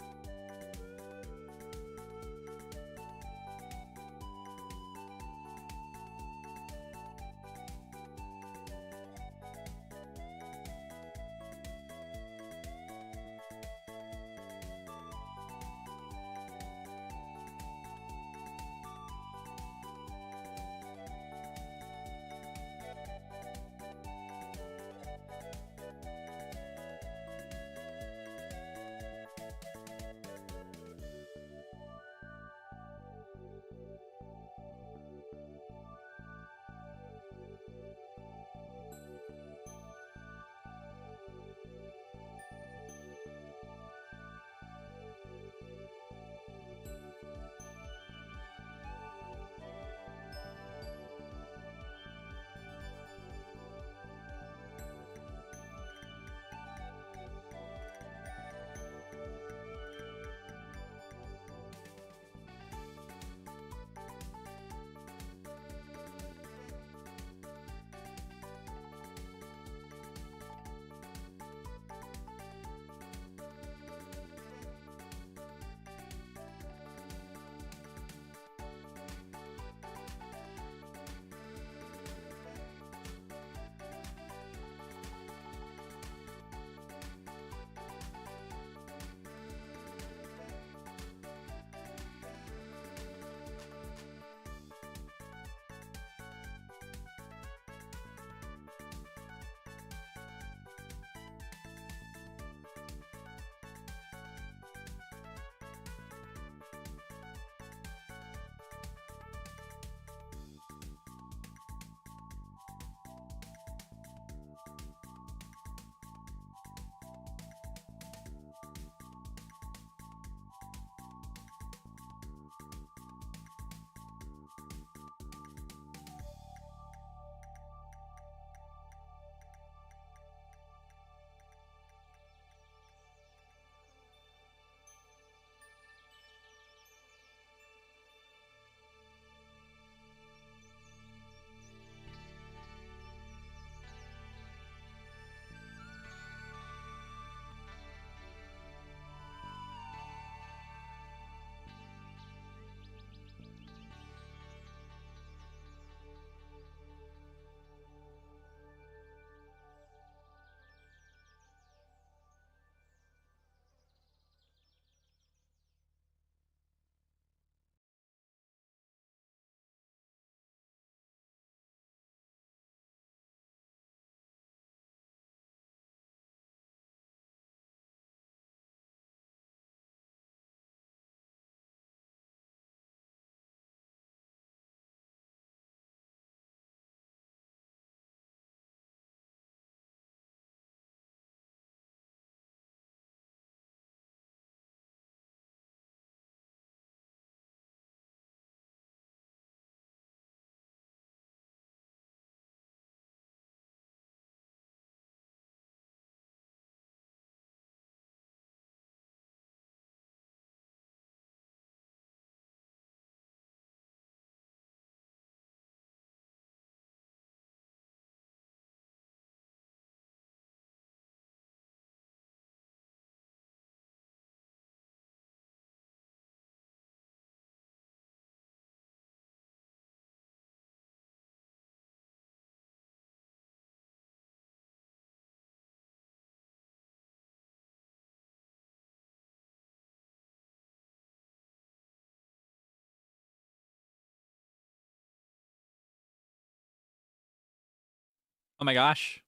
A: Oh my gosh.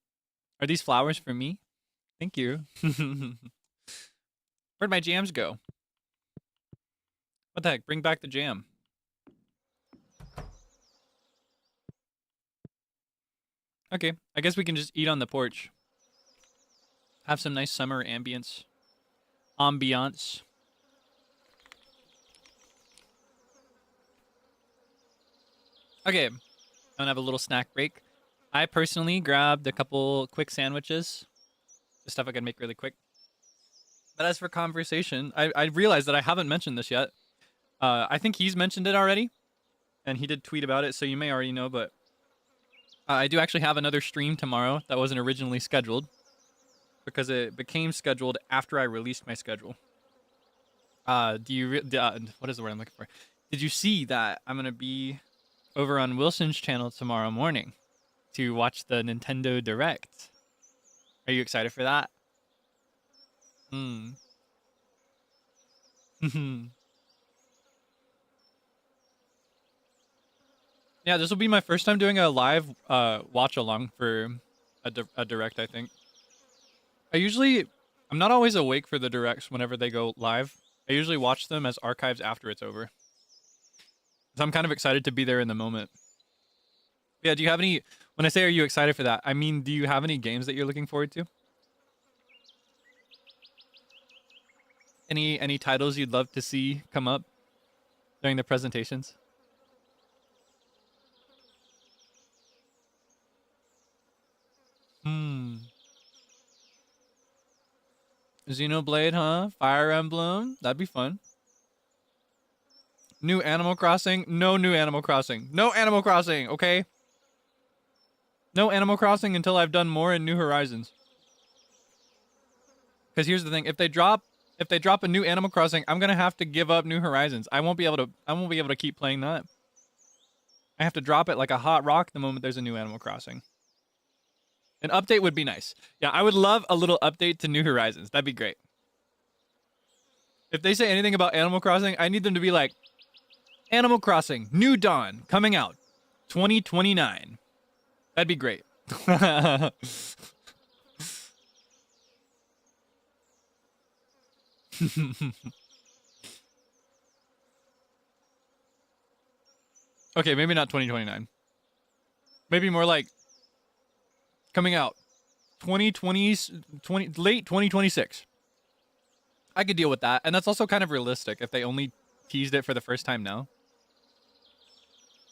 A: Are these flowers for me? Thank you. Where'd my jams go? What the heck? Bring back the jam. Okay, I guess we can just eat on the porch. Have some nice summer ambience. Ambiance. Okay, I'm gonna have a little snack break. I personally grabbed a couple quick sandwiches. The stuff I can make really quick. But as for conversation, I realized that I haven't mentioned this yet. I think he's mentioned it already. And he did tweet about it, so you may already know, but I do actually have another stream tomorrow that wasn't originally scheduled because it became scheduled after I released my schedule. What is the word I'm looking for? Did you see that I'm going to be over on Wilson's channel tomorrow morning to watch the Nintendo Direct? Are you excited for that? Hmm. Yeah, this will be my first time doing a live watch along for a direct, I think. I'm not always awake for the directs whenever they go live. I usually watch them as archives after it's over. So I'm kind of excited to be there in the moment. Yeah, do you have any, when I say are you excited for that, I mean, do you have any games that you're looking forward to? Any titles you'd love to see come up during the presentations? Xenoblade, huh? Fire Emblem? That'd be fun. New Animal Crossing? No new Animal Crossing. No Animal Crossing, okay? No Animal Crossing until I've done more in New Horizons. Because here's the thing, if they drop a new Animal Crossing, I'm gonna have to give up New Horizons. I won't be able to keep playing that. I have to drop it like a hot rock the moment there's a new Animal Crossing. An update would be nice. Yeah, I would love a little update to New Horizons. That'd be great. If they say anything about Animal Crossing, I need them to be like, Animal Crossing, New Dawn, coming out, 2029. That'd be great. Okay, maybe not 2029. Maybe more like coming out 2020, late 2026. I could deal with that. And that's also kind of realistic if they only teased it for the first time now.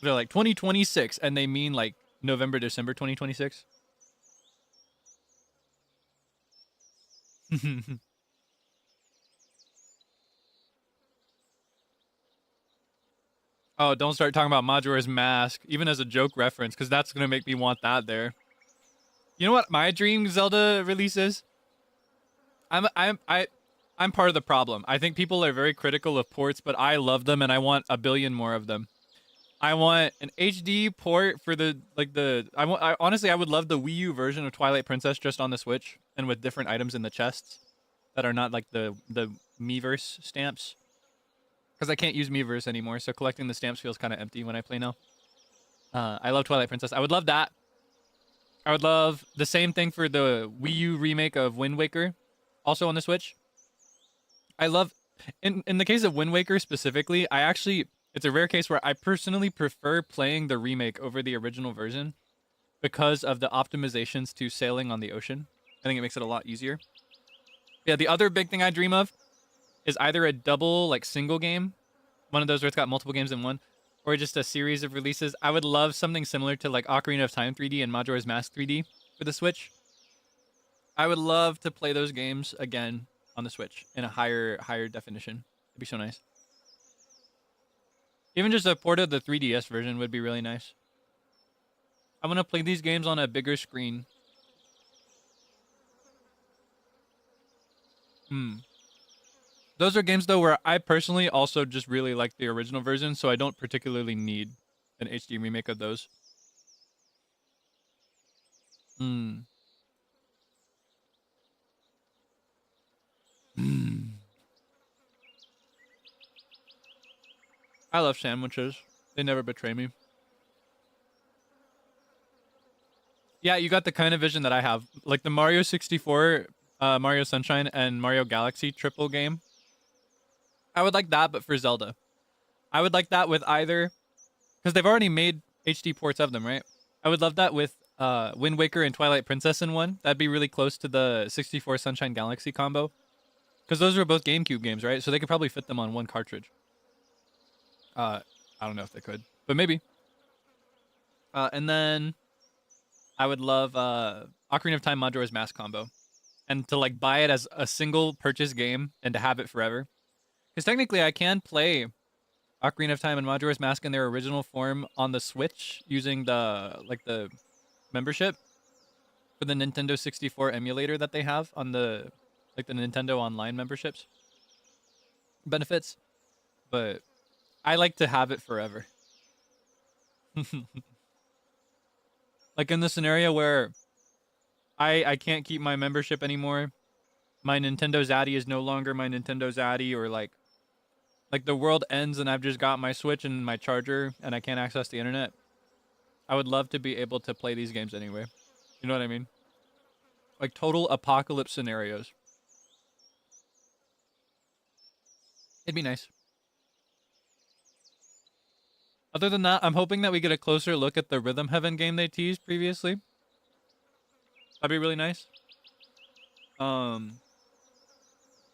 A: They're like 2026 and they mean like November, December 2026. Oh, don't start talking about Majora's Mask, even as a joke reference, because that's going to make me want that there. You know what my dream Zelda release is? I'm part of the problem. I think people are very critical of ports, but I love them and I want a billion more of them. I want an HD port for honestly I would love the Wii U version of Twilight Princess just on the Switch and with different items in the chests that are not like the Miiverse stamps. Because I can't use Miiverse anymore, so collecting the stamps feels kind of empty when I play now. I love Twilight Princess. I would love that. I would love the same thing for the Wii U remake of Wind Waker, also on the Switch. I love, in the case of Wind Waker specifically, it's a rare case where I personally prefer playing the remake over the original version because of the optimizations to sailing on the ocean. I think it makes it a lot easier. Yeah, the other big thing I dream of is either a double, like, single game, one of those where it's got multiple games in one, or just a series of releases. I would love something similar to, like, Ocarina of Time 3D and Majora's Mask 3D for the Switch. I would love to play those games again on the Switch in a higher definition. It'd be so nice. Even just a port of the 3DS version would be really nice. I want to play these games on a bigger screen. Those are games, though, where I personally also just really like the original version, so I don't particularly need an HD remake of those. I love sandwiches. They never betray me. Yeah, you got the kind of vision that I have. Like the Mario 64, Mario Sunshine, and Mario Galaxy triple game. I would like that, but for Zelda. I would like that with either... Because they've already made HD ports of them, right? I would love that with
D: Wind Waker and Twilight Princess in one. That'd be really close to the 64 Sunshine Galaxy combo. Because those were both GameCube games, right? So they could probably fit them on one cartridge. I don't know if they could, but maybe. And then I would love Ocarina of Time Majora's Mask combo. And to like buy it as a single purchase game and to have it forever. Because technically I can play Ocarina of Time and Majora's Mask in their original form on the Switch using the membership for the Nintendo 64 emulator that they have on the Nintendo Online memberships benefits. But I like to have it forever. Like in the scenario where I can't keep my membership anymore. My Nintendo Zaddy is no longer my Nintendo Zaddy, or like the world ends and I've just got my Switch and my charger and I can't access the internet. I would love to be able to play these games anyway. You know what I mean? Like total apocalypse scenarios. It'd be nice. Other than that, I'm hoping that we get a closer look at the Rhythm Heaven game they teased previously. That'd be really nice. I'm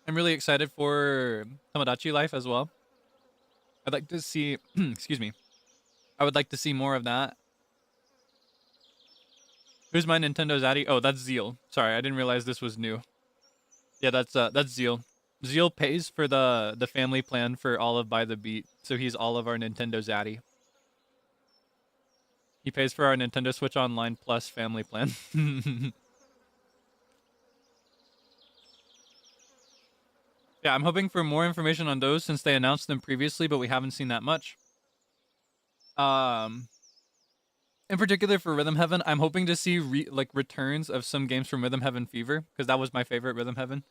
D: really excited for Tomodachi Life as well. I'd like to see, excuse me. I would like to see more of that. Who's my Nintendo Zaddy? Oh, that's Zeal. Sorry, I didn't realize this was new. Yeah, that's Zeal. Zeal pays for the family plan for all of By the Beat, so he's all of our Nintendo Zaddy. He pays for our Nintendo Switch Online Plus family plan. Yeah, I'm hoping for more information on those since they announced them previously, but we haven't seen that much. In particular for Rhythm Heaven, I'm hoping to see returns of some games from Rhythm Heaven Fever, because that was my favorite Rhythm Heaven.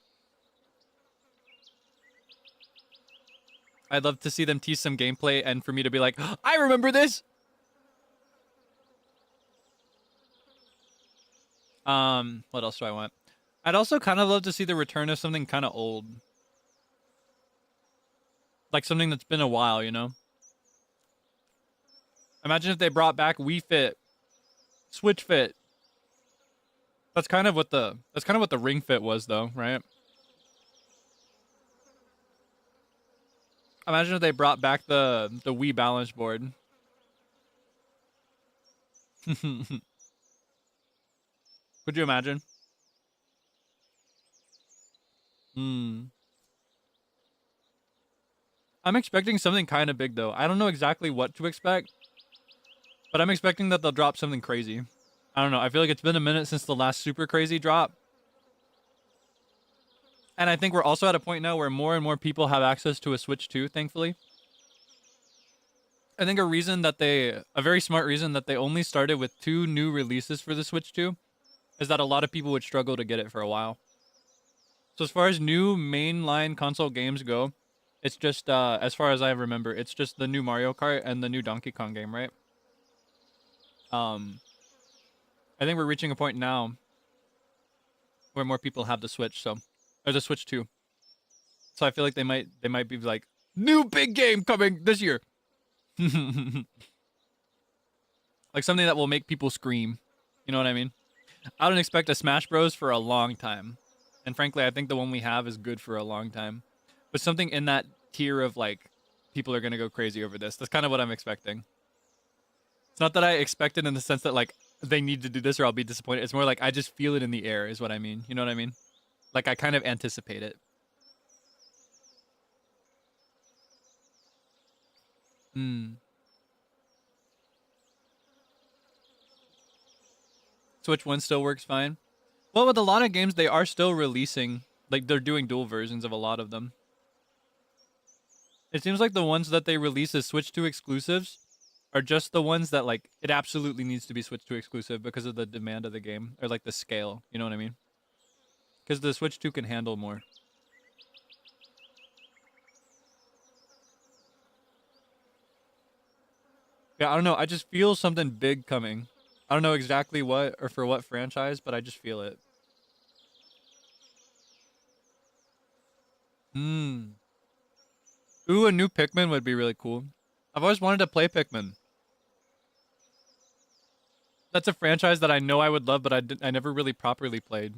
D: I'd love to see them tease some gameplay and for me to be like, oh, I remember this! What else do I want? I'd also kind of love to see the return of something kind of old. Like something that's been a while, you know? Imagine if they brought back Wii Fit, Switch Fit. That's kind of what the Ring Fit was, though, right? Imagine if they brought back the Wii balance board. Could you imagine? I'm expecting something kind of big, though. I don't know exactly what to expect, but I'm expecting that they'll drop something crazy. I don't know. I feel like it's been a minute since the last super crazy drop. And I think we're also at a point now where more and more people have access to a Switch 2, thankfully. I think a very smart reason that they only started with 2 new releases for the Switch 2 is that a lot of people would struggle to get it for a while. So as far as new mainline console games go, it's just, as far as I remember, it's just the new Mario Kart and the new Donkey Kong game, right? I think we're reaching a point now where more people have the Switch, or the Switch 2. So I feel like they might be like, new big game coming this year. Like something that will make people scream. You know what I mean? I don't expect a Smash Bros for a long time. And frankly, I think the one we have is good for a long time. But something in that tier of like, people are going to go crazy over this. That's kind of what I'm expecting. It's not that I expect it in the sense that like, they need to do this or I'll be disappointed. It's more like, I just feel it in the air is what I mean. You know what I mean? Like, I kind of anticipate it. Switch 1 still works fine. Well, with a lot of games, they are still releasing. Like, they're doing dual versions of a lot of them. It seems like the ones that they release as Switch 2 exclusives are just the ones that, like, it absolutely needs to be Switch 2 exclusive because of the demand of the game. Or, like, the scale. You know what I mean? Because the Switch 2 can handle more. Yeah, I don't know. I just feel something big coming. I don't know exactly what or for what franchise, but I just feel it. Ooh, a new Pikmin would be really cool. I've always wanted to play Pikmin. That's a franchise that I know I would love, but I never really properly played.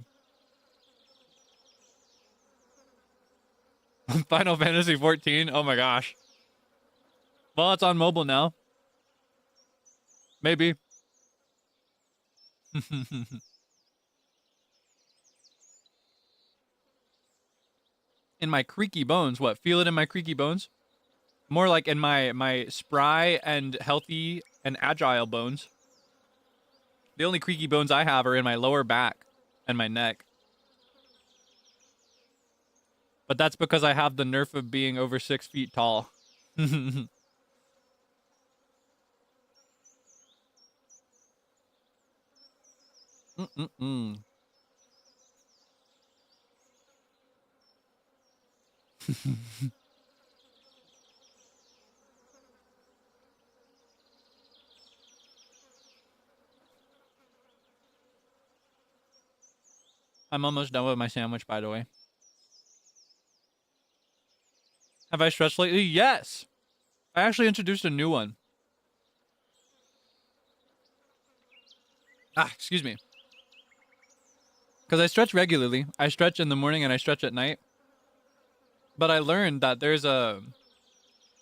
D: Final Fantasy 14. Oh my gosh. Well, it's on mobile now. Maybe. In my creaky bones. What? Feel it in my creaky bones? More like in my spry and healthy and agile bones. The only creaky bones I have are in my lower back and my neck. But that's because I have the nerf of being over 6 feet tall. Mm-mm-mm. I'm almost done with my sandwich, by the way. Have I stretched lately? Yes! I actually introduced a new one. Excuse me. Because I stretch regularly. I stretch in the morning and I stretch at night. But I learned that there's a...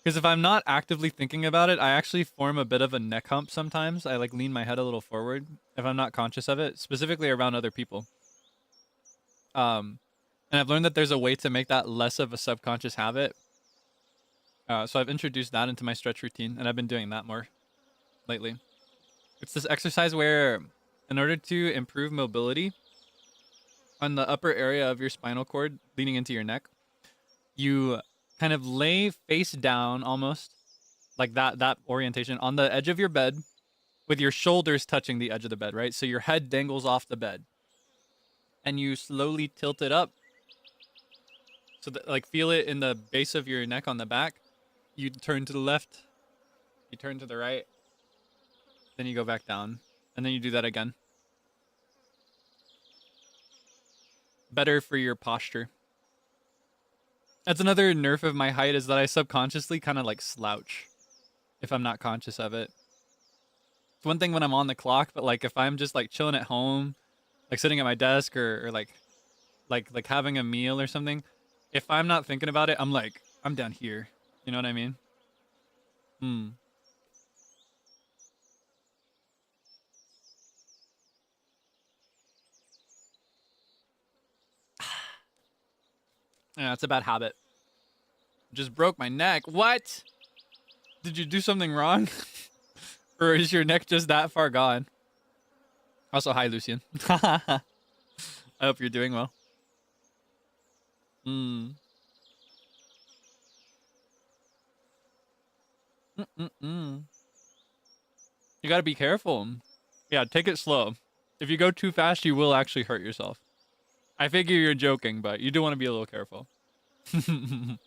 D: Because if I'm not actively thinking about it, I actually form a bit of a neck hump sometimes. I like lean my head a little forward if I'm not conscious of it, specifically around other people. And I've learned that there's a way to make that less of a subconscious habit. So I've introduced that into my stretch routine, and I've been doing that more lately. It's this exercise where, in order to improve mobility on the upper area of your spinal cord leading into your neck, you kind of lay face down almost, like that orientation, on the edge of your bed with your shoulders touching the edge of the bed, right? So your head dangles off the bed. And you slowly tilt it up. So that, like, feel it in the base of your neck on the back. You turn to the left. You turn to the right. Then you go back down. And then you do that again. Better for your posture. That's another nerf of my height, is that I subconsciously kind of like slouch if I'm not conscious of it. It's one thing when I'm on the clock, but like if I'm just like chilling at home, like sitting at my desk or like having a meal or something, if I'm not thinking about it, I'm down here. You know what I mean? Yeah, it's a bad habit. Just broke my neck. What? Did you do something wrong? Or is your neck just that far gone? Also, hi, Lucian. I hope you're doing well. You gotta be careful. Yeah, take it slow. If you go too fast, you will actually hurt yourself. I figure you're joking, but you do want to be a little careful. But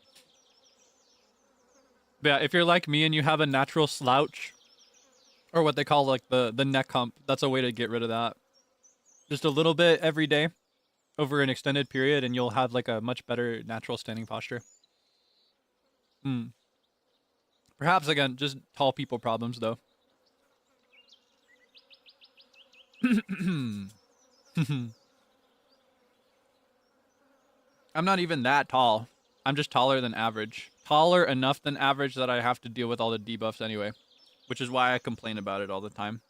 D: yeah, if you're like me and you have a natural slouch, or what they call like the neck hump, that's a way to get rid of that. Just a little bit every day over an extended period, and you'll have like a much better natural standing posture. Perhaps, again, just tall people problems, though. I'm not even that tall. I'm just taller than average. Taller enough than average that I have to deal with all the debuffs anyway. Which is why I complain about it all the time.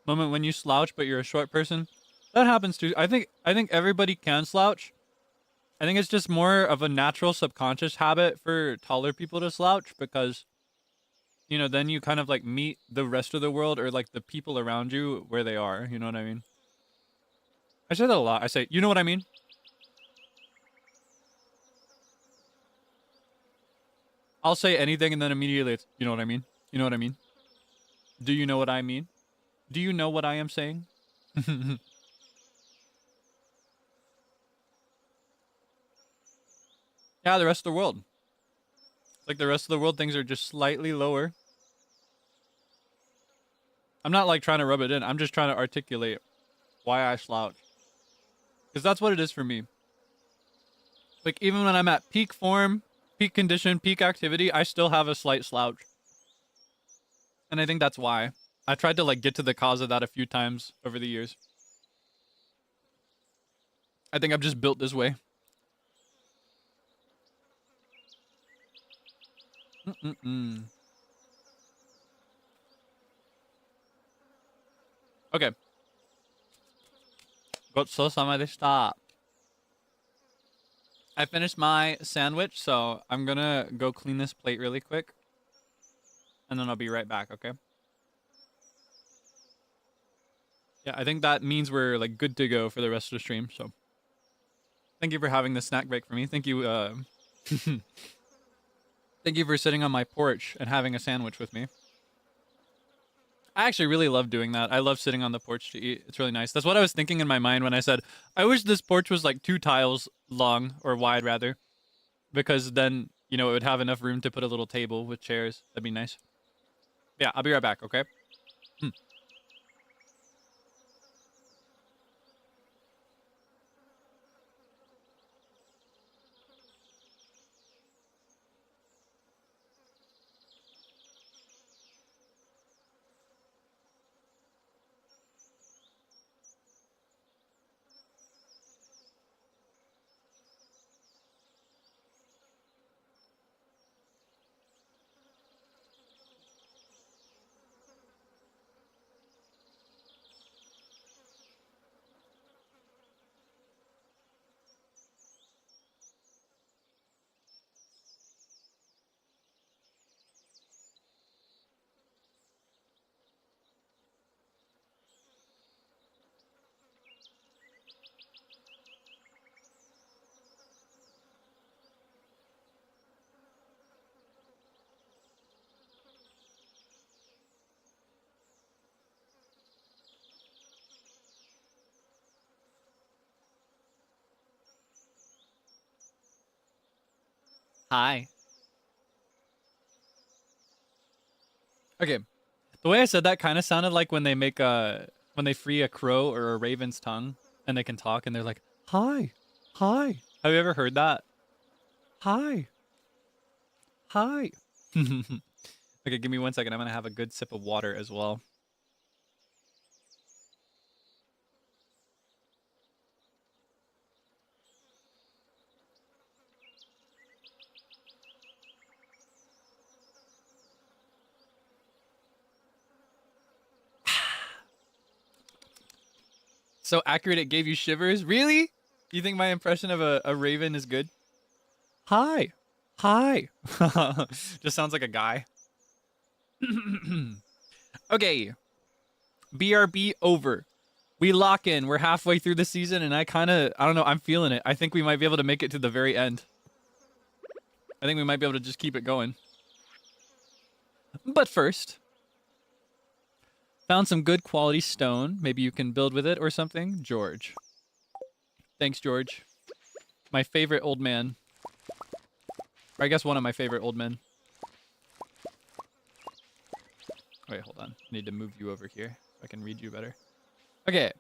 D: Moment when you slouch but you're a short person. That happens too. I think everybody can slouch. I think it's just more of a natural subconscious habit for taller people to slouch because, you know, then you kind of like meet the rest of the world or like the people around you where they are. You know what I mean? I say that a lot. I say, you know what I mean? I'll say anything and then immediately it's, you know what I mean? You know what I mean? Do you know what I mean? Do you know what I am saying? Yeah, the rest of the world. Like the rest of the world, things are just slightly lower. I'm not like trying to rub it in. I'm just trying to articulate why I slouch. Because that's what it is for me. Like, even when I'm at peak form, peak condition, peak activity, I still have a slight slouch. And I think that's why. I tried to, like, get to the cause of that a few times over the years. I think I'm just built this way. Okay. ごちそうさまでした. I finished my sandwich, so I'm gonna go clean this plate really quick. And then I'll be right back, okay? Yeah, I think that means we're like good to go for the rest of the stream, so. Thank you for having the snack break for me. Thank you, thank you for sitting on my porch and having a sandwich with me. I actually really love doing that. I love sitting on the porch to eat. It's really nice. That's what I was thinking in my mind when I said, I wish this porch was like 2 tiles long, or wide rather. Because then, you know, it would have enough room to put a little table with chairs. That'd be nice. Yeah, I'll be right back, okay? Hi. Okay. The way I said that kind of sounded like when they make when they free a crow or a raven's tongue and they can talk and they're like, "Hi. Hi." Have you ever heard that? Hi. Hi. Okay, give me 1 second. I'm going to have a good sip of water as well. So accurate it gave you shivers? Really? You think my impression of a raven is good? Hi. Hi. Just sounds like a guy. Okay. BRB over. We lock in. We're halfway through the season and I don't know, I'm feeling it. I think we might be able to make it to the very end. I think we might be able to just keep it going. But first, found some good quality stone. Maybe you can build with it or something. George. Thanks, George. My favorite old man. Or I guess one of my favorite old men. Wait, hold on. I need to move you over here so I can read you better. Okay.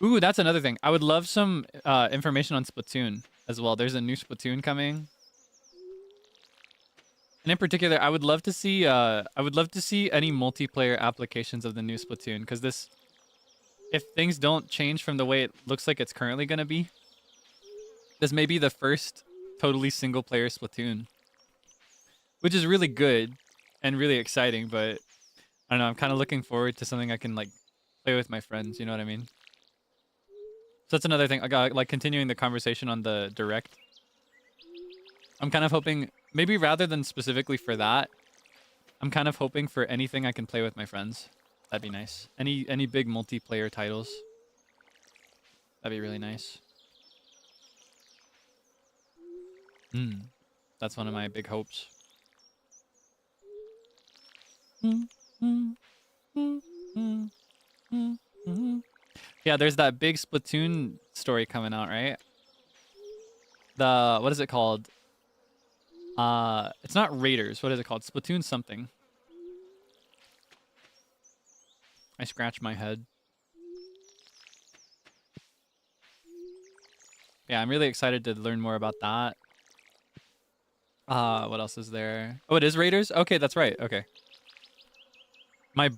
D: Ooh, that's another thing. I would love some information on Splatoon as well. There's a new Splatoon coming. And in particular, I would love to see any multiplayer applications of the new Splatoon, because this, if things don't change from the way it looks like it's currently going to be, this may be the first totally single player Splatoon, which is really good and really exciting, but I don't know, I'm kind of looking forward to something I can like play with my friends, you know what I mean? So that's another thing. I got like continuing the conversation on the direct. I'm kind of hoping, maybe rather than specifically for that, I'm kind of hoping for anything I can play with my friends. That'd be nice. Any big multiplayer titles. That'd be really nice. That's one of my big hopes. Yeah, there's that big Splatoon story coming out, right? The what is it called? It's not Raiders. What is it called? Splatoon something. I scratch my head. Yeah, I'm really excited to learn more about that. What else is there? Oh, it is Raiders? Okay, that's right. Okay. My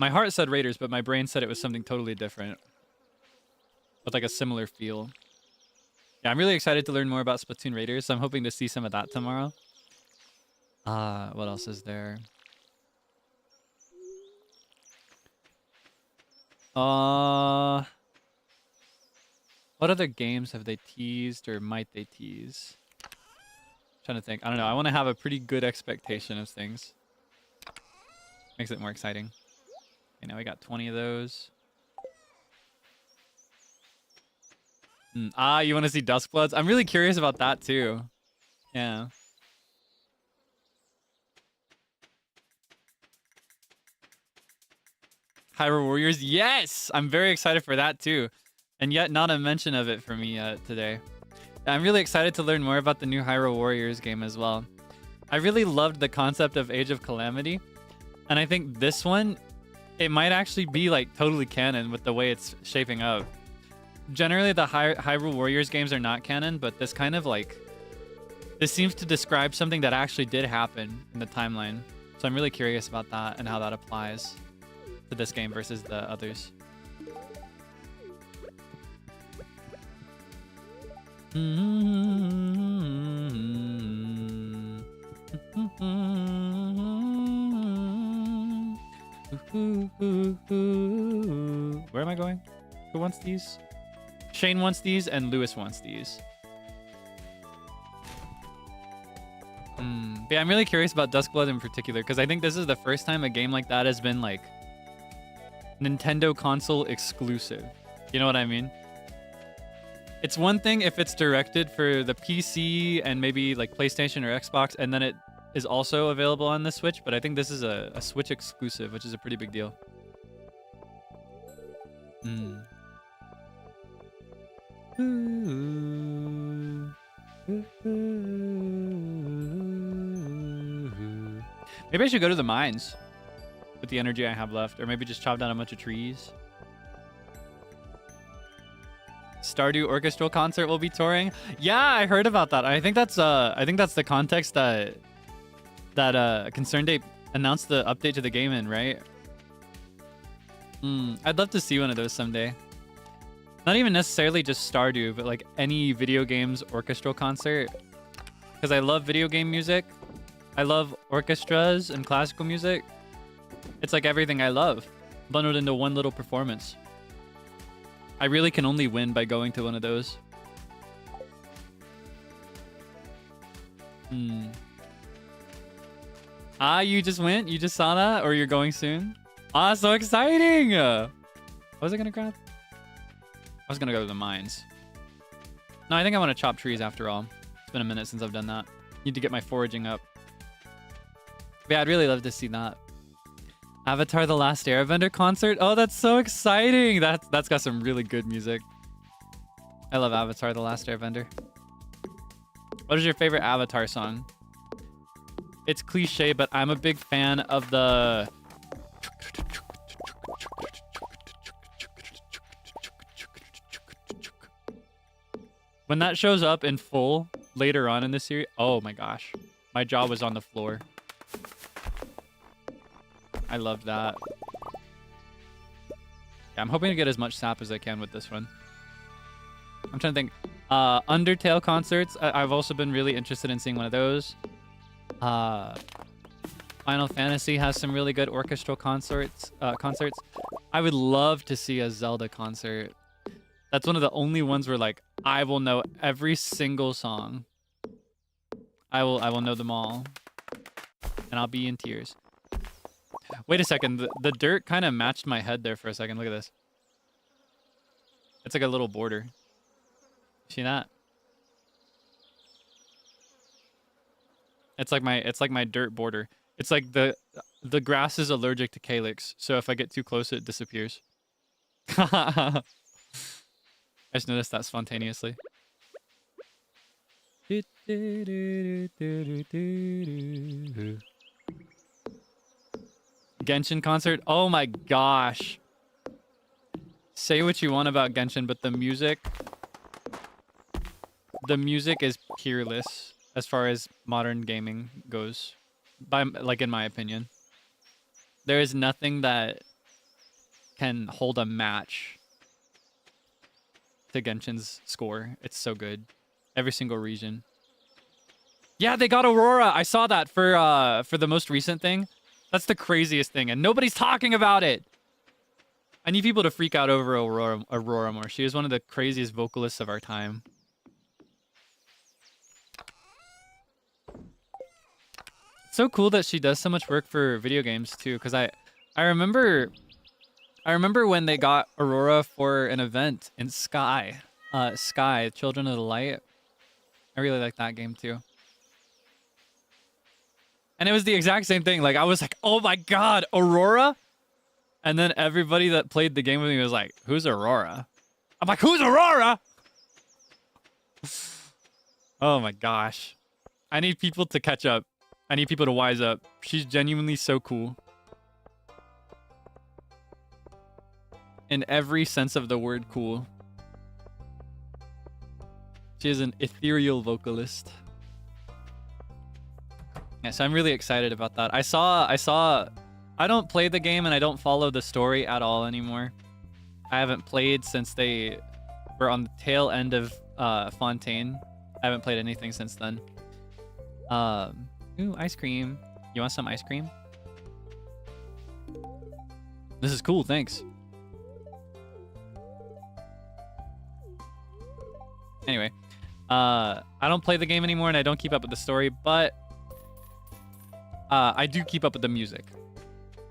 D: heart said Raiders, but my brain said it was something totally different. With like a similar feel. Yeah, I'm really excited to learn more about Splatoon Raiders, so I'm hoping to see some of that tomorrow. What else is there? What other games have they teased or might they tease? Trying to think. I don't know. I want to have a pretty good expectation of things. Makes it more exciting. Okay, now we got 20 of those. You want to see Duskbloods? I'm really curious about that too. Yeah. Hyrule Warriors? Yes! I'm very excited for that too. And yet not a mention of it for me today. I'm really excited to learn more about the new Hyrule Warriors game as well. I really loved the concept of Age of Calamity. And I think this one, it might actually be like totally canon with the way it's shaping up. Generally, the Hyrule Warriors games are not canon, but this kind of like... This seems to describe something that actually did happen in the timeline. So I'm really curious about that and how that applies to this game versus the others. Where am I going? Who wants these? Shane wants these and Lewis wants these. But yeah, I'm really curious about Duskblood in particular because I think this is the first time a game like that has been like Nintendo console exclusive. You know what I mean? It's one thing if it's directed for the PC and maybe like PlayStation or Xbox, and then it is also available on the Switch, but I think this is a Switch exclusive, which is a pretty big deal. Maybe I should go to the mines with the energy I have left, or maybe just chop down a bunch of trees. Stardew Orchestral Concert will be touring. Yeah, I heard about that. I think that's the context that Concerned Ape announced the update to the game in, right? I'd love to see one of those someday. Not even necessarily just Stardew, but like any video games orchestral concert. Because I love video game music. I love orchestras and classical music. It's like everything I love, bundled into one little performance. I really can only win by going to one of those. You just went? You just saw that? Or you're going soon? So exciting! What was I gonna grab? I was gonna go to the mines. No, I think I want to chop trees after all. It's been a minute since I've done that. Need to get my foraging up. But yeah, I'd really love to see that. Avatar: The Last Airbender concert? Oh, that's so exciting! That's got some really good music. I love Avatar: The Last Airbender. What is your favorite Avatar song? It's cliche, but I'm a big fan of the... When that shows up in full later on in the series... Oh my gosh. My jaw was on the floor. I love that. Yeah, I'm hoping to get as much sap as I can with this one. I'm trying to think. Undertale concerts. I've also been really interested in seeing one of those. Final Fantasy has some really good orchestral concerts. I would love to see a Zelda concert. That's one of the only ones where like I will know every single song. I will know them all. And I'll be in tears. Wait a second. The dirt kind of matched my head there for a second. Look at this. It's like a little border. See that? It's like my dirt border. It's like the grass is allergic to Kaelix, so if I get too close, it disappears.
A: I just noticed that spontaneously. Genshin concert? Oh my gosh. Say what you want about Genshin, but the music is peerless as far as modern gaming goes. Like in my opinion. There is nothing that can hold a match to Genshin's score. It's so good. Every single region. Yeah, they got Aurora. I saw that for the most recent thing. That's the craziest thing, and nobody's talking about it. I need people to freak out over Aurora more. She is one of the craziest vocalists of our time. It's so cool that she does so much work for video games too, because I remember when they got Aurora for an event in Sky, Children of the Light. I really like that game too. And it was the exact same thing. Like, I was like, oh my god, Aurora? And then everybody that played the game with me was like, who's Aurora? I'm like, who's Aurora? Oh my gosh. I need people to catch up. I need people to wise up. She's genuinely so cool. In every sense of the word cool. She is an ethereal vocalist. Yeah, so I'm really excited about that. I don't play the game and I don't follow the story at all anymore. I haven't played since they were on the tail end of Fontaine. I haven't played anything since then. Ooh, ice cream. You want some ice cream? This is cool, thanks. Anyway, I don't play the game anymore and I don't keep up with the story, but I do keep up with the music.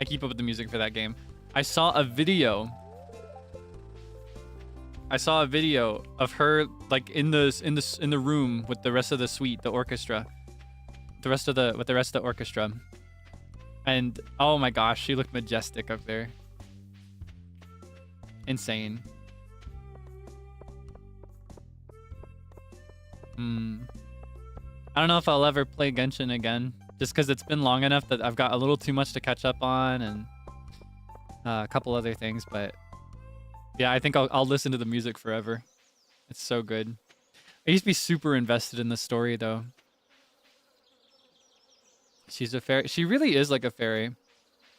A: I keep up with the music for that game. I saw a video of her like in the room with the rest of the suite, the orchestra. With the rest of the orchestra. And oh my gosh, she looked majestic up there. Insane. I don't know if I'll ever play Genshin again. Just because it's been long enough that I've got a little too much to catch up on and a couple other things. But yeah, I think I'll listen to the music forever. It's so good. I used to be super invested in the story though. She's a fairy. She really is like a fairy.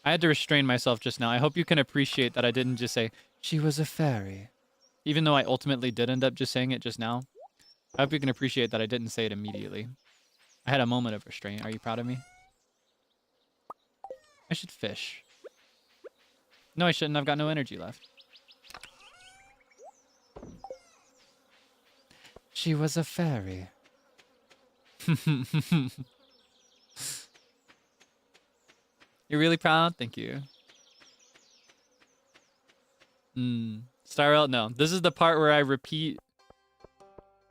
A: I had to restrain myself just now. I hope you can appreciate that I didn't just say, she was a fairy. Even though I ultimately did end up just saying it just now. I hope you can appreciate that I didn't say it immediately. I had a moment of restraint. Are you proud of me? I should fish. No, I shouldn't. I've got no energy left.
B: She was a fairy.
A: You're really proud? Thank you. Styrel, no. This is the part where I repeat.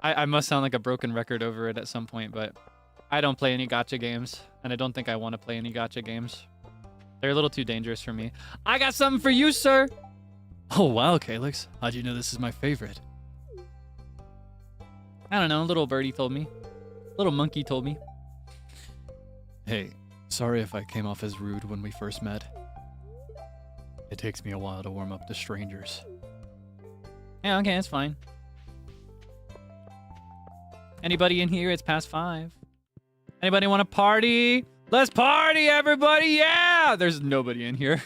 A: I must sound like a broken record over it at some point, but I don't play any gacha games, and I don't think I want to play any gacha games. They're a little too dangerous for me. I got something for you, sir!
C: Oh, wow, Kaelix. How'd you know this is my favorite?
A: I don't know, a little birdie told me. Little monkey told me.
C: Hey, sorry if I came off as rude when we first met. It takes me a while to warm up to strangers.
A: Yeah, okay, that's fine. Anybody in here? It's past 5. Anybody want to party? Let's party, everybody! Yeah! There's nobody in here.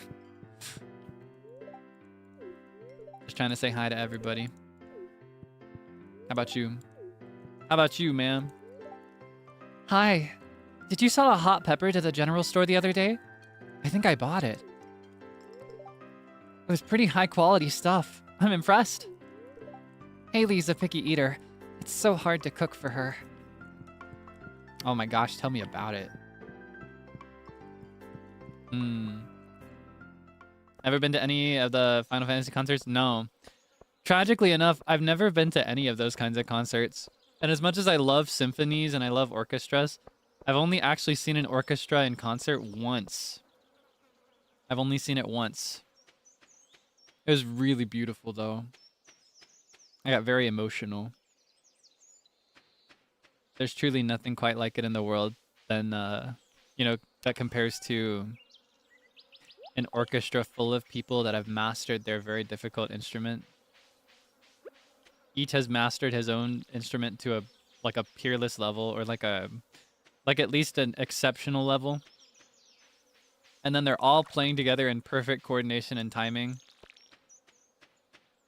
A: Just trying to say hi to everybody. How about you? How about you, ma'am?
B: Hi. Did you sell a hot pepper to the general store the other day? I think I bought it. It was pretty high quality stuff. I'm impressed. Haley's a picky eater. It's so hard to cook for her.
A: Oh my gosh, tell me about it. Ever been to any of the Final Fantasy concerts? No. Tragically enough, I've never been to any of those kinds of concerts. And as much as I love symphonies and I love orchestras, I've only actually seen an orchestra in concert once. I've only seen it once.
D: It was really beautiful though. I got very emotional. There's truly nothing quite like it in the world than you know, that compares to an orchestra full of people that have mastered their very difficult instrument. Each has mastered his own instrument to a peerless level, or like at least an exceptional level. And then they're all playing together in perfect coordination and timing.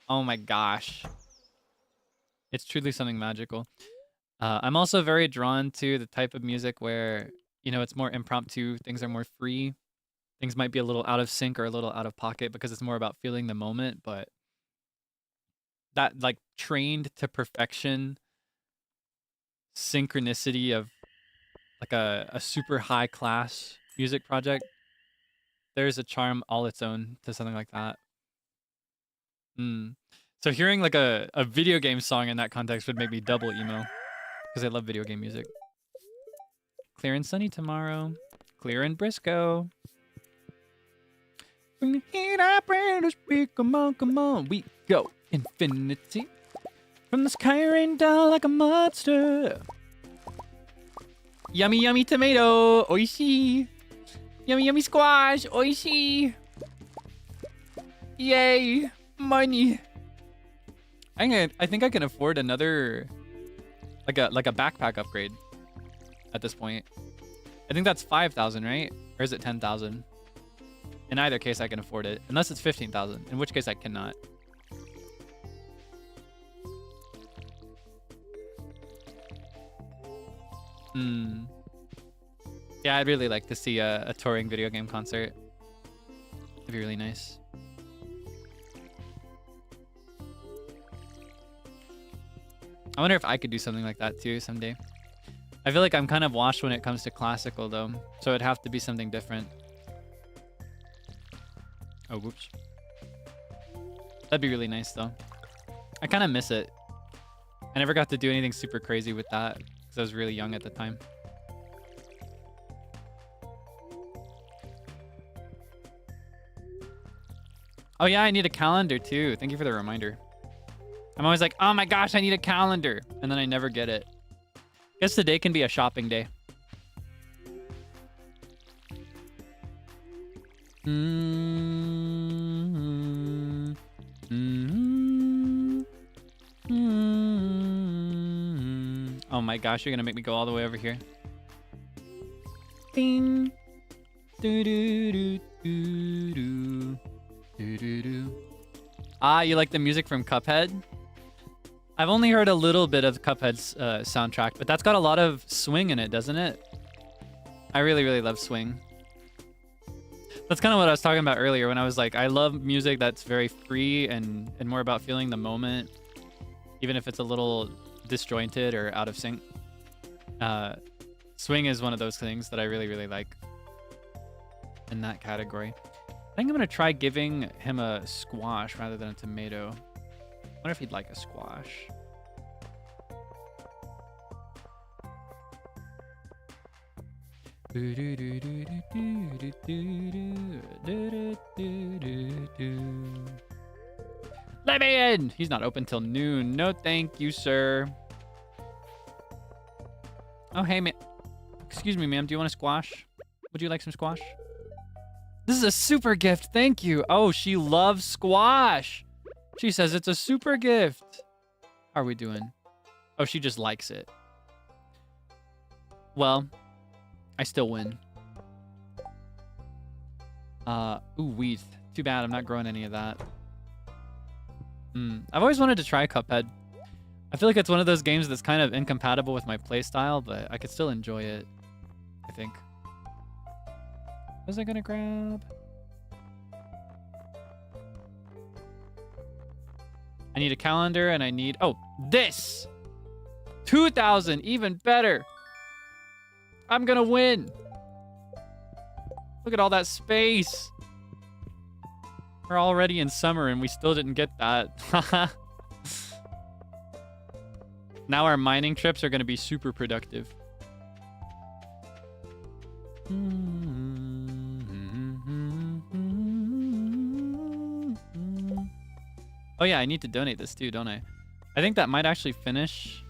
D: Oh my gosh. It's truly something magical. I'm also very drawn to the type of music where, you know, it's more impromptu, things are more free. Things might be a little out of sync or a little out of pocket because it's more about feeling the moment, but that like trained to perfection synchronicity of like a super high class music project, there's a charm all its own to something like that. So hearing like a video game song in that context would make me double emo because I love video game music. Clear and sunny tomorrow. Clear and Briscoe. Bring the heat up and the speak, come on, we go. Infinity. From the sky rain down like a monster. Yummy, yummy tomato, oishii. Yummy, yummy squash, oishii. Yay, money. I think I can afford another, like a backpack upgrade at this point. I think that's 5,000, right? Or is it 10,000? In either case, I can afford it. Unless it's 15,000, in which case I cannot. Yeah, I'd really like to see a touring video game concert. It'd be really nice. I wonder if I could do something like that too someday. I feel like I'm kind of washed when it comes to classical though, so it'd have to be something different. Oh, whoops. That'd be really nice though. I kind of miss it. I never got to do anything super crazy with that because I was really young at the time. Oh yeah, I need a calendar too. Thank you for the reminder. I'm always like, oh my gosh, I need a calendar. And then I never get it. Guess today can be a shopping day. Oh my gosh, you're gonna make me go all the way over here. Ding. Do do do do do do do do. Ah, you like the music from Cuphead? I've only heard a little bit of Cuphead's soundtrack, but that's got a lot of swing in it, doesn't it? I really, really love swing. That's kind of what I was talking about earlier when I was like, I love music that's very free and more about feeling the moment, even if it's a little disjointed or out of sync. Swing is one of those things that I really, really like in that category. I think I'm going to try giving him a squash rather than a tomato. I wonder if he'd like a squash. Let me in! He's not open till noon. No thank you, sir. Oh, hey, man. Excuse me, ma'am. Do you want a squash? Would you like some squash? This is a super gift. Thank you. Oh, she loves squash. She says it's a super gift. How are we doing? Oh, she just likes it. Well, I still win. Ooh, wheat. Too bad I'm not growing any of that. I've always wanted to try Cuphead. I feel like it's one of those games that's kind of incompatible with my playstyle, but I could still enjoy it, I think. What was I gonna grab? I need a calendar and I need... Oh, this! 2,000, even better! I'm gonna win! Look at all that space! We're already in summer and we still didn't get that. Now our mining trips are gonna be super productive.
A: Oh yeah, I need to donate this too, don't I? I think that might actually finish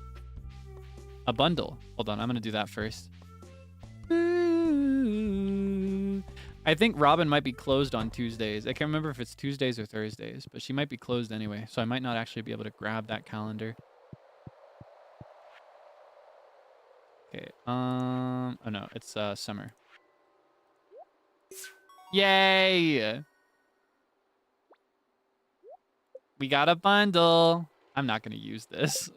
A: a bundle. Hold on, I'm gonna do that first. I think Robin might be closed on Tuesdays. I can't remember if it's Tuesdays or Thursdays, but she might be closed anyway, so I might not actually be able to grab that calendar. Okay, oh no, it's summer. Yay! We got a bundle. I'm not gonna use this.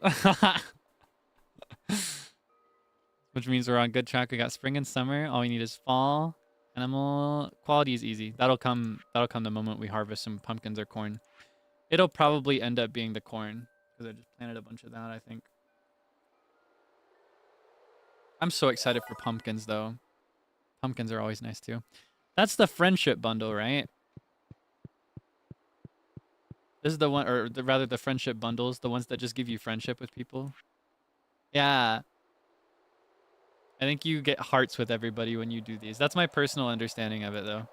A: Which means we're on good track. We got spring and summer. All we need is fall. Animal quality is easy. That'll come the moment we harvest some pumpkins or corn. It'll probably end up being the corn because I just planted a bunch of that, I think. I'm so excited for pumpkins though. Pumpkins are always nice too. That's the friendship bundle, right? This is the one, or rather the friendship bundles, the ones that just give you friendship with people. Yeah. I think you get hearts with everybody when you do these. That's my personal understanding of it, though.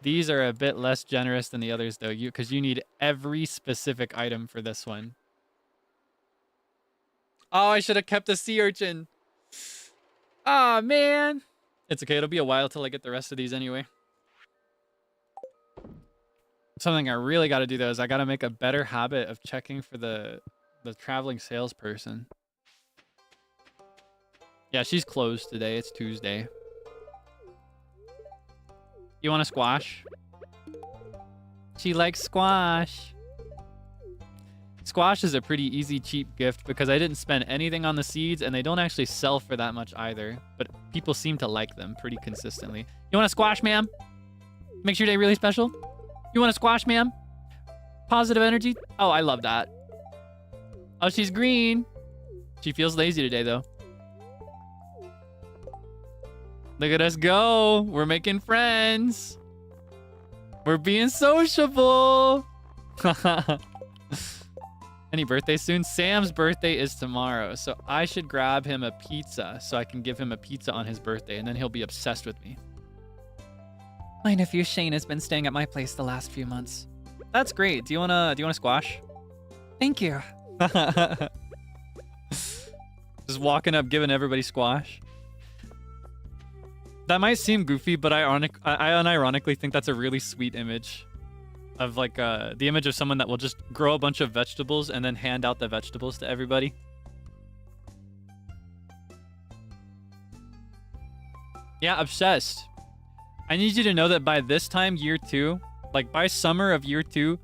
A: These are a bit less generous than the others, though, because you need every specific item for this one. Oh, I should have kept a sea urchin. Ah, oh, man. It's okay. It'll be a while till I get the rest of these anyway. Something I really got to do, though, is I got to make a better habit of checking for the traveling salesperson. Yeah, she's closed today. It's Tuesday. You want a squash? She likes squash. Squash is a pretty easy, cheap gift because I didn't spend anything on the seeds and they don't actually sell for that much either. But people seem to like them pretty consistently. You want a squash, ma'am? Makes your day really special? You want a squash, ma'am? Positive energy? Oh, I love that. Oh, she's green. She feels lazy today, though. Look at us go. We're making friends. We're being sociable. Any birthday soon? Sam's birthday is tomorrow, so I should grab him a pizza so I can give him a pizza on his birthday, and then he'll be obsessed with me.
B: My nephew Shane has been staying at my place the last few months.
A: That's great. Do you wanna squash?
B: Thank you.
A: Just walking up, giving everybody squash. That might seem goofy, but I unironically think that's a really sweet image of like the image of someone that will just grow a bunch of vegetables and then hand out the vegetables to everybody. Yeah, obsessed. I need you to know that by this time, year 2, like by summer of year 2,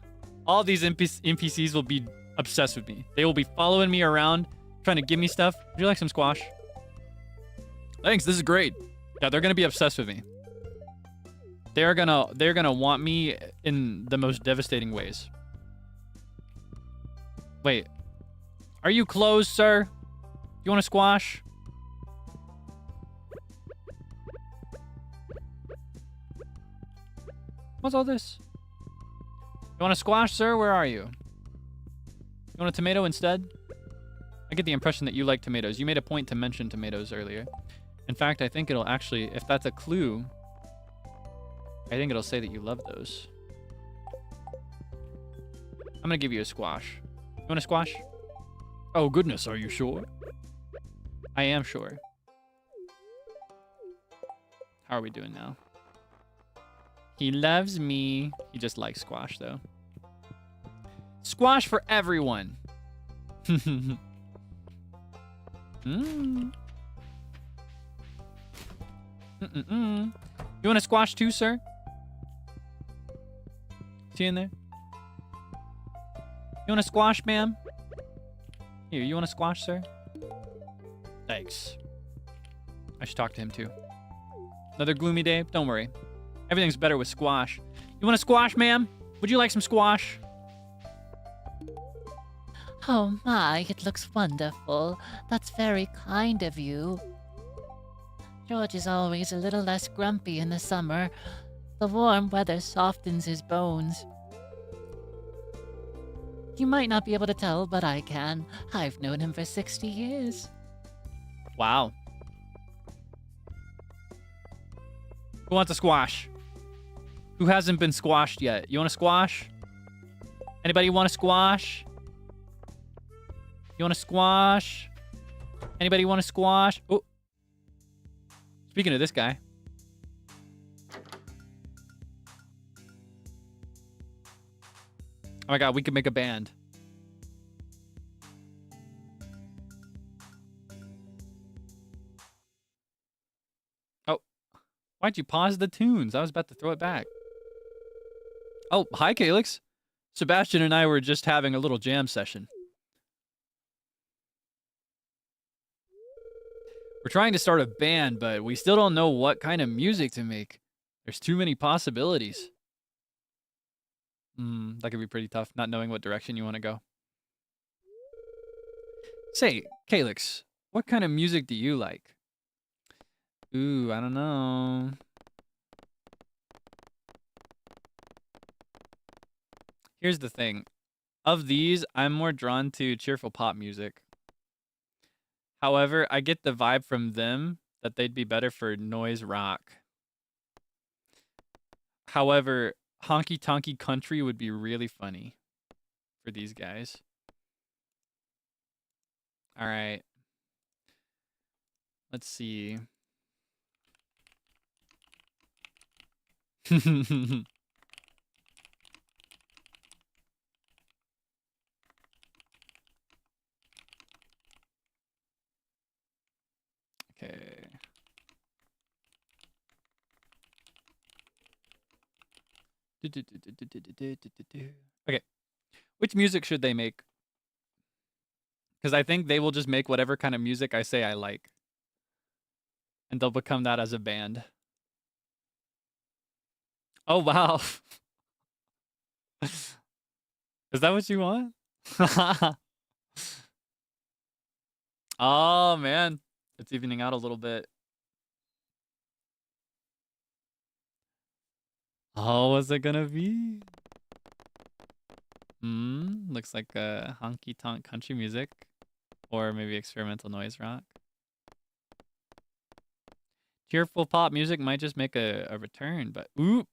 A: all these NPCs will be obsessed with me. They will be following me around, trying to give me stuff. Would you like some squash? Thanks, this is great. Yeah, they're gonna be obsessed with me. They're gonna want me in the most devastating ways. Wait, are you closed, sir? You want a squash? What's all this? You want a squash, sir? Where are you? You want a tomato instead? I get the impression that you like tomatoes. You made a point to mention tomatoes earlier. In fact, I think it'll actually, if that's a clue, I think it'll say that you love those. I'm gonna give you a squash. You want a squash?
C: Oh goodness, are you sure?
A: I am sure. How are we doing now? He loves me. He just likes squash, though. Squash for everyone. Mm. You want a squash too, sir? Is he in there? You want a squash, ma'am? Here, you want a squash, sir? Thanks. I should talk to him too. Another gloomy day? Don't worry. Everything's better with squash. You want a squash, ma'am? Would you like some squash?
E: Oh my, it looks wonderful. That's very kind of you. George is always a little less grumpy in the summer. The warm weather softens his bones. You might not be able to tell, but I can. I've known him for 60 years.
A: Wow. Who wants a squash? Who hasn't been squashed yet? You want a squash?
D: Anybody want a squash? You want a squash? Anybody want a squash? Oh. Speaking of this guy. Oh my god, we could make a band. Oh. Why'd you pause the tunes? I was about to throw it back. Oh, hi, Kaelix. Sebastian and I were just having a little jam session. We're trying to start a band, but we still don't know what kind of music to make. There's too many possibilities. That could be pretty tough, not knowing what direction you want to go. Say, Kaelix, what kind of music do you like? Ooh, I don't know. Here's the thing. Of these, I'm more drawn to cheerful pop music. However, I get the vibe from them that they'd be better for noise rock. However, honky tonky country would be really funny for these guys. All right. Let's see. Okay. Okay. Which music should they make? Because I think they will just make whatever kind of music I say I like. And they'll become that as a band. Oh, wow. Is that what you want? Oh, man. It's evening out a little bit. Oh, what's it gonna be? Looks like a honky-tonk country music. Or maybe experimental noise rock. Cheerful pop music might just make a return, but ooh.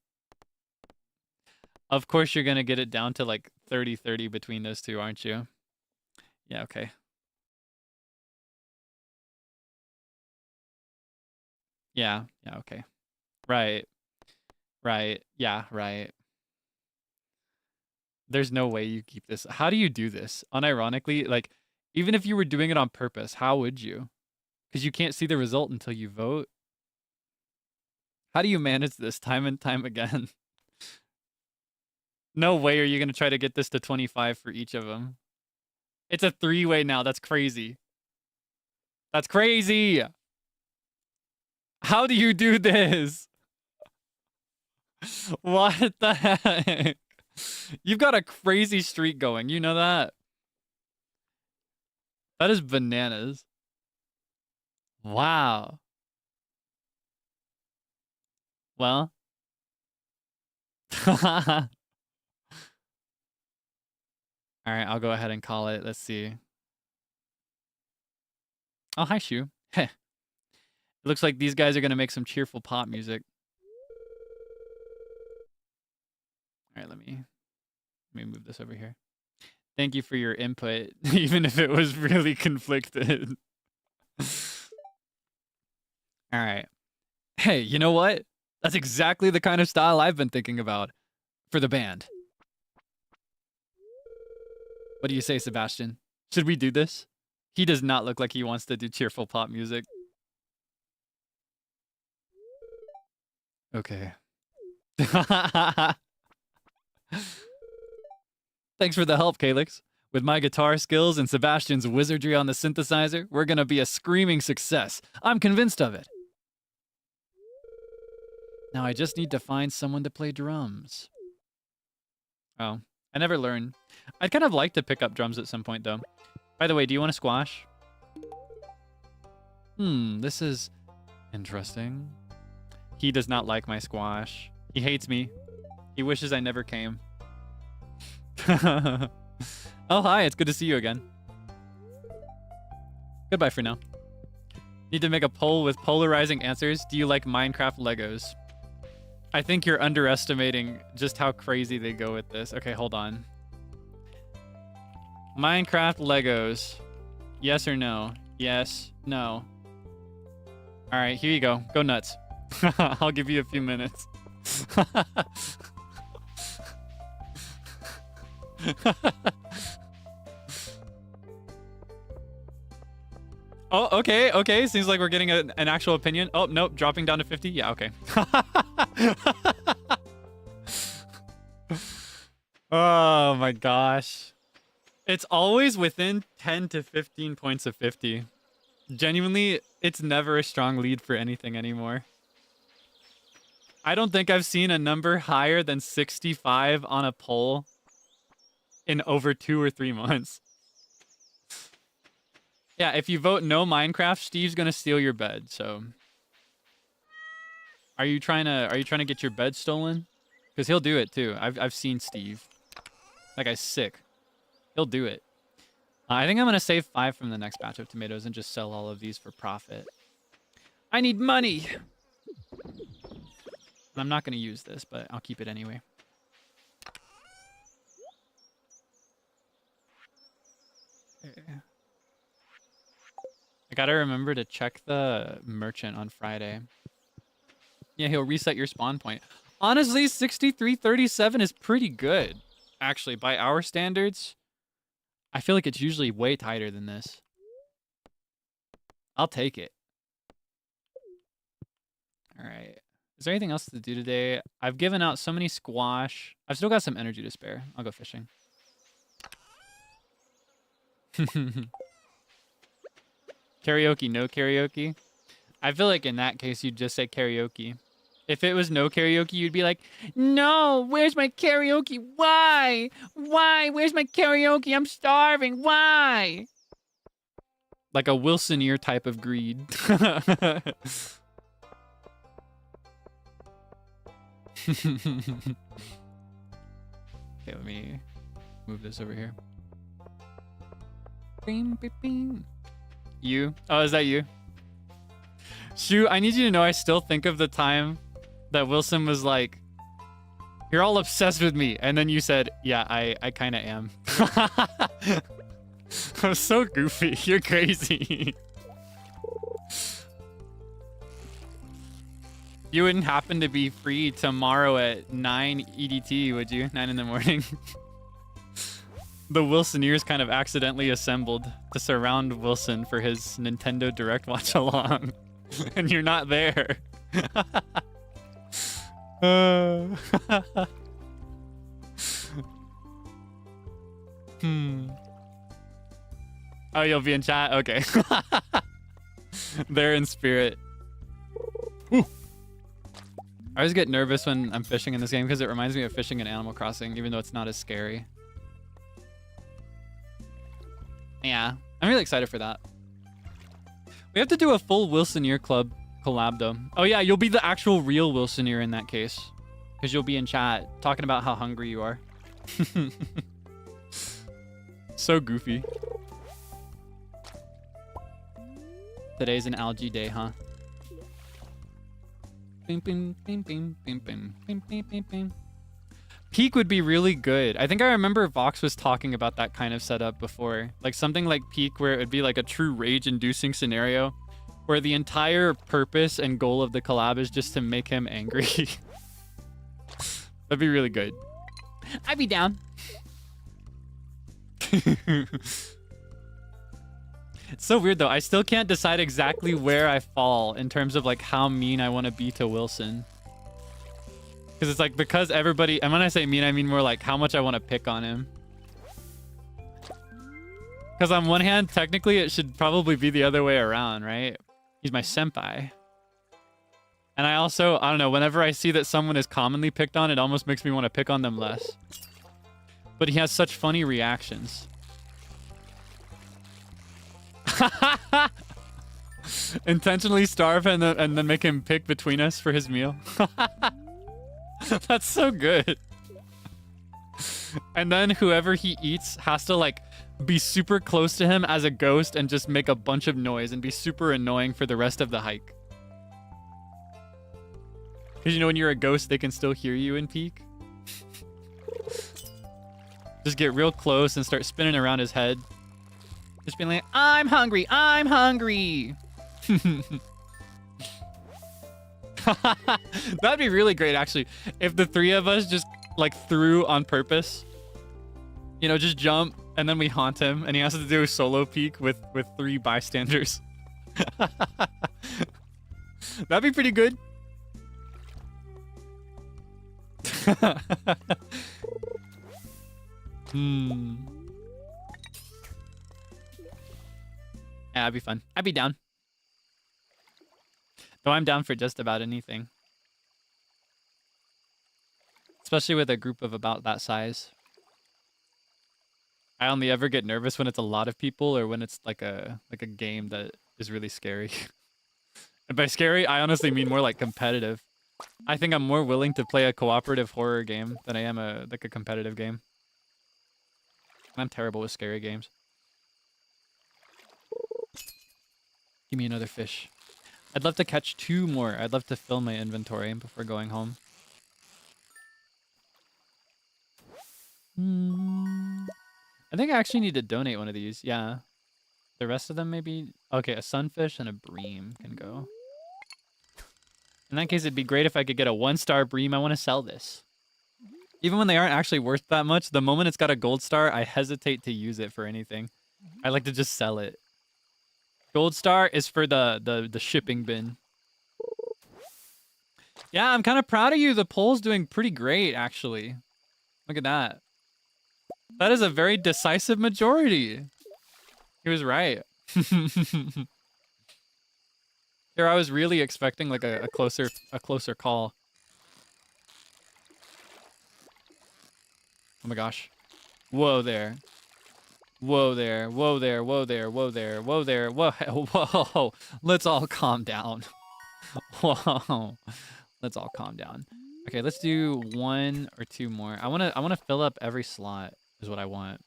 D: Of course you're gonna get it down to like 30-30 between those two, aren't you? Yeah, okay. Yeah, okay. Right. Yeah, right. There's no way you keep this. How do you do this? Unironically, like, even if you were doing it on purpose, how would you? Because you can't see the result until you vote. How do you manage this time and time again? No way are you going to try to get this to 25 for each of them. It's a 3-way now. That's crazy. That's crazy. How do you do this? What the heck? You've got a crazy streak going. You know that? That is bananas. Wow. Well. All right, I'll go ahead and call it. Let's see. Oh, hi, Shu. Heh. It looks like these guys are going to make some cheerful pop music. All right, let me move this over here. Thank you for your input, even if it was really conflicted. All right. Hey, you know what? That's exactly the kind of style I've been thinking about for the band. What do you say, Sebastian? Should we do this? He does not look like he wants to do cheerful pop music. Okay. Thanks for the help, Kaelix. With my guitar skills and Sebastian's wizardry on the synthesizer, we're gonna be a screaming success. I'm convinced of it. Now I just need to find someone to play drums. Oh, I never learned. I'd kind of like to pick up drums at some point, though. By the way, do you want to squash? This is interesting. He does not like my squash. He hates me. He wishes I never came. Oh, hi. It's good to see you again. Goodbye for now. Need to make a poll with polarizing answers. Do you like Minecraft Legos? I think you're underestimating just how crazy they go with this. Okay, hold on.
A: Minecraft Legos. Yes or no? Yes. No. All right, here you go. Go nuts. I'll give you a few minutes. Oh, okay, okay. Seems like we're getting an actual opinion. Oh, nope. Dropping down to 50. Yeah, okay. Oh my gosh. It's always within 10 to 15 points of 50. Genuinely, it's never a strong lead for anything anymore. I don't think I've seen a number higher than 65 on a poll in over 2 or 3 months. Yeah, if you vote no Minecraft, Steve's gonna steal your bed, so. Are you trying to get your bed stolen? Because he'll do it too. I've seen Steve. That guy's sick. He'll do it. I think I'm gonna save 5 from the next batch of tomatoes and just sell all of these for profit. I need money! And I'm not gonna use this, but I'll keep it anyway. I gotta remember to check the merchant on Friday. Yeah, he'll reset your spawn point. Honestly, 6337 is pretty good. Actually, by our standards, I feel like it's usually way tighter than this. I'll take it. All right. Is there anything else to do today? I've given out so many squash. I've still got some energy to spare. I'll go fishing. Karaoke, no karaoke? I feel like in that case, you'd just say karaoke. If it was no karaoke, you'd be like, no, where's my karaoke? Why? Why? Where's my karaoke? I'm starving. Why? Like a Wilsoneer type of greed. Okay, let me move this over here. Bing, bing, bing. You? Oh, is that you? Shoot, I need you to know I still think of the time that Wilson was like, you're all obsessed with me. And then you said, yeah, I kind of am. I'm so goofy. You're crazy. You wouldn't happen to be free tomorrow at 9 EDT, would you? 9 in the morning. The Wilsoneers kind of accidentally assembled to surround Wilson for his Nintendo Direct watch along. And you're not there. Oh, you'll be in chat? Okay. They're in spirit. Ooh. I always get nervous when I'm fishing in this game because it reminds me of fishing in Animal Crossing, even though it's not as scary. Yeah, I'm really excited for that. We have to do a full Wilsoneer Club collab, though. Oh, yeah, you'll be the actual real Wilsoneer in that case. Because you'll be in chat talking about how hungry you are. So goofy. Today's an algae day, huh? Bing, bing, bing, bing, bing, bing, bing, bing, bing, bing. Peak would be really good. I think I remember Vox was talking about that kind of setup before. Like something like Peak where it would be like a true rage-inducing scenario where the entire purpose and goal of the collab is just to make him angry. That'd be really good. I'd be down. It's so weird though. I still can't decide exactly where I fall in terms of like how mean I want to be to Wilson. Because it's like, because everybody, and when I say mean, I mean more like how much I want to pick on him. Because on one hand, technically it should probably be the other way around, right? He's my senpai. And I also, I don't know, whenever I see that someone is commonly picked on, it almost makes me want to pick on them less. But he has such funny reactions. Intentionally starve and then make him pick between us for his meal. That's so good. And then whoever he eats has to like be super close to him as a ghost and just make a bunch of noise and be super annoying for the rest of the hike. Because you know when you're a ghost, they can still hear you in Peak. just get real close and start spinning around his head. Just being like, I'm hungry, I'm hungry. That'd be really great, actually, if the three of us just like threw on purpose. You know, just jump and then we haunt him and he has to do a solo peek with 3 bystanders. That'd be pretty good. Yeah, that'd be fun. I'd be down. Though I'm down for just about anything. Especially with a group of about that size. I only ever get nervous when it's a lot of people or when it's like a game that is really scary. And by scary, I honestly mean more like competitive. I think I'm more willing to play a cooperative horror game than I am a competitive game. I'm terrible with scary games. Give me another fish. I'd love to catch 2 more. I'd love to fill my inventory before going home. I think I actually need to donate one of these. Yeah. The rest of them maybe... Okay, a sunfish and a bream can go. In that case, it'd be great if I could get a 1-star bream. I want to sell this. Even when they aren't actually worth that much, the moment it's got a gold star, I hesitate to use it for anything. I like to just sell it. Gold star is for the shipping bin. Yeah, I'm kind of proud of you. The poll's doing pretty great, actually. Look at that. That is a very decisive majority. He was right. Here, I was really expecting like a closer call. Oh my gosh. Whoa there. Whoa there. Whoa there. Whoa there. Whoa there. Whoa there. Whoa. Whoa. Let's all calm down. Whoa. Let's all calm down. Okay, let's do 1 or 2 more. I wanna fill up every slot is what I want.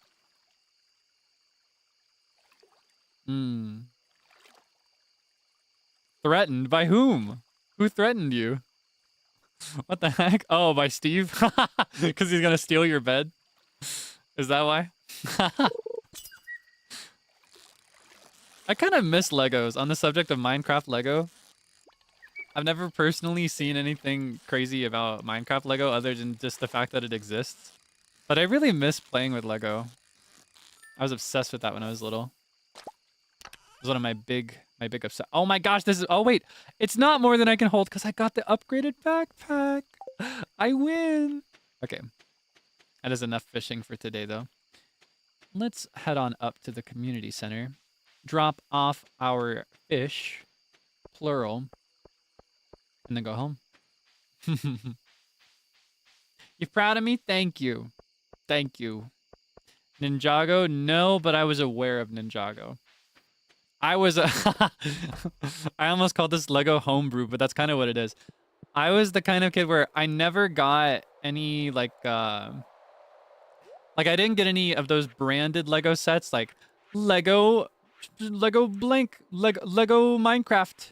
A: Threatened? By whom? Who threatened you? What the heck? Oh, by Steve? Because he's gonna steal your bed? Is that why? I kind of miss Legos. On the subject of Minecraft Lego, I've never personally seen anything crazy about Minecraft Lego other than just the fact that it exists. But I really miss playing with Lego. I was obsessed with that when I was little. It was one of my big upset. Oh my gosh, this is... Oh wait, it's not more than I can hold because I got the upgraded backpack. I win. Okay. That is enough fishing for today though. Let's head on up to the community center. Drop off our fish, plural, and then go home. You proud of me? Thank you. Thank you. Ninjago? No, but I was aware of Ninjago. I was a I almost called this Lego homebrew, but that's kind of what it is. I was the kind of kid where I never got any like I didn't get any of those branded Lego sets like Lego blank, Lego Minecraft,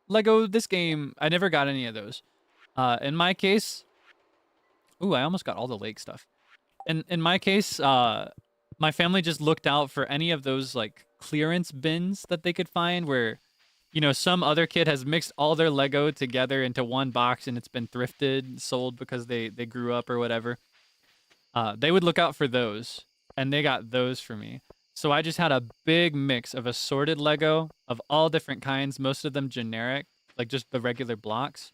A: Lego this game. I never got any of those. In my case, ooh, I almost got all the lake stuff. In my case, my family just looked out for any of those like clearance bins that they could find where, you know, some other kid has mixed all their Lego together into one box and it's been thrifted, sold because they grew up or whatever. They would look out for those, and they got those for me. So I just had a big mix of assorted Lego of all different kinds, most of them generic, like just the regular blocks.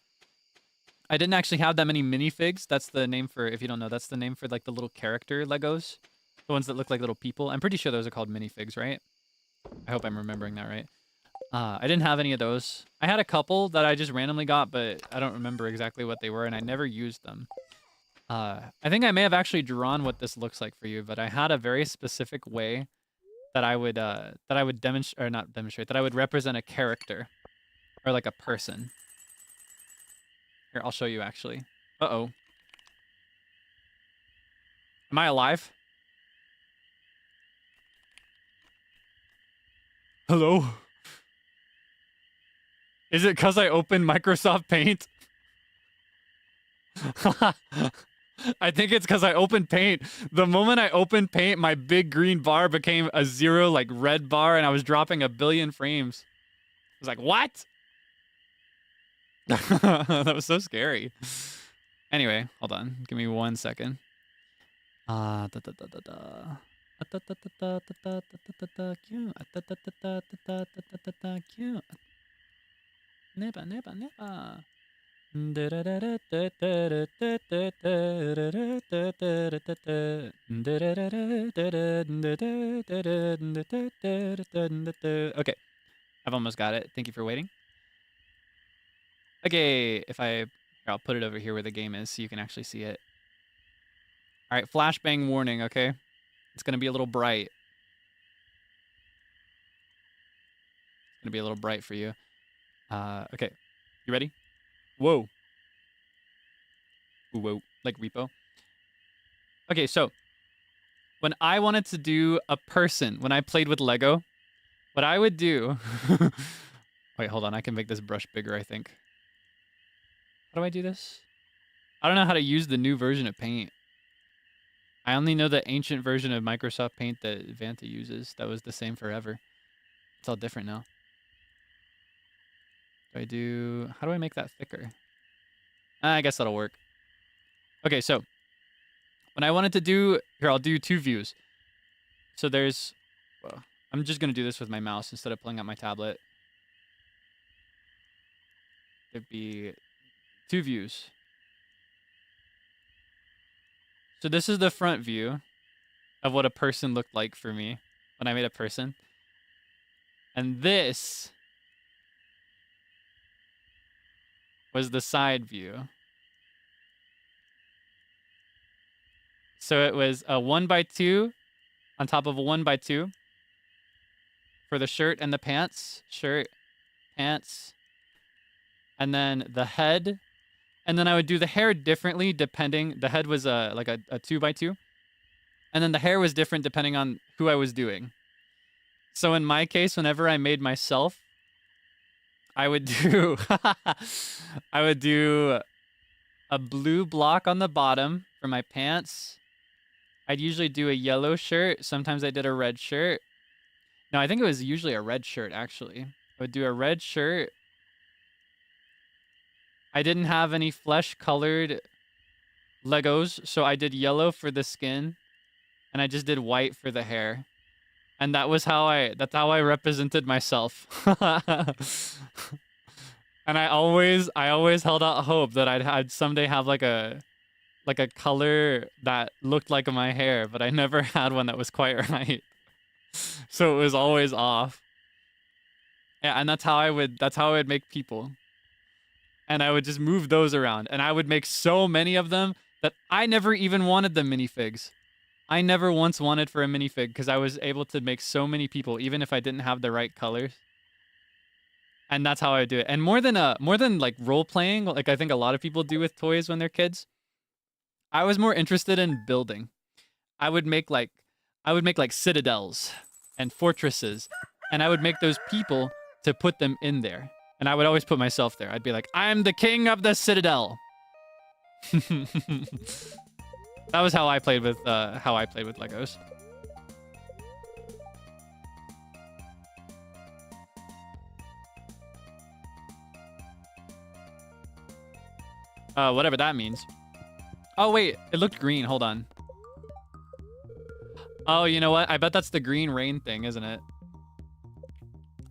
A: I didn't actually have that many minifigs. That's the name for, if you don't know, that's the name for like the little character Legos. The ones that look like little people. I'm pretty sure those are called minifigs, right? I hope I'm remembering that right. I didn't have any of those. I had a couple that I just randomly got, but I don't remember exactly what they were, and I never used them. I think I may have actually drawn what this looks like for you, but I had a very specific way that I would demonstrate, or not demonstrate, that I would represent a character or like a person. Here, I'll show you actually. Uh-oh. Am I alive? Hello? Is it because I opened Microsoft Paint? I think it's because I opened paint. The moment I opened paint, my big green bar became a 0 like red bar, and I was dropping 1,000,000,000 frames. I was like, what? That was so scary. Anyway, hold on. Give me 1 second. Da da da da da. Cute. Neba, neba, neba. Okay, I've almost got it. Thank you for waiting. Okay, here, I'll put it over here where the game is so you can actually see it. All right, flashbang warning, okay? It's going to be a little bright. It's going to be a little bright for you. Okay, you ready? Whoa. Ooh, whoa, like repo. Okay, so when I wanted to do a person, when I played with Lego, what I would do... Wait, hold on. I can make this brush bigger, I think. How do I do this? I don't know how to use the new version of Paint. I only know the ancient version of Microsoft Paint that Vanta uses. That was the same forever. It's all different now. How do I make that thicker? I guess that'll work. Okay, so when I wanted to do... Here, I'll do 2 views. So there's... Well, I'm just going to do this with my mouse instead of pulling out my tablet. There'd be 2 views. So this is the front view of what a person looked like for me when I made a person. And this was the side view. So it was a 1x2 on top of a 1x2 for the shirt and the pants. Shirt, pants, and then the head. And then I would do the hair differently depending. The head was like a 2x2. And then the hair was different depending on who I was doing. So in my case, whenever I made myself, I would do I would do a blue block on the bottom for my pants. I'd usually do a yellow shirt. Sometimes I did a red shirt. No, I think it was usually a red shirt, actually. I would do a red shirt. I didn't have any flesh-colored Legos, so I did yellow for the skin, and I just did white for the hair. And that's how I represented myself. And I always held out hope that I'd someday have like a color that looked like my hair, but I never had one that was quite right. So it was always off. Yeah, and that's how I would make people. And I would just move those around, and I would make so many of them that I never even wanted the minifigs. I never once wanted for a minifig because I was able to make so many people, even if I didn't have the right colors. And that's how I would do it. And more than like role playing, like I think a lot of people do with toys when they're kids, I was more interested in building. I would make like citadels and fortresses, and I would make those people to put them in there. And I would always put myself there. I'd be like, I'm the king of the citadel. That was how I played with Legos. Whatever that means. Oh wait, it looked green. Hold on. Oh, you know what? I bet that's the green rain thing, isn't it?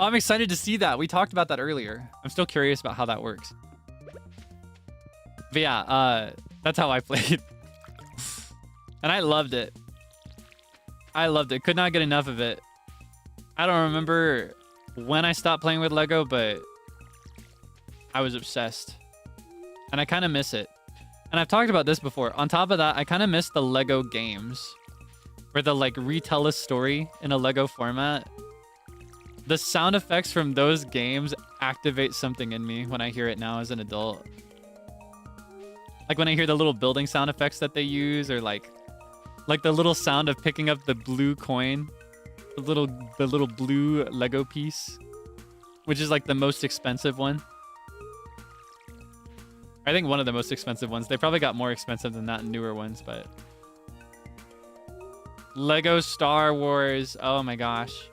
A: Oh, I'm excited to see that. We talked about that earlier. I'm still curious about how that works. But yeah, that's how I played. And I loved it. I loved it. Could not get enough of it. I don't remember when I stopped playing with Lego, but I was obsessed. And I kind of miss it. And I've talked about this before. On top of that, I kind of miss the Lego games, where they'll like retell a story in a Lego format. The sound effects from those games activate something in me when I hear it now as an adult. Like when I hear the little building sound effects that they use, or like the little sound of picking up the blue coin, the little blue Lego piece, which is like the most expensive one. I think one of the most expensive ones. They probably got more expensive than that in newer ones, but Lego Star Wars. Oh my gosh.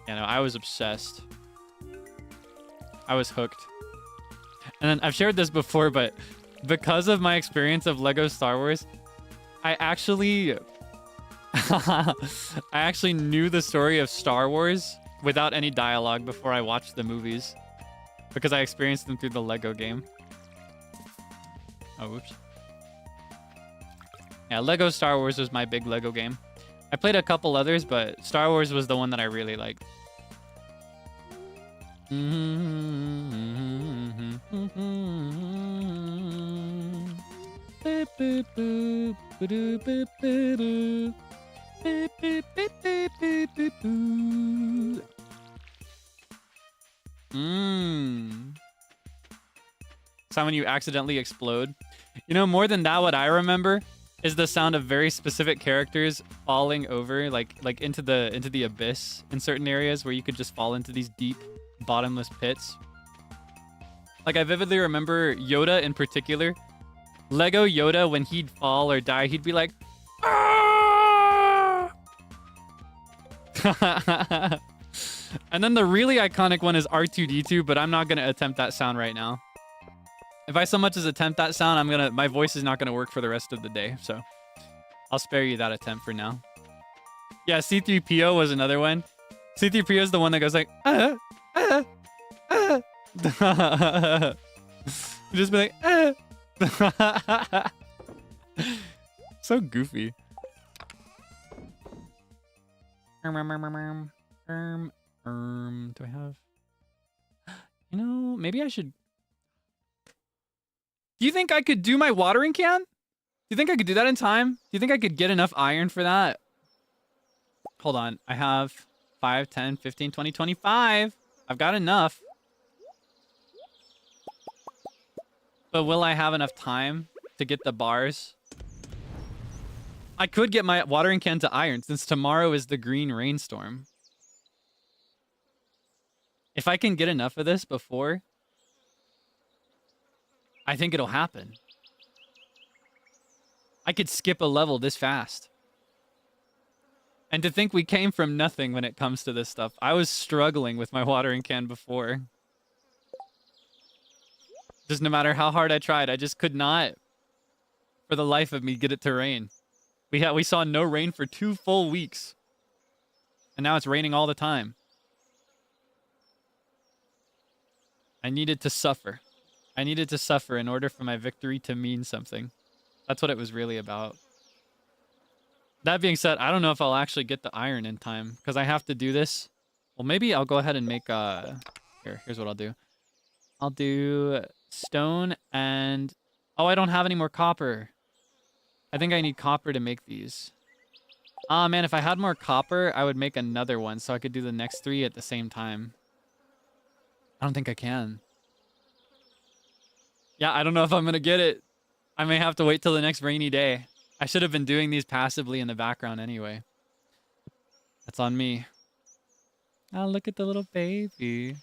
A: You know, I was obsessed. I was hooked. And then I've shared this before, but because of my experience of Lego Star Wars, I actually knew the story of Star Wars without any dialogue before I watched the movies, because I experienced them through the Lego game. Oh, oops. Yeah, Lego Star Wars was my big Lego game. I played a couple others, but Star Wars was the one that I really liked. Sound when you accidentally explode. You know, more than that, what I remember is the sound of very specific characters falling over, like into the abyss in certain areas where you could just fall into these deep, bottomless pits. Like, I vividly remember Yoda in particular. Lego Yoda, when he'd fall or die, he'd be like, "Ah!" And then the really iconic one is R2-D2, but I'm not gonna attempt that sound right now. If I so much as attempt that sound, my voice is not gonna work for the rest of the day, so I'll spare you that attempt for now. Yeah, C-3PO was another one. C-3PO is the one that goes like, just be like, so goofy. Do I have? You know, maybe I should. Do you think I could do my watering can? Do you think I could do that in time? Do you think I could get enough iron for that? Hold on. I have 5, 10, 15, 20, 25. I've got enough. But will I have enough time to get the bars? I could get my watering can to iron since tomorrow is the green rainstorm. If I can get enough of this before, I think it'll happen. I could skip a level this fast. And to think we came from nothing when it comes to this stuff. I was struggling with my watering can before. Just no matter how hard I tried, I just could not, for the life of me, get it to rain. We saw no rain for 2 full weeks. And now it's raining all the time. I needed to suffer. I needed to suffer in order for my victory to mean something. That's what it was really about. That being said, I don't know if I'll actually get the iron in time, because I have to do this. Well, maybe I'll go ahead and make here's what I'll do. I'll do stone and... Oh, I don't have any more copper. I think I need copper to make these. Ah, man, if I had more copper, I would make another one so I could do the next 3 at the same time. I don't think I can. Yeah, I don't know if I'm going to get it. I may have to wait till the next rainy day. I should have been doing these passively in the background anyway. That's on me. Oh, look at the little baby.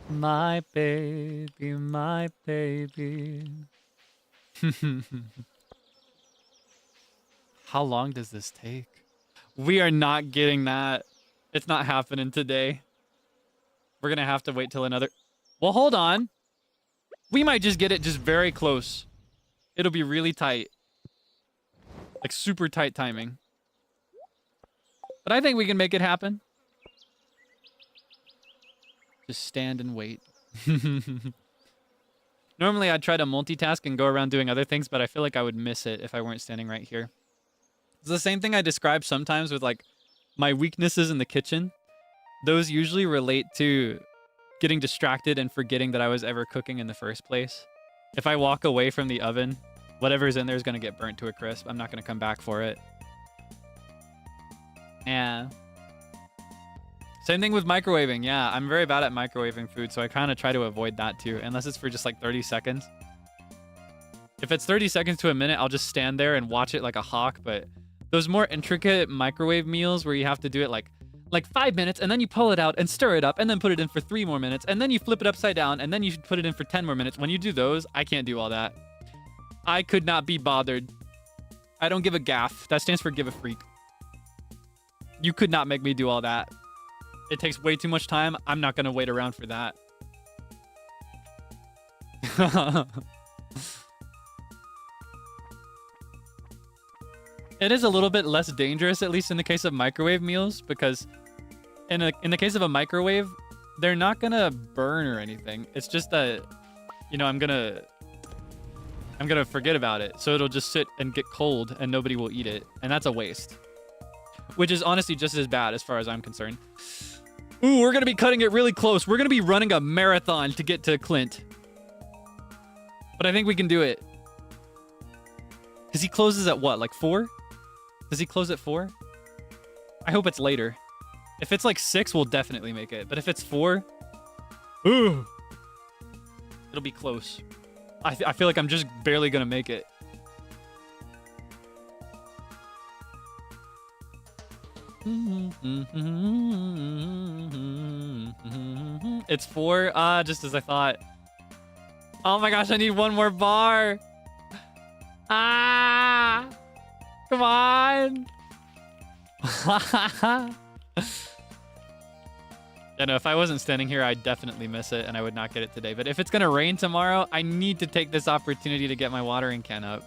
A: My baby, my baby. How long does this take? We are not getting that. It's not happening today. We're going to have to wait till another... Well, hold on. We might just get it just very close. It'll be really tight. Like super tight timing. But I think we can make it happen. Just stand and wait. Normally I'd try to multitask and go around doing other things, but I feel like I would miss it if I weren't standing right here. It's the same thing I describe sometimes with like my weaknesses in the kitchen. Those usually relate to getting distracted and forgetting that I was ever cooking in the first place. If I walk away from the oven, whatever's in there is going to get burnt to a crisp. I'm not going to come back for it. Yeah. Same thing with microwaving. Yeah, I'm very bad at microwaving food, so I kind of try to avoid that too, unless it's for just like 30 seconds. If it's 30 seconds to a minute, I'll just stand there and watch it like a hawk, but those more intricate microwave meals where you have to do it like like 5 minutes, and then you pull it out and stir it up, and then put it in for 3 more minutes, and then you flip it upside down, and then you put it in for 10 more minutes. When you do those, I can't do all that. I could not be bothered. I don't give a gaff. That stands for give a freak. You could not make me do all that. It takes way too much time. I'm not going to wait around for that. It is a little bit less dangerous, at least in the case of microwave meals, because in the case of a microwave, they're not gonna burn or anything. It's just that, you know, I'm gonna forget about it, so it'll just sit and get cold, and nobody will eat it, and that's a waste. Which is honestly just as bad as far as I'm concerned. Ooh, we're gonna be cutting it really close. We're gonna be running a marathon to get to Clint. But I think we can do it. Because he closes at what, like 4? Does he close at 4? I hope it's later. If it's like 6, we'll definitely make it. But if it's 4, ooh, it'll be close. I feel like I'm just barely gonna make it. It's 4. Just as I thought. Oh my gosh, I need one more bar. Ah! Come on! Yeah, no, if I wasn't standing here, I'd definitely miss it, and I would not get it today. But if it's gonna rain tomorrow, I need to take this opportunity to get my watering can up.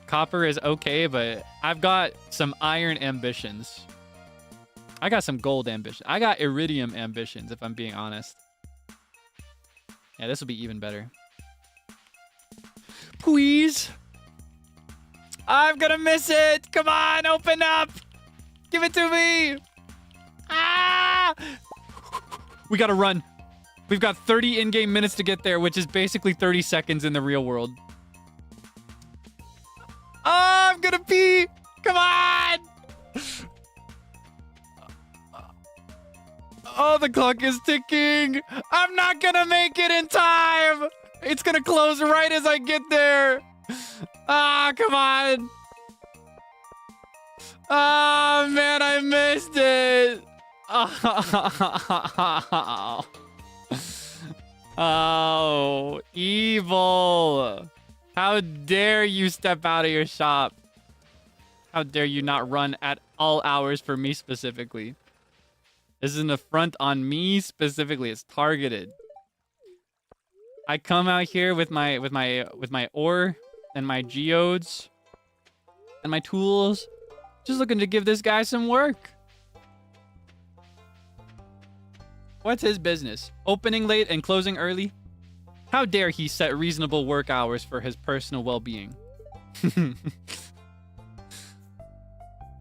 A: Copper is okay, but I've got some iron ambitions. I got some gold ambitions. I got iridium ambitions, if I'm being honest. Yeah, this will be even better. Please. I'm gonna miss it. Come on, open up. Give it to me. Ah! We gotta run. We've got 30 in-game minutes to get there, which is basically 30 seconds in the real world. Oh, I'm gonna pee. Come on. Oh, the clock is ticking. I'm not gonna make it in time. It's gonna close right as I get there. Ah, come on. Oh, man, I missed it. Oh, oh, evil. How dare you step out of your shop? How dare you not run at all hours for me specifically? This is an affront on me specifically. It's targeted. I come out here with my ore and my geodes and my tools, just looking to give this guy some work. What's his business? Opening late and closing early? How dare he set reasonable work hours for his personal well-being?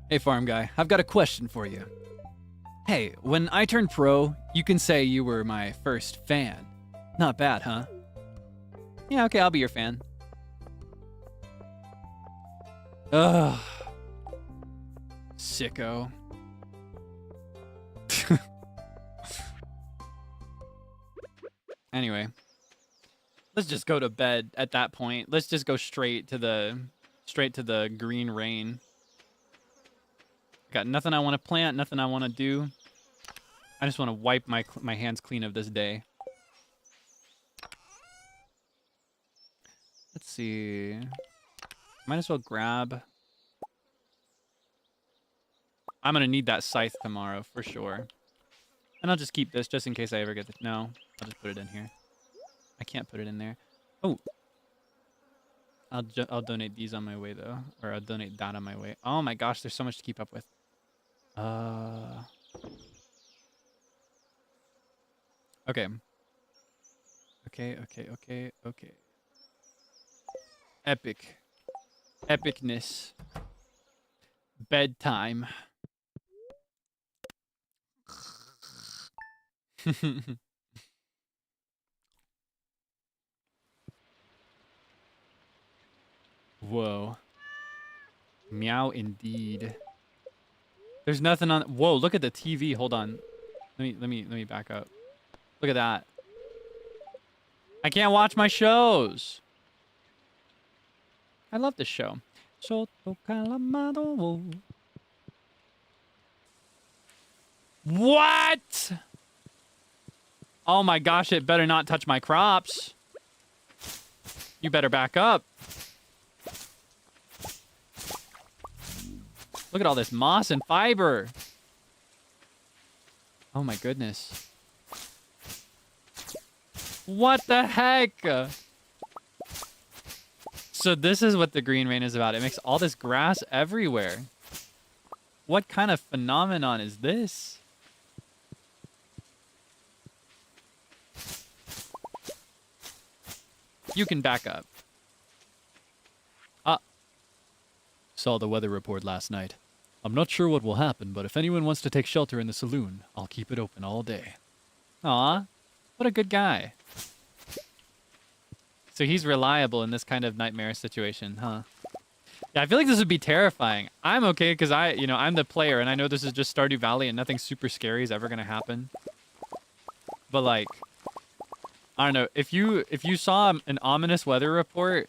A: Hey, farm guy, I've got a question for you. Hey, when I turned pro, you can say you were my first fan. Not bad, huh? Yeah, okay, I'll be your fan. Ugh. Sicko. Anyway. Let's just go to bed at that point. Let's just go straight to the green rain. Got nothing I want to plant, nothing I want to do. I just want to wipe my hands clean of this day. Let's see. Might as well grab. I'm going to need that scythe tomorrow for sure. And I'll just keep this just in case I ever get the... No, I'll just put it in here. I can't put it in there. Oh. I'll donate these on my way though. Or I'll donate that on my way. Oh my gosh, there's so much to keep up with. Okay. Okay. Epic. Epicness. Bedtime. Whoa. Meow indeed. There's nothing on. Whoa, look at the TV. Hold on. Let me back up. Look at that. I can't watch my shows. I love this show. Soto Calamado. What? Oh my gosh, it better not touch my crops. You better back up. Look at all this moss and fiber. Oh my goodness. What the heck? So this is what the green rain is about. It makes all this grass everywhere. What kind of phenomenon is this? You can back up.
C: Saw the weather report last night. I'm not sure what will happen, but if anyone wants to take shelter in the saloon, I'll keep it open all day.
A: Aw, what a good guy. So he's reliable in this kind of nightmare situation, huh? Yeah, I feel like this would be terrifying. I'm okay because I'm the player and I know this is just Stardew Valley and nothing super scary is ever gonna happen. But like, I don't know, if you saw an ominous weather report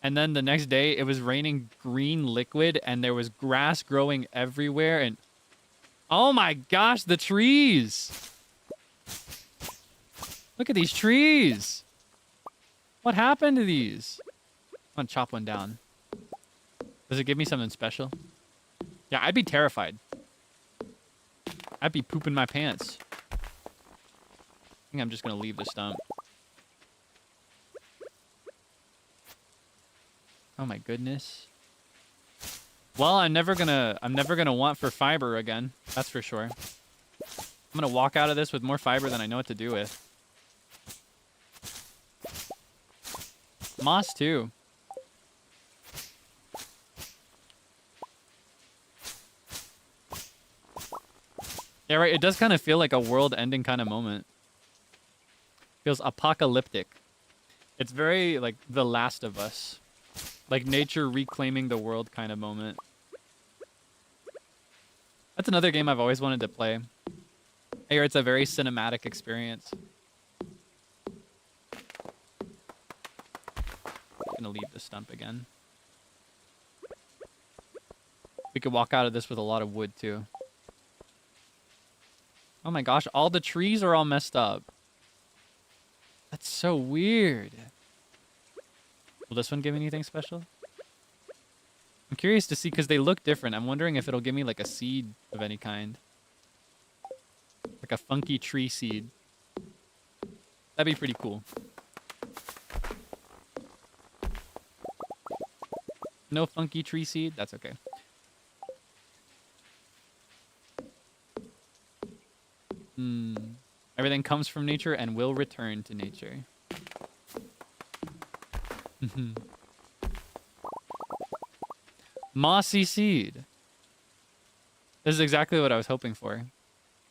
A: and then the next day it was raining green liquid and there was grass growing everywhere and oh my gosh, the trees! Look at these trees! What happened to these? I'm gonna chop one down. Does it give me something special? Yeah, I'd be terrified. I'd be pooping my pants. I think I'm just gonna leave the stump. Oh my goodness. Well, I'm never gonna want for fiber again. That's for sure. I'm gonna walk out of this with more fiber than I know what to do with. Moss too. Yeah, right. It does kind of feel like a world-ending kind of moment. Feels apocalyptic. It's very like The Last of Us. Like nature reclaiming the world kind of moment. That's another game I've always wanted to play. I hear it's a very cinematic experience. I'm gonna leave the stump again. We could walk out of this with a lot of wood too. Oh my gosh, all the trees are all messed up. That's so weird. Will this one give anything special? I'm curious to see because they look different. I'm wondering if it'll give me like a seed of any kind. Like a funky tree seed. That'd be pretty cool. No funky tree seed? That's okay. Everything comes from nature and will return to nature. Mossy seed. This is exactly what I was hoping for.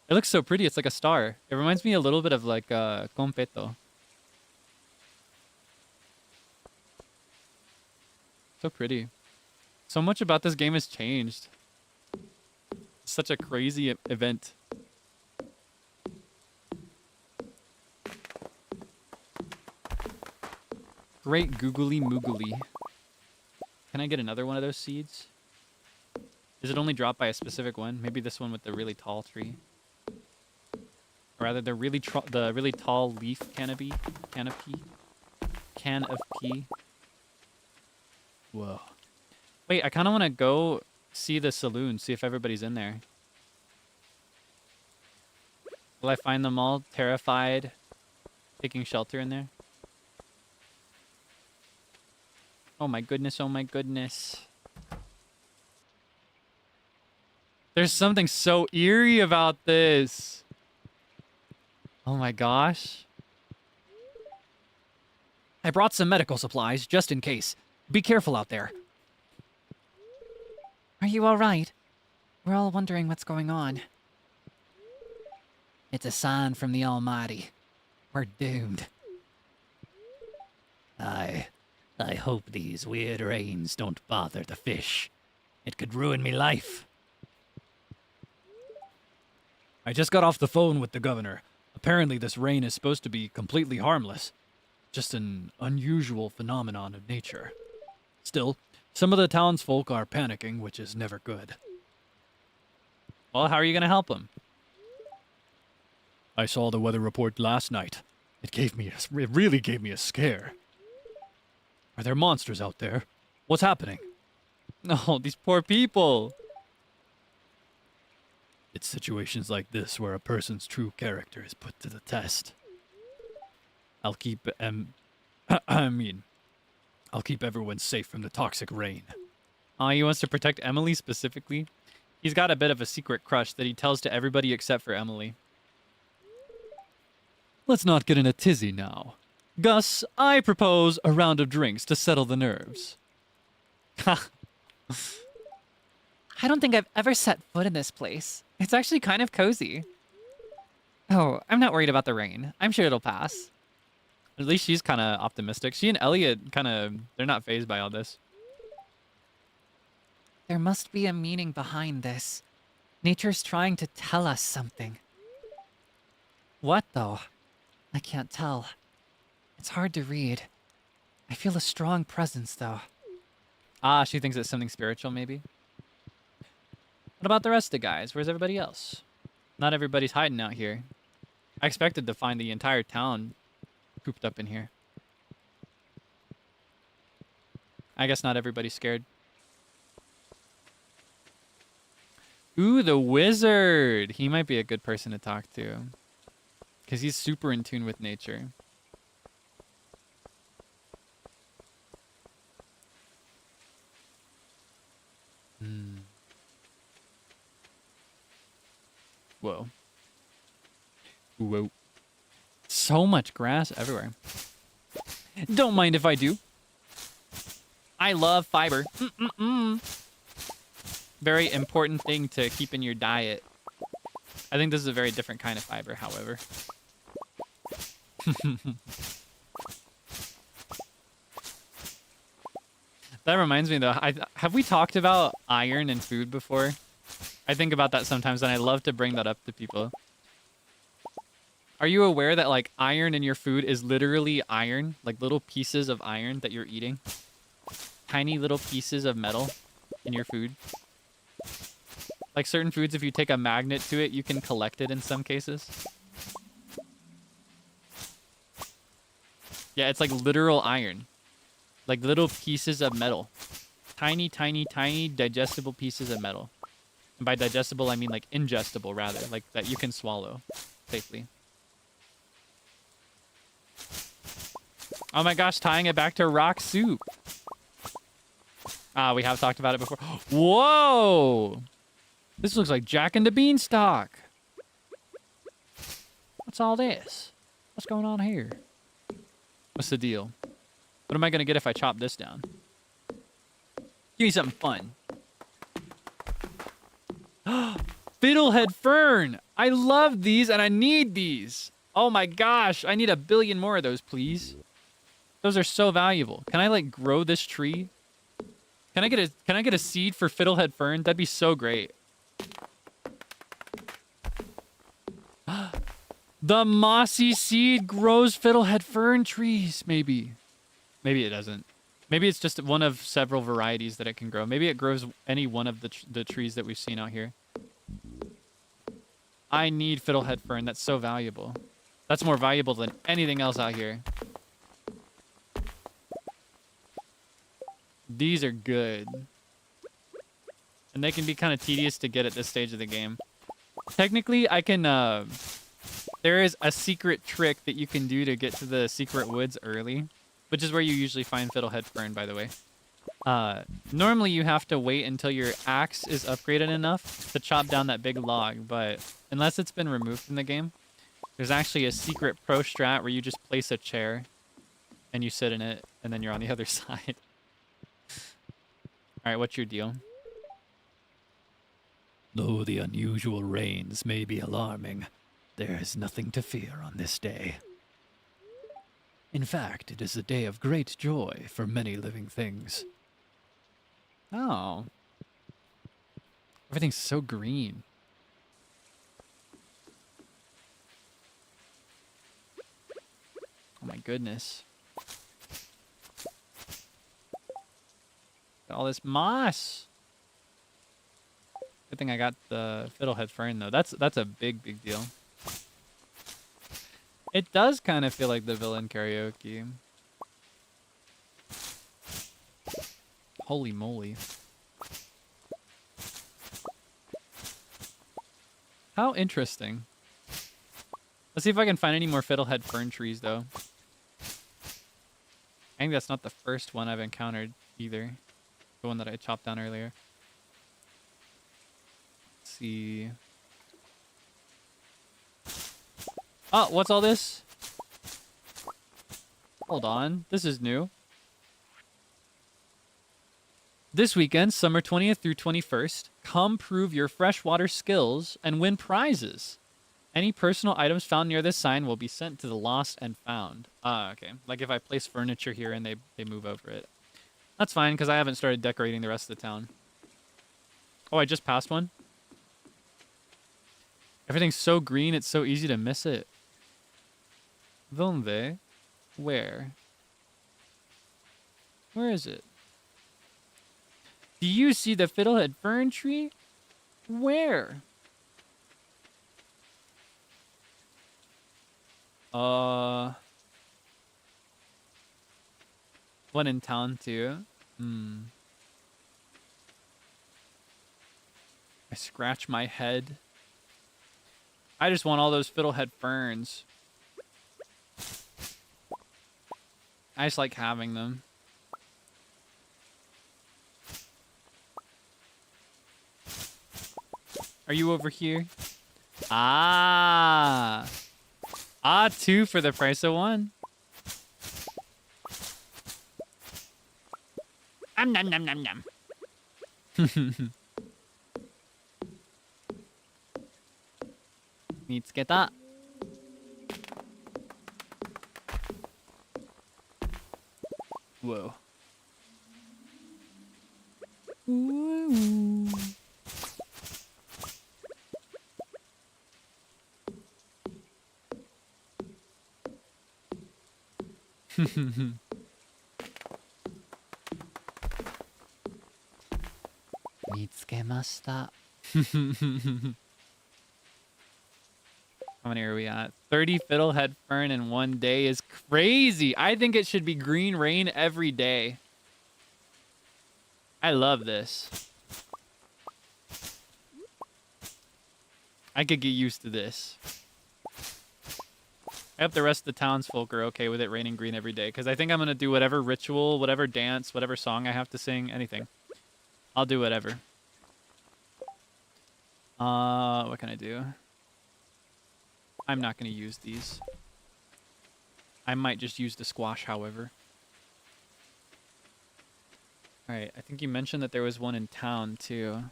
A: It looks so pretty. It's like a star. It reminds me a little bit of like Competo. So pretty. So much about this game has changed. Such a crazy event. Great googly moogly. Can I get another one of those seeds? Is it only dropped by a specific one? Maybe this one with the really tall tree. Or rather, the really tall leaf canopy. Can of pea. Whoa. Wait, I kind of want to go see the saloon, see if everybody's in there. Will I find them all terrified, taking shelter in there? Oh my goodness, oh my goodness. There's something so eerie about this. Oh my gosh.
B: I brought some medical supplies, just in case. Be careful out there. Are you all right? We're all wondering what's going on. It's a sign from the Almighty. We're doomed.
C: I hope these weird rains don't bother the fish. It could ruin me life. I just got off the phone with the governor. Apparently this rain is supposed to be completely harmless. Just an unusual phenomenon of nature. Still, some of the townsfolk are panicking, which is never good.
A: Well, how are you going to help them?
C: I saw the weather report last night. It really gave me a scare. Are there monsters out there? What's happening?
A: No, these poor people.
C: It's situations like this where a person's true character is put to the test. I'll keep I'll keep everyone safe from the toxic rain.
A: He wants to protect Emily specifically. He's got a bit of a secret crush that he tells to everybody except for Emily.
C: Let's not get in a tizzy now. Gus, I propose a round of drinks to settle the nerves.
B: I don't think I've ever set foot in this place. It's actually kind of cozy. Oh, I'm not worried about the rain. I'm sure it'll pass.
A: At least she's kind of optimistic. She and Elliot they're not fazed by all this.
B: There must be a meaning behind this. Nature's trying to tell us something. What, though? I can't tell. It's hard to read. I feel a strong presence, though.
A: She thinks it's something spiritual, maybe. What about the rest of the guys? Where's everybody else? Not everybody's hiding out here. I expected to find the entire town cooped up in here. I guess not everybody's scared. Ooh, the wizard! He might be a good person to talk to. Because he's super in tune with nature. Whoa. Whoa. So much grass everywhere. Don't mind if I do. I love fiber. Very important thing to keep in your diet. I think this is a very different kind of fiber, however. That reminds me, though. Have we talked about iron and food before? I think about that sometimes, and I love to bring that up to people. Are you aware that, like, iron in your food is literally iron? Like, little pieces of iron that you're eating? Tiny little pieces of metal in your food? Like, certain foods, if you take a magnet to it, you can collect it in some cases. Yeah, it's like literal iron. Like, little pieces of metal. Tiny, tiny, tiny digestible pieces of metal. And by digestible, I mean like ingestible, rather. Like that you can swallow safely. Oh my gosh, tying it back to rock soup. We have talked about it before. Whoa! This looks like Jack and the Beanstalk. What's all this? What's going on here? What's the deal? What am I going to get if I chop this down? Give me something fun. Fiddlehead Fern! I love these and I need these. Oh my gosh, I need 1 billion more of those, please. Those are so valuable. Can I like grow this tree? Can I get a seed for Fiddlehead Fern? That'd be so great. The mossy seed grows Fiddlehead Fern trees, maybe. Maybe it doesn't. Maybe it's just one of several varieties that it can grow. Maybe it grows any one of the trees that we've seen out here. I need Fiddlehead Fern. That's so valuable. That's more valuable than anything else out here. These are good. And they can be kind of tedious to get at this stage of the game. Technically, I can... there is a secret trick that you can do to get to the secret woods early. Which is where you usually find Fiddlehead Fern, by the way. Normally, you have to wait until your axe is upgraded enough to chop down that big log. But unless it's been removed from the game, there's actually a secret pro strat where you just place a chair and you sit in it, and then you're on the other side. All right, what's your deal?
C: Though the unusual rains may be alarming, there is nothing to fear on this day. In fact, it is a day of great joy for many living things.
A: Oh. Everything's so green. Oh my goodness. Got all this moss. Good thing I got the Fiddlehead Fern though. That's a big deal.
D: It does kind of feel like the villain karaoke. Holy moly. How interesting. Let's see if I can find any more fiddlehead fern trees, though. I think that's not the first one I've encountered, either. The one that I chopped down earlier. Let's see. Oh, what's all this? Hold on. This is new. This weekend, summer 20th through 21st, come prove your freshwater skills and win prizes. Any personal items found near this sign will be sent to the lost and found. Ah, okay. Like if I place furniture here and they move over it. That's fine, because I haven't started decorating the rest of the town. Oh, I just passed one? Everything's so green, it's so easy to miss it. Donde? Where? Where is it? Do you see the fiddlehead fern tree? Where? One in town too. I scratch my head. I just want all those fiddlehead ferns. I just like having them. Are you over here? Ah. Ah, 2 for the price of 1. Nom nom nom nom. 見つけた。Whoa. Ooh.
E: Mitsugemashita.
D: How many are we at? 30 fiddlehead fern in one day is crazy. I think it should be green rain every day. I love this. I could get used to this. I hope the rest of the townsfolk are okay with it raining green every day, because I think I'm going to do whatever ritual, whatever dance, whatever song I have to sing, anything. I'll do whatever. What can I do? I'm not going to use these. I might just use the squash, however. Alright, I think you mentioned that there was one in town, too.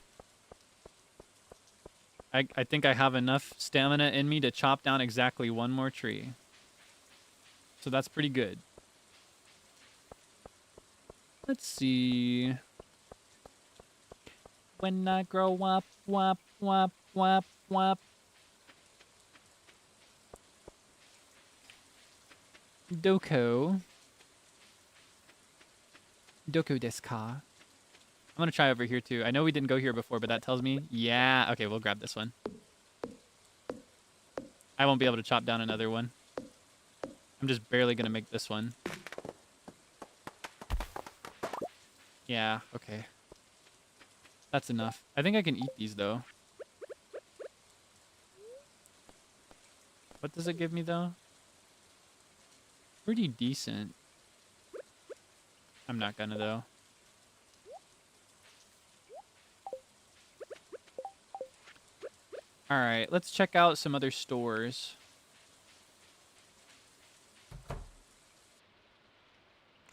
D: I think I have enough stamina in me to chop down exactly one more tree. So that's pretty good. Let's see. When I grow up, wap, wap, wap, wap. Doko. Doko desu ka? I'm going to try over here, too. I know we didn't go here before, but that tells me... Yeah. Okay, we'll grab this one. I won't be able to chop down another one. I'm just barely going to make this one. Yeah, okay. That's enough. I think I can eat these, though. What does it give me, though? Pretty decent. I'm not gonna, though. Alright, let's check out some other stores.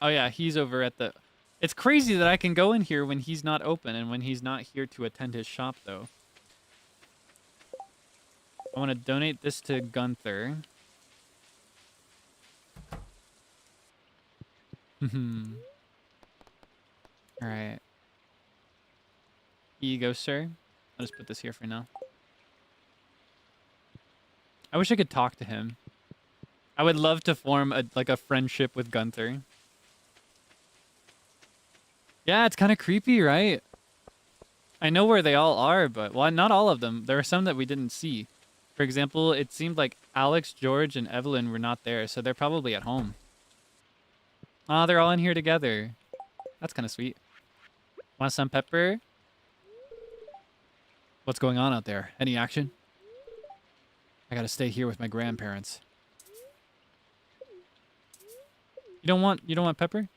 D: Oh yeah, he's over at the... It's crazy that I can go in here when he's not open and when he's not here to attend his shop, though. I want to donate this to Gunther. Alright. Here you go, sir. I'll just put this here for now. I wish I could talk to him. I would love to form a friendship with Gunther. Yeah, it's kind of creepy, right? I know where they all are, but... Well, not all of them. There are some that we didn't see
A: For example, it seemed like Alex, George, and Evelyn were not there, so they're probably at home. Ah, they're all in here together. That's kind of sweet. Want some pepper? What's going on out there? Any action? I gotta stay here with my grandparents. You don't want pepper?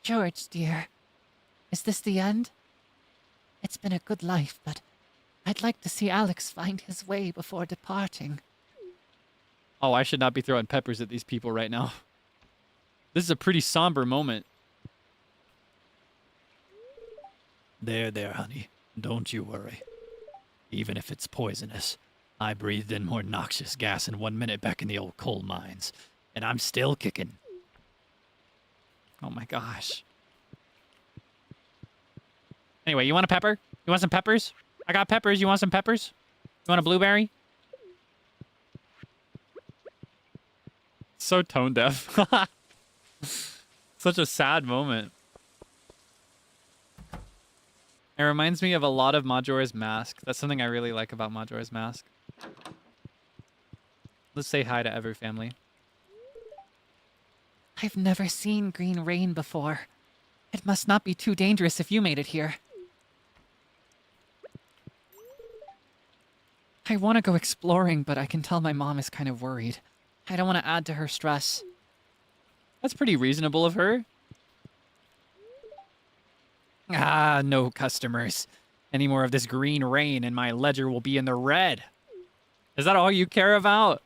E: George, dear, is this the end? It's been a good life, but I'd like to see Alex find his way before departing.
A: Oh, I should not be throwing peppers at these people right now. This is a pretty somber moment.
C: There, honey. Don't you worry. Even if it's poisonous, I breathed in more noxious gas in 1 minute back in the old coal mines, and I'm still kicking.
A: Oh my gosh. Anyway, you want a pepper? You want some peppers? I got peppers. You want some peppers? You want a blueberry? So tone deaf. Such a sad moment. It reminds me of a lot of Majora's Mask. That's something I really like about Majora's Mask. Let's say hi to every family.
B: I've never seen green rain before. It must not be too dangerous if you made it here. I want to go exploring, but I can tell my mom is kind of worried. I don't want to add to her stress.
A: That's pretty reasonable of her.
B: Ah, no customers. Any more of this green rain and my ledger will be in the red.
A: Is that all you care about?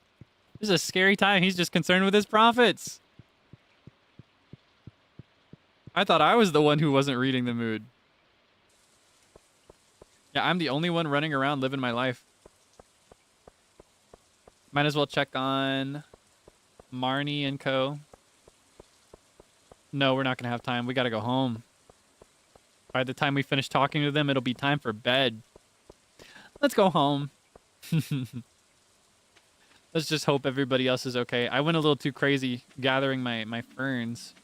A: This is a scary time. He's just concerned with his profits. I thought I was the one who wasn't reading the mood. Yeah, I'm the only one running around living my life. Might as well check on Marnie and co. No, we're not going to have time. We got to go home. By the time we finish talking to them, it'll be time for bed. Let's go home. Let's just hope everybody else is okay. I went a little too crazy gathering my ferns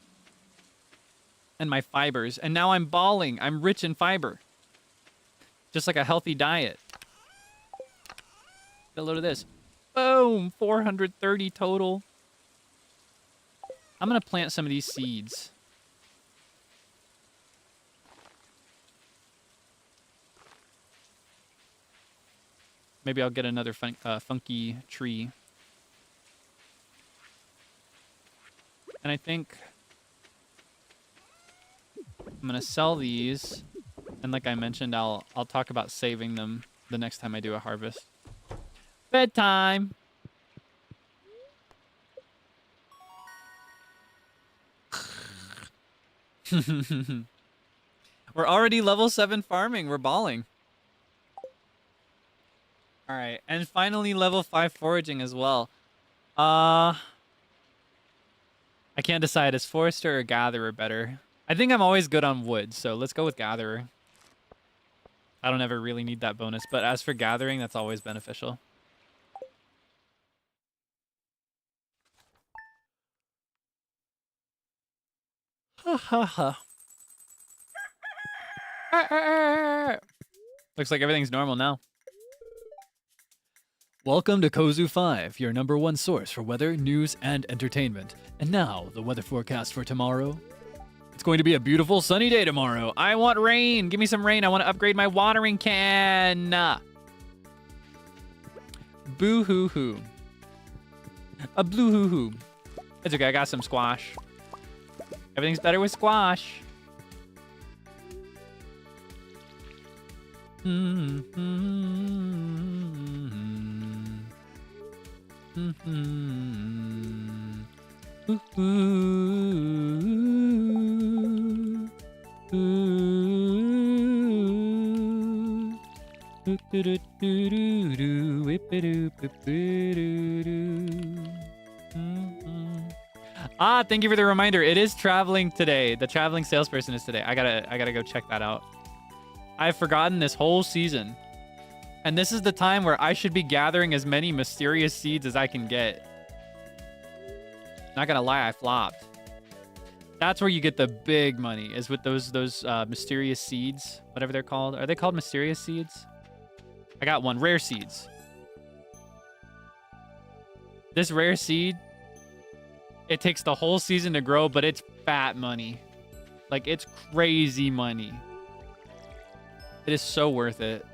A: and my fibers, and now I'm balling. I'm rich in fiber. Just like a healthy diet. Get a load of this. Boom! 430 total. I'm going to plant some of these seeds. Maybe I'll get another funky tree. And I think I'm going to sell these. And like I mentioned, I'll talk about saving them the next time I do a harvest. Bedtime. We're already level 7 farming. We're balling. All right, and finally level 5 foraging as well. I can't decide. Is forester or gatherer better? I think I'm always good on wood, so let's go with gatherer. I don't ever really need that bonus, but as for gathering, that's always beneficial. Ha ha ha. Looks like everything's normal now. Welcome to Kozu 5, your #1 source for weather, news, and entertainment. And now, the weather forecast for tomorrow. It's going to be a beautiful sunny day tomorrow. I want rain. Give me some rain. I want to upgrade my watering can. Boo hoo hoo. A blue hoo hoo. It's okay. I got some squash. Everything's better with squash. Ah, thank you for the reminder. It is traveling today. The traveling salesperson is today. I gotta go check that out. I've forgotten this whole season. And this is the time where I should be gathering as many mysterious seeds as I can get. Not gonna lie, I flopped. That's where you get the big money, is with those mysterious seeds, whatever they're called. Are they called mysterious seeds? I got one. Rare seeds. This rare seed, it takes the whole season to grow, but it's fat money. Like, it's crazy money. It is so worth it.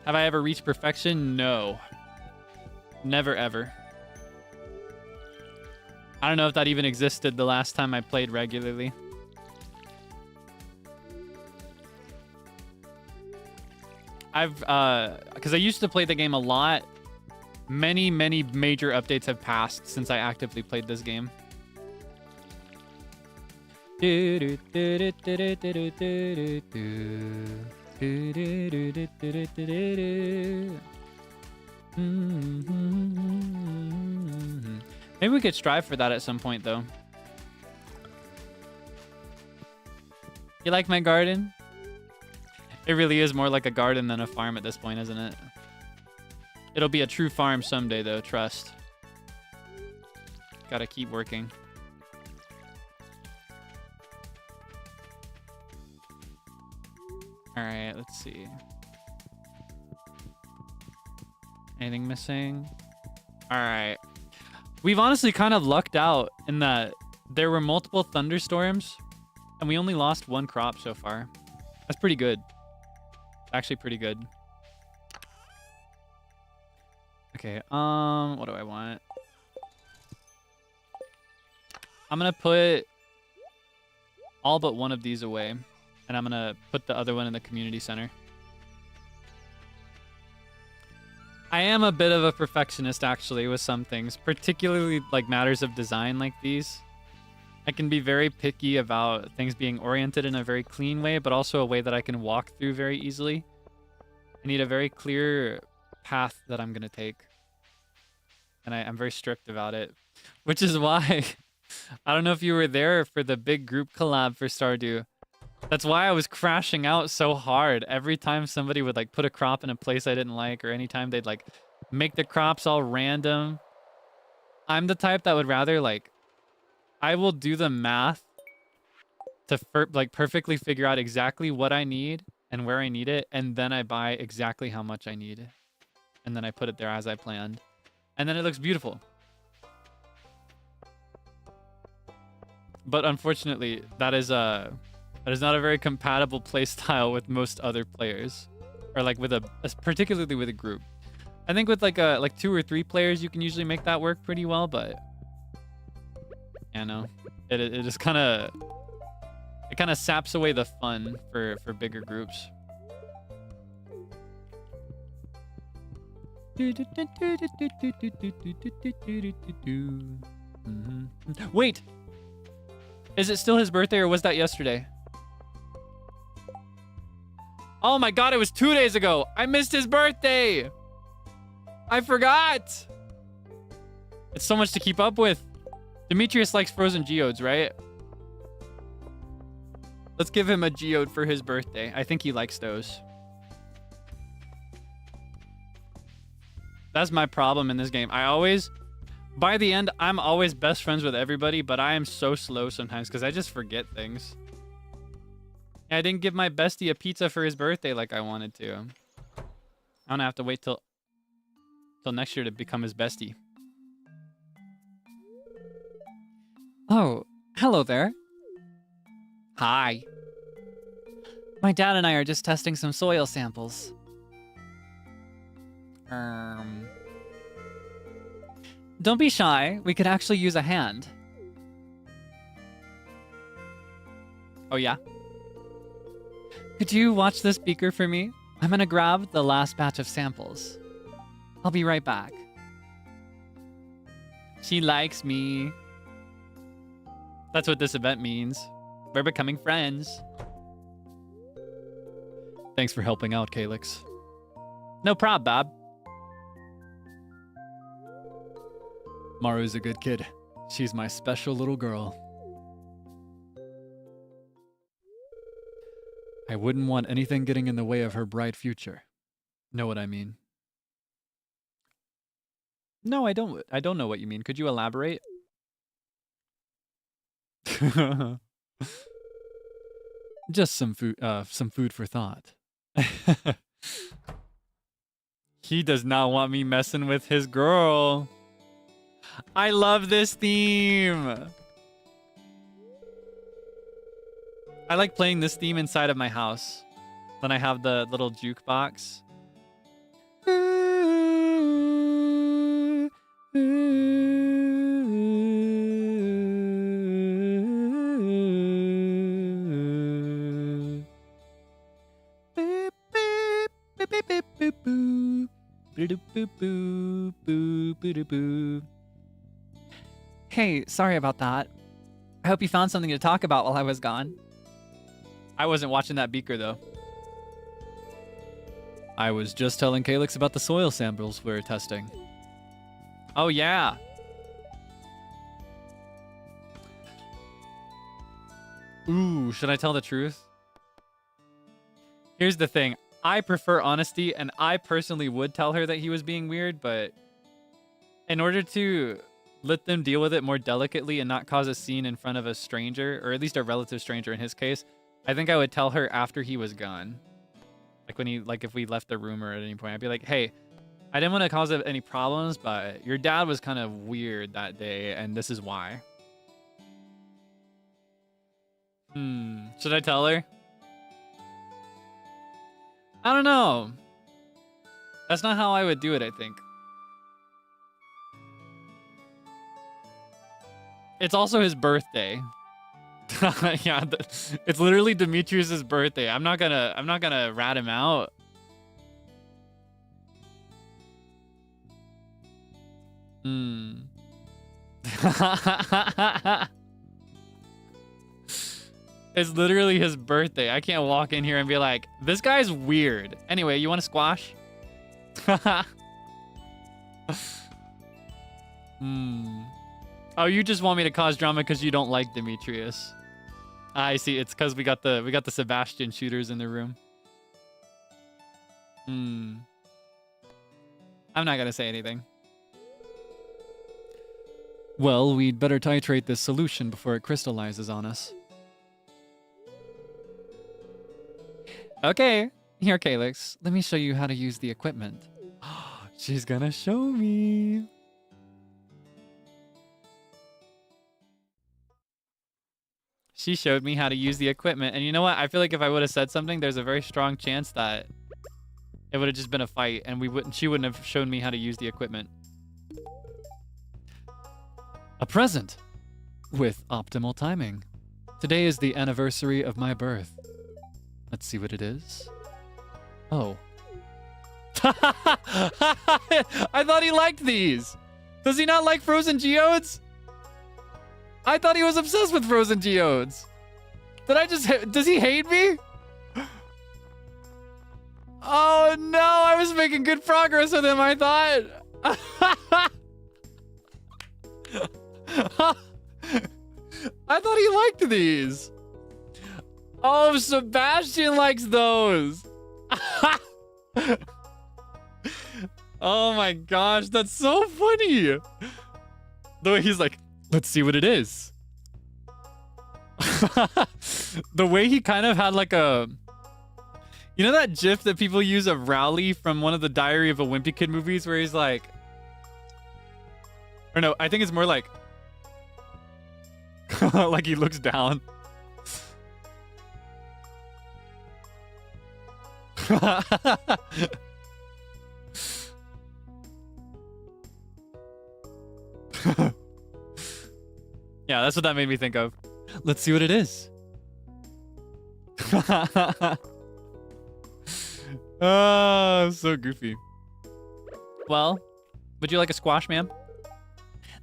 A: Have I ever reached perfection? No. Never, ever. I don't know if that even existed the last time I played regularly. Because I used to play the game a lot. Many major updates have passed since I actively played this game. Maybe we could strive for that at some point, though. You like my garden? It really is more like a garden than a farm at this point, isn't it? It'll be a true farm someday, though, trust. Gotta keep working. Alright, let's see. Anything missing? Alright. We've honestly kind of lucked out in that there were multiple thunderstorms, and we only lost one crop so far. That's pretty good. Actually pretty good. Okay, what do I want? I'm gonna put all but one of these away, and I'm gonna put the other one in the community center. I am a bit of a perfectionist, actually, with some things, particularly like matters of design like these. I can be very picky about things being oriented in a very clean way, but also a way that I can walk through very easily. I need a very clear path that I'm going to take. And I'm very strict about it, which is why I don't know if you were there for the big group collab for Stardew. That's why I was crashing out so hard every time somebody would like put a crop in a place I didn't like, or anytime they'd like make the crops all random. I'm the type that would rather like, I will do the math to like perfectly figure out exactly what I need and where I need it, and then I buy exactly how much I need, and then I put it there as I planned, and then it looks beautiful. But unfortunately, that is not a very compatible play style with most other players, or like with particularly with a group. I think with like 2 or 3 players, you can usually make that work pretty well, but yeah, no, it just kind of saps away the fun for bigger groups. Wait, is it still his birthday, or was that yesterday? Oh my god, it was 2 days ago. I missed his birthday. I forgot. It's so much to keep up with. Demetrius likes frozen geodes, right? Let's give him a geode for his birthday. I think he likes those. That's my problem in this game. By the end, I'm always best friends with everybody, but I am so slow sometimes because I just forget things. I didn't give my bestie a pizza for his birthday like I wanted to. I'm gonna have to wait till next year to become his bestie.
B: Oh, hello there.
A: Hi.
B: My dad and I are just testing some soil samples. Don't be shy. We could actually use a hand.
A: Oh, yeah?
B: Could you watch this beaker for me? I'm gonna grab the last batch of samples. I'll be right back.
A: She likes me. That's what this event means. We're becoming friends.
C: Thanks for helping out, Kaelix.
A: No prob, Bob.
C: Maru's a good kid. She's my special little girl. I wouldn't want anything getting in the way of her bright future. Know what I mean?
A: No, I don't. I don't know what you mean. Could you elaborate?
C: Just some food for thought.
A: He does not want me messing with his girl. I love this theme. I like playing this theme inside of my house. Then I have the little jukebox.
B: Hey, sorry about that. I hope you found something to talk about while I was gone.
A: I wasn't watching that beaker though. I was just telling Kaelix about the soil samples we were testing. Oh yeah. Ooh, should I tell the truth? Here's the thing. I prefer honesty, and I personally would tell her that he was being weird, but in order to let them deal with it more delicately and not cause a scene in front of a stranger, or at least a relative stranger in his case, I think I would tell her after he was gone. Like when if we left the room or at any point, I'd be like, hey, I didn't want to cause any problems, but your dad was kind of weird that day, and this is why. Should I tell her? I don't know. That's not how I would do it, I think. It's also his birthday. Yeah, it's literally Demetrius's birthday. I'm not gonna rat him out. It's literally his birthday. I can't walk in here and be like, this guy's weird. Anyway, you want to squash? Oh, you just want me to cause drama because you don't like Demetrius. I see. It's because we got the Sebastian shooters in the room. I'm not gonna say anything. Well, we'd better titrate this solution before it crystallizes on us. Okay, here, Kaelix. Let me show you how to use the equipment. She's gonna show me. She showed me how to use the equipment, and you know what? I feel like if I would have said something, there's a very strong chance that it would have just been a fight, and she wouldn't have shown me how to use the equipment. A present with optimal timing. Today is the anniversary of my birth. Let's see what it is. Oh. I thought he liked these. Does he not like frozen geodes? I thought he was obsessed with frozen geodes. Does he hate me? Oh no, I was making good progress with him, I thought. I thought he liked these. Oh, Sebastian likes those. Oh my gosh, that's so funny. The way he's like, let's see what it is. The way he kind of had like a... You know that gif that people use of Rowley from one of the Diary of a Wimpy Kid movies where he's like... Or no, I think it's more like... like he looks down. Yeah, that's what that made me think of. Let's see what it is. Oh, so goofy. Well, would you like a squash, ma'am?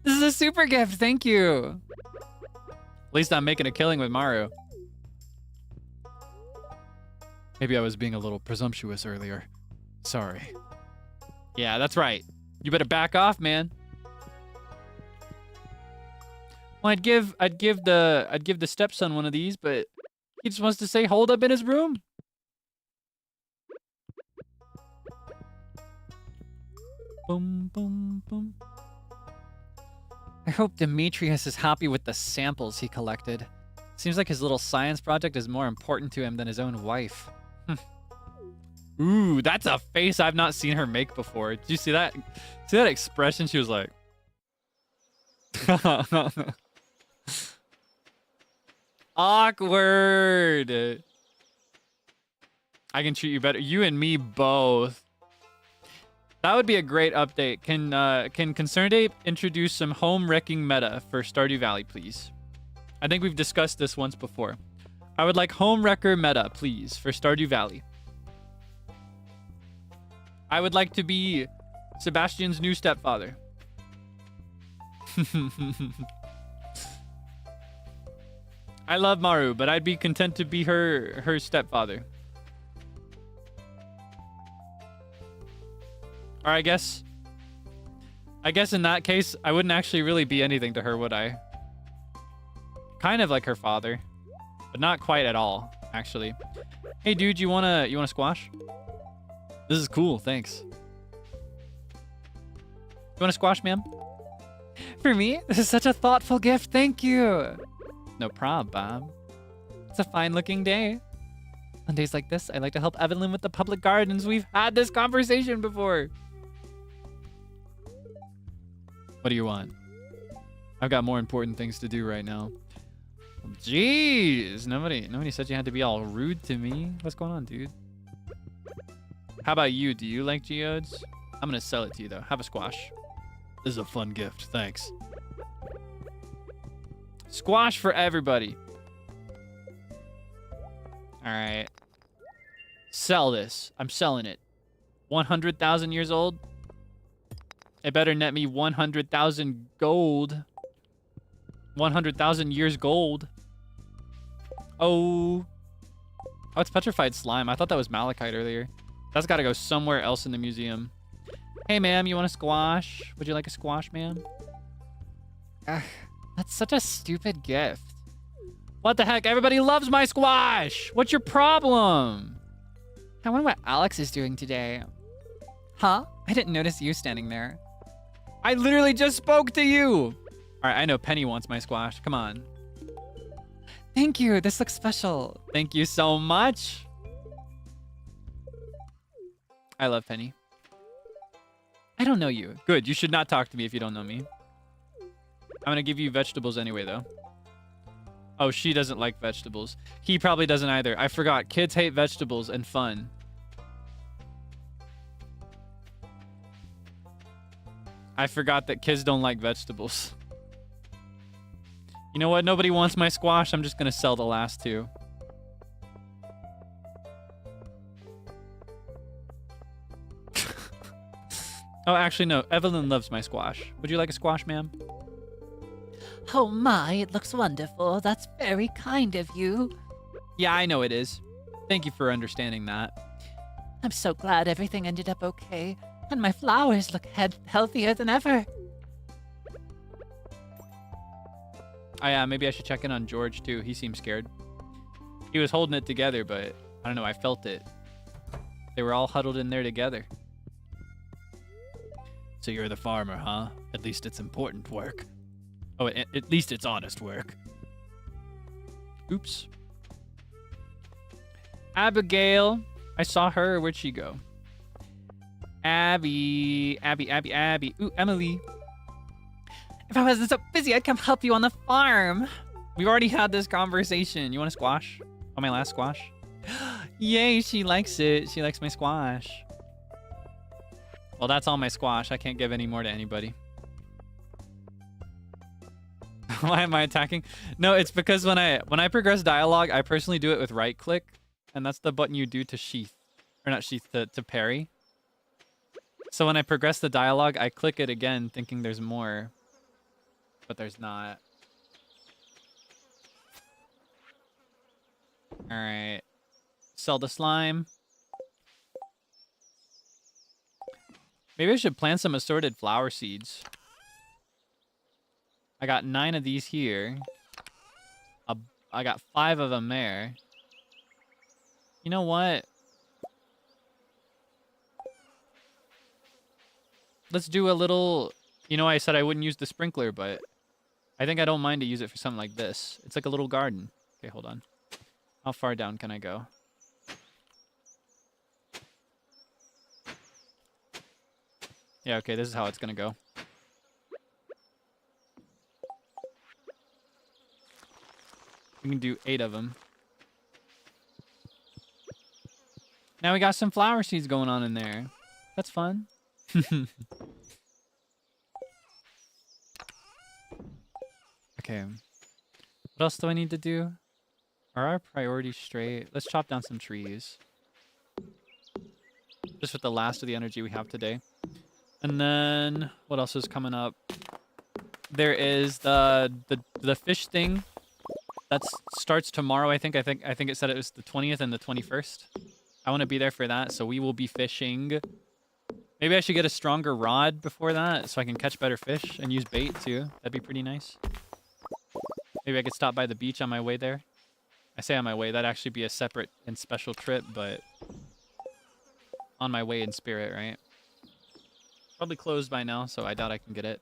B: This is a super gift, thank you.
A: At least I'm making a killing with Mario. Maybe I was being a little presumptuous earlier. Sorry. Yeah, that's right. You better back off, man. Well, I'd give the stepson one of these, but he just wants to say hold up in his room. Boom, boom, boom.
B: I hope Demetrius is happy with the samples he collected. Seems like his little science project is more important to him than his own wife.
A: Ooh, that's a face I've not seen her make before. Did you see that? See that expression? She was like... Awkward. I can treat you better. You and me both. That would be a great update. Can Concerned Ape introduce some home wrecking meta for Stardew Valley, please? I think we've discussed this once before. I would like home wrecker meta, please, for Stardew Valley. I would like to be Sebastian's new stepfather. I love Maru, but I'd be content to be her stepfather. Or I guess in that case, I wouldn't actually really be anything to her, would I? Kind of like her father, but not quite at all, actually. Hey, dude, you wanna squash? This is cool, thanks. You wanna squash, ma'am?
B: For me? This is such a thoughtful gift. Thank you.
A: No prob, Bob.
B: It's a fine-looking day. On days like this, I like to help Evelyn with the public gardens. We've had this conversation before.
A: What do you want? I've got more important things to do right now. Jeez, nobody said you had to be all rude to me. What's going on, dude? How about you? Do you like geodes? I'm gonna sell it to you though. Have a squash. This is a fun gift. Thanks. Squash for everybody. All right. Sell this. I'm selling it. 100,000 years old. It better net me 100,000 gold. 100,000 years gold. Oh. Oh, it's petrified slime. I thought that was malachite earlier. That's got to go somewhere else in the museum. Hey, ma'am, you want a squash? Would you like a squash, ma'am?
B: That's such a stupid gift.
A: What the heck? Everybody loves my squash. What's your problem?
B: I wonder what Alex is doing today. Huh? I didn't notice you standing there.
A: I literally just spoke to you. All right, I know Penny wants my squash. Come on.
B: Thank you. This looks special.
A: Thank you so much. I love Penny. I don't know you. Good. You should not talk to me if you don't know me. I'm going to give you vegetables anyway, though. Oh, she doesn't like vegetables. He probably doesn't either. I forgot. Kids hate vegetables and fun. I forgot that kids don't like vegetables. You know what? Nobody wants my squash. I'm just going to sell the last two. Oh, actually, no. Evelyn loves my squash. Would you like a squash, ma'am?
E: Oh my, it looks wonderful. That's very kind of you.
A: Yeah, I know it is. Thank you for understanding that.
E: I'm so glad everything ended up okay, and my flowers look healthier than ever.
A: Oh, yeah, maybe I should check in on George, too. He seemed scared. He was holding it together, but I don't know. I felt it. They were all huddled in there together.
C: So you're the farmer, huh? At least it's important work. Oh, at least it's honest work.
A: Oops. Abigail. I saw her. Where'd she go? Abby. Ooh, Emily.
B: If I wasn't so busy, I'd come help you on the farm.
A: We've already had this conversation. You want a squash? Oh, my last squash? Yay, she likes it. She likes my squash. Well, that's all my squash. I can't give any more to anybody. Why am I attacking? No, it's because when I progress dialogue, I personally do it with right click, and that's the button you do to sheath, or not sheath, to parry. So when I progress the dialogue, I click it again thinking there's more, but there's not. All right. Sell the slime. Maybe I should plant some assorted flower seeds. I got 9 of these here. I got 5 of them there. You know what? Let's do a little... You know, I said I wouldn't use the sprinkler, but I think I don't mind to use it for something like this. It's like a little garden. Okay, hold on. How far down can I go? Yeah, okay, this is how it's gonna go. We can do 8 of them. Now we got some flower seeds going on in there. That's fun. Okay. What else do I need to do? Are our priorities straight? Let's chop down some trees. Just with the last of the energy we have today. And then what else is coming up? There is the fish thing that starts tomorrow. I think it said it was the 20th and the 21st. I want to be there for that, so we will be fishing. Maybe I should get a stronger rod before that so I can catch better fish and use bait too. That'd be pretty nice. Maybe I could stop by the beach on my way there. I say on my way, that'd actually be a separate and special trip, but on my way in spirit, right? Probably closed by now, so I doubt I can get it.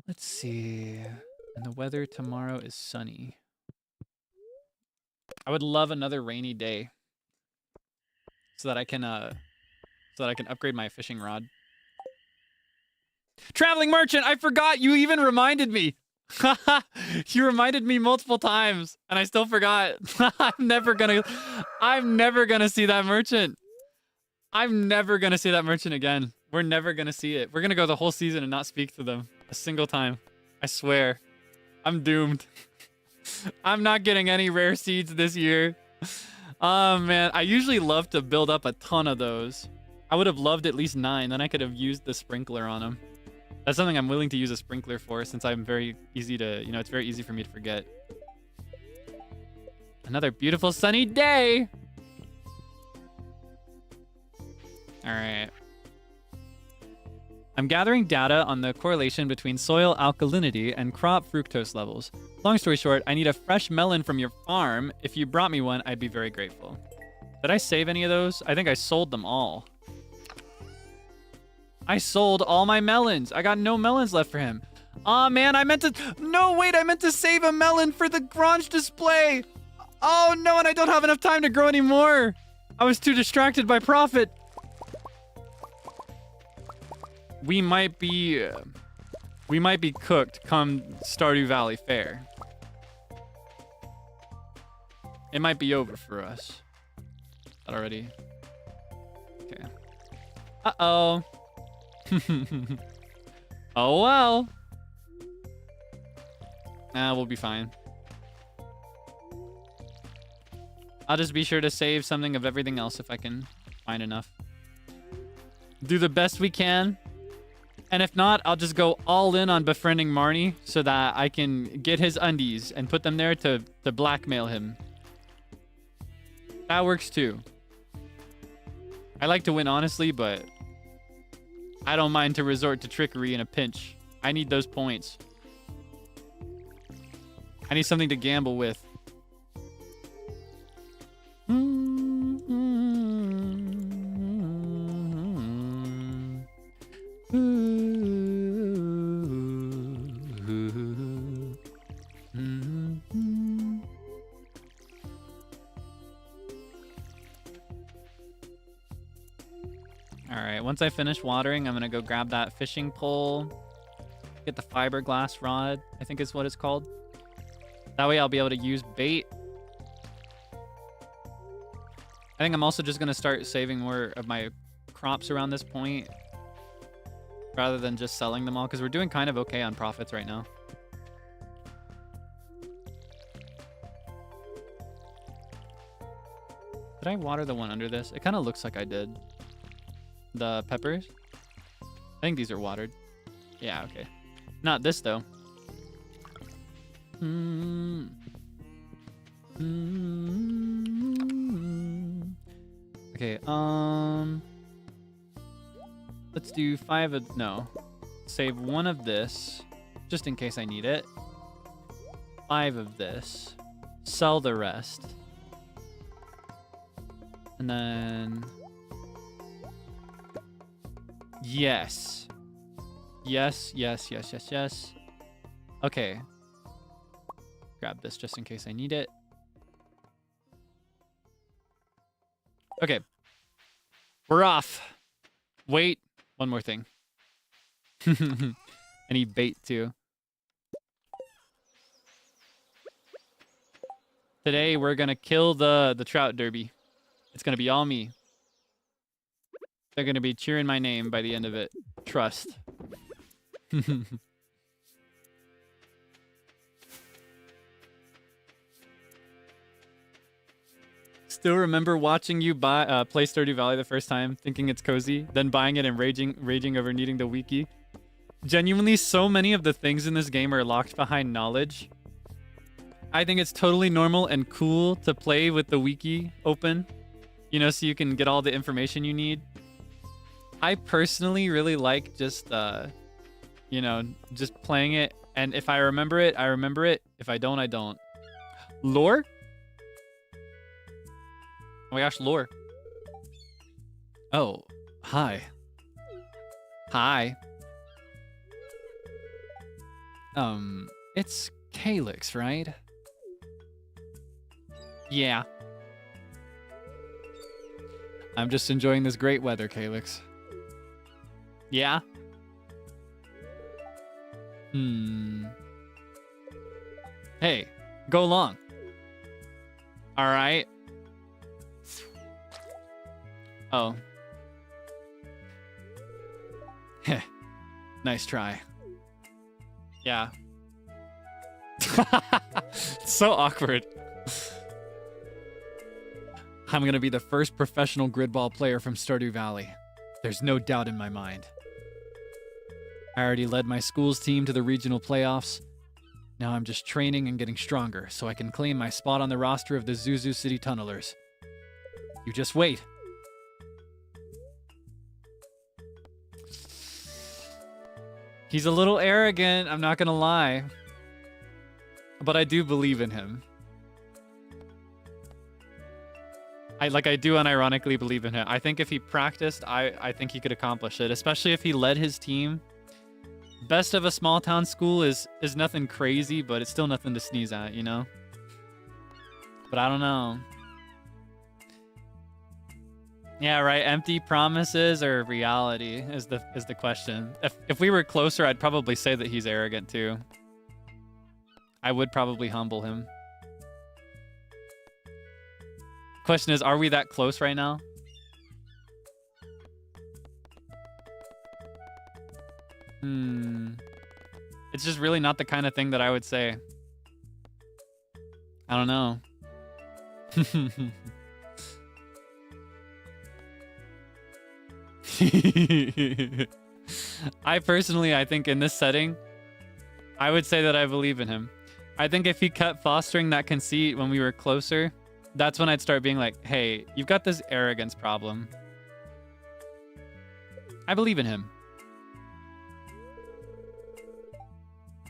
A: Let's see. And the weather tomorrow is sunny. I would love another rainy day so that I can upgrade my fishing rod. Traveling merchant, I forgot. You even reminded me. You reminded me multiple times, and I still forgot. I'm never gonna see that merchant. I'm never gonna see that merchant again. We're never gonna see it. We're gonna go the whole season and not speak to them a single time. I swear. I'm doomed. I'm not getting any rare seeds this year. Oh man, I usually love to build up a ton of those. I would have loved at least 9, then I could have used the sprinkler on them. That's something I'm willing to use a sprinkler for, since I'm very easy to, it's very easy for me to forget. Another beautiful sunny day. All right. I'm gathering data on the correlation between soil alkalinity and crop fructose levels. Long story short, I need a fresh melon from your farm. If you brought me one, I'd be very grateful. Did I save any of those? I think I sold them all. I sold all my melons. I got no melons left for him. Aw, man, I meant to save a melon for the garage display. Oh, no, and I don't have enough time to grow anymore. I was too distracted by profit. We might be cooked come Stardew Valley Fair. It might be over for us. Already. Okay. Uh-oh. Oh well. We'll be fine. I'll just be sure to save something of everything else if I can find enough. Do the best we can. And if not, I'll just go all in on befriending Marnie so that I can get his undies and put them there to blackmail him. That works too. I like to win honestly, but I don't mind to resort to trickery in a pinch. I need those points. I need something to gamble with. Alright, once I finish watering, I'm gonna go grab that fishing pole. Get the fiberglass rod, I think is what it's called. That way I'll be able to use bait. I think I'm also just gonna start saving more of my crops around this point, rather than just selling them all, because we're doing kind of okay on profits right now. Did I water the one under this? It kind of looks like I did. The peppers? I think these are watered. Yeah, okay. Not this, though. Okay, let's do 5 of... No. Save 1 of this, just in case I need it. 5 of this. Sell the rest. And then... Yes. Yes, yes, yes, yes, yes. Okay. Grab this just in case I need it. Okay. We're off. Wait. One more thing. Any bait too. Today we're gonna kill the trout derby. It's gonna be all me. They're gonna be cheering my name by the end of it. Trust. Still remember watching you play Stardew Valley the first time, thinking it's cozy, then buying it and raging over needing the wiki. Genuinely, so many of the things in this game are locked behind knowledge. I think it's totally normal and cool to play with the wiki open, you know, so you can get all the information you need. I personally really like just, you know, just playing it, and if I remember it, I remember it. If I don't, I don't. Lore? Oh my gosh, lore. Oh, hi. Hi. It's Kaelix, right? Yeah. I'm just enjoying this great weather, Kaelix. Yeah? Hey, go along. All right. Oh. Heh. Nice try. Yeah. It's so awkward. I'm gonna be the first professional gridball player from Stardew Valley. There's no doubt in my mind. I already led my school's team to the regional playoffs. Now I'm just training and getting stronger so I can claim my spot on the roster of the Zuzu City Tunnelers. You just wait. He's a little arrogant, I'm not gonna lie. But I do believe in him. I do unironically believe in him. I think if he practiced, I think he could accomplish it, especially if he led his team. Best of a small town school is nothing crazy, but it's still nothing to sneeze at, you know? But I don't know. Yeah, right. Empty promises or reality is the question. If we were closer, I'd probably say that he's arrogant too. I would probably humble him. Question is, are we that close right now? It's just really not the kind of thing that I would say. I don't know. I think in this setting, I would say that I believe in him. I think if he kept fostering that conceit when we were closer, that's when I'd start being like, hey, you've got this arrogance problem. I believe in him.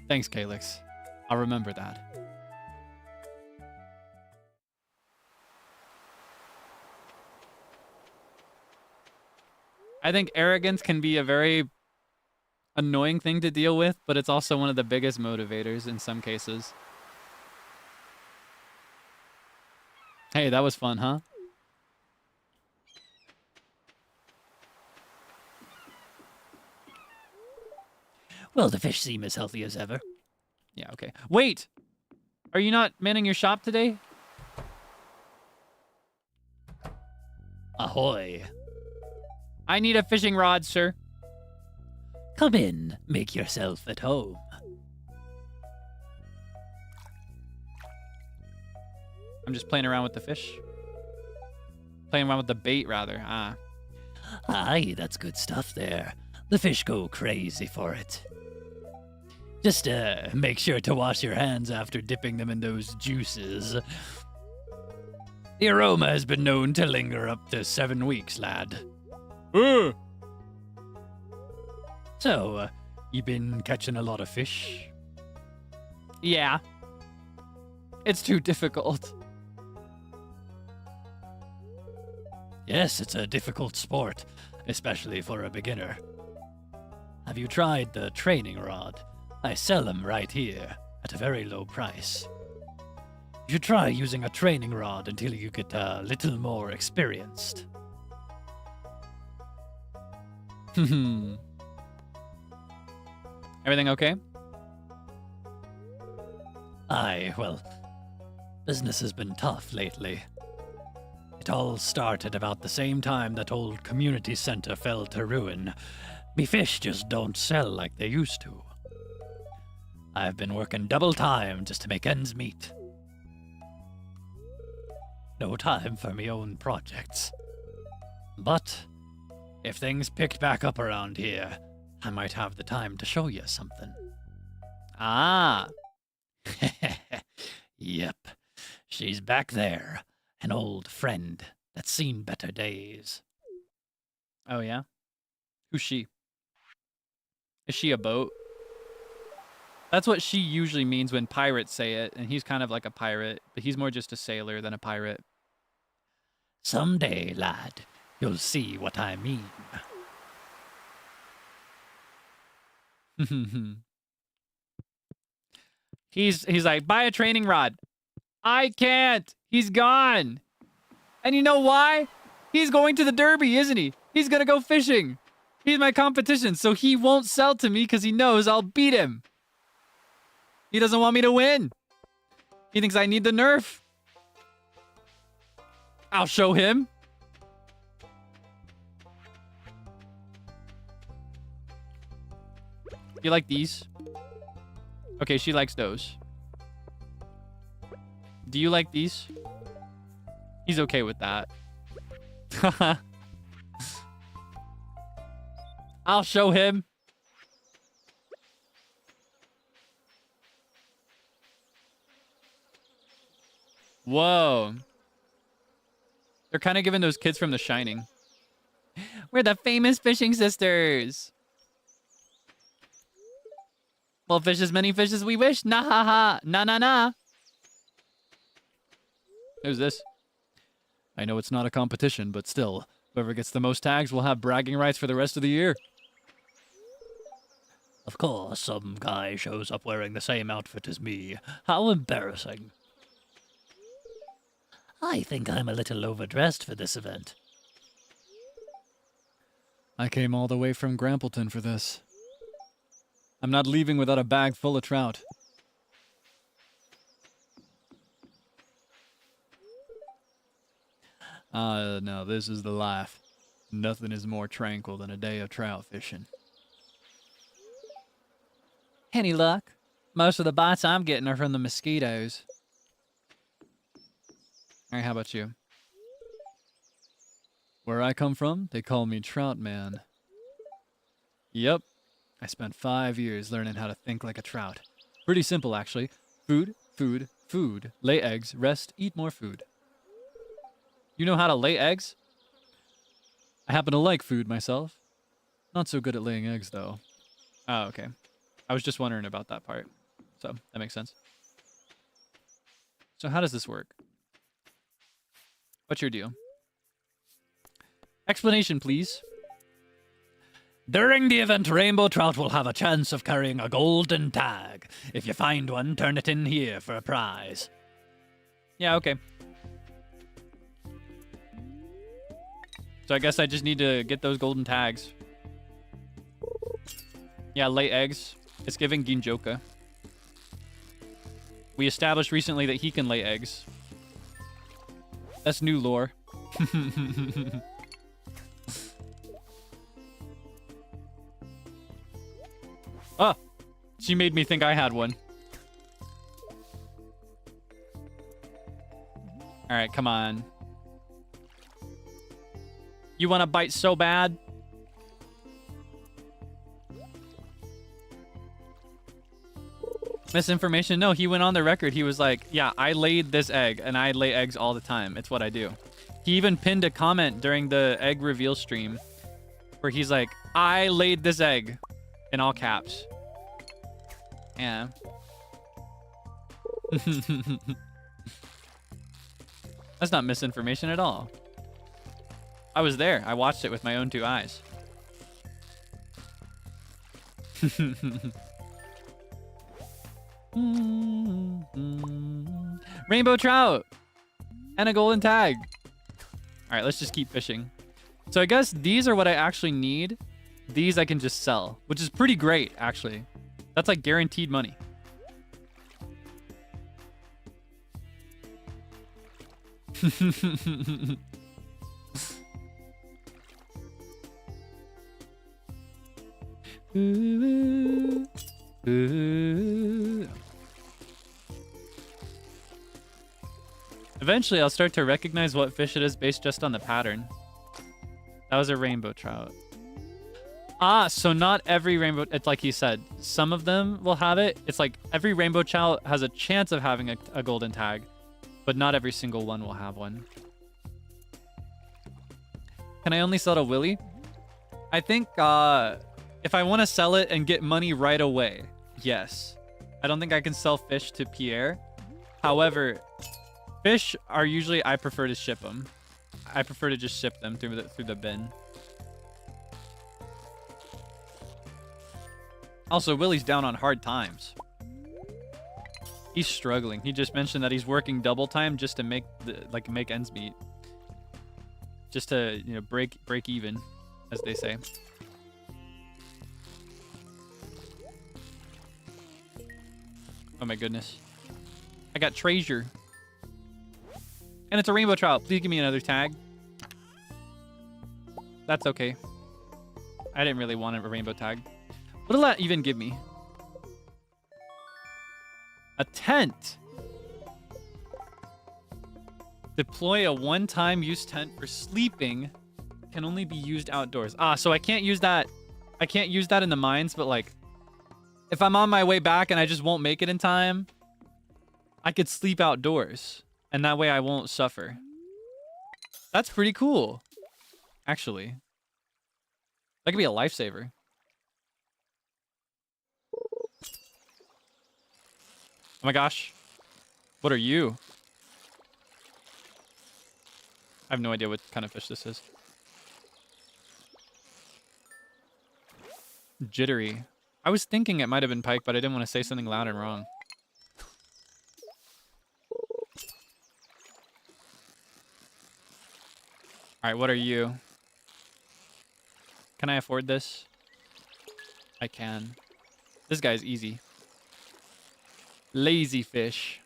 A: Thanks, Kaelix. I'll remember that. I think arrogance can be a very annoying thing to deal with, but it's also one of the biggest motivators in some cases. Hey, that was fun, huh?
C: Well, the fish seem as healthy as ever.
A: Yeah, okay. Wait! Are you not manning your shop today?
C: Ahoy.
A: I need a fishing rod, sir.
C: Come in, make yourself at home.
A: I'm just playing around with the fish. Playing around with the bait, rather. Ah.
C: Aye, that's good stuff there. The fish go crazy for it. Just make sure to wash your hands after dipping them in those juices. The aroma has been known to linger up to 7 weeks, lad. So, you been catching a lot of fish?
A: Yeah. It's too difficult.
C: Yes, it's a difficult sport, especially for a beginner. Have you tried the training rod? I sell them right here, at a very low price. You should try using a training rod until you get a little more experienced.
A: Everything okay?
C: Aye, well, business has been tough lately. It all started about the same time that old community center fell to ruin. Me fish just don't sell like they used to. I've been working double time just to make ends meet. No time for me own projects. But if things picked back up around here, I might have the time to show you something.
A: Ah.
C: Yep. She's back there. An old friend that's seen better days.
A: Oh, yeah? Who's she? Is she a boat? That's what she usually means when pirates say it, and he's kind of like a pirate, but he's more just a sailor than a pirate.
C: Someday, lad, you'll see what I mean.
A: He's like, buy a training rod. I can't. He's gone. And you know why? He's going to the Derby, isn't he? He's gonna go fishing. He's my competition, so he won't sell to me because he knows I'll beat him. He doesn't want me to win. He thinks I need the nerf. I'll show him. You like these? Okay, she likes those. Do you like these? He's okay with that. I'll show him. Whoa. They're kind of giving those kids from The Shining. We're the famous fishing sisters. We'll fish as many fish as we wish. Nah ha ha. Na na na. Who's this? I know it's not a competition, but still, whoever gets the most tags will have bragging rights for the rest of the year.
C: Of course, some guy shows up wearing the same outfit as me. How embarrassing. I think I'm a little overdressed for this event.
A: I came all the way from Grampleton for this. I'm not leaving without a bag full of trout. No, this is the life. Nothing is more tranquil than a day of trout fishing. Any luck? Most of the bites I'm getting are from the mosquitoes. Alright, how about you? Where I come from, they call me Trout Man. Yep. I spent 5 years learning how to think like a trout. Pretty simple, actually. Food, food, food. Lay eggs, rest, eat more food. You know how to lay eggs? I happen to like food myself. Not so good at laying eggs, though. Oh, okay. I was just wondering about that part. So, that makes sense. So how does this work? What's your deal? Explanation, please.
C: During the event, rainbow trout will have a chance of carrying a golden tag. If you find one, turn it in here for a prize.
A: Yeah, okay. So I guess I just need to get those golden tags. Yeah, lay eggs. It's giving Ginjoka. We established recently that he can lay eggs. That's new lore. Oh! She made me think I had one. Alright, come on. You want to bite so bad? Misinformation? No, he went on the record. He was like, yeah, I laid this egg, and I lay eggs all the time. It's what I do. He even pinned a comment during the egg reveal stream where he's like, I laid this egg, in all caps. Yeah. That's not misinformation at all. I was there. I watched it with my own 2 eyes. Rainbow trout! And a golden tag. Alright, let's just keep fishing. So I guess these are what I actually need These I can just sell, which is pretty great, actually. That's like guaranteed money. Eventually, I'll start to recognize what fish it is based just on the pattern. That was a rainbow trout. Ah, so not every rainbow... It's like he said. Some of them will have it. It's like every rainbow trout has a chance of having a golden tag, but not every single one will have one. Can I only sell to Willy? I think if I want to sell it and get money right away, yes. I don't think I can sell fish to Pierre. However, fish are usually... I prefer to ship them. I prefer to just ship them through the bin. Also, Willy's down on hard times. He's struggling. He just mentioned that he's working double time just to make make ends meet. Just to, you know, break even, as they say. Oh my goodness. I got treasure. And it's a rainbow trout. Please give me another tag. That's okay. I didn't really want a rainbow tag. What'll that even give me? A tent. Deploy a one-time use tent for sleeping. Can only be used outdoors. Ah, so I can't use that. I can't use that in the mines, but like, if I'm on my way back and I just won't make it in time, I could sleep outdoors. And that way I won't suffer. That's pretty cool. Actually. That could be a lifesaver. Oh my gosh. What are you? I have no idea what kind of fish this is. Jittery. I was thinking it might have been pike, but I didn't want to say something loud and wrong. Alright, what are you? Can I afford this? I can. This guy's easy. Lazy fish.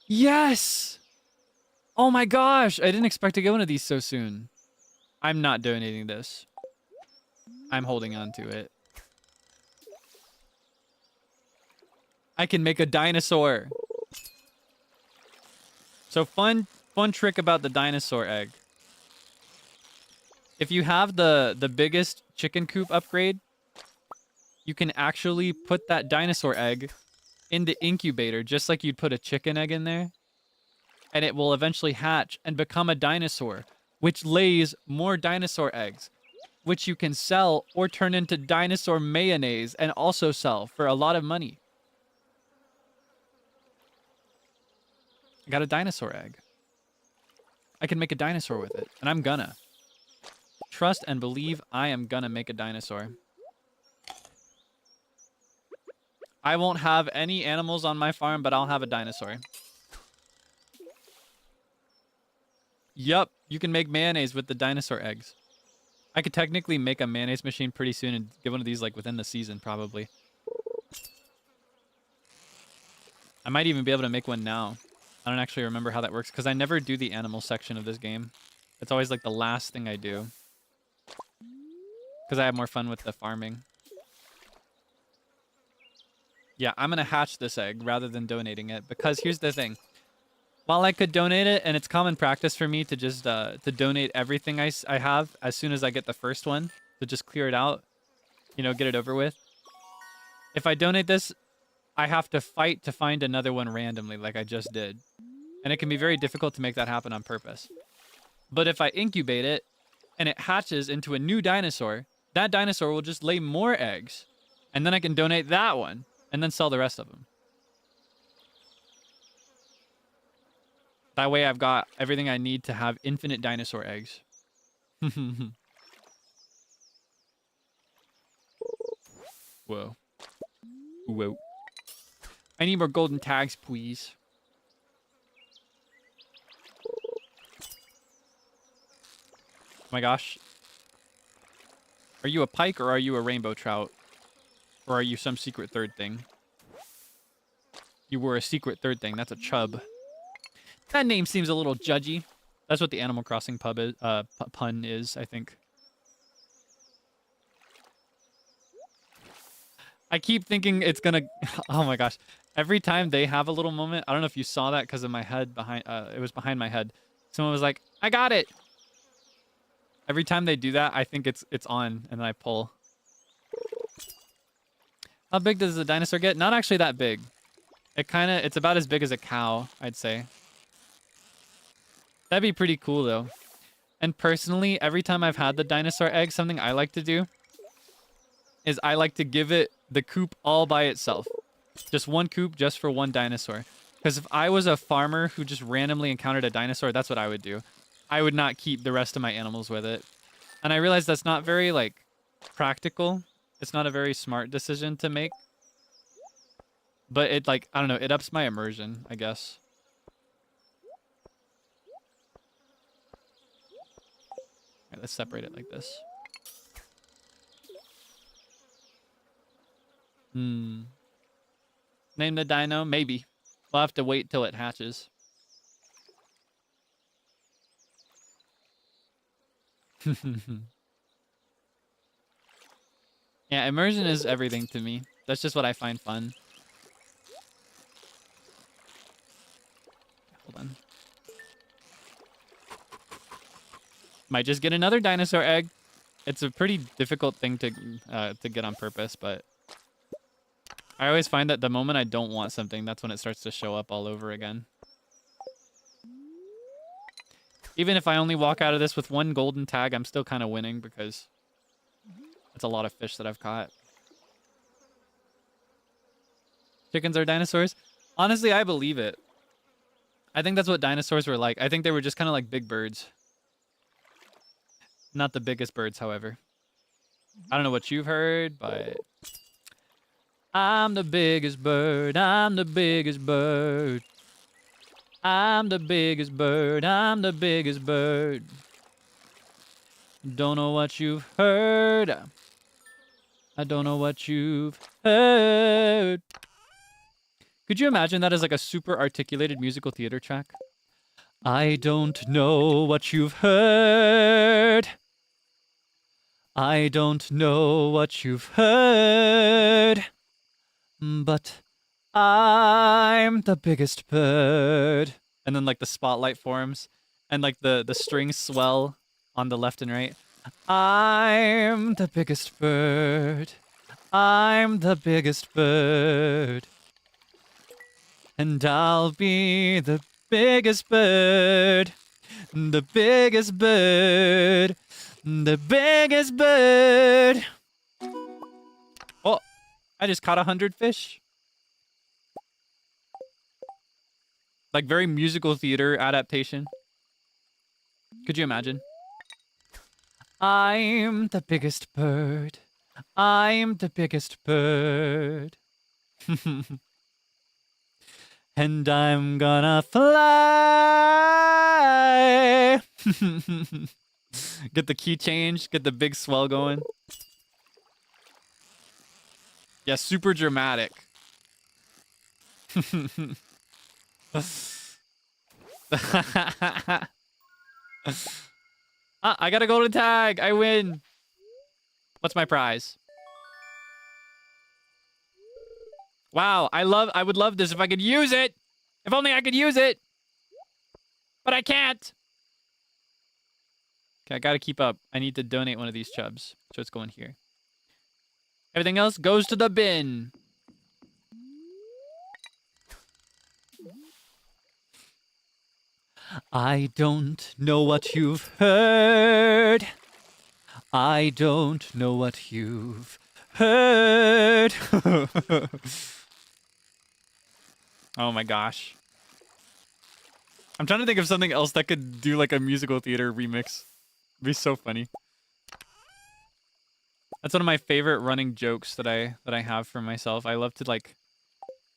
A: Yes! Oh my gosh! I didn't expect to get one of these so soon. I'm not donating this. I'm holding on to it. I can make a dinosaur. So fun trick about the dinosaur egg. If you have the biggest chicken coop upgrade, you can actually put that dinosaur egg in the incubator, just like you'd put a chicken egg in there. And it will eventually hatch and become a dinosaur, which lays more dinosaur eggs, which you can sell or turn into dinosaur mayonnaise and also sell for a lot of money. I got a dinosaur egg. I can make a dinosaur with it, and I'm gonna. Trust and believe I am gonna make a dinosaur. I won't have any animals on my farm, but I'll have a dinosaur. Yup, you can make mayonnaise with the dinosaur eggs. I could technically make a mayonnaise machine pretty soon and get one of these like within the season, probably. I might even be able to make one now. I don't actually remember how that works because I never do the animal section of this game. It's always like the last thing I do. Because I have more fun with the farming. Yeah, I'm going to hatch this egg rather than donating it. Because here's the thing. While I could donate it, and it's common practice for me to just to donate everything I have as soon as I get the first one. To just clear it out. You know, get it over with. If I donate this, I have to fight to find another one randomly like I just did. And it can be very difficult to make that happen on purpose. But if I incubate it, and it hatches into a new dinosaur, that dinosaur will just lay more eggs. And then I can donate that one, and then sell the rest of them. That way I've got everything I need to have infinite dinosaur eggs. Whoa. Whoa. I need more golden tags, please.
D: my gosh. Are you a pike or are you a rainbow trout? Or are you some secret third thing? You were a secret third thing. That's a chub. That name seems a little judgy. That's what the Animal Crossing pub is, pun is, I think. I keep thinking it's gonna... Oh my gosh. Every time they have a little moment, I don't know if you saw that because of my head behind... it was behind my head. Someone was like, I got it! Every time they do that, I think it's on, and then I pull. How big does the dinosaur get? Not actually that big. It's about as big as a cow, I'd say. That'd be pretty cool, though. And personally, every time I've had the dinosaur egg, something I like to do is I like to give it the coop all by itself. Just one coop just for one dinosaur. Because if I was a farmer who just randomly encountered a dinosaur, that's what I would do. I would not keep the rest of my animals with it. And I realize that's not very, like, practical. It's not a very smart decision to make. But it, like, I don't know, it ups my immersion, I guess. Alright, let's separate it like this. Name the dino? Maybe. We'll have to wait till it hatches. Yeah, immersion is everything to me. That's just what I find fun. Hold on. Might just get another dinosaur egg. It's a pretty difficult thing to get on purpose, but I always find that the moment I don't want something, that's when it starts to show up all over again. Even if I only walk out of this with one golden tag, I'm still kind of winning because that's a lot of fish that I've caught. Chickens are dinosaurs? Honestly, I believe it. I think that's what dinosaurs were like. I think they were just kind of like big birds. Not the biggest birds, however. I don't know what you've heard, but... I'm the biggest bird, I'm the biggest bird. I'm the biggest bird, I'm the biggest bird. Don't know what you've heard. I don't know what you've heard. Could you imagine that as like a super articulated musical theater track? I don't know what you've heard. I don't know what you've heard. But I'm the biggest bird. And then like the spotlight forms and like the strings swell on the left and right. I'm the biggest bird. I'm the biggest bird. And I'll be the biggest bird. The biggest bird. The biggest bird. Oh, I just caught 100 fish. Like very musical theater adaptation. Could you imagine? I'm the biggest bird. I'm the biggest bird. And I'm gonna fly. Get the key change, get the big swell going. Yeah, super dramatic. I got a golden tag. I win. What's my prize? Wow, I would love this if I could use it. If only I could use it. But I can't. Okay, I gotta keep up. I need to donate one of these chubs. So it's going here. Everything else goes to the bin. I don't know what you've heard. I don't know what you've heard. Oh my gosh. I'm trying to think of something else that could do like a musical theater remix. It'd be so funny. That's one of my favorite running jokes that I have for myself. I love to like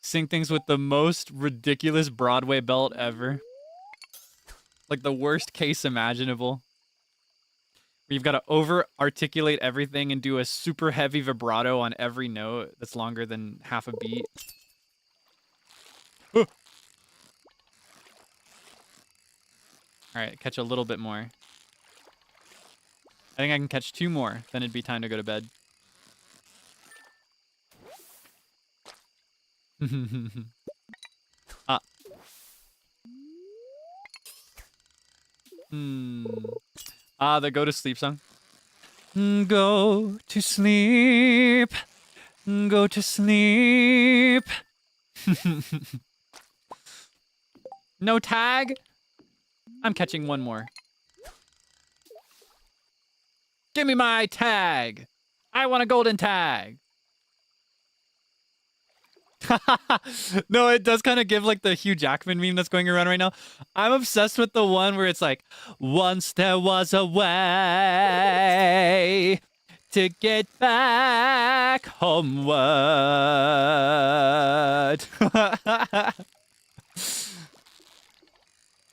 D: sing things with the most ridiculous Broadway belt ever. Like the worst case imaginable.
A: Where you've got to over articulate everything and do a super heavy vibrato on every note that's longer than half a beat. All right, catch a little bit more. I think I can catch 2 more, then it'd be time to go to bed. Ah. Ah, the go to sleep song. Go to sleep. Go to sleep. No tag. I'm catching 1 more. Give me my tag. I want a golden tag. No, it does kind of give like the Hugh Jackman meme that's going around right now. I'm obsessed with the one where it's like, once there was a way to get back homeward.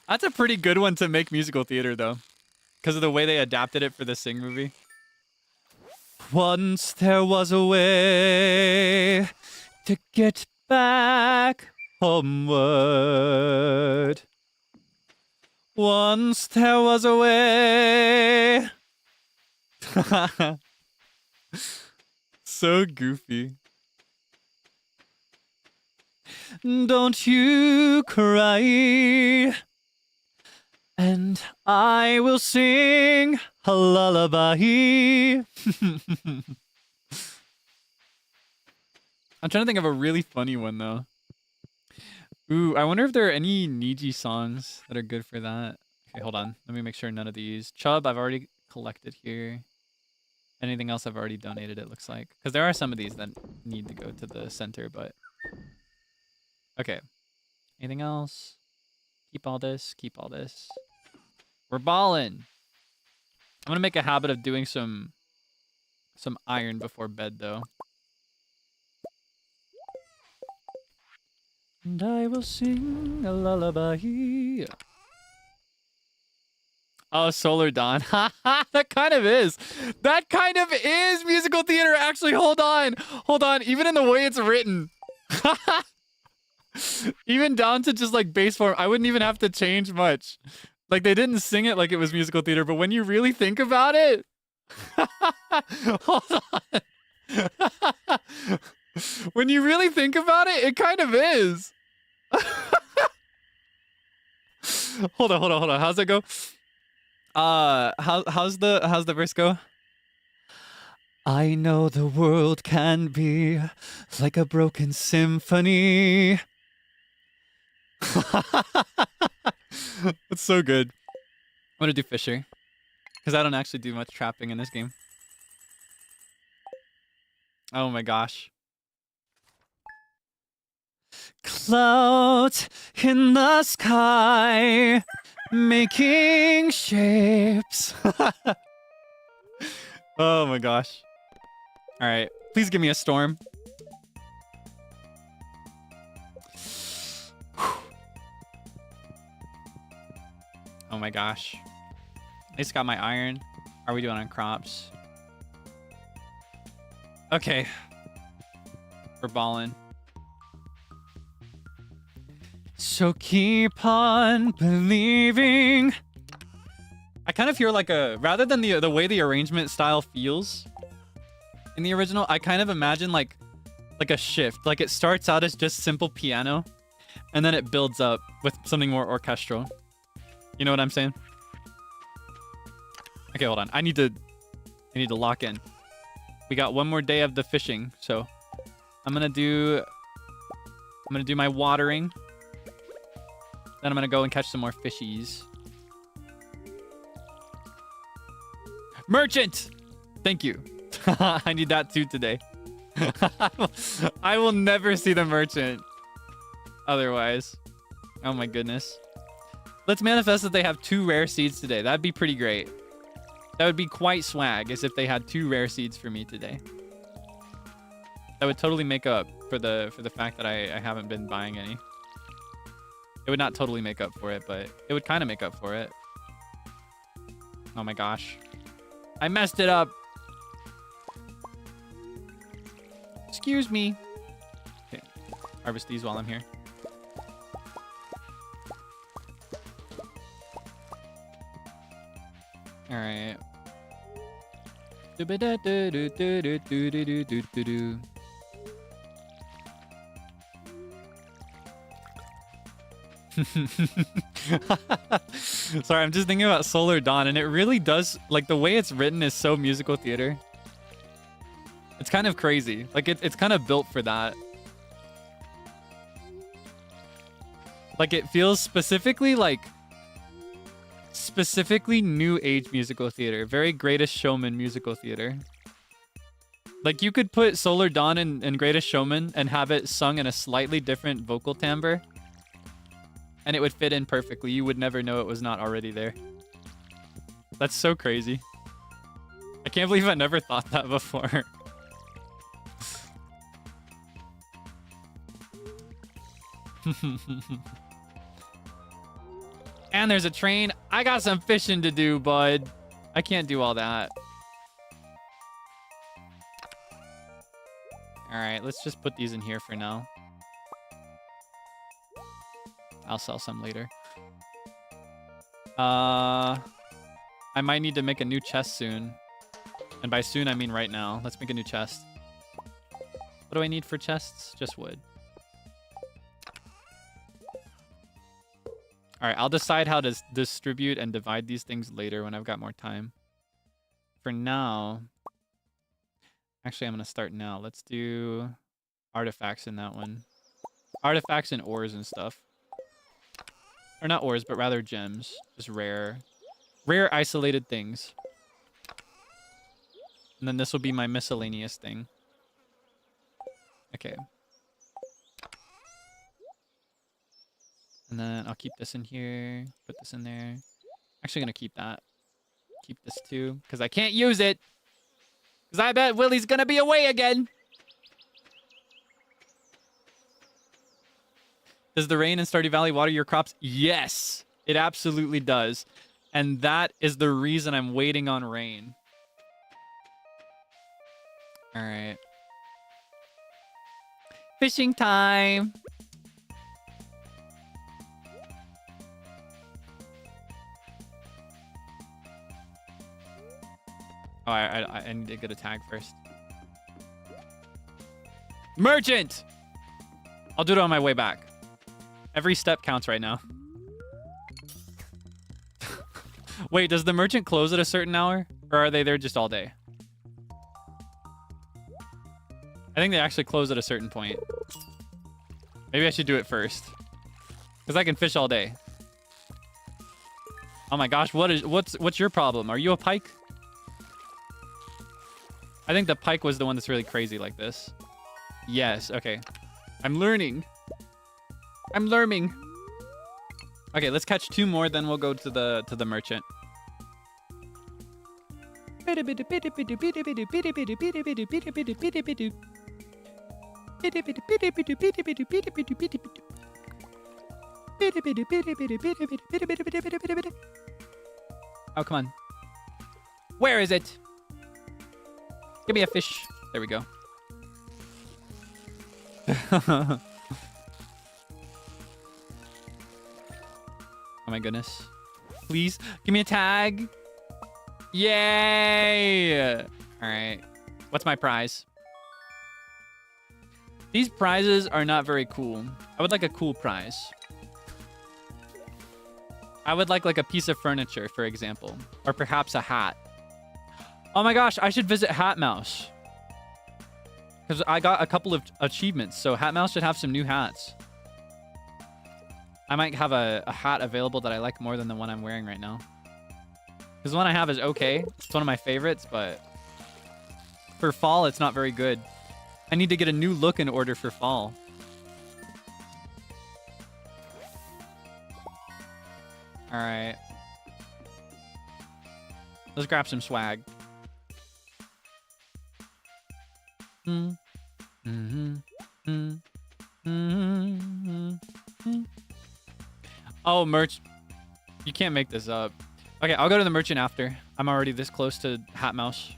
A: That's a pretty good one to make musical theater, though, because of the way they adapted it for the Sing movie. Once there was a way to get back homeward. Once there was a way. So goofy. Don't you cry, and I will sing a lullaby. I'm trying to think of a really funny one, though. Ooh, I wonder if there are any Niji songs that are good for that. Okay, hold on. Let me make sure none of these. Chub, I've already collected here. Anything else I've already donated, it looks like. Because there are some of these that need to go to the center, but... Okay. Anything else? Keep all this. Keep all this. We're ballin'. I'm going to make a habit of doing some iron before bed, though. And I will sing a lullaby. Oh, Solar Dawn. That kind of is. That kind of is musical theater. Actually, hold on. Hold on. Even in the way it's written. Even down to just like bass form. I wouldn't even have to change much. Like they didn't sing it like it was musical theater, but when you really think about it. Hold on. When you really think about it, it kind of is. Hold on. How's it go? How's the verse go? I know the world can be like a broken symphony. That's so good. I'm gonna do Fisher, because I don't actually do much trapping in this game. Oh my gosh. Clouds in the sky, making shapes. Oh my gosh. All right, please give me a storm. Oh my gosh. At least got my iron. How are we doing on crops? Okay. We're balling. So keep on believing. I kind of hear like a, rather than the way the arrangement style feels in the original, I kind of imagine like a shift. Like it starts out as just simple piano and then it builds up with something more orchestral. You know what I'm saying? Okay, hold on. I need to lock in. We got one more day of the fishing, so I'm gonna do my watering. Then I'm gonna go and catch some more fishies. Merchant! Thank you. I need that too today. I will never see the merchant otherwise. Oh my goodness. Let's manifest that they have 2 rare seeds today. That'd be pretty great. That would be quite swag, as if they had 2 rare seeds for me today. That would totally make up for the fact that I haven't been buying any. It would not totally make up for it, but it would kind of make up for it. Oh my gosh. I messed it up. Excuse me. Okay. Harvest these while I'm here. All right. Sorry, I'm just thinking about Solar Dawn, and it really does, like, the way it's written is so musical theater. It's kind of crazy. Like, it's kind of built for that. Like, it feels specifically new age musical theater. Very Greatest Showman musical theater. Like, you could put Solar Dawn in Greatest Showman and have it sung in a slightly different vocal timbre, and it would fit in perfectly. You would never know it was not already there. That's so crazy. I can't believe I never thought that before. And there's a train. I got some fishing to do, bud. I can't do all that. All right, let's just put these in here for now. I'll sell some later. I might need to make a new chest soon. And by soon, I mean right now. Let's make a new chest. What do I need for chests? Just wood. All right, I'll decide how to distribute and divide these things later when I've got more time. For now... Actually, I'm going to start now. Let's do artifacts in that one. Artifacts and ores and stuff. Or not ores, but rather gems. Just rare isolated things. And then this will be my miscellaneous thing. Okay. And then I'll keep this in here. Put this in there. Actually gonna keep that. Keep this too, because I can't use it. Because I bet Willie's gonna be away again. Does the rain in Stardew Valley water your crops? Yes, it absolutely does. And that is the reason I'm waiting on rain. All right. Fishing time. Oh, I need to get a tag first. Merchant! I'll do it on my way back. Every step counts right now. Wait, does the merchant close at a certain hour? Or are they there just all day? I think they actually close at a certain point. Maybe I should do it first. Because I can fish all day. Oh my gosh, what's your problem? Are you a pike? I think the pike was the one that's really crazy like this. Yes, okay. I'm learning. I'm learning. Okay, let's catch 2 more, then we'll go to the merchant. Oh, come on. Where is it? Give me a fish. There we go. Oh my goodness. Please, give me a tag. Yay! All right. What's my prize? These prizes are not very cool. I would like a cool prize. I would like a piece of furniture, for example. Or perhaps a hat. Oh my gosh, I should visit Hat Mouse. Because I got a couple of achievements, so Hat Mouse should have some new hats. I might have a hat available that I like more than the one I'm wearing right now. Because the one I have is okay. It's one of my favorites, but for fall, it's not very good. I need to get a new look in order for fall. All right. Let's grab some swag. Oh, merch. You can't make this up. Okay, I'll go to the merchant after. I'm already this close to Hat Mouse.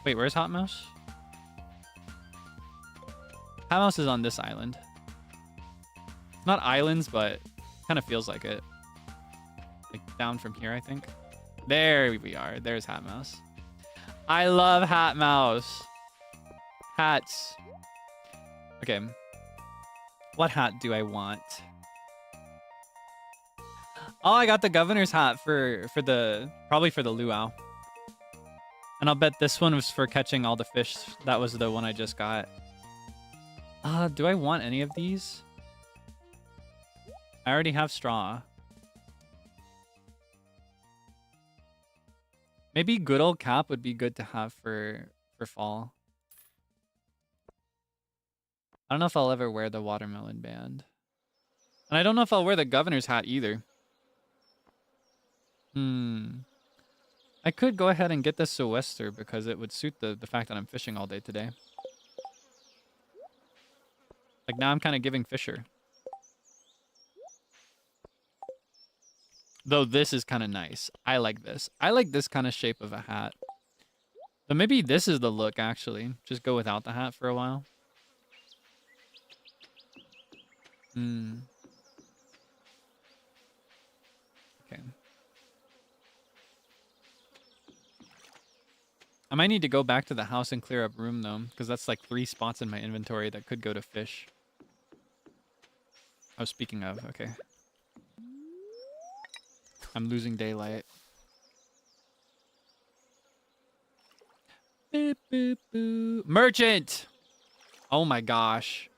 A: Wait, where's Hat Mouse? Hat Mouse is on this island. Not islands, but kind of feels like it. Like down from here, I think. There we are. There's Hat Mouse. I love Hat Mouse. Hats. Okay. What hat do I want? Oh, I got the governor's hat for the probably for the luau. And I'll bet this one was for catching all the fish. That was the one I just got. Do I want any of these? I already have straw. Maybe good old cap would be good to have for fall. I don't know if I'll ever wear the watermelon band. And I don't know if I'll wear the governor's hat either. I could go ahead and get the sou'wester because it would suit the fact that I'm fishing all day today. Like now I'm kind of giving Fisher. Though this is kind of nice. I like this. I like this kind of shape of a hat. But maybe this is the look actually. Just go without the hat for a while. Okay. I might need to go back to the house and clear up room though, because that's like 3 spots in my inventory that could go to fish. Oh, speaking of, okay. I'm losing daylight. Boop, boop, boop. Merchant! Oh my gosh.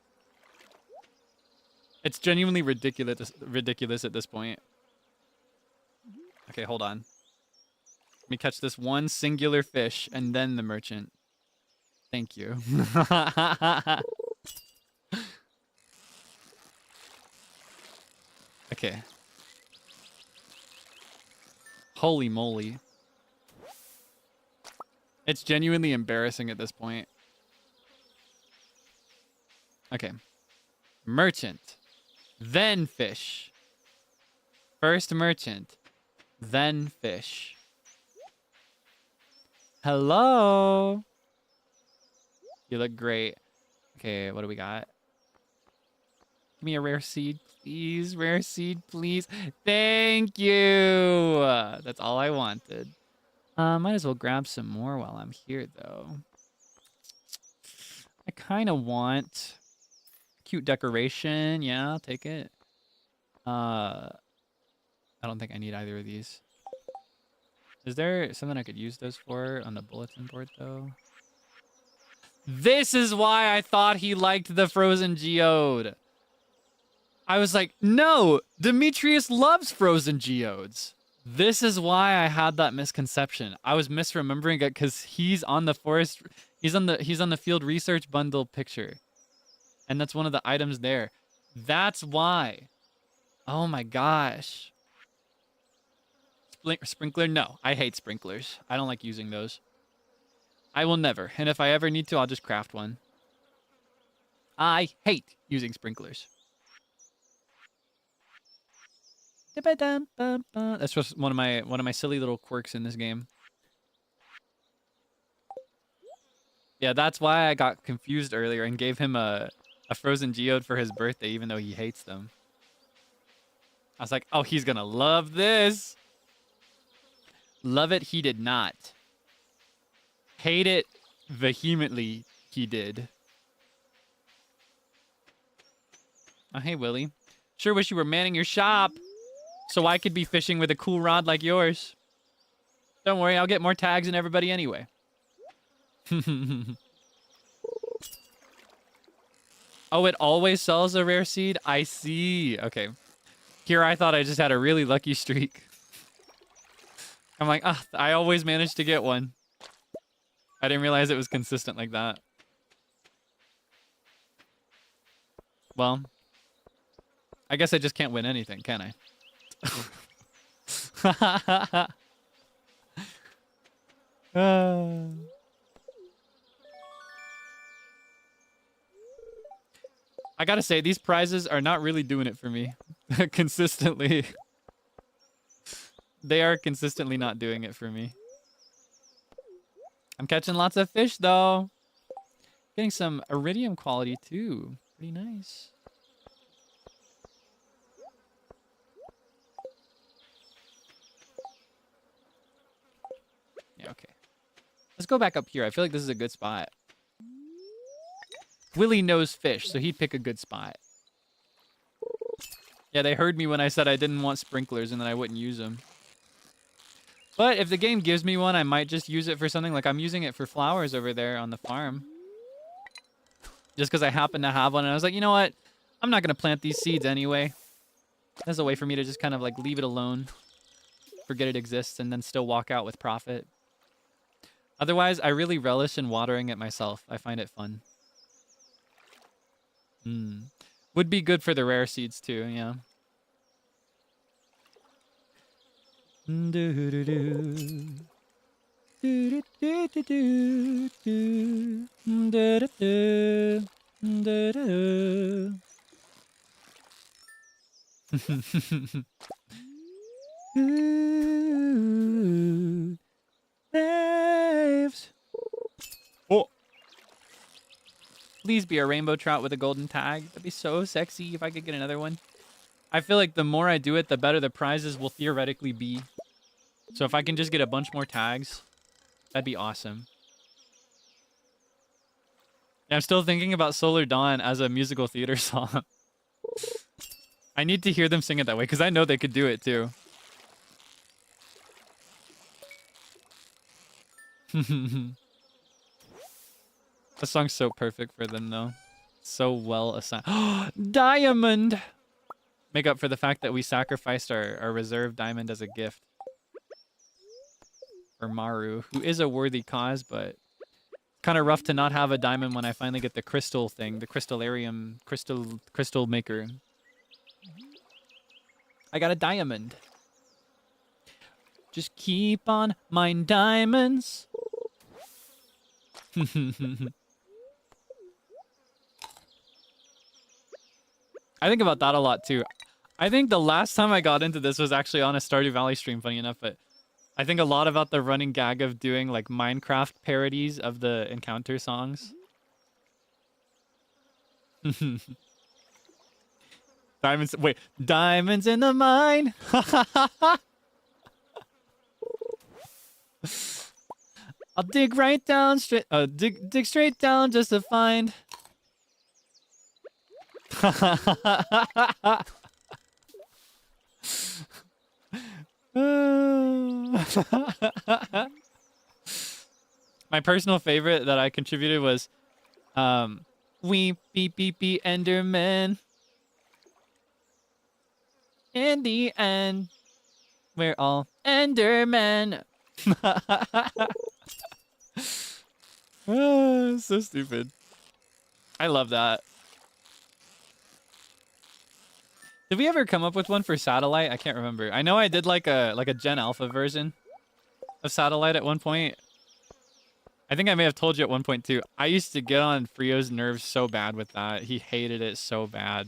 A: It's genuinely ridiculous at this point. Okay, hold on. Let me catch this one singular fish and then the merchant. Thank you. Okay. Holy moly. It's genuinely embarrassing at this point. Okay. Merchant. Then fish. First merchant. Then fish. Hello. You look great. Okay, what do we got? Give me a rare seed, please. Rare seed, please. Thank you. That's all I wanted. Might as well grab some more while I'm here, though. I kind of want cute decoration. Yeah, I'll take it. I don't think I need either of these. Is there something I could use those for on the bulletin board, though? This is why I thought he liked the frozen geode. I was like, no, Demetrius loves frozen geodes. This is why I had that misconception. I was misremembering it because he's on the forest. He's on the field research bundle picture, and that's one of the items there. That's why. Oh my gosh. Sprinkler? No, I hate sprinklers. I don't like using those. I will never. And if I ever need to, I'll just craft one. I hate using sprinklers. That's just one of my silly little quirks in this game. Yeah, that's why I got confused earlier and gave him a frozen geode for his birthday, even though he hates them. I was like, oh, he's gonna love this. Love it, he did not. Hate it vehemently, he did. Oh, hey, Willie. Sure wish you were manning your shop so I could be fishing with a cool rod like yours. Don't worry, I'll get more tags than everybody anyway. Oh, it always sells a rare seed? I see. Okay. Here I thought I just had a really lucky streak. I'm like, ah, I always managed to get one. I didn't realize it was consistent like that. Well, I guess I just can't win anything, can I? I gotta say, these prizes are not really doing it for me consistently. They are consistently not doing it for me. I'm catching lots of fish though. Getting some iridium quality too. Pretty nice. Yeah, okay. Let's go back up here. I feel like this is a good spot. Willie knows fish, so he'd pick a good spot. Yeah, they heard me when I said I didn't want sprinklers and that I wouldn't use them. But if the game gives me one, I might just use it for something. Like I'm using it for flowers over there on the farm. Just because I happen to have one. And I was like, you know what? I'm not going to plant these seeds anyway. That's a way for me to just kind of like leave it alone. Forget it exists and then still walk out with profit. Otherwise, I really relish in watering it myself. I find it fun. Would be good for the rare seeds too, yeah. Waves. Oh. Please be a rainbow trout with a golden tag. That'd be so sexy if I could get another one. I feel like the more I do it, the better the prizes will theoretically be. So if I can just get a bunch more tags, that'd be awesome. Yeah, I'm still thinking about Solar Dawn as a musical theater song. I need to hear them sing it that way, because I know they could do it too. That song's so perfect for them, though. So well assigned. Diamond! Make up for the fact that we sacrificed our reserve diamond as a gift. For Maru, who is a worthy cause, but kind of rough to not have a diamond when I finally get the crystal thing, the crystallarium, crystal maker. I got a diamond. Just keep on mine diamonds. I think about that a lot too. I think the last time I got into this was actually on a Stardew Valley stream, funny enough, but I think a lot about the running gag of doing like Minecraft parodies of the encounter songs. Diamonds, wait, diamonds in the mine. I'll dig right down straight, dig straight down just to find. My personal favorite that I contributed was we beep beep beep Enderman. In the end, we're all Endermen. So stupid. I love that. Did we ever come up with one for Satellite? I can't remember. I know I did like a Gen Alpha version of Satellite at one point. I think I may have told you at one point too. I used to get on Frio's nerves so bad with that. He hated it so bad.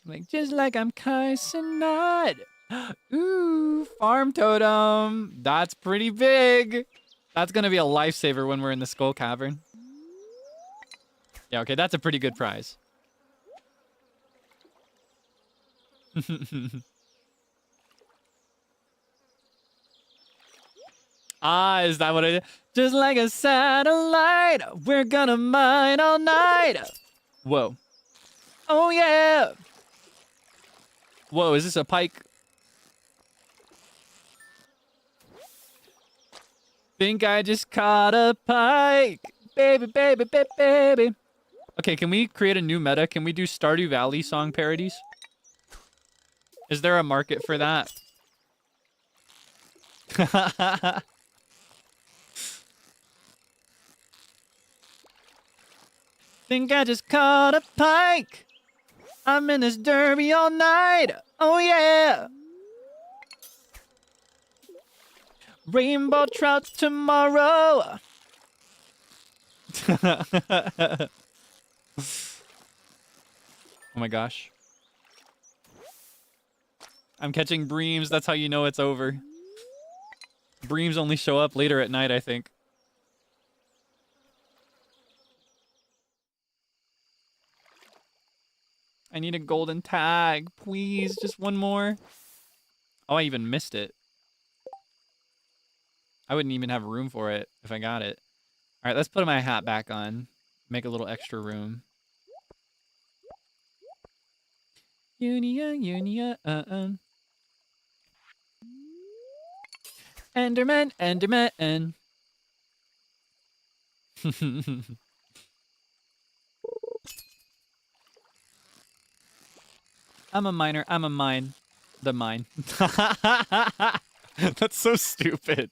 A: Like, just like I'm Kaisenot. Ooh, farm totem. That's pretty big. That's gonna be a lifesaver when we're in the Skull Cavern. Yeah, okay, that's a pretty good prize. Ah, is that what I did? Just like a satellite, we're gonna mine all night. Whoa. Oh, yeah. Whoa, is this a pike? Think I just caught a pike. Baby, baby, baby, baby. Okay, can we create a new meta? Can we do Stardew Valley song parodies? Is there a market for that? Think I just caught a pike. I'm in this derby all night. Oh, yeah. Rainbow trout tomorrow. Oh my gosh. I'm catching breams. That's how you know it's over. Breams only show up later at night, I think. I need a golden tag, please. Just one more. Oh, I even missed it. I wouldn't even have room for it if I got it. All right, let's put my hat back on. Make a little extra room. Unia. Enderman. I'm a miner. I'm a mine. The mine. That's so stupid.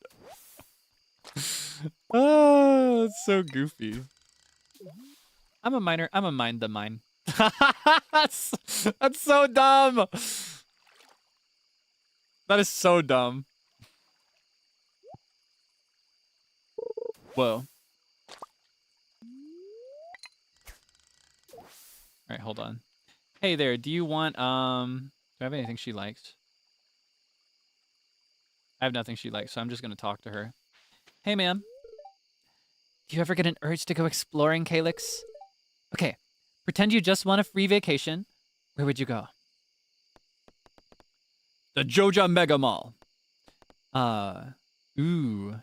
A: Oh, that's so goofy. I'm a miner. I'm a mine. The mine. that's so dumb. That is so dumb. Whoa. All right, hold on. Hey there, do you want, do I have anything she likes? I have nothing she likes, so I'm just gonna talk to her. Hey, ma'am.
B: Do you ever get an urge to go exploring, Kaelix? Okay, pretend you just want a free vacation. Where would you go?
A: The Joja Mega Mall.
B: Ooh.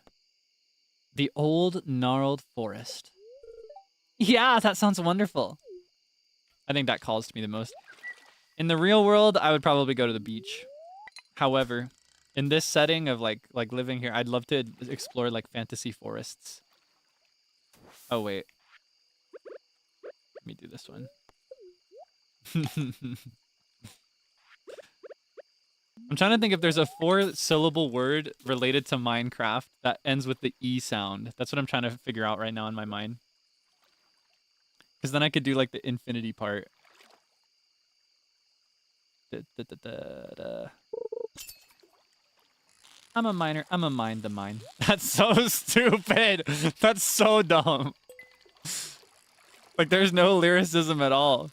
B: The old gnarled forest. Yeah, that sounds wonderful.
A: I think that calls to me the most. In the real world, I would probably go to the beach. However, in this setting of like living here, I'd love to explore like fantasy forests. Oh wait. Let me do this one. I'm trying to think if there's a 4-syllable word related to Minecraft that ends with the E sound. That's what I'm trying to figure out right now in my mind. Because then I could do like the infinity part. I'm a miner. I'm a mine the mine. That's so stupid. That's so dumb. Like there's no lyricism at all.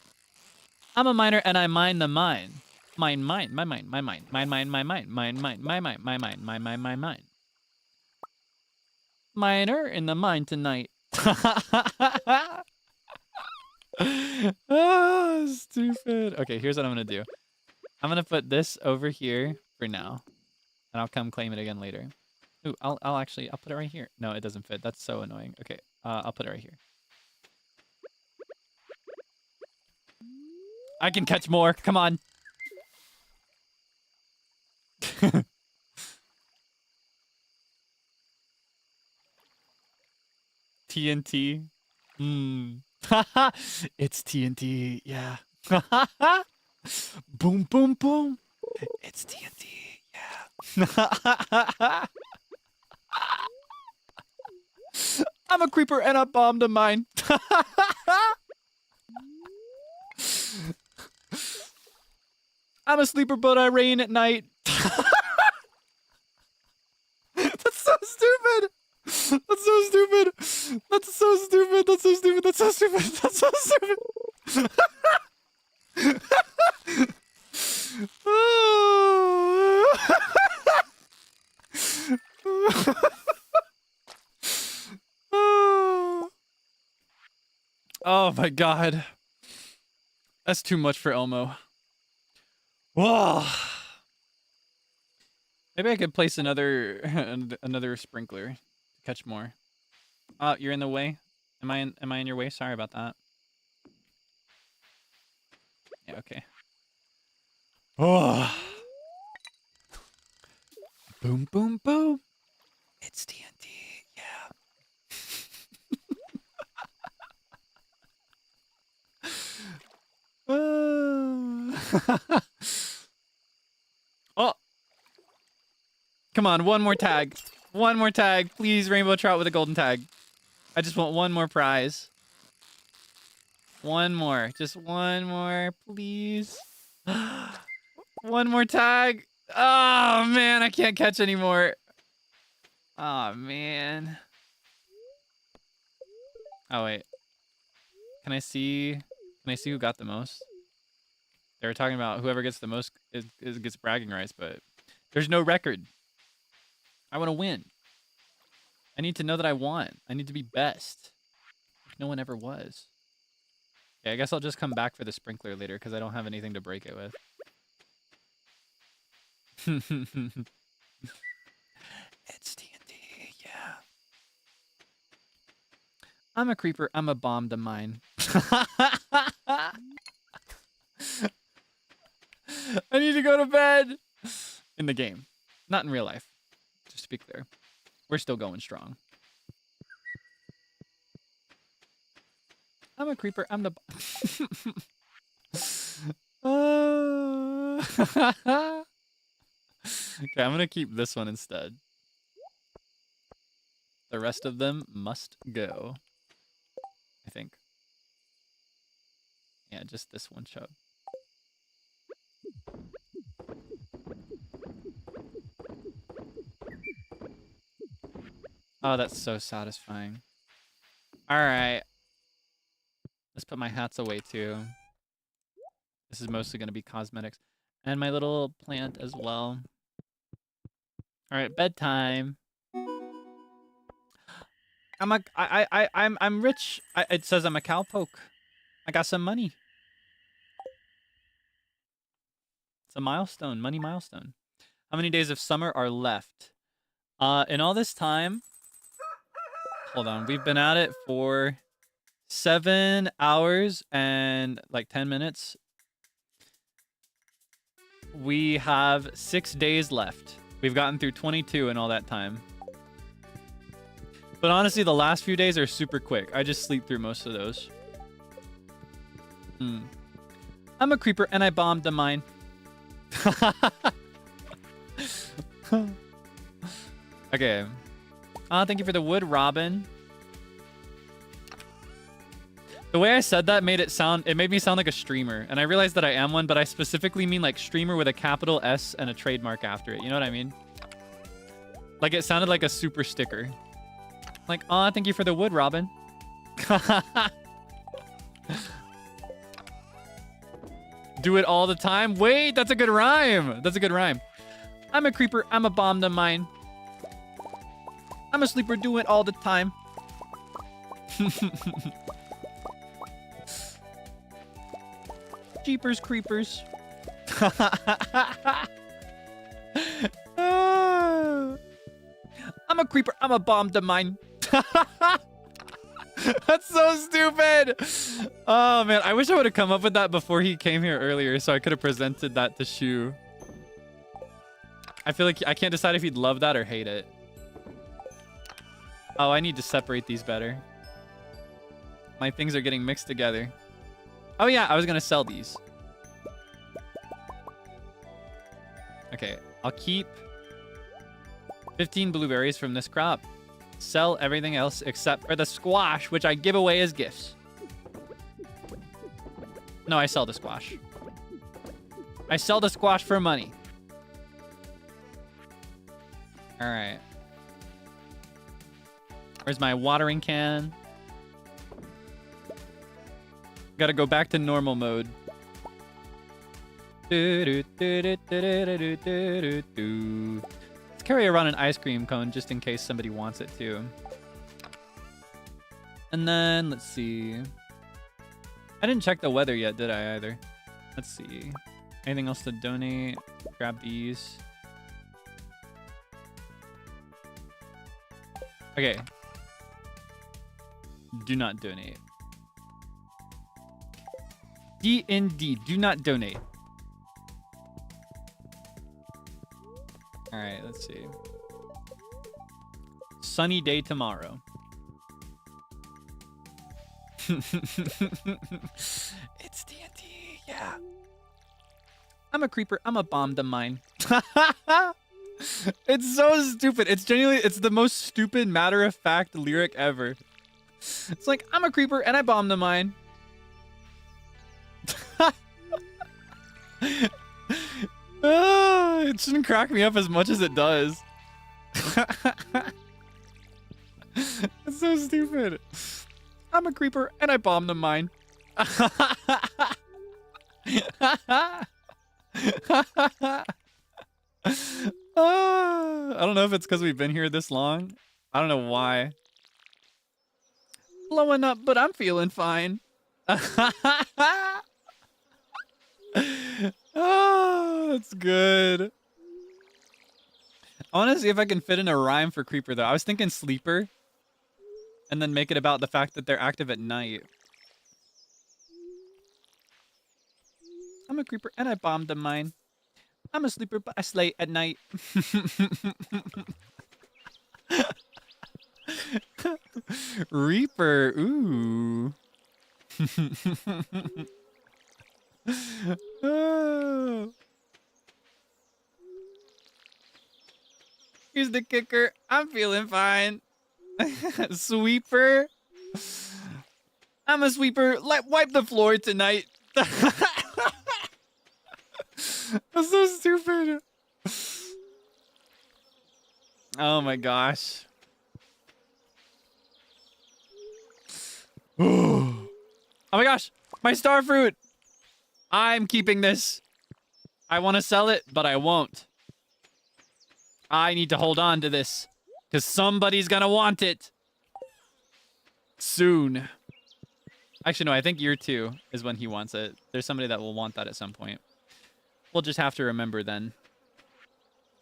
B: I'm a miner and I mine the mine. My mine. Miner in the mine tonight.
A: Ah, stupid. Okay, here's what I'm gonna do. I'm gonna put this over here for now, and I'll come claim it again later. Ooh, I'll put it right here. No, it doesn't fit. That's so annoying. Okay, I'll put it right here. I can catch more. Come on. TNT. It's TNT. Yeah. Boom, boom, boom. It's TNT. Yeah. I'm a creeper and I bombed a mine. I'm a sleeper, but I rain at night. That's so stupid. That's so stupid. That's so stupid. That's so stupid. That's so stupid. That's so stupid. Oh my god. That's too much for Elmo. Whoa. Maybe I could place another sprinkler to catch more. Oh, you're in the way? Am I in your way? Sorry about that. Yeah, okay. Oh. Boom, boom, boom. It's TNT. Yeah. Oh. Come on, one more tag. One more tag. Please, rainbow trout with a golden tag. I just want one more prize. One more. Just one more, please. One more tag. Oh, man, I can't catch anymore. Oh, man. Oh, wait. Can I see who got the most?
D: They were talking about whoever gets the most gets bragging rights, but there's no record. I want to win. I need to know that I want. I need to be best. No one ever was. Yeah, I guess I'll just come back for the sprinkler later because I don't have anything to break it with.
B: It's D&D, yeah.
D: I'm a creeper. I'm a bomb to mine. I need to go to bed. In the game. Not in real life. Just to be clear. We're still going strong. I'm a creeper. I'm the... Okay, I'm going to keep this one instead. The rest of them must go. I think. Yeah, just this one chub. Oh, that's so satisfying. All right. Let's put my hats away too. This is mostly going to be cosmetics. And my little plant as well. All right, bedtime. I'm rich. It says I'm a cowpoke. I got some money. It's a milestone, money milestone. How many days of summer are left? In all this time, hold on, we've been at it for 7 hours and like 10 minutes. We have 6 days left. We've gotten through 22 in all that time. But honestly, the last few days are super quick. I just sleep through most of those. I'm a creeper and I bombed the mine. Okay. Thank you for the wood, Robin. The way I said that made me sound like a streamer. And I realized that I am one, but I specifically mean like streamer with a capital S and a trademark after it. You know what I mean? Like it sounded like a super sticker. Like, thank you for the wood, Robin. Do it all the time? Wait, that's a good rhyme. That's a good rhyme. I'm a creeper. I'm a bomb to mine. I'm a sleeper. Do it all the time. Jeepers creepers. I'm a creeper. I'm a bomb to mine. That's so stupid. Oh, man. I wish I would have come up with that before he came here earlier so I could have presented that to Shu. I feel like I can't decide if he'd love that or hate it. Oh, I need to separate these better. My things are getting mixed together. Oh, yeah. I was going to sell these. Okay. I'll keep 15 blueberries from this crop. Sell everything else except for the squash, which I give away as gifts. No, I sell the squash. I sell the squash for money. All right. Where's my watering can? Gotta go back to normal mode. Let's carry around an ice cream cone just in case somebody wants it too. And then, let's see. I didn't check the weather yet, did I either? Let's see. Anything else to donate? Grab these. Okay. Do not donate. D&D, do not donate. All right, let's see. Sunny day tomorrow.
B: It's D&D, yeah.
D: I'm a creeper. I'm a bomb to mine. It's so stupid. It's genuinely, it's the most stupid matter-of-fact lyric ever. It's like, I'm a creeper and I bomb the mine. It shouldn't crack me up as much as it does. It's so stupid. I'm a creeper and I bomb the mine. I don't know if it's because we've been here this long. I don't know why. Blowing up, but I'm feeling fine. Oh, that's good. I want to see if I can fit in a rhyme for creeper, though. I was thinking sleeper. And then make it about the fact that they're active at night. I'm a creeper and I bombed a mine. I'm a sleeper, but I slay at night. Reaper, ooh. Oh. Here's the kicker. I'm feeling fine. Sweeper. I'm a sweeper. Wipe the floor tonight. That's so stupid. Oh my gosh. Oh my gosh. My star fruit. I'm keeping this. I want to sell it, but I won't. I need to hold on to this because somebody's going to want it soon. Actually, no, I think year 2 is when he wants it. There's somebody that will want that at some point. We'll just have to remember then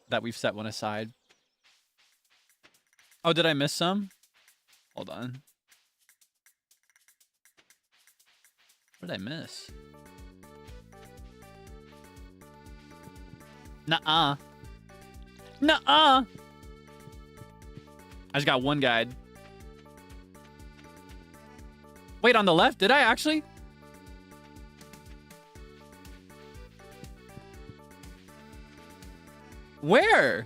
D: that we've set one aside. Oh, did I miss some? Hold on. What did I miss? Nuh-uh. Nuh-uh. I just got one guide. Wait, on the left? Did I actually? Where?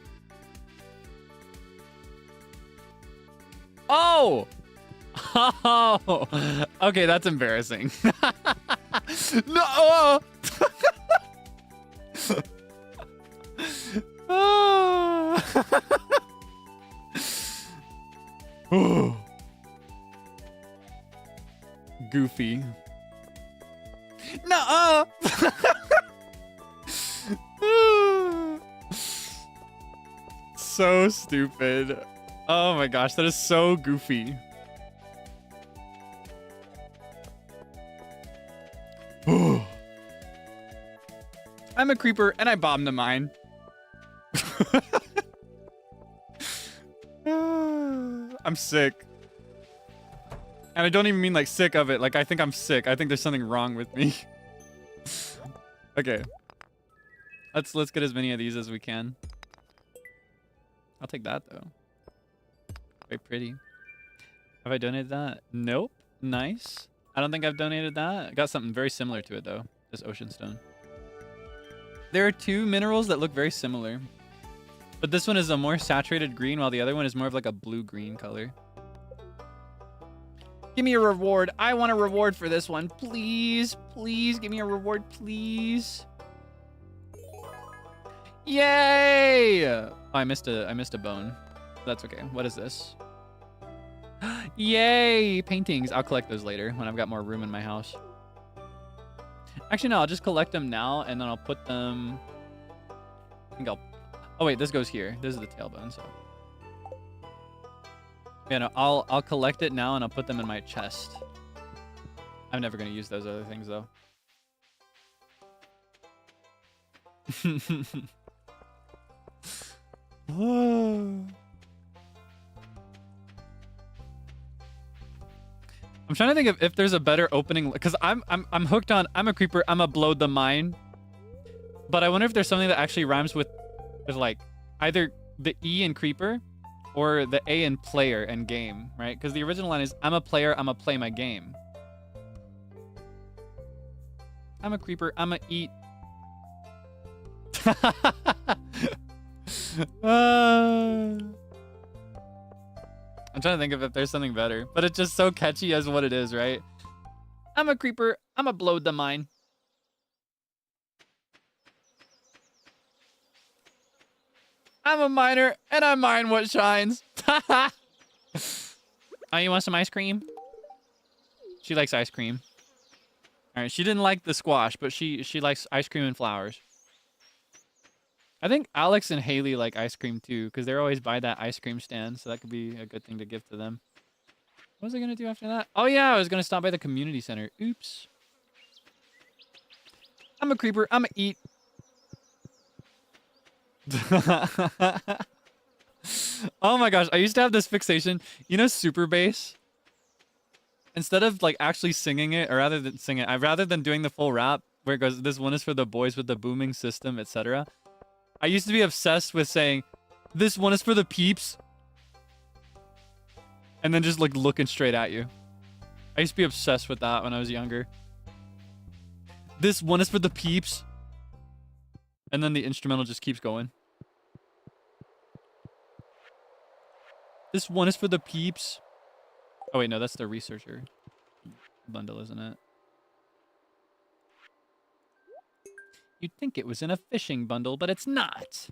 D: Oh! Oh! Okay, that's embarrassing. No! Oh. Goofy. No. So stupid. Oh my gosh, that is so goofy. I'm a creeper and I bombed the mine. I'm sick. And I don't even mean like sick of it. Like I think I'm sick. I think there's something wrong with me. Okay. Let's get as many of these as we can. I'll take that though. Very pretty. Have I donated that? Nope. Nice. I don't think I've donated that. I got something very similar to it though. This ocean stone. There are two minerals that look very similar. But this one is a more saturated green while the other one is more of like a blue-green color. Give me a reward. I want a reward for this one. Please, please give me a reward, please. Yay! Oh, I missed a bone. That's okay. What is this? Yay! Paintings. I'll collect those later when I've got more room in my house. Actually, no. I'll just collect them now, and then I'll put them... I think I'll... Oh, wait. This goes here. This is the tailbone, so... Yeah, no. I'll collect it now, and I'll put them in my chest. I'm never going to use those other things, though. I'm trying to think if there's a better opening, because I'm hooked on I'm a creeper, I'm a blow the mine. But I wonder if there's something that actually rhymes with like either the E in creeper or the A in player and game, right? Because the original line is I'm a player, I'm a play my game. I'm a creeper, I'm a eat. I'm trying to think of if there's something better, but it's just so catchy as what it is, right? I'm a creeper, I'm a blow the mine. I'm a miner, and I mine what shines. Oh, you want some ice cream? She likes ice cream.
A: All right, she didn't like the squash, but she likes ice cream and flowers. I think Alex and Haley like ice cream too, because they're always by that ice cream stand, so that could be a good thing to give to them. What was I gonna do after that? Oh yeah, I was gonna stop by the community center. Oops. I'm a creeper. I'm a eat. Oh my gosh, I used to have this fixation. You know super bass? Instead of like actually singing it, or rather than sing it, rather than doing the full rap where it goes, this one is for the boys with the booming system, etc. I used to be obsessed with saying, this one is for the peeps. And then just like looking straight at you. I used to be obsessed with that when I was younger. This one is for the peeps. And then the instrumental just keeps going. This one is for the peeps. Oh wait, no, that's the researcher bundle, isn't it? You'd think it was in a fishing bundle, but it's not.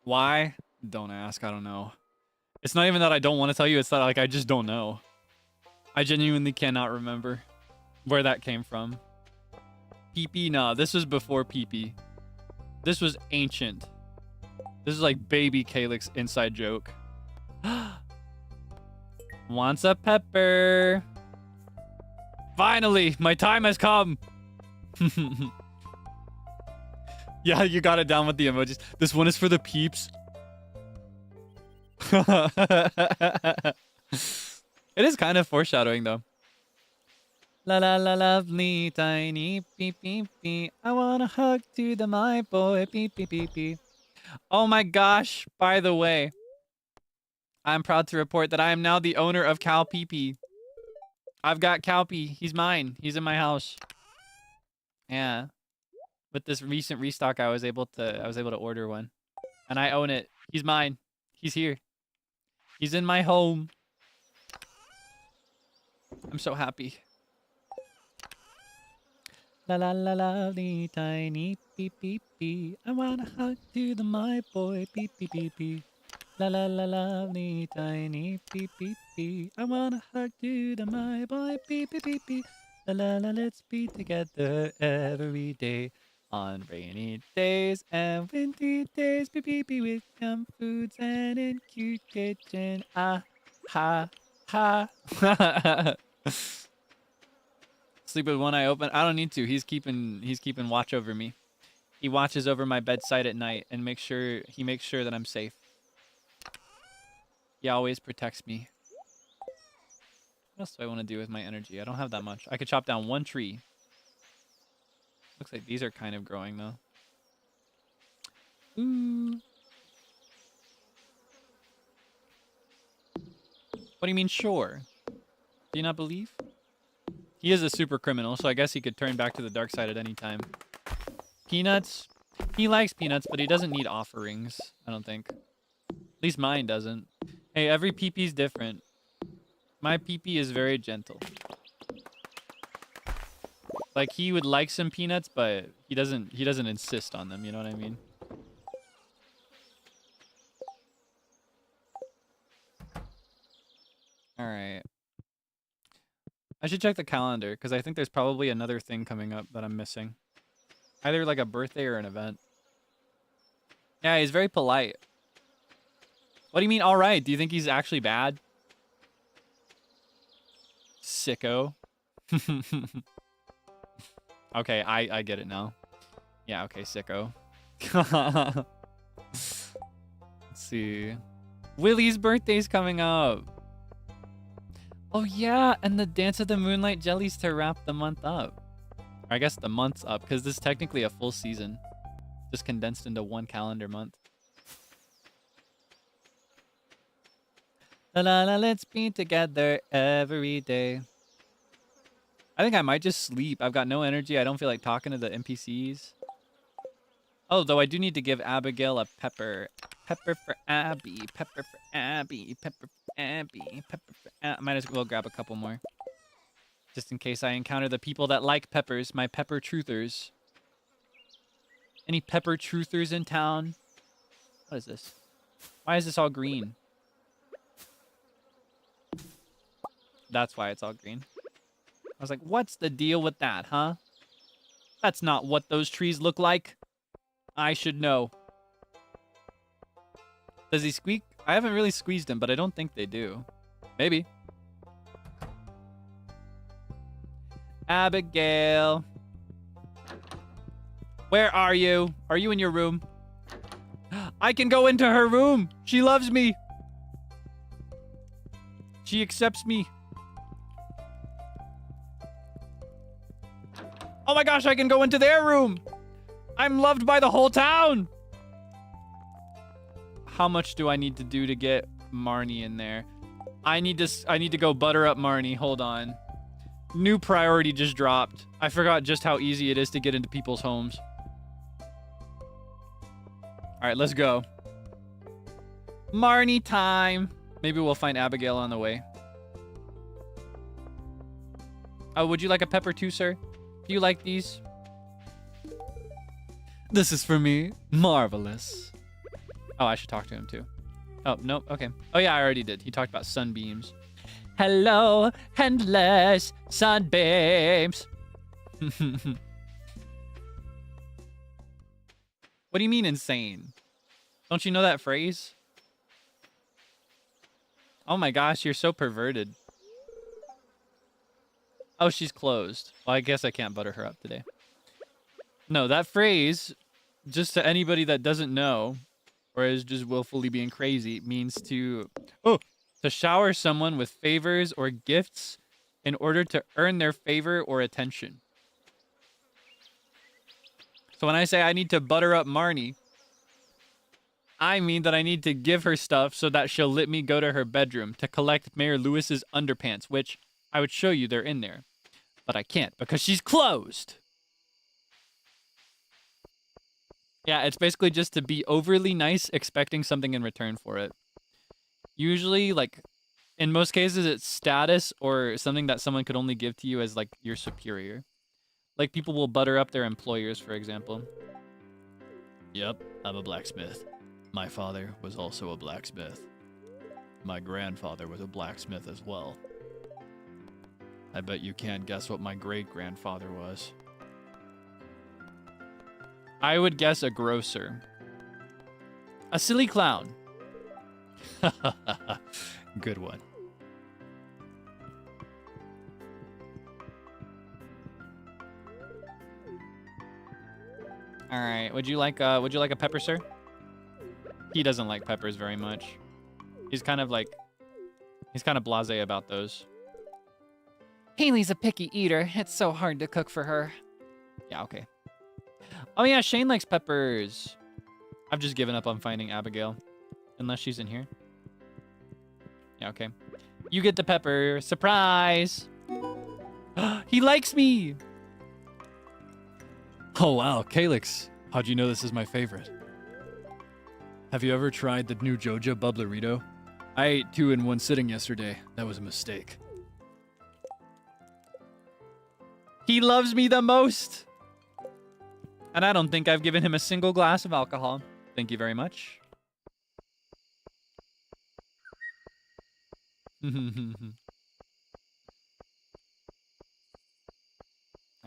A: Why? Don't ask, I don't know. It's not even that I don't want to tell you, it's that like I just don't know. I genuinely cannot remember where that came from. PP, nah, this was before PP. This was ancient. This is like baby Kaelix inside joke. Wants a pepper. Finally, my time has come. Yeah, you got it down with the emojis. This one is for the peeps. It is kind of foreshadowing though. La la la lovely tiny beep beep beep. I want a hug to the my boy beep beep beep beep. Oh my gosh, by the way, I'm proud to report that I am now the owner of Cal Pee. I've got Calpy. He's mine. He's in my house. Yeah. With this recent restock, I was able to order one. And I own it. He's mine. He's here. He's in my home. I'm so happy. La la la lovely tiny beep beep beep. I want a hug to the my boy beep beep beep beep. La la la lovely tiny beep beep beep. I want a hug to the my boy beep beep beep beep. La la la, let's be together every day. On rainy days and windy days, beep beep beep, with yum foods and in cute kitchen. Ah ha ha. Sleep with one eye open. I don't need to. He's keeping watch over me. He watches over my bedside at night and makes sure that I'm safe. He always protects me. What else do I want to do with my energy? I don't have that much. I could chop down one tree. Looks like these are kind of growing though. Ooh. What do you mean sure? Do you not believe? He is a super criminal, so I guess he could turn back to the dark side at any time. Peanuts. He likes peanuts, but he doesn't need offerings, I don't think. At least mine doesn't. Hey, every peepee's different. My peepee is very gentle. Like, he would like some peanuts, but he doesn't insist on them, you know what I mean? Alright. I should check the calendar, because I think there's probably another thing coming up that I'm missing. Either like a birthday or an event. Yeah, he's very polite. What do you mean, alright? Do you think he's actually bad? Sicko. Okay, I get it now. Yeah, okay, sicko. Let's see. Willie's birthday's coming up. Oh yeah, and the Dance of the Moonlight Jellies to wrap the month up. Or I guess the month's up, because this is technically a full season. Just condensed into one calendar month. La la la, let's be together every day. I think I might just sleep. I've got no energy. I don't feel like talking to the NPCs. Oh, though I do need to give Abigail a pepper. Pepper for Abby. Pepper for Abby. Pepper for Abby. Pepper for I might as well grab a couple more. Just in case I encounter the people that like peppers. My pepper truthers. Any pepper truthers in town? What is this? Why is this all green? That's why it's all green. I was like, what's the deal with that, huh? That's not what those trees look like. I should know. Does he squeak? I haven't really squeezed him, but I don't think they do. Maybe. Abigail. Where are you? Are you in your room? I can go into her room. She loves me. She accepts me. Oh my gosh, I can go into their room. I'm loved by the whole town. How much do I need to do to get Marnie in there? I need to go butter up Marnie. Hold on. New priority just dropped. I forgot just how easy it is to get into people's homes. All right, let's go. Marnie time. Maybe we'll find Abigail on the way. Oh, would you like a pepper too, sir? Do you like these? This is for me. Marvelous. Oh, I should talk to him too. Oh, nope. Okay. Oh, yeah, I already did. He talked about sunbeams. Hello, endless sunbeams. What do you mean insane? Don't you know that phrase? Oh my gosh, you're so perverted. Oh, she's closed. Well, I guess I can't butter her up today. No, that phrase, just to anybody that doesn't know, or is just willfully being crazy, means to shower someone with favors or gifts in order to earn their favor or attention. So when I say I need to butter up Marnie, I mean that I need to give her stuff so that she'll let me go to her bedroom to collect Mayor Lewis's underpants, which I would show you they're in there. But I can't because she's closed. Yeah, it's basically just to be overly nice, expecting something in return for it. Usually, like, in most cases, it's status or something that someone could only give to you as, like, your superior. Like, people will butter up their employers, for example. Yep, I'm a blacksmith. My father was also a blacksmith. My grandfather was a blacksmith as well. I bet you can't guess what my great-grandfather was. I would guess a grocer. A silly clown. Good one. All right. Would you like a pepper, sir? He doesn't like peppers very much. He's kind of blasé about those.
B: Haley's a picky eater. It's so hard to cook for her.
A: Yeah, okay. Oh yeah, Shane likes peppers. I've just given up on finding Abigail. Unless she's in here. Yeah, okay. You get the pepper. Surprise! He likes me!
C: Oh wow, Kaelix. How'd you know this is my favorite? Have you ever tried the new Joja Bubblerito? I ate 2 in one sitting yesterday. That was a mistake.
A: He loves me the most! And I don't think I've given him a single glass of alcohol. Thank you very much.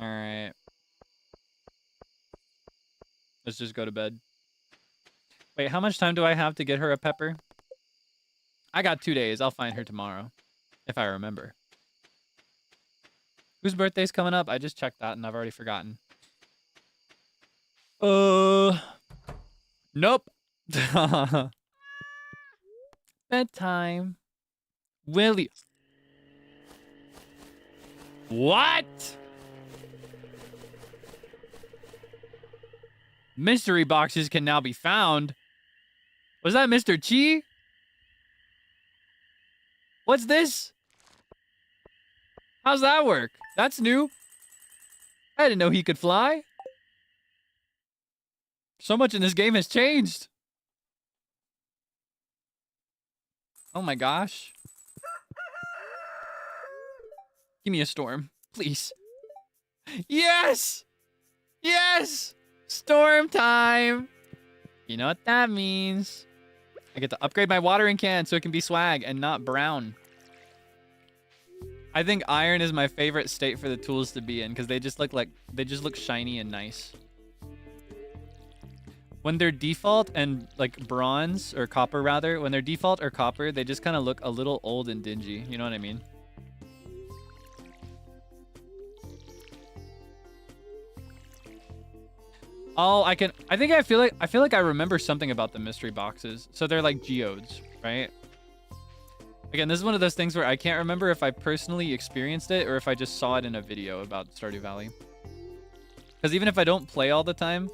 A: Alright. Let's just go to bed. Wait, how much time do I have to get her a pepper? I got 2 days. I'll find her tomorrow. If I remember. Whose birthday's coming up? I just checked that and I've already forgotten. Nope. Bedtime. Willie. What? Mystery boxes can now be found. Was that Mr. Chi? What's this? How's that work? That's new. I didn't know he could fly. So much in this game has changed. Oh my gosh. Give me a storm, please. Yes! Yes! Storm time! You know what that means. I get to upgrade my watering can so it can be swag and not brown.
D: I think iron is my favorite state for the tools to be in because they just look shiny and nice. When they're default and like bronze or copper rather, when they're default or copper, they just kind of look a little old and dingy. You know what I mean? Oh, I feel like I remember something about the mystery boxes. So they're like geodes, right? Again, this is one of those things where I can't remember if I personally experienced it or if I just saw it in a video about Stardew Valley. Because even if I don't play all the time,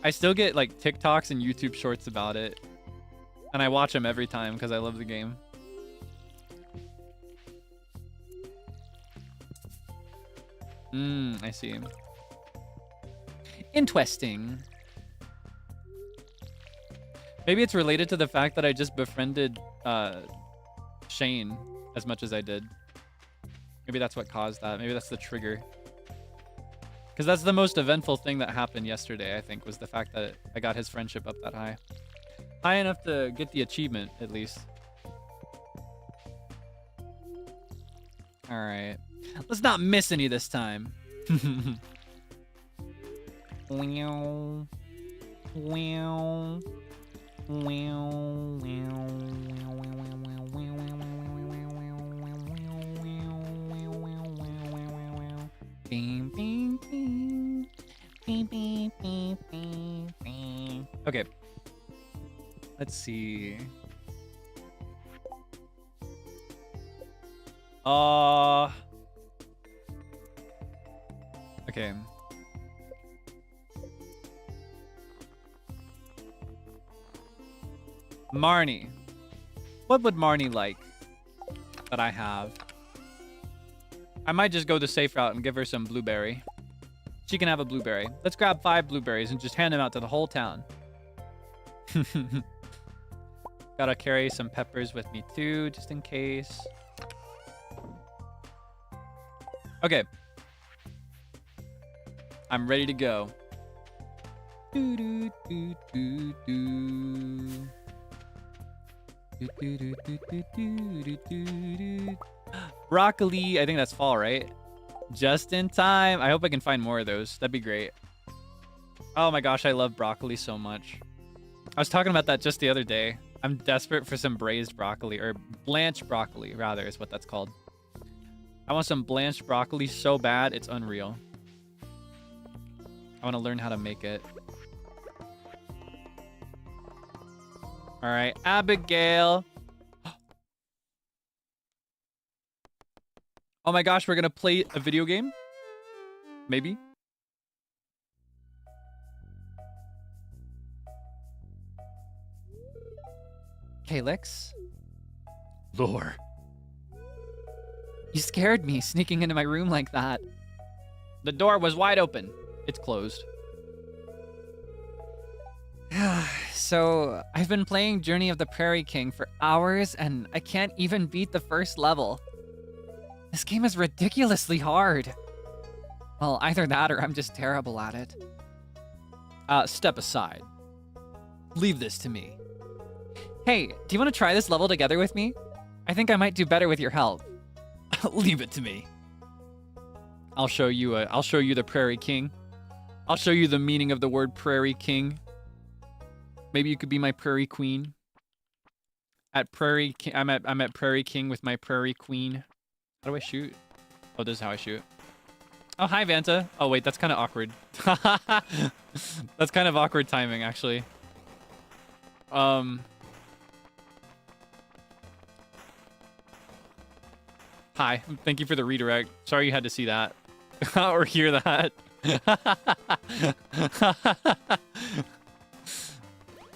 D: I still get like TikToks and YouTube shorts about it. And I watch them every time because I love the game. I see.
B: Interesting.
D: Maybe it's related to the fact that I just befriended Shane as much as I did. Maybe that's what caused that. Maybe that's the trigger. Because that's the most eventful thing that happened yesterday, I think, was the fact that I got his friendship up that high. High enough to get the achievement, at least. Alright. Let's not miss any this time. Wow. Wow. Okay. Let's see. Okay. Marnie. What would Marnie like that I have? I might just go the safe route and give her some blueberry. She can have a blueberry. Let's grab 5 blueberries and just hand them out to the whole town. Gotta carry some peppers with me too, just in case. Okay. I'm ready to go. Do, do, do, do, do. Broccoli, I think that's fall, right? Just in time. I hope I can find more of those. That'd be great. Oh my gosh, I love broccoli so much. I was talking about that just the other day. I'm desperate for some braised broccoli, or blanched broccoli, rather, is what that's called. I want some blanched broccoli so bad, it's unreal. I want to learn how to make it. All right, Abigail. Oh my gosh, we're gonna play a video game? Maybe?
B: Kaelix?
C: Lore.
B: You scared me sneaking into my room like that.
D: The door was wide open. It's closed.
B: So, I've been playing Journey of the Prairie King for hours, and I can't even beat the first level. This game is ridiculously hard. Well, either that or I'm just terrible at it.
D: Step aside. Leave this to me.
B: Hey, do you want to try this level together with me? I think I might do better with your help.
D: Leave it to me. I'll show you the Prairie King. I'll show you the meaning of the word Prairie King. Maybe you could be my Prairie Queen. I'm at Prairie King with my Prairie Queen. How do I shoot? Oh, this is how I shoot. Oh, hi, Vanta. Oh, wait, that's kind of awkward. That's kind of awkward timing, actually. Hi. Thank you for the redirect. Sorry you had to see that. Or hear that.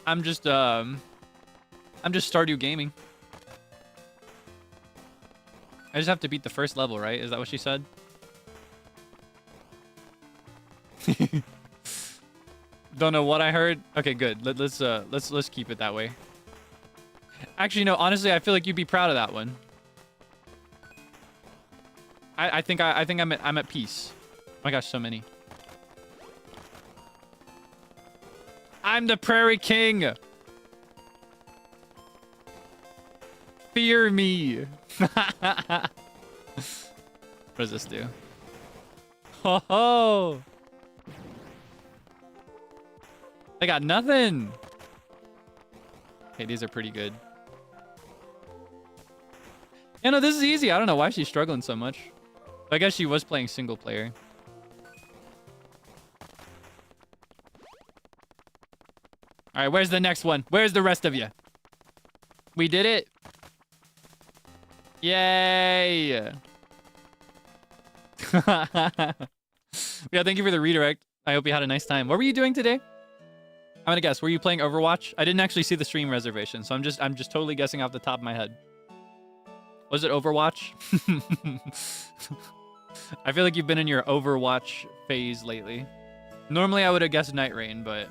D: I'm just Stardew gaming. I just have to beat the first level, right? Is that what she said? Don't know what I heard. Okay, good. Let's keep it that way. Actually, no. Honestly, I feel like you'd be proud of that one. I think I'm at peace. Oh my gosh, so many. I'm the Prairie King. Fear me.
A: What does this do? Ho ho! I got nothing. Okay, these are pretty good. Yeah, no, this is easy. I don't know why she's struggling so much. I guess she was playing single player. All right, where's the next one? Where's the rest of you? We did it. Yay. Yeah, thank you for the redirect. I hope you had a nice time. What were you doing today? I'm gonna guess. Were you playing Overwatch? I didn't actually see the stream reservation, so I'm just totally guessing off the top of my head. Was it Overwatch? I feel like you've been in your Overwatch phase lately. Normally I would have guessed Night Rain, but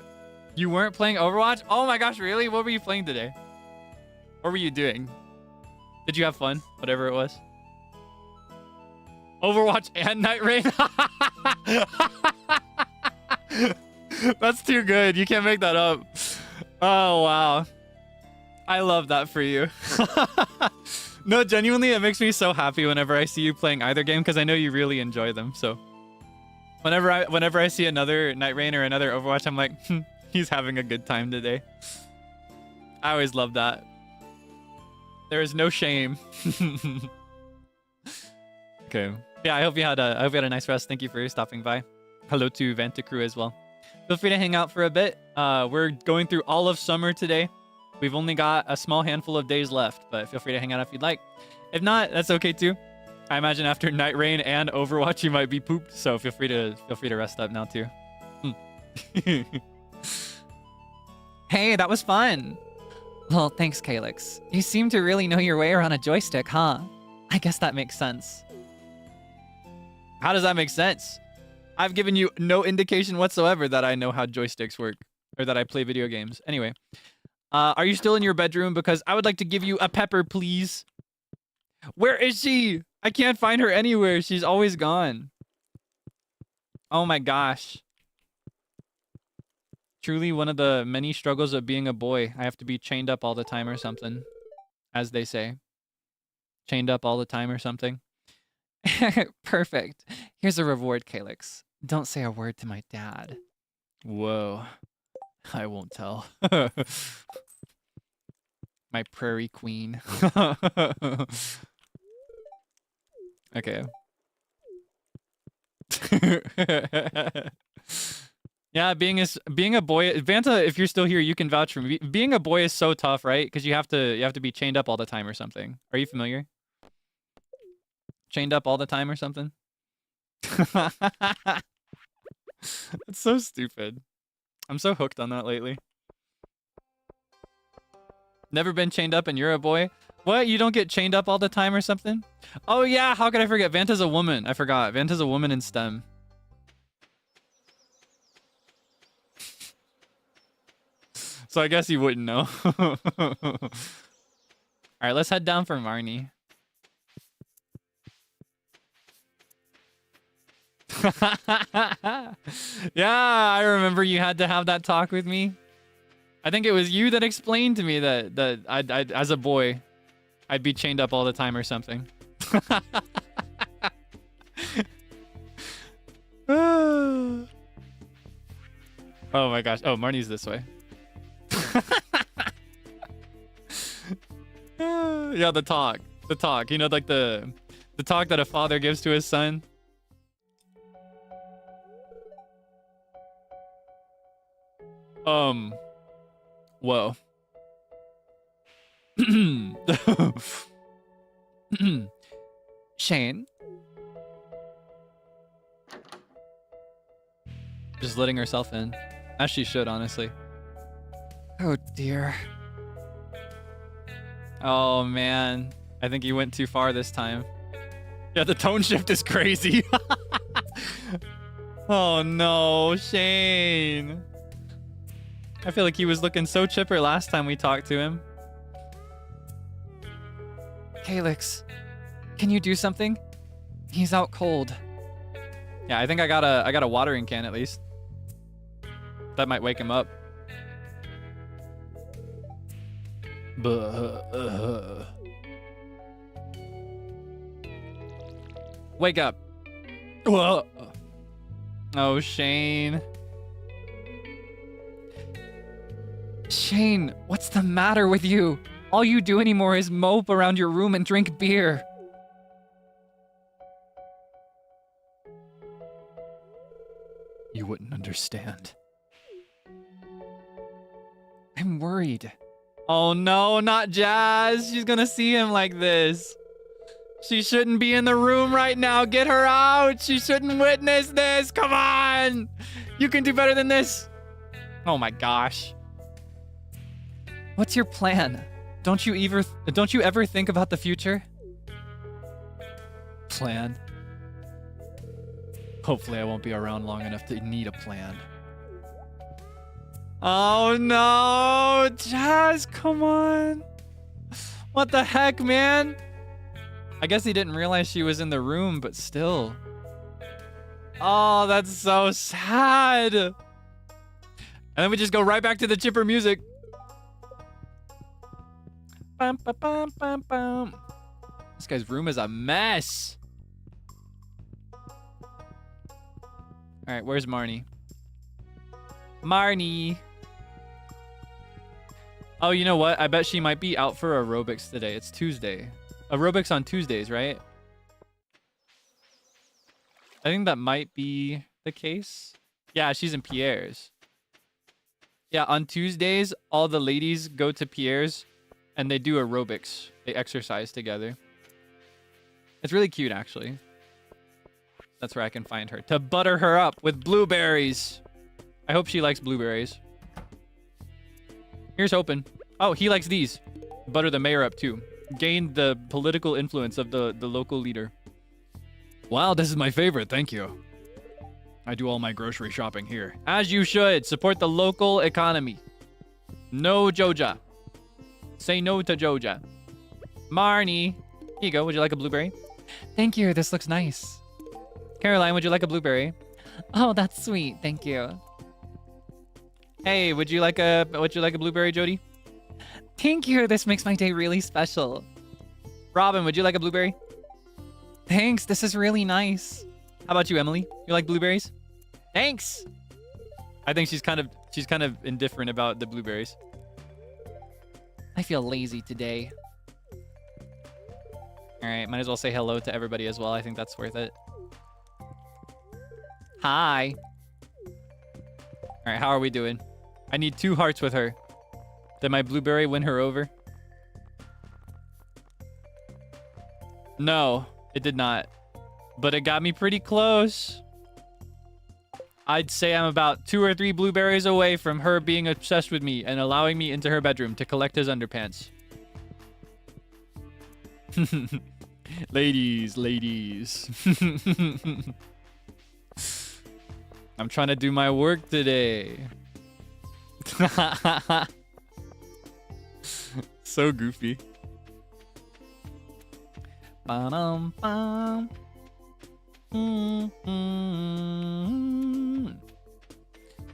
A: you weren't playing Overwatch? Oh my gosh, really? What were you playing today? What were you doing? Did you have fun? Whatever it was. Overwatch and Night Rain? That's too good. You can't make that up. Oh, wow. I love that for you. No, genuinely, it makes me so happy whenever I see you playing either game because I know you really enjoy them. So whenever I see another Night Rain or another Overwatch, I'm like, he's having a good time today. I always love that. There is no shame. Okay. Yeah, I hope you had a nice rest. Thank you for stopping by. Hello to Vantacrew as well. Feel free to hang out for a bit. We're going through all of summer today. We've only got a small handful of days left, but feel free to hang out if you'd like. If not, that's okay too. I imagine after Night Rain and Overwatch, you might be pooped. So feel free to rest up now too.
B: Hey, that was fun. Well, thanks, Kaelix. You seem to really know your way around a joystick, huh? I guess that makes sense.
A: How does that make sense? I've given you no indication whatsoever that I know how joysticks work or that I play video games. Anyway, are you still in your bedroom? Because I would like to give you a pepper, please. Where is she? I can't find her anywhere. She's always gone. Oh my gosh. Truly one of the many struggles of being a boy. I have to be chained up all the time or something, as they say. Chained up all the time or something.
B: Perfect. Here's a reward, Kaelix. Don't say a word to my dad.
A: Whoa. I won't tell. My prairie queen. Okay. Yeah, being a boy, Vanta, if you're still here, you can vouch for me. Being a boy is so tough, right? Because you have to be chained up all the time or something. Are you familiar? Chained up all the time or something? It's so stupid. I'm so hooked on that lately. Never been chained up and you're a boy? What? You don't get chained up all the time or something? Oh yeah, how could I forget? Vanta's a woman. I forgot. Vanta's a woman in STEM. So I guess you wouldn't know. Alright, let's head down for Marnie. Yeah, I remember you had to have that talk with me. I think it was you that explained to me that I'd as a boy, I'd be chained up all the time or something. Oh my gosh. Oh, Marnie's this way. Yeah, the talk. You know, like the talk that a father gives to his son. Whoa.
B: Shane?
A: Just letting herself in. As she should, honestly.
B: Oh dear.
A: Oh man. I think you went too far this time. Yeah, the tone shift is crazy. Oh no, Shane. I feel like he was looking so chipper last time we talked to him.
B: Kaelix, can you do something? He's out cold.
A: Yeah, I think I got a watering can at least. That might wake him up.
D: Wake up.
C: Well,
D: Oh, Shane.
B: Shane, what's the matter with you? All you do anymore is mope around your room and drink beer.
D: You wouldn't understand.
B: I'm worried.
D: Oh no, not Jazz. She's gonna see him like this. She shouldn't be in the room right now. Get her out. She shouldn't witness this. Come on. You can do better than this. Oh my gosh.
B: What's your plan? Don't you ever think about the future?
D: Plan. Hopefully I won't be around long enough to need a plan. Oh no, Jazz, come on. What the heck, man? I guess he didn't realize she was in the room, but still. Oh, that's so sad. And then we just go right back to the chipper music. Bum, ba, bum, bum, bum. This guy's room is a mess. All right, where's Marnie? Marnie. Oh, you know what? I bet she might be out for aerobics today. It's Tuesday. Aerobics on Tuesdays, right? I think that might be the case. Yeah, she's in Pierre's. Yeah, on Tuesdays, all the ladies go to Pierre's and they do aerobics. They exercise together. It's really cute, actually. That's where I can find her. To butter her up with blueberries. I hope she likes blueberries. Here's hoping. Oh, he likes these. Butter the mayor up, too. Gain the political influence of the local leader.
C: wow, this is my favorite. Thank you. I do all my grocery shopping here.
D: As you should. Support the local economy. No Joja. Say no to Joja. Marnie. Here you go. Would you like a blueberry?
B: Thank you, this looks nice.
D: Caroline, would you like a blueberry?
B: Oh, that's sweet, thank you.
D: Hey, would you like a blueberry, Jody?
B: Thank you, this makes my day really special.
D: Robin, would you like a blueberry?
B: Thanks, this is really nice.
D: How about you, Emily? You like blueberries? Thanks. I think she's kind of indifferent about the blueberries.
B: I feel lazy today.
D: All right, might as well say hello to everybody as well. I think that's worth it.
B: Hi.
D: All right, how are we doing? I need 2 hearts with her. Did my blueberry win her over? No, it did not. But it got me pretty close. I'd say I'm about 2 or 3 blueberries away from her being obsessed with me and allowing me into her bedroom to collect his underpants. Ladies. I'm trying to do my work today. So goofy. Ba-dum-bum.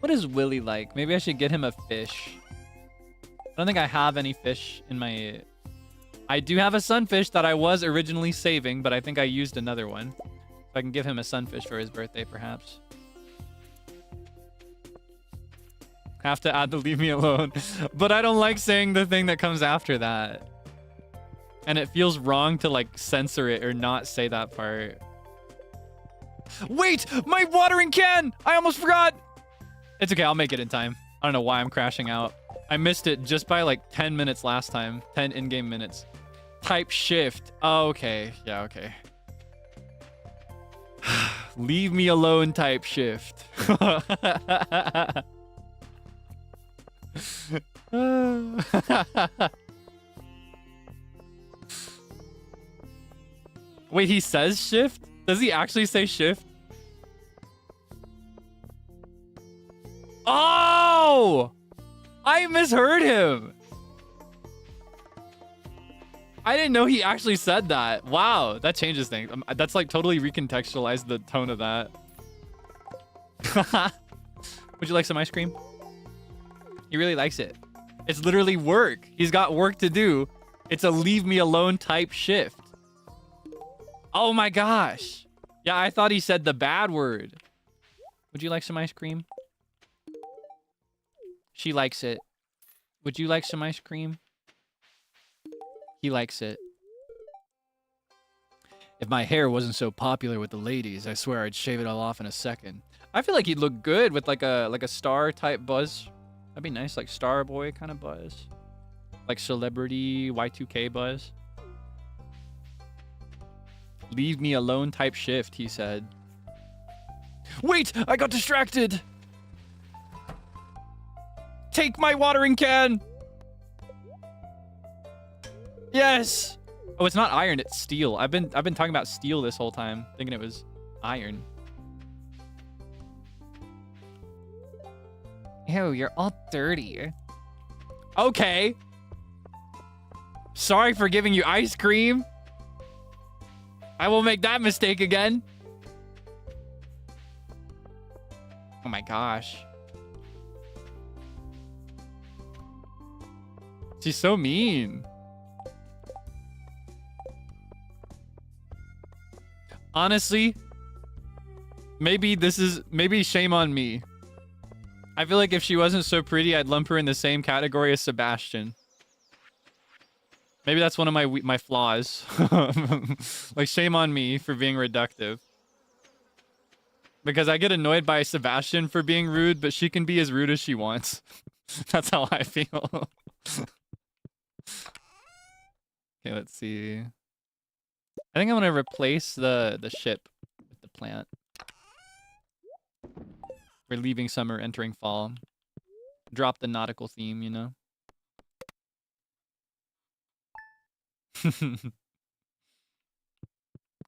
D: What is Willie like? Maybe I should get him a fish. I don't think I have any fish in my... I do have a sunfish that I was originally saving, but I think I used another one. So I can give him a sunfish for his birthday, perhaps. Have to add the leave me alone. But I don't like saying the thing that comes after that. And it feels wrong to like censor it or not say that part. Wait! My watering can! I almost forgot! It's okay, I'll make it in time. I don't know why I'm crashing out. I missed it just by like 10 minutes last time. 10 in-game minutes. Type shift. Oh, okay. Yeah, okay. Leave me alone, type shift. Wait, he says shift? Does he actually say shift? Oh! I misheard him. I didn't know he actually said that. Wow, that changes things. That's like totally recontextualized the tone of that. Would you like some ice cream? He really likes it. It's literally work. He's got work to do. It's a leave me alone type shift. Oh my gosh. Yeah, I thought he said the bad word. Would you like some ice cream? She likes it. Would you like some ice cream? He likes it. If my hair wasn't so popular with the ladies, I swear I'd shave it all off in a second. I feel like he'd look good with like a star type buzz. That'd be nice, like Star Boy kind of buzz. Like celebrity Y2K buzz. Leave me alone type shift, he said. Wait, I got distracted. Take my watering can. Yes. Oh, it's not iron, it's steel. I've been talking about steel this whole time, thinking it was iron.
B: Ew, you're all dirty.
D: Okay. Sorry for giving you ice cream. I won't make that mistake again. Oh my gosh. She's so mean. Honestly, maybe shame on me. I feel like if she wasn't so pretty, I'd lump her in the same category as Sebastian. Maybe that's one of my flaws. Like, shame on me for being reductive. Because I get annoyed by Sebastian for being rude, but she can be as rude as she wants. That's how I feel. Okay, let's see. I think I'm gonna replace the ship with the plant. We're leaving summer, entering fall. Drop the nautical theme, you know?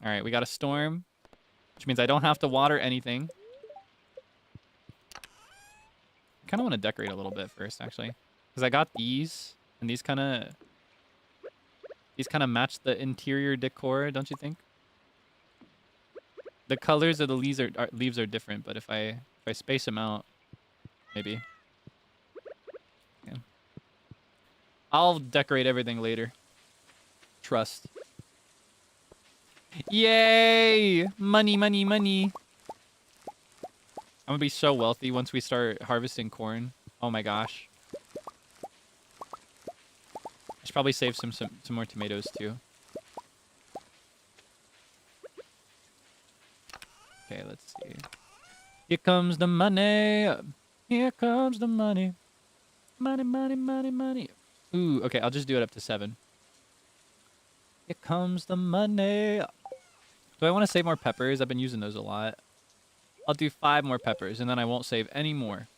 D: Alright, we got a storm. Which means I don't have to water anything. I kind of want to decorate a little bit first, actually. Because I got these. And these kind of match the interior decor, don't you think? The colors of the leaves are different, but if I space them out, maybe. Yeah. I'll decorate everything later. Trust. Yay! Money, money, money. I'm gonna be so wealthy once we start harvesting corn. Oh my gosh. I should probably save some more tomatoes too. Okay, let's see. Here comes the money. Here comes the money. Money, money, money, money. Ooh, okay, I'll just do it up to 7. Here comes the money. Do I want to save more peppers? I've been using those a lot. I'll do 5 more peppers, and then I won't save any more.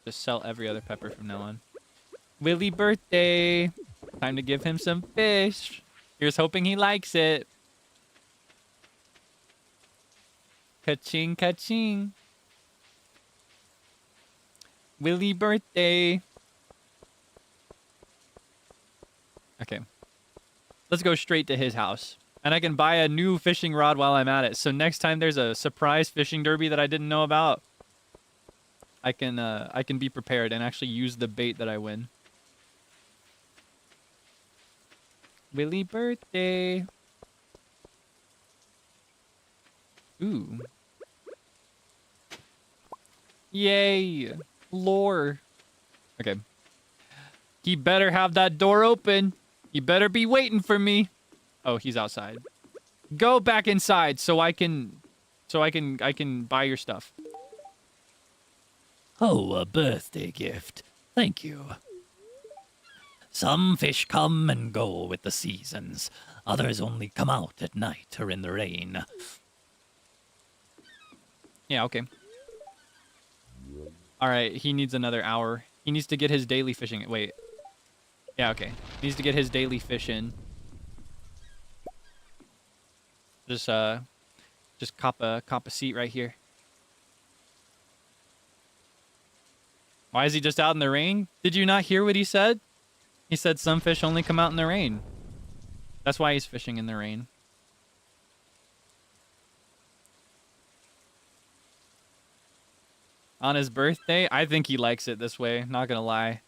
D: Just sell every other pepper from now on. Willy birthday. Time to give him some fish. Here's hoping he likes it. Ka-ching, ka-ching. Willy birthday. Okay. Let's go straight to his house. And I can buy a new fishing rod while I'm at it. So next time there's a surprise fishing derby that I didn't know about, I can be prepared and actually use the bait that I win. Willy birthday. Ooh. Yay. Lore. Okay. He better have that door open. He better be waiting for me. Oh, he's outside. Go back inside so I can buy your stuff.
C: Oh, a birthday gift. Thank you. Some fish come and go with the seasons. Others only come out at night or in the rain.
D: Yeah, okay. All right, he needs another hour. He needs to get his daily fishing. Wait. Yeah, okay. He needs to get his daily fish in. Just cop a seat right here. Why is he just out in the rain? Did you not hear what he said? He said some fish only come out in the rain. That's why he's fishing in the rain. On his birthday, I think he likes it this way, not gonna lie.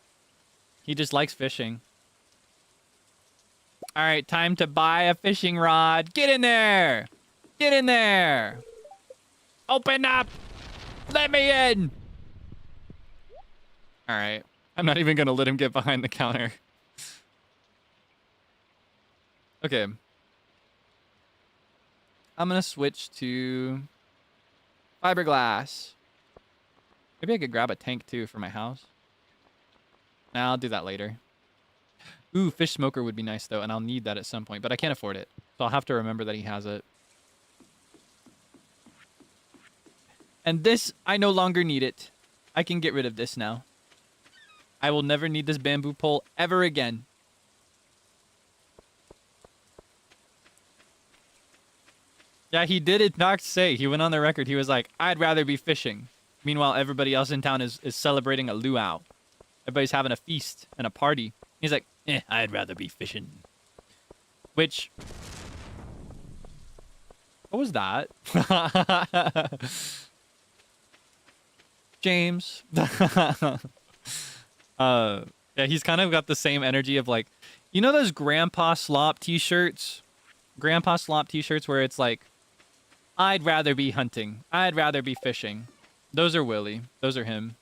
D: He just likes fishing. All right, time to buy a fishing rod. Get in there! Get in there! Open up! Let me in! Alright. I'm not even gonna let him get behind the counter. Okay. I'm gonna switch to fiberglass. Maybe I could grab a tank too for my house. Nah, I'll do that later. Ooh, fish smoker would be nice though, and I'll need that at some point, but I can't afford it. So I'll have to remember that he has it. And this, I no longer need it. I can get rid of this now. I will never need this bamboo pole ever again. Yeah, he did in fact say, he went on the record, he was like, I'd rather be fishing. Meanwhile, everybody else in town is celebrating a luau. Everybody's having a feast and a party. He's like, I'd rather be fishing. Which... What was that? James. Yeah, he's kind of got the same energy of like, you know those Grandpa Slop t-shirts? Grandpa Slop t-shirts where it's like, I'd rather be hunting. I'd rather be fishing. Those are Willie. Those are him.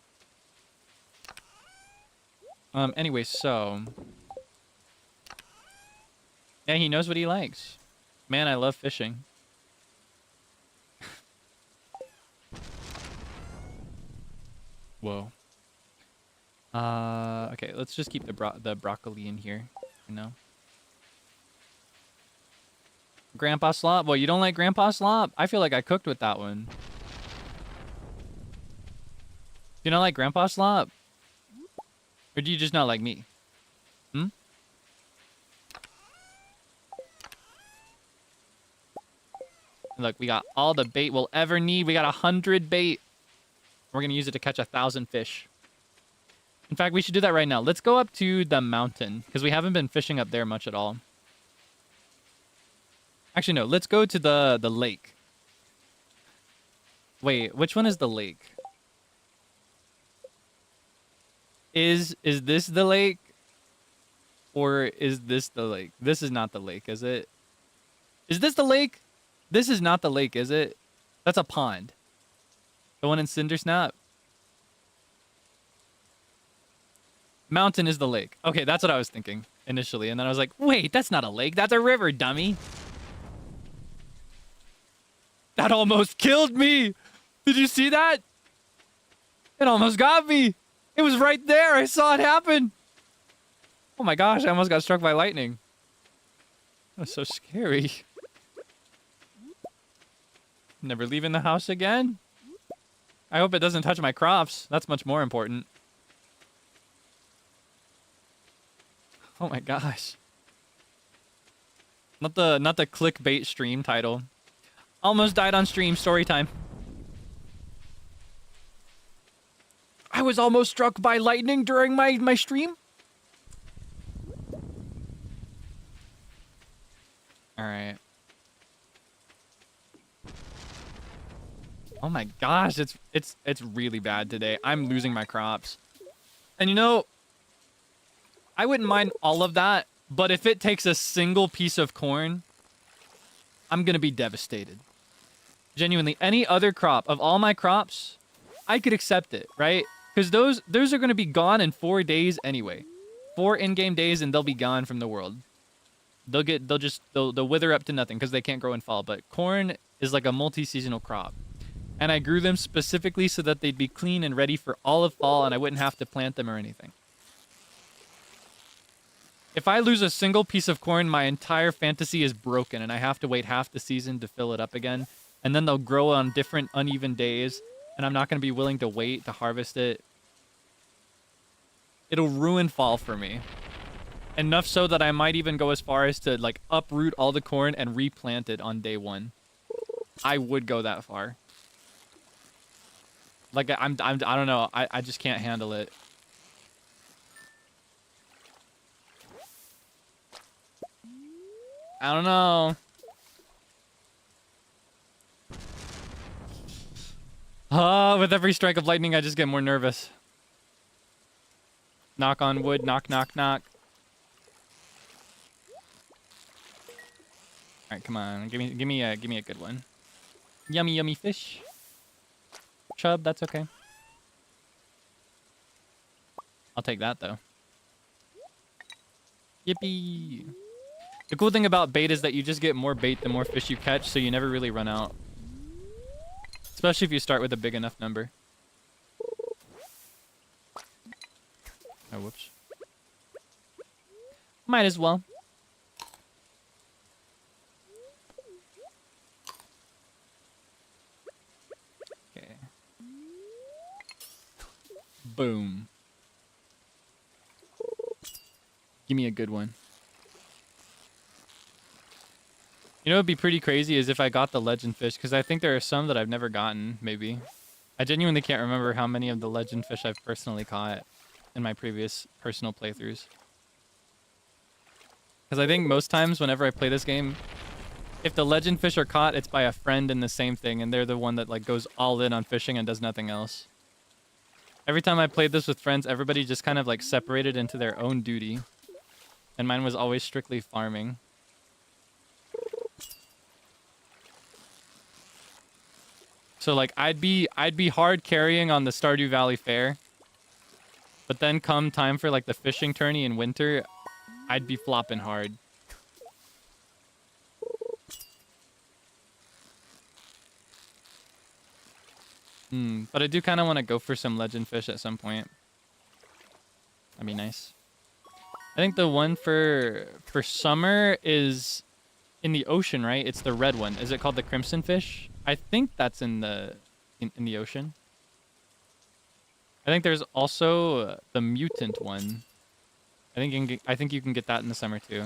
D: Anyway, so... Yeah, he knows what he likes. Man, I love fishing. Whoa. Okay, let's just keep the broccoli in here, you know. Grandpa Slop? Well, you don't like Grandpa Slop? I feel like I cooked with that one. Do you not like Grandpa Slop? Or do you just not like me? Hmm? Look, we got all the bait we'll ever need. We got 100 bait. We're gonna use it to catch 1,000 fish. In fact, we should do that right now. Let's go up to the mountain, because we haven't been fishing up there much at all. Actually, no. Let's go to the lake. Wait, which one is the lake? Is this the lake? Or is this the lake? This is not the lake, is it? Is this the lake? This is not the lake, is it? That's a pond. The one in Cindersnap? Mountain is the lake. Okay, that's what I was thinking initially. And then I was like, wait, that's not a lake. That's a river, dummy. That almost killed me. Did you see that? It almost got me. It was right there. I saw it happen. Oh my gosh, I almost got struck by lightning. That was so scary. Never leaving the house again. I hope it doesn't touch my crops. That's much more important. Oh my gosh. Not the clickbait stream title. Almost died on stream, story time. I was almost struck by lightning during my stream. All right. Oh my gosh, it's really bad today. I'm losing my crops. And you know, I wouldn't mind all of that, but if it takes a single piece of corn, I'm going to be devastated. Genuinely, any other crop of all my crops, I could accept it, right? Because those are going to be gone in 4 days anyway. 4 in-game days and they'll be gone from the world. They'll wither up to nothing because they can't grow in fall. But corn is like a multi-seasonal crop. And I grew them specifically so that they'd be clean and ready for all of fall and I wouldn't have to plant them or anything. If I lose a single piece of corn, my entire fantasy is broken and I have to wait half the season to fill it up again. And then they'll grow on different uneven days and I'm not going to be willing to wait to harvest it. It'll ruin fall for me. Enough so that I might even go as far as to like uproot all the corn and replant it on day 1. I would go that far. Like I don't know. I just can't handle it. I don't know. With every strike of lightning, I just get more nervous. Knock on wood, knock, knock, knock.
A: right, come on. Give me a good one. Yummy, yummy fish. Chub, that's okay. I'll take that though. Yippee! The cool thing about bait is that you just get more bait the more fish you catch, so you never really run out. Especially if you start with a big enough number. Oh, whoops. Might as well. Okay. Boom. Give me a good one. You know what would be pretty crazy is if I got the legend fish, because I think there are some that I've never gotten, maybe. I genuinely can't remember how many of the legend fish I've personally caught in my previous personal playthroughs. Because I think most times whenever I play this game, if the legend fish are caught, it's by a friend in the same thing, and they're the one that like goes all in on fishing and does nothing else. Every time I played this with friends, everybody just kind of like separated into their own duty. And mine was always strictly farming. So like I'd be hard carrying on the Stardew Valley Fair. But then come time for like the fishing tourney in winter, I'd be flopping hard. But I do kind of want to go for some legend fish at some point. That'd be nice. I think the one for summer is in the ocean, right? It's the red one. Is it called the crimson fish? I think that's in the ocean. I think there's also the mutant one. I think you can get that in the summer too.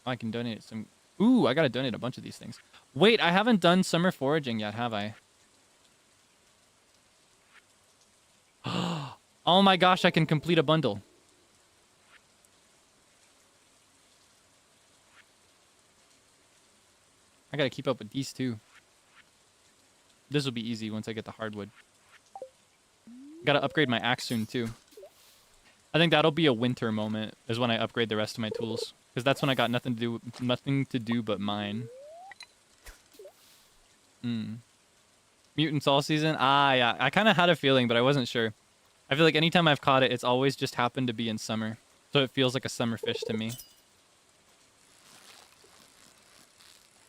A: I can donate some. Ooh, I gotta donate a bunch of these things. Wait, I haven't done summer foraging yet, have I? Oh my gosh, I can complete a bundle. I gotta keep up with these too. This will be easy once I get the hardwood. Gotta upgrade my axe soon too. I think that'll be a winter moment, is when I upgrade the rest of my tools. Because that's when I got nothing to do but mine. Mutants all season? Ah, yeah. I kind of had a feeling, but I wasn't sure. I feel like anytime I've caught it, it's always just happened to be in summer. So it feels like a summer fish to me.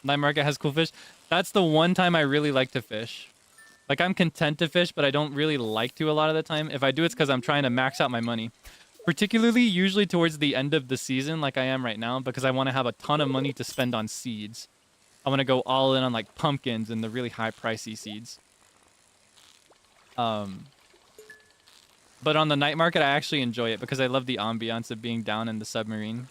A: Night market has cool fish. That's the one time I really like to fish. Like, I'm content to fish, but I don't really like to a lot of the time. If I do, it's because I'm trying to max out my money. Particularly, usually towards the end of the season, like I am right now, because I want to have a ton of money to spend on seeds. I want to go all in on, like, pumpkins and the really high pricey seeds. But on the night market, I actually enjoy it because I love the ambiance of being down in the submarine.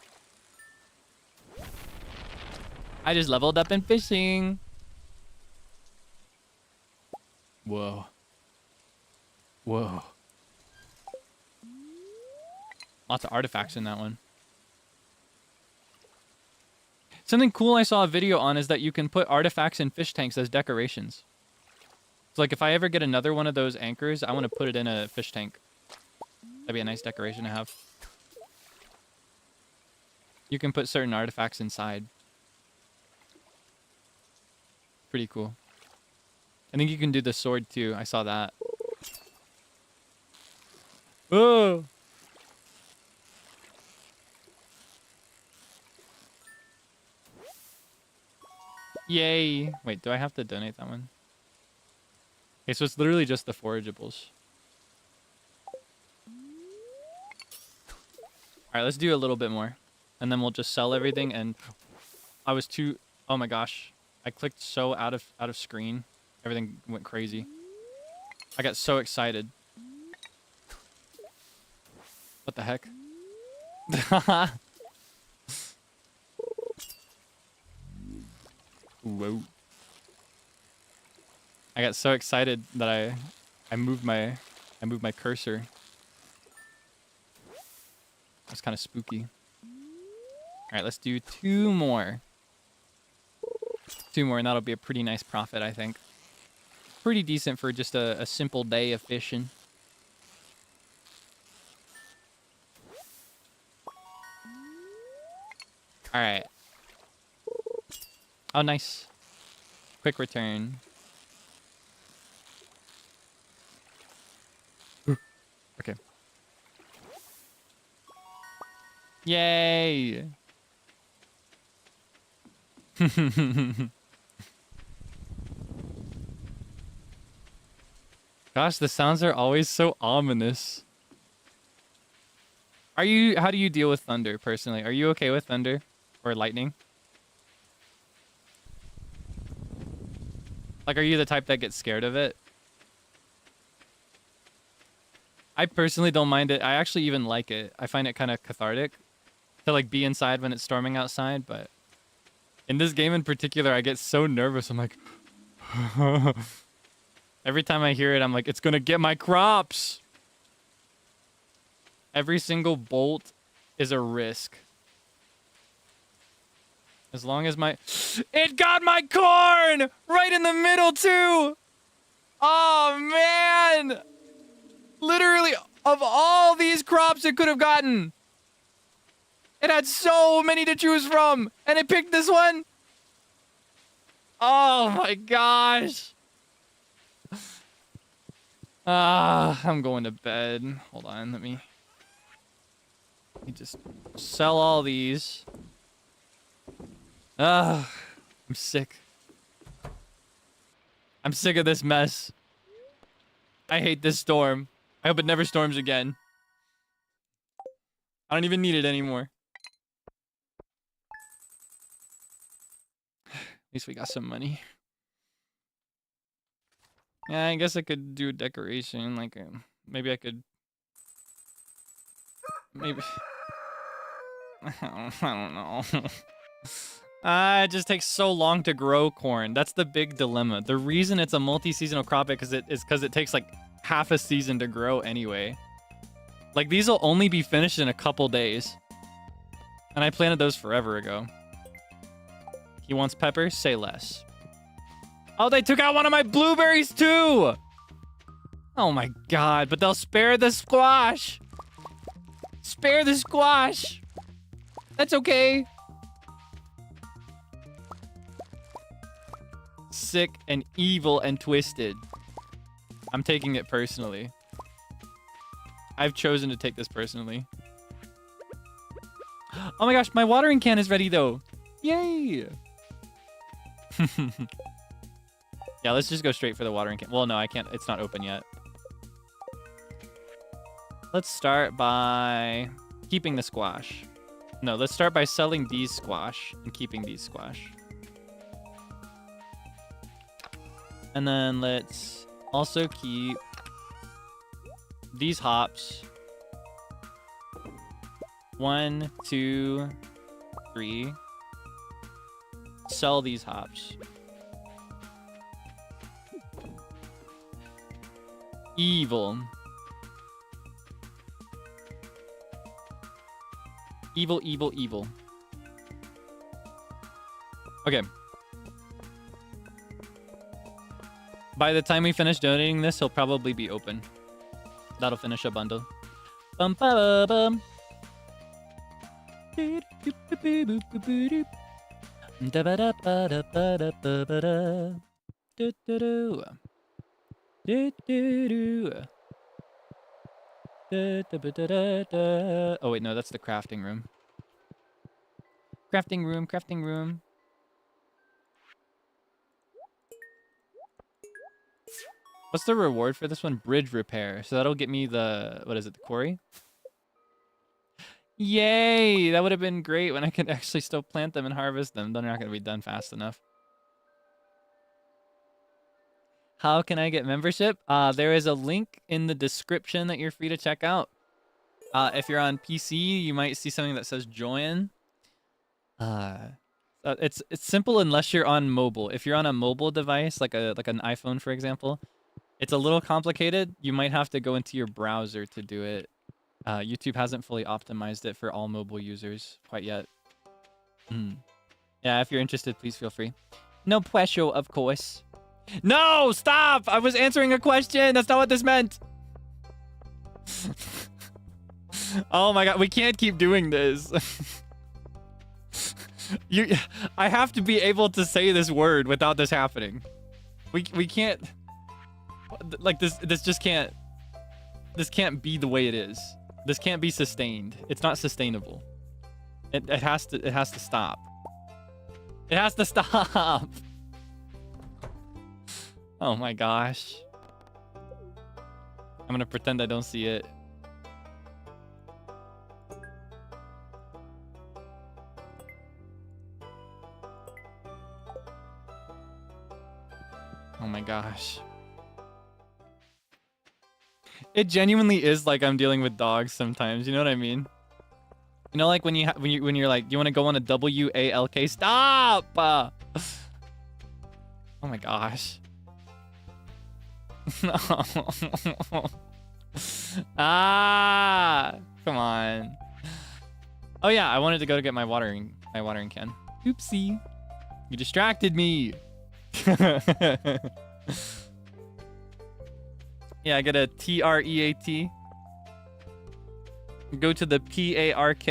A: I just leveled up in fishing. Whoa. Whoa. Lots of artifacts in that one. Something cool I saw a video on is that you can put artifacts in fish tanks as decorations. So like if I ever get another one of those anchors, I want to put it in a fish tank. That'd be a nice decoration to have. You can put certain artifacts inside. Pretty cool. I think you can do the sword too. I saw that. Oh! Yay! Wait, do I have to donate that one? Okay, so it's literally just the forageables. Alright, let's do a little bit more. And then we'll just sell everything and... I was too... Oh my gosh. I clicked so out of screen. Everything went crazy. I got so excited. What the heck? Whoa. I got so excited that I moved my cursor. That's kind of spooky. All right, let's do 2 more. 2 more, and that'll be a pretty nice profit, I think. Pretty decent for just a simple day of fishing. All right. Oh, nice. Quick return. Okay. Yay! Gosh, the sounds are always so ominous. How do you deal with thunder personally? Are you okay with thunder or lightning? Like, are you the type that gets scared of it? I personally don't mind it. I actually even like it. I find it kind of cathartic to like be inside when it's storming outside, but in this game in particular, I get so nervous. I'm like, every time I hear it, I'm like, it's gonna get my crops. Every single bolt is a risk. As long as it got my corn right in the middle too. Oh man. Literally, of all these crops it could have gotten, it had so many to choose from, and it picked this one. Oh my gosh. I'm going to bed. Hold on, let me just sell all these. I'm sick. I'm sick of this mess. I hate this storm. I hope it never storms again. I don't even need it anymore. At least we got some money. Yeah, I guess I could do a decoration. Like, maybe I could... Maybe... I don't know. It just takes so long to grow corn. That's the big dilemma. The reason it's a multi-seasonal crop is because it takes like half a season to grow anyway. Like, these will only be finished in a couple days. And I planted those forever ago. He wants peppers? Say less. Oh, they took out one of my blueberries too! Oh my god, but they'll spare the squash! Spare the squash! That's okay. Sick and evil and twisted. I'm taking it personally. I've chosen to take this personally. Oh my gosh, my watering can is ready though. Yay! Yeah, let's just go straight for the watering can. Well, no, I can't. It's not open yet. Let's start by keeping the squash. No, let's start by selling these squash and keeping these squash. And then let's also keep these hops. 1, 2, 3. Sell these hops. Evil. Evil, evil, evil. Okay. By the time we finish donating this, he'll probably be open. That'll finish a bundle. Bum ba bum. Oh wait, no, that's the crafting room. Crafting room, crafting room. What's the reward for this one? Bridge repair. So that'll get me the, what is it, the quarry? Yay! That would have been great when I could actually still plant them and harvest them. They're not going to be done fast enough. How can I get membership? There is a link in the description that you're free to check out. If you're on PC, you might see something that says join. It's simple unless you're on mobile. If you're on a mobile device, like an iPhone, for example, it's a little complicated. You might have to go into your browser to do it. YouTube hasn't fully optimized it for all mobile users quite yet. Yeah, if you're interested, please feel free.
B: No pressure, of course. No, stop! I was answering a question. That's not what this meant.
A: Oh my god, we can't keep doing this. I have to be able to say this word without this happening. We can't, like, this just can't, this can't be the way it is. This can't be sustained. It's not sustainable. It has to stop. It has to stop. Oh my gosh. I'm gonna pretend I don't see it. Oh my gosh. It genuinely is like I'm dealing with dogs sometimes. You know what I mean? You know, like when you're like, do you want to go on a WALK? Stop! Oh my gosh. No. Ah, come on. Oh yeah, I wanted to go to get my watering can. Oopsie. You distracted me. Yeah, I get a TREAT. Go to the PARK.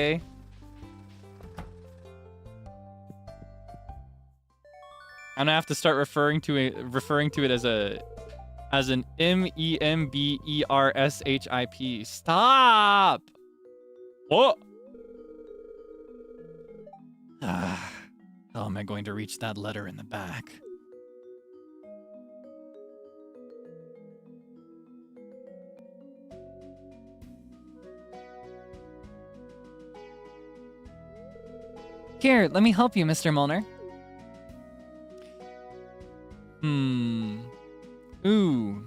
A: I'm gonna have to start referring to it as an MEMBERSHIP. Stop! What? How am I going to reach that letter in the back?
B: Here, let me help you, Mr. Molnar.
A: Ooh.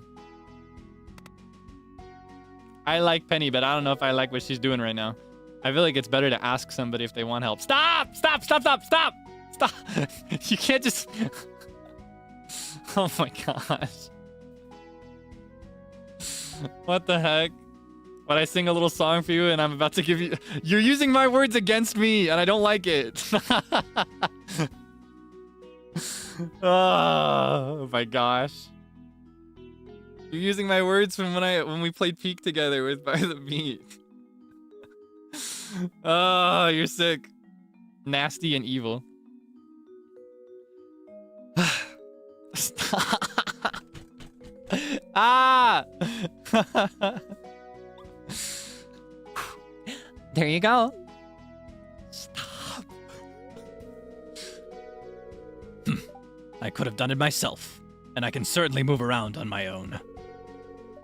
A: I like Penny, but I don't know if I like what she's doing right now. I feel like it's better to ask somebody if they want help. Stop! Stop! Stop! Stop! Stop! Stop! You can't just... Oh my gosh. What the heck? When I sing a little song for you and I'm about to give you... You're using my words against me and I don't like it. Oh my gosh. You're using my words from when we played Peak together with By the Beat. Oh, you're sick. Nasty and evil. Stop. Ah!
B: There you go.
C: Stop. I could have done it myself, and I can certainly move around on my own.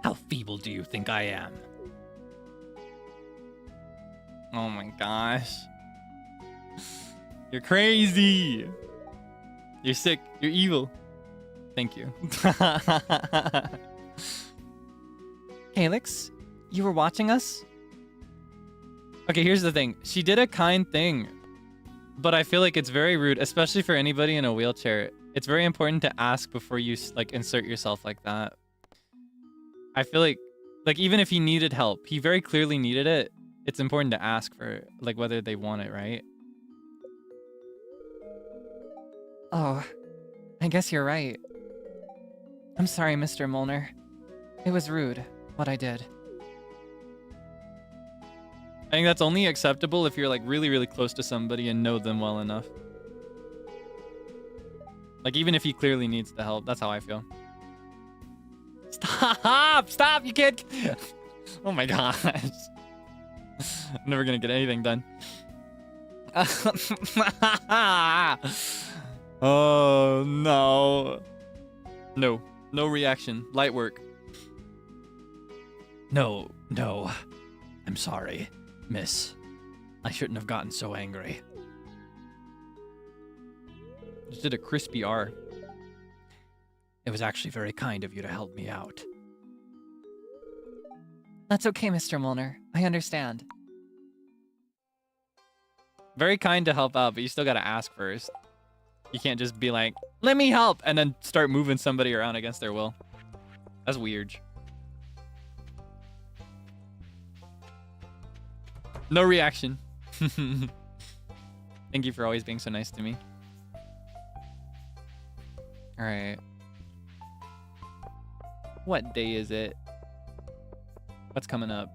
C: How feeble do you think I am?
A: Oh my gosh. You're crazy. You're sick. You're evil. Thank you.
B: Kaelix, you were watching us?
A: Okay, here's the thing. She did a kind thing, but I feel like it's very rude, especially for anybody in a wheelchair. It's very important to ask before you like insert yourself like that. I feel like even if he needed help, he very clearly needed it. It's important to ask for like whether they want it, right?
B: Oh, I guess you're right. I'm sorry, Mr. Molnar. It was rude, what I did.
A: I think that's only acceptable if you're like really, really close to somebody and know them well enough. Like even if he clearly needs the help, that's how I feel. Stop! Stop! You can't... Oh my gosh. I'm never gonna get anything done. Oh no. No. No reaction. Light work.
C: No. I'm sorry, miss. I shouldn't have gotten so angry.
A: Just did a crispy R.
C: It was actually very kind of you to help me out.
B: That's okay, Mr. Molnar. I understand.
A: Very kind to help out, but you still gotta ask first. You can't just be like, let me help, and then start moving somebody around against their will. That's weird. No reaction. Thank you for always being so nice to me.
B: All right. What day is it? What's coming up?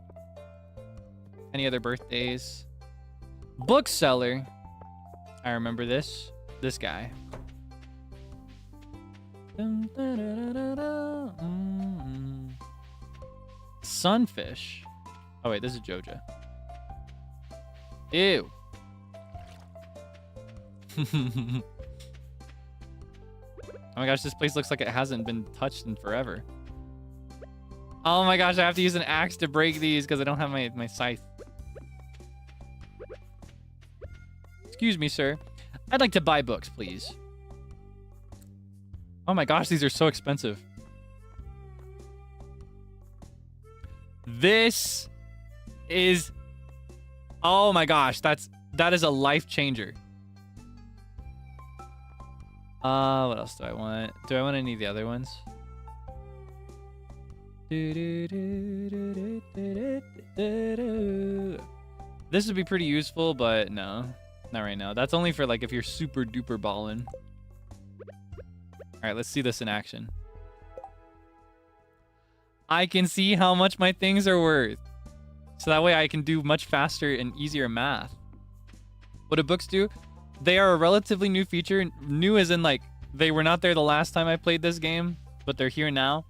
B: Any other birthdays? Bookseller. I remember this. This guy. Sunfish. Oh wait, this is Joja. Ew. Oh my gosh, this place looks like it hasn't been touched in forever. Oh my gosh, I have to use an axe to break these because I don't have my scythe. Excuse me, sir. I'd like to buy books, please. Oh my gosh, these are so expensive. This is... Oh my gosh, that is a life changer. What else do I want? Do I want any of the other ones? This would be pretty useful, but no. Not right now. That's only for like if you're super duper ballin'. Alright, let's see this in action. I can see how much my things are worth. So that way I can do much faster and easier math. What do books do? They are a relatively new feature. New as in like, they were not there the last time I played this game, but they're here now.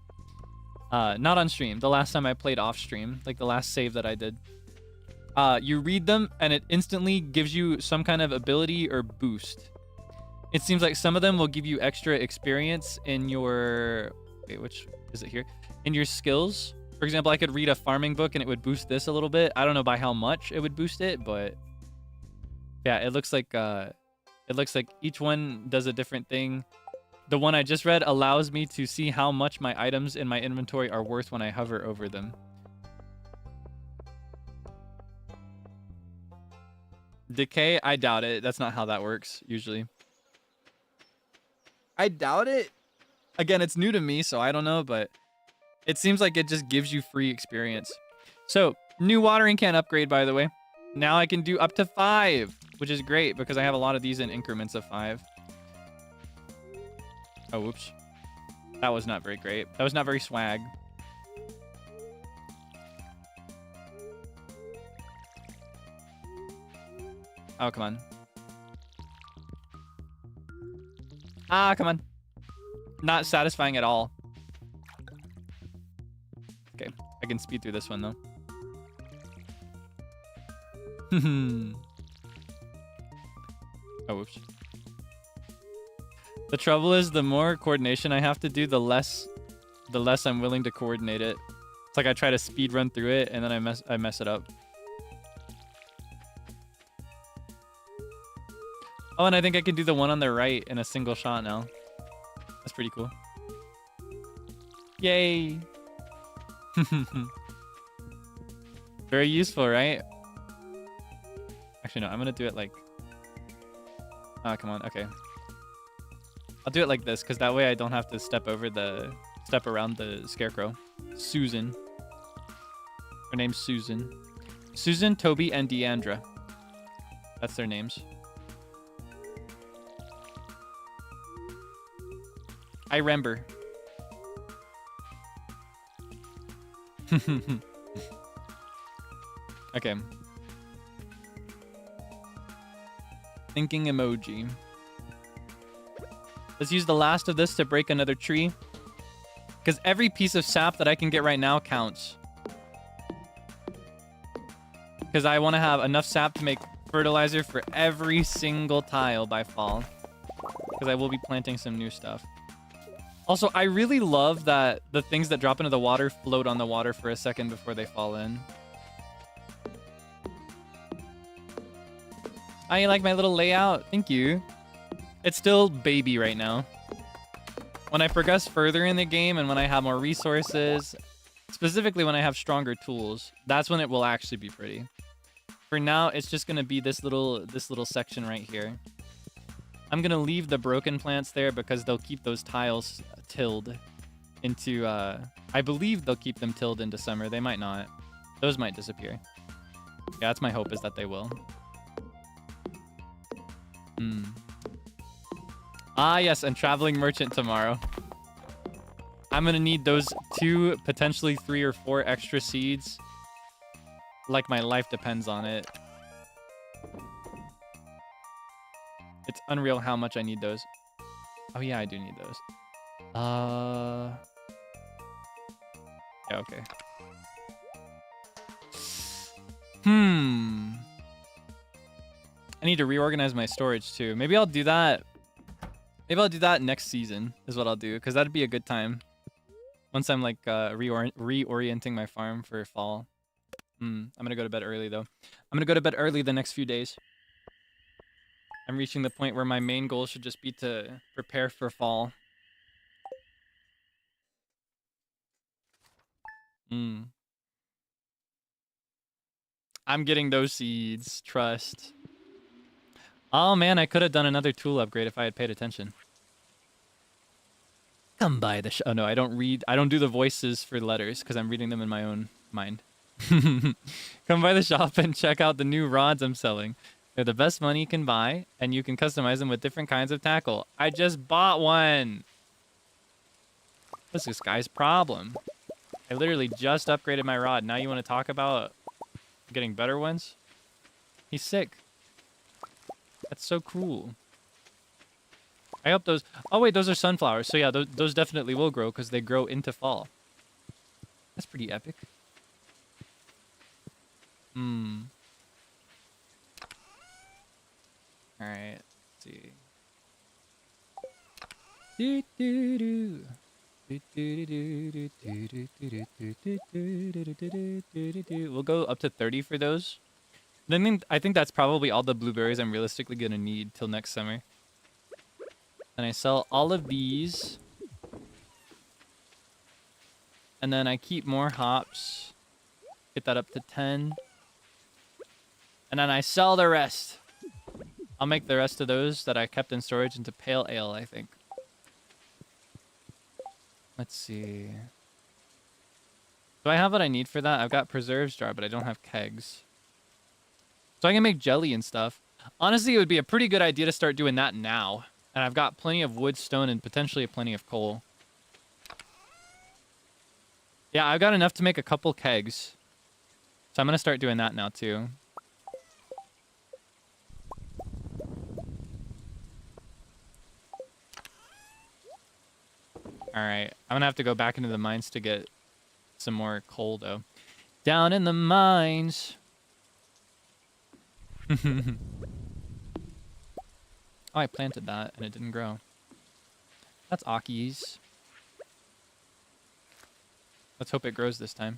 B: Not on stream. The last time I played off stream, like the last save that I did. You read them and it instantly gives you some kind of ability or boost. It seems like some of them will give you extra experience in your... Wait, which is it here? In your skills. For example, I could read a farming book and it would boost this a little bit. I don't know by how much it would boost it, but... Yeah, it looks like each one does a different thing. The one I just read allows me to see how much my items in my inventory are worth when I hover over them. Decay? I doubt it. That's not how that works, usually. I doubt it. Again, it's new to me, so I don't know, but it seems like it just gives you free experience. So, new watering can upgrade, by the way. Now I can do up to 5, which is great because I have a lot of these in increments of 5. Oh, whoops. That was not very great. That was not very swag. Oh, come on. Ah, come on. Not satisfying at all. Okay, I can speed through this one, though. Oh, whoops. The trouble is, the more coordination I have to do, the less I'm willing to coordinate it. It's like I try to speed run through it, and then I mess it up. Oh, and I think I can do the one on the right in a single shot now. That's pretty cool. Yay! Very useful, right? Actually, no, I'm gonna do it like... Oh, come on, okay. I'll do it like this, because that way I don't have to step around the scarecrow. Susan. Her name's Susan. Susan, Toby, and Deandra. That's their names. I remember. Okay. Thinking emoji. Let's use the last of this to break another tree. Because every piece of sap that I can get right now counts. Because I want to have enough sap to make fertilizer for every single tile by fall. Because I will be planting some new stuff. Also, I really love that the things that drop into the water float on the water for a second before they fall in. Oh, you like my little layout? Thank you. It's still baby right now. When I progress further in the game and when I have more resources, specifically when I have stronger tools, that's when it will actually be pretty. For now, it's just going to be this little section right here. I'm going to leave the broken plants there because they'll keep those tiles tilled into... I believe they'll keep them tilled into summer. They might not. Those might disappear. Yeah, that's my hope, is that they will.
A: Ah, yes, and traveling merchant tomorrow. I'm gonna need those 2, potentially 3 or 4 extra seeds. Like my life depends on it. It's unreal how much I need those. Oh yeah, I do need those. Yeah, okay. I need to reorganize my storage too. Maybe I'll do that. Maybe I'll do that next season is what I'll do, because that'd be a good time. Once I'm like reorienting my farm for fall. I'm gonna go to bed early though. I'm gonna go to bed early the next few days. I'm reaching the point where my main goal should just be to prepare for fall. I'm getting those seeds. Trust. Oh man, I could have done another tool upgrade if I had paid attention. Come by the oh no, I don't read. I don't do the voices for letters because I'm reading them in my own mind. Come by the shop and check out the new rods I'm selling. They're the best money you can buy, and you can customize them with different kinds of tackle. I just bought one. What's this guy's problem? I literally just upgraded my rod. Now you want to talk about getting better ones? He's sick. That's so cruel. I hope those... Oh, wait, those are sunflowers. So, yeah, those definitely will grow because they grow into fall. That's pretty epic. Alright, let's see. We'll go up to 30 for those. I think that's probably all the blueberries I'm realistically gonna need till next summer. And I sell all of these. And then I keep more hops. Get that up to 10. And then I sell the rest. I'll make the rest of those that I kept in storage into pale ale, I think. Let's see. Do I have what I need for that? I've got preserves jar, but I don't have kegs. So I can make jelly and stuff. Honestly, it would be a pretty good idea to start doing that now. And I've got plenty of wood, stone, and potentially plenty of coal. Yeah, I've got enough to make a couple kegs. So I'm going to start doing that now, too. Alright, I'm going to have to go back into the mines to get some more coal, though. Down in the mines. Oh, I planted that, and it didn't grow. That's Aki's. Let's hope it grows this time.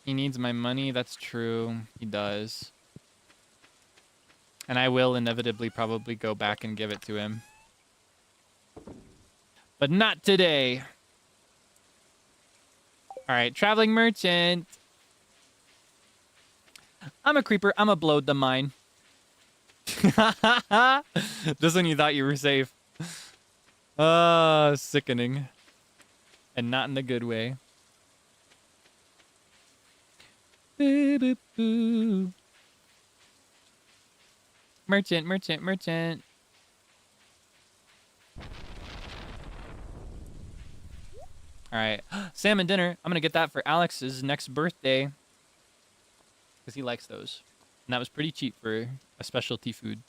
A: He needs my money. That's true. He does. And I will inevitably probably go back and give it to him. But not today. All right, traveling merchant. I'm a creeper. I'm a blowed the mine. Just when you thought you were safe. Sickening. And not in the good way. Boo, boo, boo. Merchant, merchant, merchant. All right, salmon dinner. I'm gonna get that for Alex's next birthday because he likes those, and that was pretty cheap for a specialty food.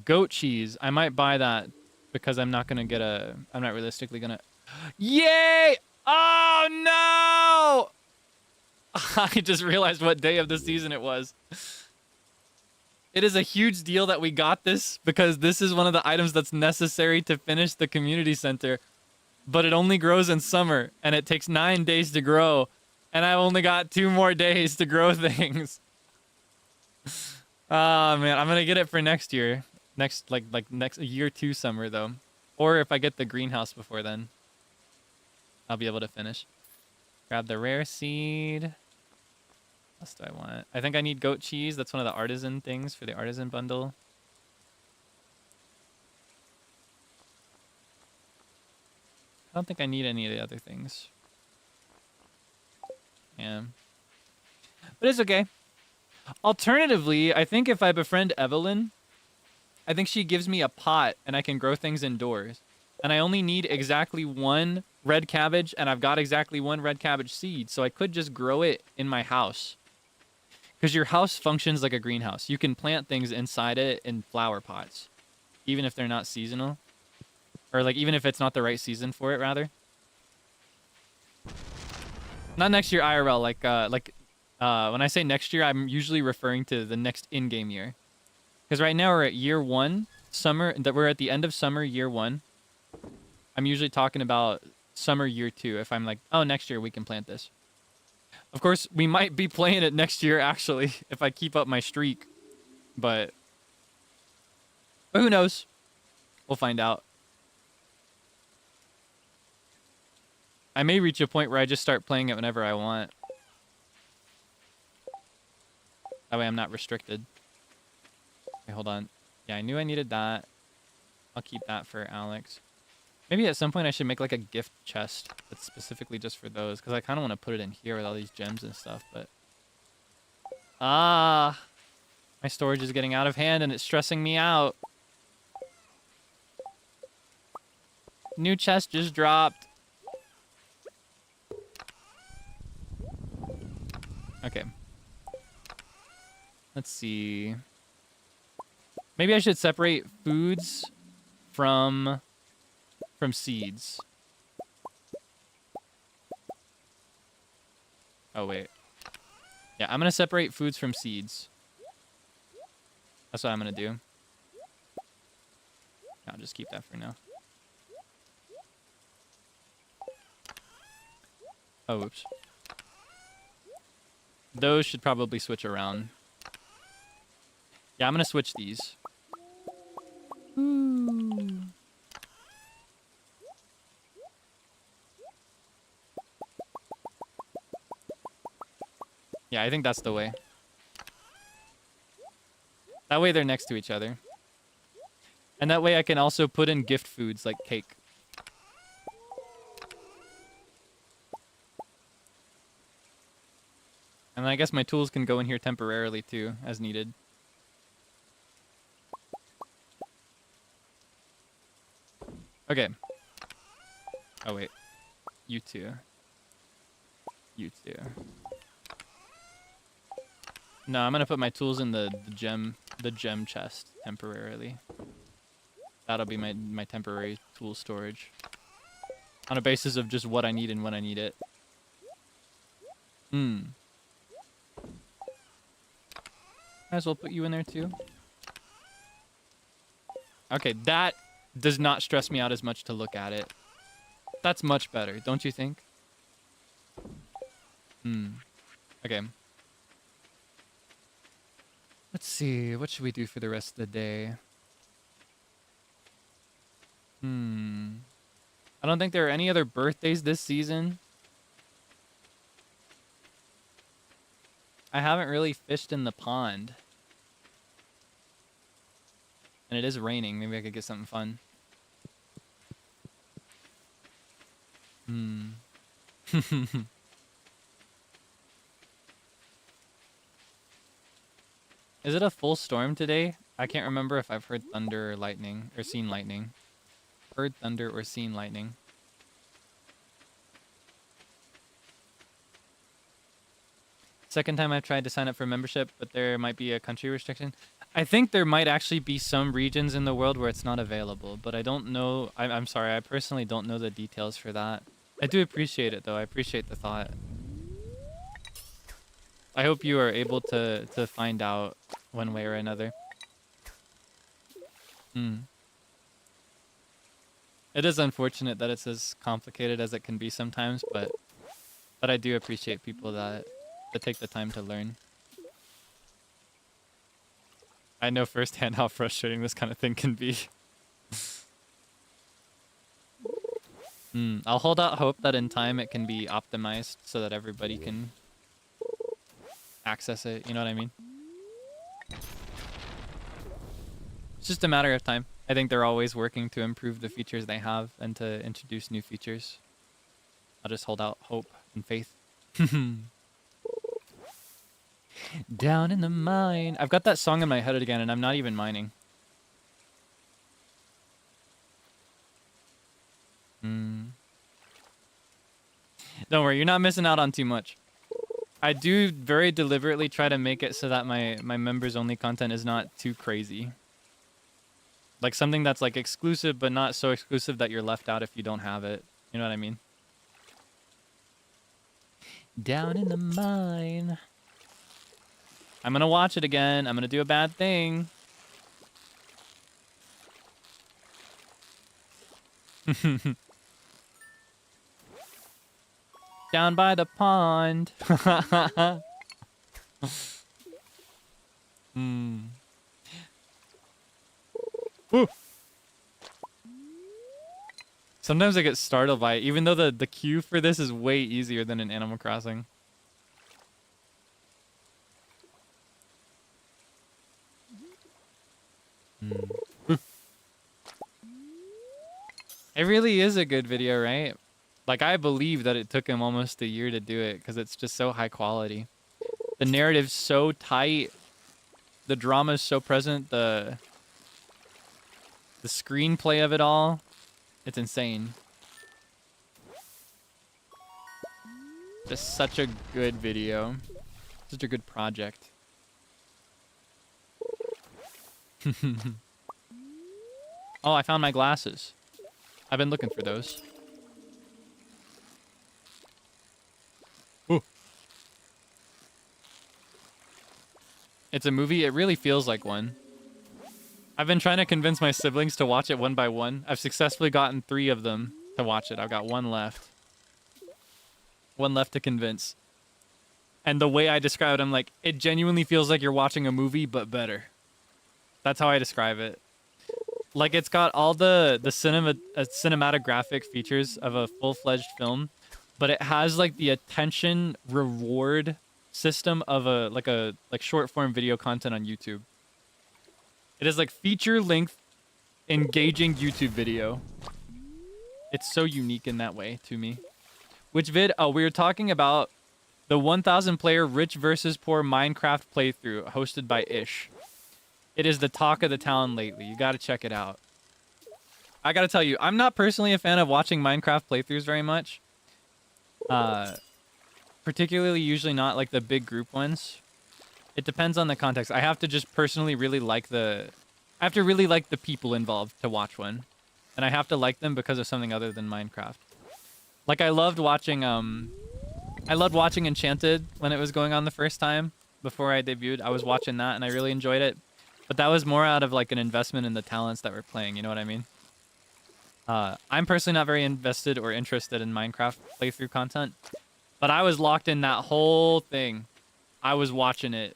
A: Goat cheese. I might buy that because I'm not gonna get a. I'm not realistically gonna. Yay! Oh no! I just realized what day of the season it was. It is a huge deal that we got this because this is one of the items that's necessary to finish the community center. But it only grows in summer, and it takes 9 days to grow, and I've only got 2 more days to grow things. Oh man, I'm gonna get it for next year, next year 2 summer though, or if I get the greenhouse before then, I'll be able to finish. Grab the rare seed. What else do I want? I think I need goat cheese. That's one of the artisan things for the artisan bundle. I don't think I need any of the other things. Yeah. But it's okay. Alternatively, I think if I befriend Evelyn, I think she gives me a pot and I can grow things indoors. And I only need exactly one red cabbage, and I've got exactly one red cabbage seed, so I could just grow it in my house. Because your house functions like a greenhouse. You can plant things inside it in flower pots, even if they're not seasonal. Or like even if it's not the right season for it, rather. Not next year IRL, when I say next year, I'm usually referring to the next in-game year. Because right now we're at year 1, we're at the end of summer year 1. I'm usually talking about summer year 2 if I'm like, oh, next year we can plant this. Of course, we might be playing it next year, actually, if I keep up my streak. But who knows? We'll find out. I may reach a point where I just start playing it whenever I want. That way I'm not restricted. Okay, hold on. Yeah, I knew I needed that. I'll keep that for Alex. Maybe at some point I should make like a gift chest that's specifically just for those, because I kind of want to put it in here with all these gems and stuff, but... my storage is getting out of hand and it's stressing me out. New chest just dropped. Okay. Let's see. Maybe I should separate foods from seeds. Oh, wait. Yeah, I'm going to separate foods from seeds. That's what I'm going to do. I'll just keep that for now. Oh, oops. Those should probably switch around. Yeah, I'm going to switch these. Ooh. Yeah, I think that's the way. That way they're next to each other. And that way I can also put in gift foods like cake. And I guess my tools can go in here temporarily too, as needed. Okay. Oh wait. You two. You two. No, I'm gonna put my tools in the gem chest temporarily. That'll be my temporary tool storage. On a basis of just what I need and when I need it. Might as well put you in there too. Okay, that does not stress me out as much to look at it. That's much better, don't you think? Okay. Let's see, what should we do for the rest of the day? I don't think there are any other birthdays this season. I haven't really fished in the pond. And it is raining. Maybe I could get something fun. Is it a full storm today? I can't remember if I've heard thunder or lightning, or seen lightning. Heard thunder or seen lightning. Second time I've tried to sign up for membership, but there might be a country restriction. I think there might actually be some regions in the world where it's not available, but I don't know. I'm sorry, I personally don't know the details for that. I do appreciate it, though. I appreciate the thought. I hope you are able to find out one way or another. It is unfortunate that it's as complicated as it can be sometimes, but I do appreciate people that take the time to learn. I know firsthand how frustrating this kind of thing can be. I'll hold out hope that in time it can be optimized so that everybody can access it, you know what I mean? It's just a matter of time. I think they're always working to improve the features they have and to introduce new features. I'll just hold out hope and faith. Down in the mine. I've got that song in my head again, and I'm not even mining. Don't worry, you're not missing out on too much. I do very deliberately try to make it so that my members only content is not too crazy. Like something that's like exclusive, but not so exclusive that you're left out if you don't have it. You know what I mean? Down in the mine. I'm gonna watch it again. I'm gonna do a bad thing. Down by the pond. Ooh. Sometimes I get startled by it, even though the queue for this is way easier than in Animal Crossing. It really is a good video, right? Like, I believe that it took him almost a year to do it because it's just so high quality. The narrative's so tight. The drama's so present. The screenplay of it all. It's insane. Just such a good video. Such a good project. Oh, I found my glasses. I've been looking for those. Ooh. It's a movie. It really feels like one. I've been trying to convince my siblings to watch it one by one. I've successfully gotten 3 of them to watch it. I've got 1 left. 1 left to convince. And the way I describe it, I'm like, it genuinely feels like you're watching a movie, but better. That's how I describe it. Like, it's got all the cinematographic features of a full-fledged film, but it has like the attention reward system of a short-form video content on YouTube. It is like feature-length, engaging YouTube video. It's so unique in that way to me. Which vid? Oh, we were talking about the 1,000-player Rich versus Poor Minecraft playthrough hosted by Ish. It is the talk of the town lately. You got to check it out. I got to tell you, I'm not personally a fan of watching Minecraft playthroughs very much. Particularly, usually not like the big group ones. It depends on the context. I have to just personally really like the... I have to really like the people involved to watch one. And I have to like them because of something other than Minecraft. Like, I loved watching Enchanted when it was going on the first time before I debuted. I was watching that and I really enjoyed it. But that was more out of like an investment in the talents that were playing, you know what I mean? I'm personally not very invested or interested in Minecraft playthrough content. But I was locked in that whole thing. I was watching it.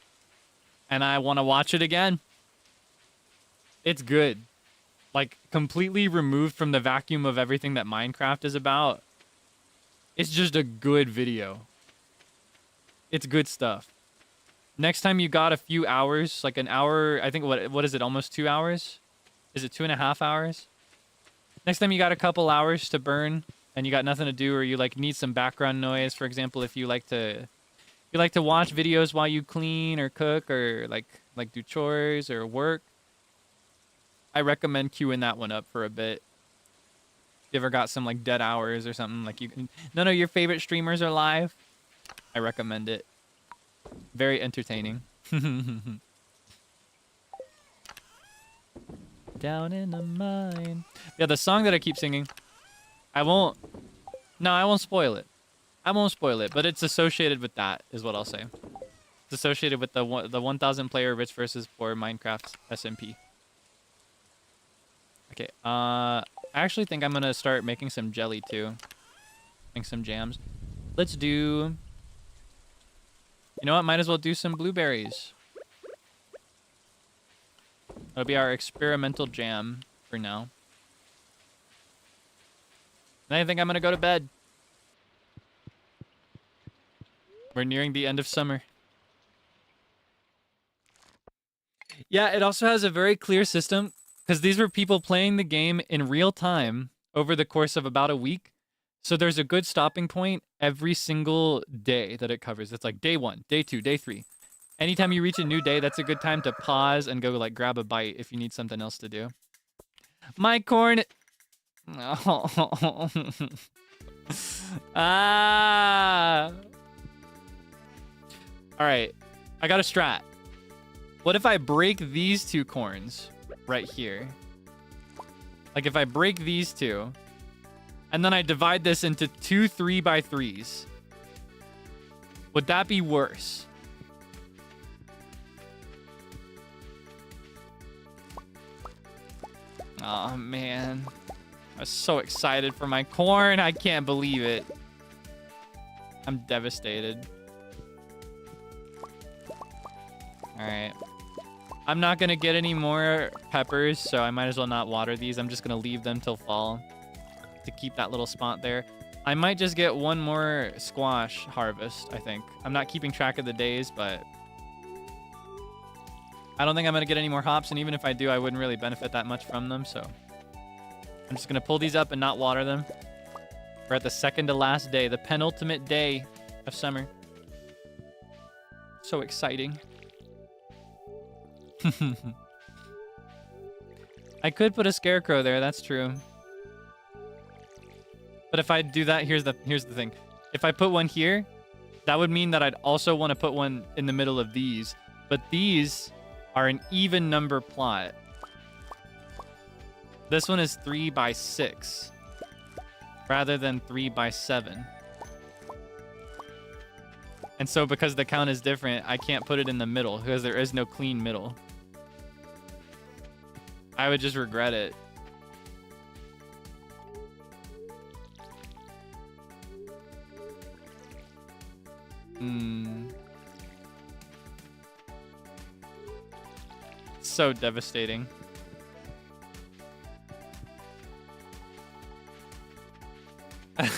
A: And I want to watch it again. It's good. Like, completely removed from the vacuum of everything that Minecraft is about. It's just a good video. It's good stuff. Next time you got a few hours, like an hour, I think, what is it, almost 2 hours? Is it 2.5 hours? Next time you got a couple hours to burn and you got nothing to do, or you like need some background noise, for example, if you like to watch videos while you clean or cook or like do chores or work, I recommend queuing that one up for a bit. If you ever got some like dead hours or something, like none of your favorite streamers are live, I recommend it. Very entertaining. Down in the mine. Yeah, the song that I keep singing, I won't spoil it. I won't spoil it, but it's associated with that, is what I'll say. It's associated with the 1,000 player Rich versus Poor Minecraft SMP. Okay, I actually think I'm gonna start making some jelly too. Making some jams. Let's do... You know what? Might as well do some blueberries. That'll be our experimental jam for now. And I think I'm gonna go to bed. We're nearing the end of summer. Yeah, it also has a very clear system, because these were people playing the game in real time over the course of about a week. So there's a good stopping point every single day that it covers. It's like day 1, day 2, day 3. Anytime you reach a new day, that's a good time to pause and go like grab a bite if you need something else to do. My corn. Oh. Ah. All right, I got a strat. What if I break these two corns right here? Like if I break these two, and then I divide this into two 3x3s. Would that be worse? Oh man, I was so excited for my corn. I can't believe it. I'm devastated. All right. I'm not gonna get any more peppers, so I might as well not water these. I'm just gonna leave them till fall to keep that little spot there. I might just get one more squash harvest, I think. I'm not keeping track of the days, but I don't think I'm gonna get any more hops, and even if I do, I wouldn't really benefit that much from them, so I'm just gonna pull these up and not water them. We're at the second to last day, the penultimate day of summer. So exciting. I could put a scarecrow there, that's true. But if I do that, here's the thing. If I put one here, that would mean that I'd also want to put one in the middle of these. But these are an even number plot. This one is 3x6 rather than 3x7. And so because the count is different, I can't put it in the middle because there is no clean middle. I would just regret it. So devastating. It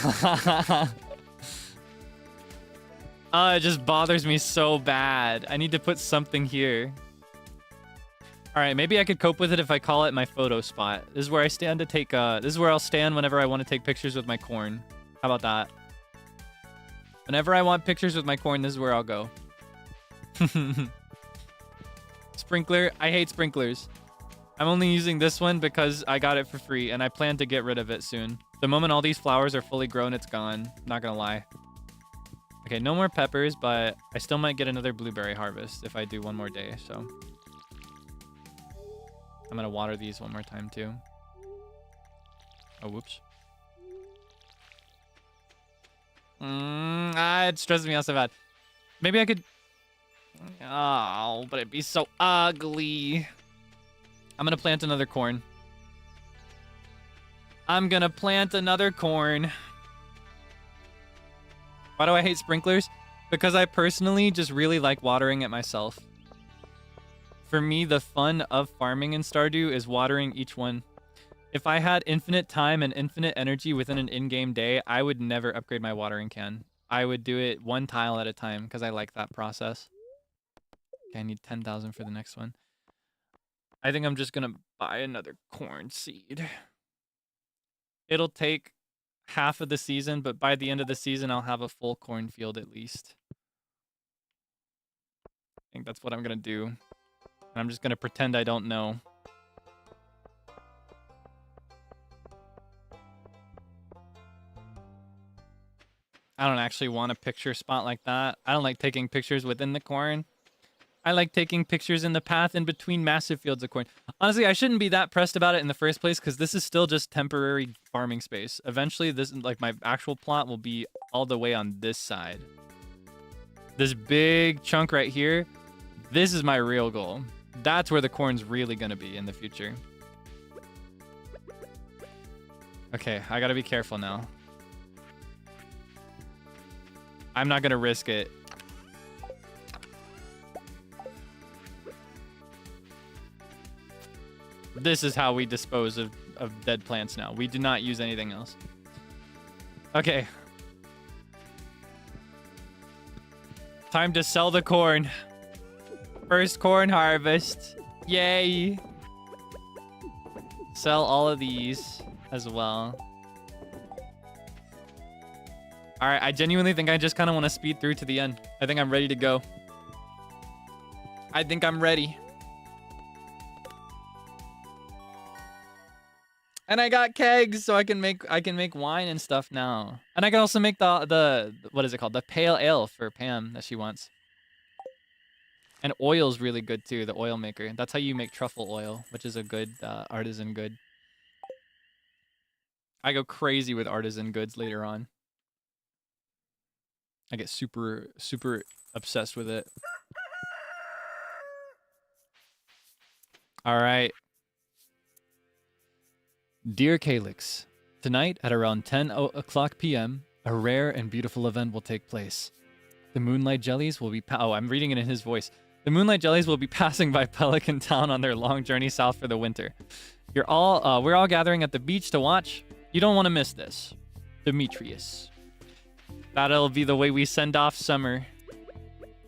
A: just bothers me so bad. I need to put something here. All right, maybe I could cope with it if I call it my photo spot. This is where I stand to take, this is where I'll stand whenever I want to take pictures with my corn. How about that? Whenever I want pictures with my corn, this is where I'll go. Sprinkler, I hate sprinklers. I'm only using this one because I got it for free and I plan to get rid of it soon. The moment all these flowers are fully grown, it's gone. Not gonna lie. Okay, no more peppers, but I still might get another blueberry harvest if I do one more day, so. I'm gonna water these one more time too. Oh, whoops. It stresses me out so bad. Maybe I could... Oh, but it'd be so ugly. I'm gonna plant another corn. I'm gonna plant another corn. Why do I hate sprinklers? Because I personally just really like watering it myself. For me, the fun of farming in Stardew is watering each one. If I had infinite time and infinite energy within an in-game day, I would never upgrade my watering can. I would do it one tile at a time because I like that process. Okay, I need 10,000 for the next one. I think I'm just gonna buy another corn seed. It'll take half of the season, but by the end of the season, I'll have a full cornfield at least. I think that's what I'm gonna do. I'm just gonna pretend I don't know. I don't actually want a picture spot like that. I don't like taking pictures within the corn. I like taking pictures in the path in between massive fields of corn. Honestly, I shouldn't be that pressed about it in the first place because this is still just temporary farming space. Eventually, this, like, my actual plot will be all the way on this side. This big chunk right here, this is my real goal. That's where the corn's really gonna be in the future. Okay, I gotta be careful now. I'm not gonna risk it. This is how we dispose of dead plants now. We do not use anything else. Okay. Time to sell the corn. First corn harvest. Yay. Sell all of these as well. All right, I genuinely think I just kind of want to speed through to the end. I think I'm ready to go. I think I'm ready. And I got kegs, so I can make wine and stuff now. And I can also make the what is it called? The pale ale for Pam that she wants. And oil's really good too, the oil maker. That's how you make truffle oil, which is a good artisan good. I go crazy with artisan goods later on. I get super obsessed with it. All right. Dear Kaelix, tonight at around 10 o'clock p.m., a rare and beautiful event will take place. The moonlight jellies will be oh, I'm reading it in his voice. The moonlight jellies will be passing by Pelican Town on their long journey south for the winter. We're all gathering at the beach to watch. You don't want to miss this. Demetrius. That'll be the way we send off summer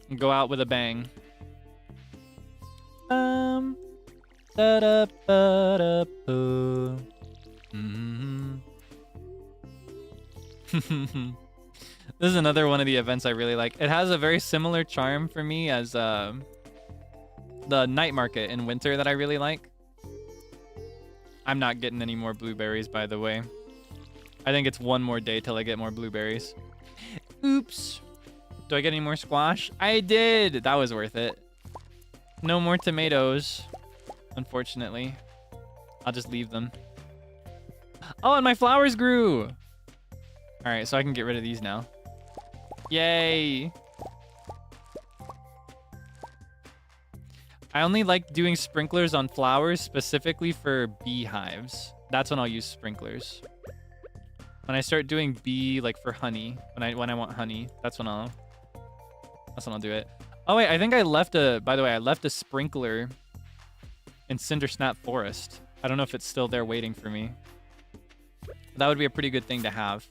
A: and go out with a bang. This is another one of the events I really like. It has a very similar charm for me as the night market in winter that I really like. I'm not getting any more blueberries, by the way. I think it's one more day till I get more blueberries. Oops. Do I get any more squash? I did. That was worth it. No more tomatoes, unfortunately. I'll just leave them. Oh, and my flowers grew. All right, so I can get rid of these now. Yay. I only like doing sprinklers on flowers specifically for beehives. That's when I'll use sprinklers. When I start doing bee, like for honey, when I want honey, that's when I'll do it. Oh wait, I think I left by the way, I left a sprinkler in Cindersnap Forest. I don't know if it's still there waiting for me. That would be a pretty good thing to have.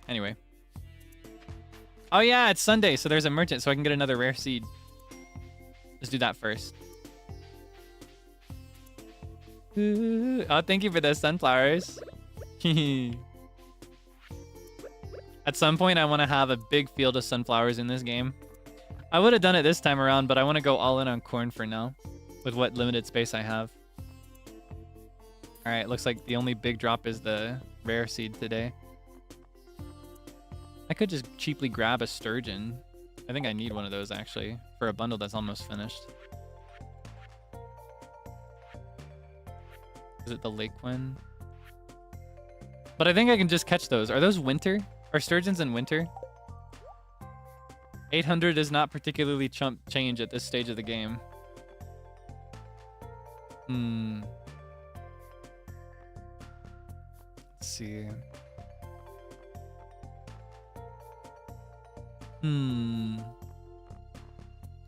A: Anyway. Oh yeah, it's Sunday, so there's a merchant, so I can get another rare seed. Let's do that first. Ooh. Oh, thank you for the sunflowers. At some point, I want to have a big field of sunflowers in this game. I would have done it this time around, but I want to go all in on corn for now, with what limited space I have. All right, looks like the only big drop is the rare seed today. I could just cheaply grab a sturgeon. I think I need one of those, actually, for a bundle that's almost finished. Is it the lake one? But I think I can just catch those. Are those winter? Are sturgeons in winter? 800 is not particularly chump change at this stage of the game. Let's see.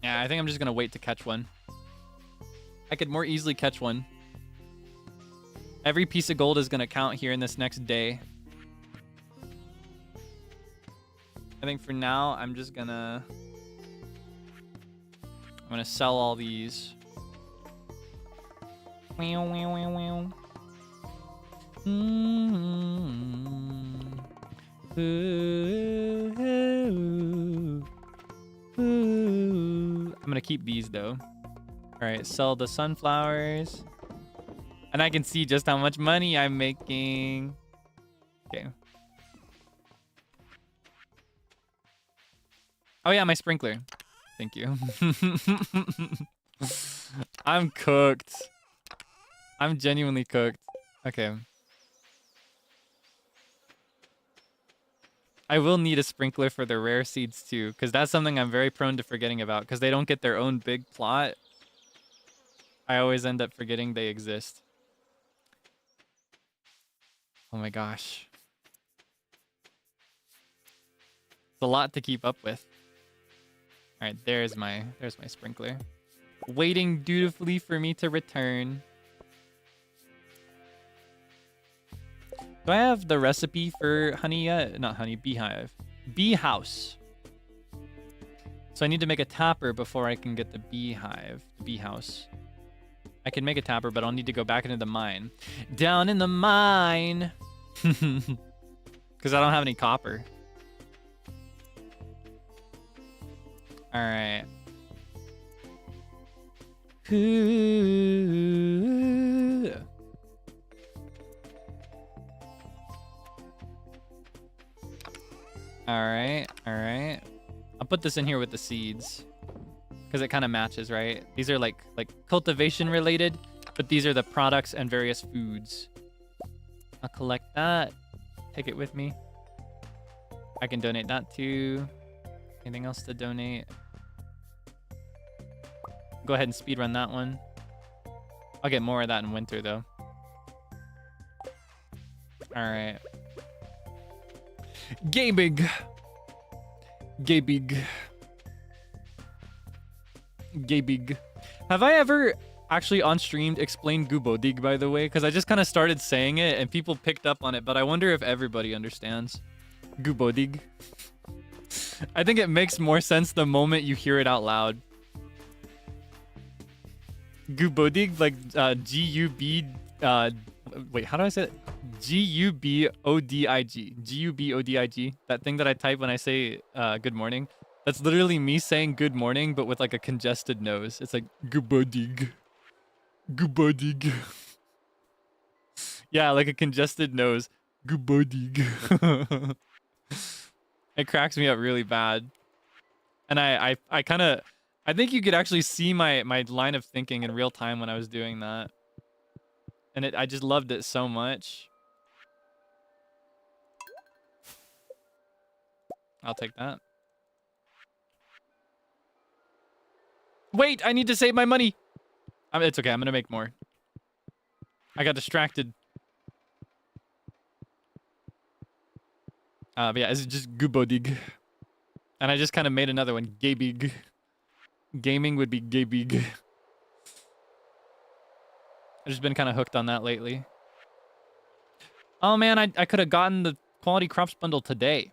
A: Yeah, I think I'm just gonna wait to catch one. I could more easily catch one. Every piece of gold is gonna count here in this next day. I think for now, I'm gonna sell all these. I'm gonna keep these though. All right, sell the sunflowers. And I can see just how much money I'm making. Okay. Oh yeah, my sprinkler. Thank you. I'm cooked. I'm genuinely cooked. Okay. I will need a sprinkler for the rare seeds too, because that's something I'm very prone to forgetting about, because they don't get their own big plot. I always end up forgetting they exist. Oh my gosh. It's a lot to keep up with. All right, there's my sprinkler. Waiting dutifully for me to return. Do I have the recipe for honey yet? Not honey, beehive. Bee house. So I need to make a tapper before I can get the beehive, the bee house. I can make a tapper, but I'll need to go back into the mine. Down in the mine! Because I don't have any copper. All right. All right. I'll put this in here with the seeds because it kind of matches, right? These are like cultivation related, but these are the products and various foods. I'll collect that. Take it with me. I can donate that too. Anything else to donate? Go ahead and speedrun that one. I'll get more of that in winter though. All right. Gaming. Have I ever actually on streamed explained Gubodig, by the way? Because I just kind of started saying it and people picked up on it, but I wonder if everybody understands Gubodig. I think it makes more sense the moment you hear it out loud. Gubodig, like G-U-B, wait, how do I say it? G-U-B-O-D-I-G. G-U-B-O-D-I-G. That thing that I type when I say good morning. That's literally me saying good morning, but with like a congested nose. It's like Gubodig. Gubodig. Yeah, like a congested nose. Gubodig. It cracks me up really bad. And I kind of... I think you could actually see my line of thinking in real time when I was doing that. And I just loved it so much. I'll take that. Wait, I need to save my money. It's okay, I'm gonna make more. I got distracted. But yeah, it's just Gubodig. And I just kind of made another one, Gaybig. Gaming would be Gaybig. I've just been kind of hooked on that lately. Oh man, I could have gotten the quality crops bundle today.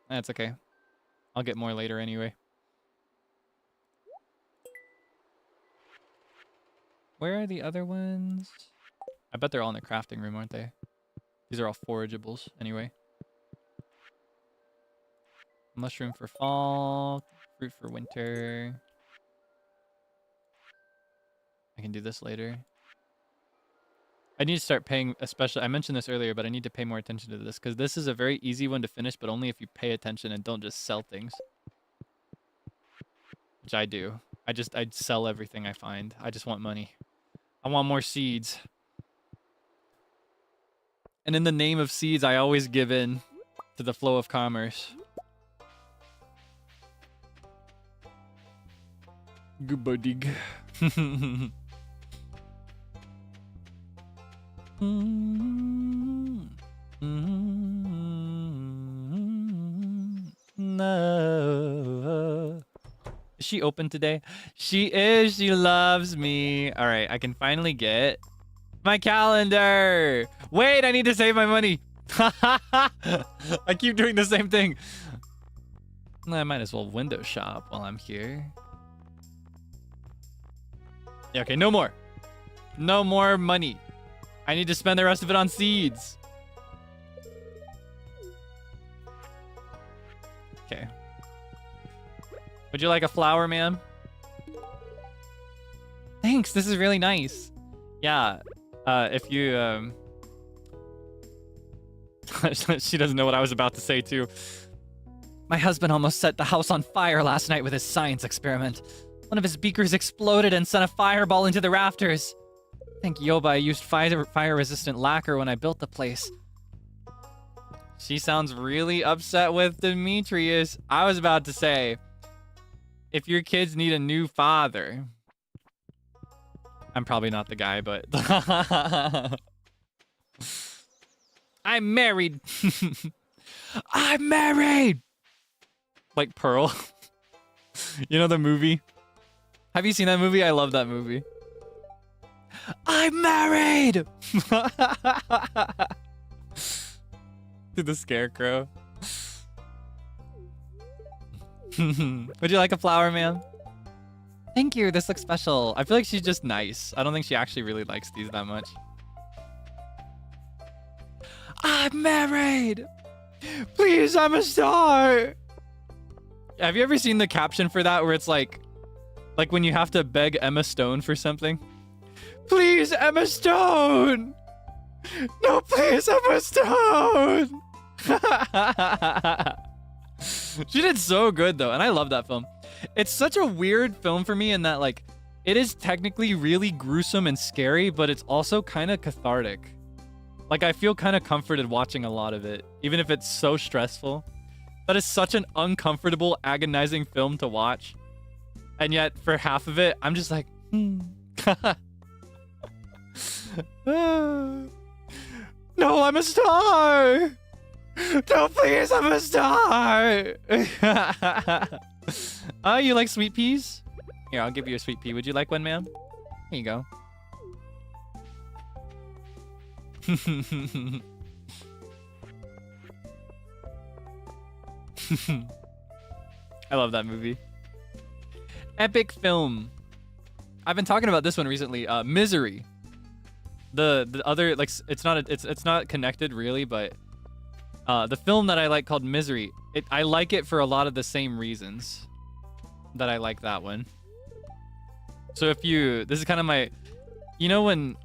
A: That's okay. I'll get more later anyway. Where are the other ones? I bet they're all in the crafting room, aren't they? These are all forageables anyway. Mushroom for fall, fruit for winter. I can do this later. I need to start paying, especially, I mentioned this earlier, but I need to pay more attention to this because this is a very easy one to finish, but only if you pay attention and don't just sell things. Which I do. I'd sell everything I find. I just want money. I want more seeds. And in the name of seeds, I always give in to the flow of commerce. Gubodig. No. Is she open today? She is. She loves me. All right, I can finally get my calendar. Wait, I need to save my money. I keep doing the same thing. I might as well window shop while I'm here. Yeah, okay, no more. No more money. I need to spend the rest of it on seeds. Okay. Would you like a flower, ma'am? Thanks, this is really nice. Yeah, if you, she doesn't know what I was about to say, too. My husband almost set the house on fire last night with his science experiment. One of his beakers exploded and sent a fireball into the rafters. Thank Yoba I used fire-resistant lacquer when I built the place. She sounds really upset with Demetrius. I was about to say, if your kids need a new father... I'm probably not the guy, but... I'm married! I'm married! Like Pearl. You know the movie? Have you seen that movie? I love that movie. I'm married! To the scarecrow. Would you like a flower, ma'am? Thank you, this looks special. I feel like she's just nice. I don't think she actually really likes these that much. I'm married! Please, I'm a star!
D: Have you ever seen the caption for that where it's like when you have to beg Emma Stone for something? Please, Emma Stone! No, please, Emma Stone! She did so good though, and I love that film. It's such a weird film for me in that like it is technically really gruesome and scary, but it's also kind of cathartic. Like I feel kind of comforted watching a lot of it, even if it's so stressful. That is such an uncomfortable, agonizing film to watch. And yet for half of it, I'm just like, No, I'm a star! No, please, I'm a star! Oh, you like sweet peas? Here, I'll give you a sweet pea. Would you like one, ma'am? Here you go. I love that movie. Epic film. I've been talking about this one recently. Misery. The other like it's not connected really, but the film that I like called Misery. I like it for a lot of the same reasons that I like that one. So if you, this is kind of my, you know when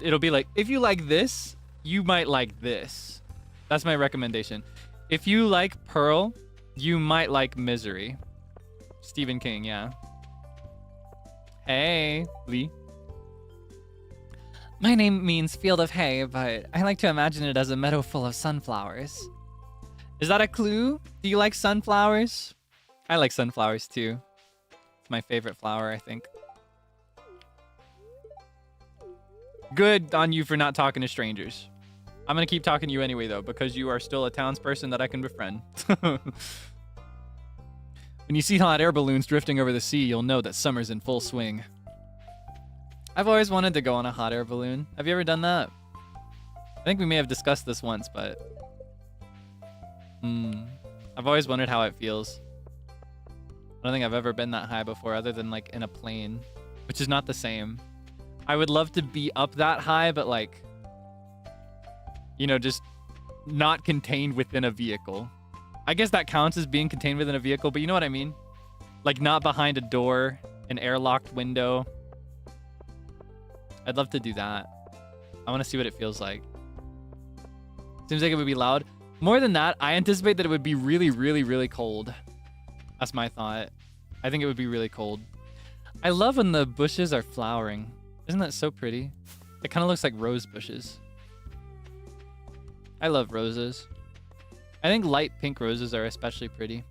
D: it'll be like, if you like this, you might like this. That's my recommendation. If you like Pearl, you might like Misery. Stephen King, yeah. Hey, Lee.
B: My name means field of hay, but I like to imagine it as a meadow full of sunflowers.
D: Is that a clue? Do you like sunflowers? I like sunflowers too. It's my favorite flower, I think. Good on you for not talking to strangers. I'm gonna keep talking to you anyway though, because you are still a townsperson that I can befriend. When you see hot air balloons drifting over the sea, you'll know that summer's in full swing. I've always wanted to go on a hot air balloon. Have you ever done that? I think we may have discussed this once, but... I've always wondered how it feels. I don't think I've ever been that high before, other than like in a plane, which is not the same. I would love to be up that high, but like, you know, just not contained within a vehicle. I guess that counts as being contained within a vehicle, but you know what I mean? Like not behind a door, an airlocked window. I'd love to do that. I want to see what it feels like. Seems like it would be loud. More than that, I anticipate that it would be really, really, really cold. That's my thought. I think it would be really cold. I love when the bushes are flowering. Isn't that so pretty? It kind of looks like rose bushes. I love roses. I think light pink roses are especially pretty.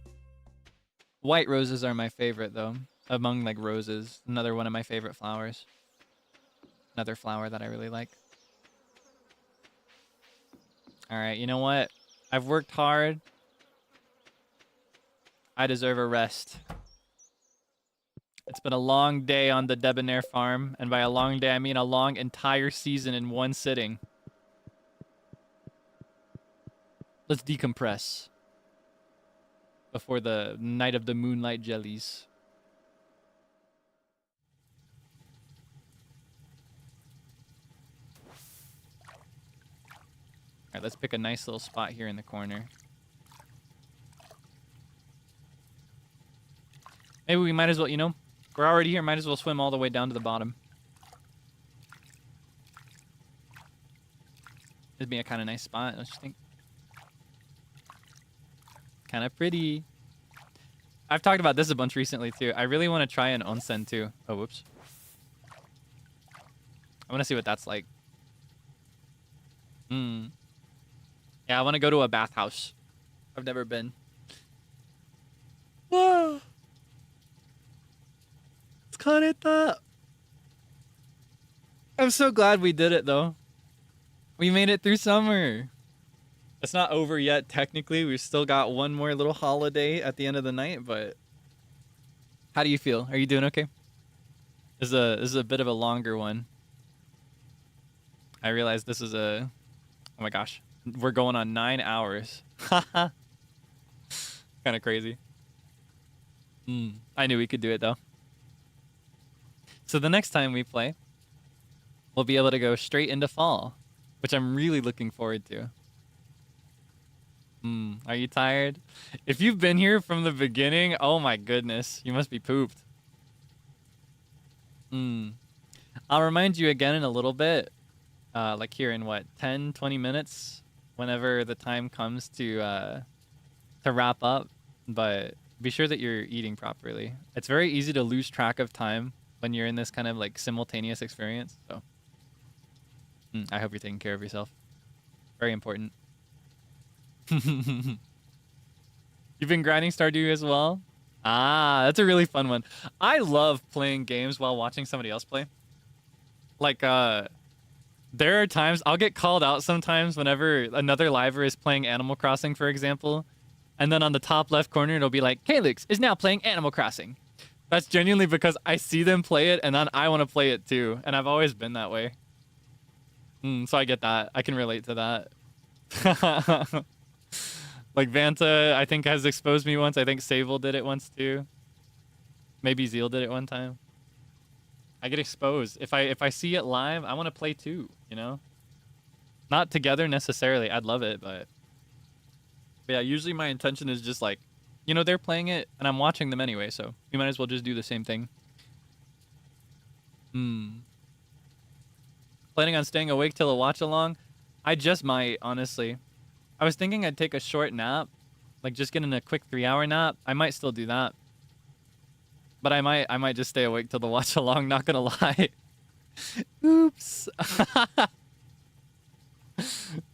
D: White roses are my favorite though, among like roses. Another one of my favorite flowers. Another flower that I really like. All right, you know what? I've worked hard. I deserve a rest. It's been a long day on the Debonair farm, and by a long day, I mean a long entire season in one sitting. Let's decompress before the night of the moonlight jellies. All right, let's pick a nice little spot here in the corner. Maybe we might as well, you know, we're already here, might as well swim all the way down to the bottom. It'd be a kind of nice spot, don't you think? Kind of pretty. I've talked about this a bunch recently too. I really want to try an onsen too. Oh, whoops. I want to see what that's like. Yeah, I want to go to a bathhouse. I've never been. Whoa. I'm so glad we did it though. We made it through summer. It's not over yet technically. We've still got one more little holiday at the end of the night, but how do you feel? Are you doing okay? This is a bit of a longer one. I realize this is a, oh my gosh, we're going on 9 hours. Kind of crazy. I knew we could do it though. So the next time we play, we'll be able to go straight into fall, which I'm really looking forward to.
A: Are you tired? If you've been here from the beginning, oh my goodness, you must be pooped. I'll remind you again in a little bit, like here in what, 10, 20 minutes, whenever the time comes to wrap up. But be sure that you're eating properly. It's very easy to lose track of time when you're in this kind of like simultaneous experience. So I hope you're taking care of yourself. Very important. You've been grinding Stardew as well? Ah, that's a really fun one. I love playing games while watching somebody else play. Like, there are times I'll get called out sometimes whenever another liver is playing Animal Crossing, for example. And then on the top left corner, it'll be like, Kaelix is now playing Animal Crossing. That's genuinely because I see them play it and then I want to play it too. And I've always been that way. So I get that. I can relate to that. Like Vanta, I think, has exposed me once. I think Sable did it once too. Maybe Zeal did it one time. I get exposed. If I see it live, I want to play too, you know? Not together necessarily. I'd love it, but yeah, usually my intention is just like, you know, they're playing it and I'm watching them anyway, so we might as well just do the same thing. Planning on staying awake till a watch along? I just might, honestly. I was thinking I'd take a short nap, like just get in a quick 3-hour nap. I might still do that. But I might just stay awake till the watch along, not gonna lie. Oops.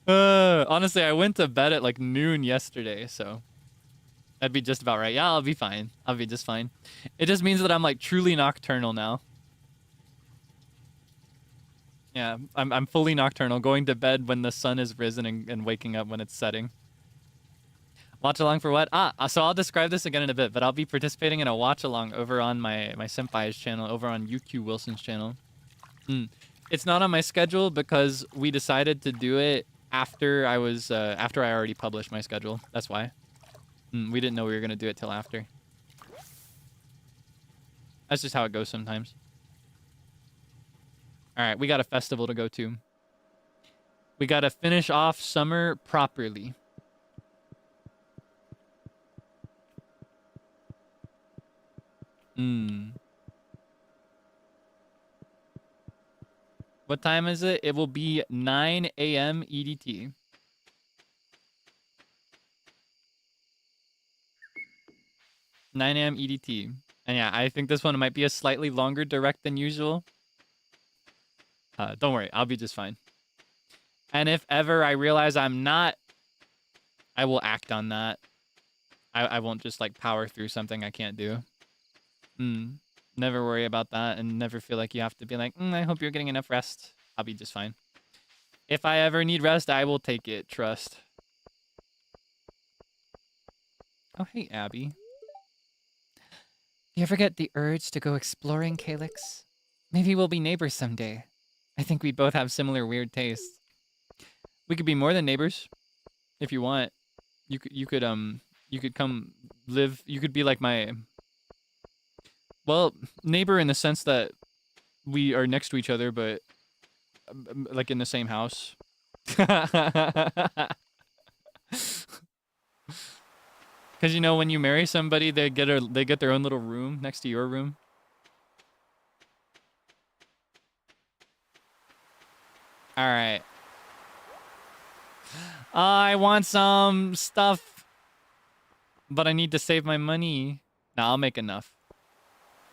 A: Honestly, I went to bed at like noon yesterday, so that'd be just about right. Yeah, I'll be fine. I'll be just fine. It just means that I'm like truly nocturnal now. Yeah, I'm fully nocturnal, going to bed when the sun is risen and waking up when it's setting. Watch along for what? So I'll describe this again in a bit, but I'll be participating in a watch along over on my senpai's channel, over on UQ Wilson's channel. It's not on my schedule because we decided to do it after I already published my schedule. That's why. We didn't know we were gonna do it till after. That's just how it goes sometimes. All right, we got a festival to go to. We got to finish off summer properly. What time is it? It will be 9 a.m. EDT. 9 a.m. EDT. And yeah, I think this one might be a slightly longer direct than usual. Don't worry, I'll be just fine. And if ever I realize I'm not, I will act on that. I won't just like power through something I can't do. Never worry about that and never feel like you have to be like, I hope you're getting enough rest. I'll be just fine. If I ever need rest, I will take it, trust. Oh, hey, Abby.
B: You ever get the urge to go exploring, Kaelix? Maybe we'll be neighbors someday.
A: I think we both have similar weird tastes. We could be more than neighbors, if you want. You could come live. You could be like my, well, neighbor in the sense that we are next to each other, but like in the same house. Because you know, when you marry somebody, they get their own little room next to your room. All right. I want some stuff, but I need to save my money. Nah, I'll make enough.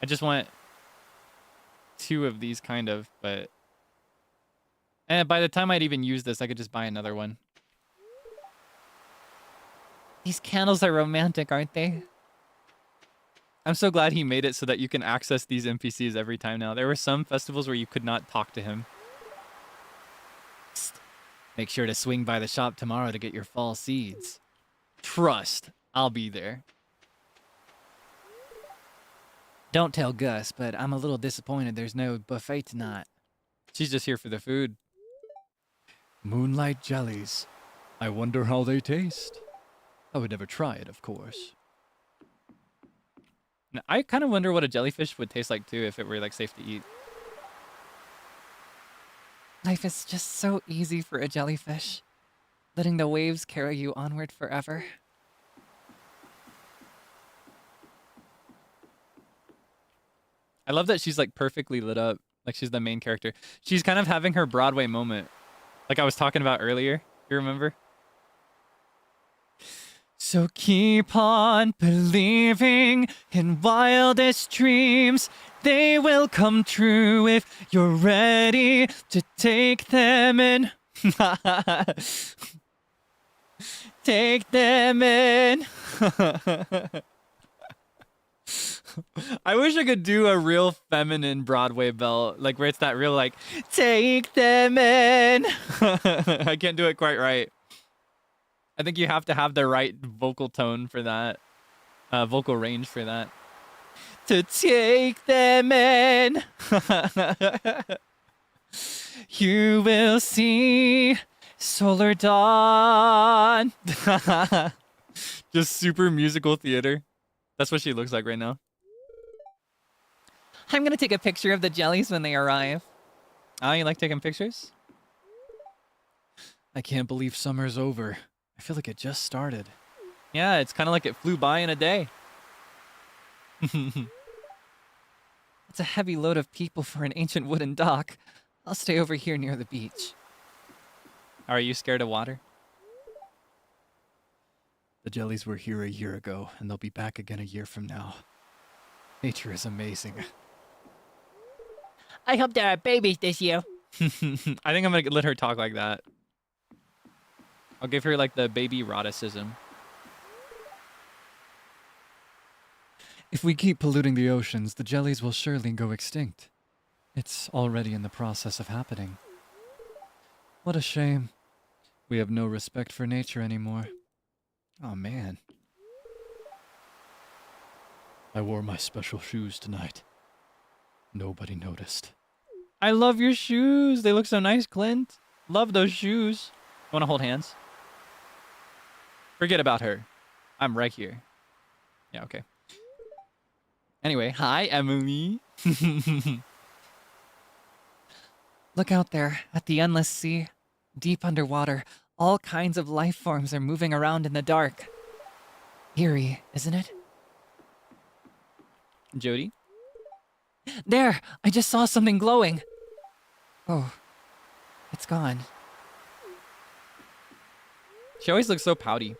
A: I just want 2 of these, kind of, but by the time I'd even use this, I could just buy another one.
B: These candles are romantic, aren't they?
A: I'm so glad he made it so that you can access these NPCs every time now. There were some festivals where you could not talk to him. Make sure to swing by the shop tomorrow to get your fall seeds. Trust, I'll be there.
B: Don't tell Gus, but I'm a little disappointed there's no buffet tonight.
A: She's just here for the food.
C: Moonlight jellies. I wonder how they taste. I would never try it, of course.
A: Now, I kind of wonder what a jellyfish would taste like too if it were like safe to eat.
B: Life is just so easy for a jellyfish. letting the waves carry you onward forever.
D: I love that she's like perfectly lit up. Like she's the main character. She's kind of having her Broadway moment. Like I was talking about earlier. You remember? So keep on believing in wildest dreams. They will come true if you're ready to take them in. Take them in. I wish I could do a real feminine Broadway bell, like where it's that real like, take them in. I can't do it quite right. I think you have to have the right vocal tone for that, vocal range for that. To take them in. You will see solar dawn. Just super musical theater. That's what she looks like right now.
B: I'm gonna take a picture of the jellies when they arrive.
D: Oh, you like taking pictures?
C: I can't believe summer's over. I feel like it just started.
D: Yeah, it's kind of like it flew by in a day.
B: It's a heavy load of people for an ancient wooden dock. I'll stay over here near the beach.
D: Are you scared of water?
C: The jellies were here a year ago, and they'll be back again a year from now. Nature is amazing.
E: I hope there are babies this year.
D: I think I'm gonna let her talk like that. I'll give her like the baby eroticism.
C: If we keep polluting the oceans, the jellies will surely go extinct. It's already in the process of happening. What a shame. We have no respect for nature anymore. Oh man. I wore my special shoes tonight. Nobody noticed.
D: I love your shoes. They look so nice, Clint. Love those shoes. Want to hold hands? Forget about her. I'm right here. Yeah, okay. Anyway, hi, Emily.
B: Look out there at the endless sea. Deep underwater, all kinds of life forms are moving around in the dark. Eerie, isn't it?
D: Jody?
B: There! I just saw something glowing. Oh, it's gone.
D: She always looks so pouty.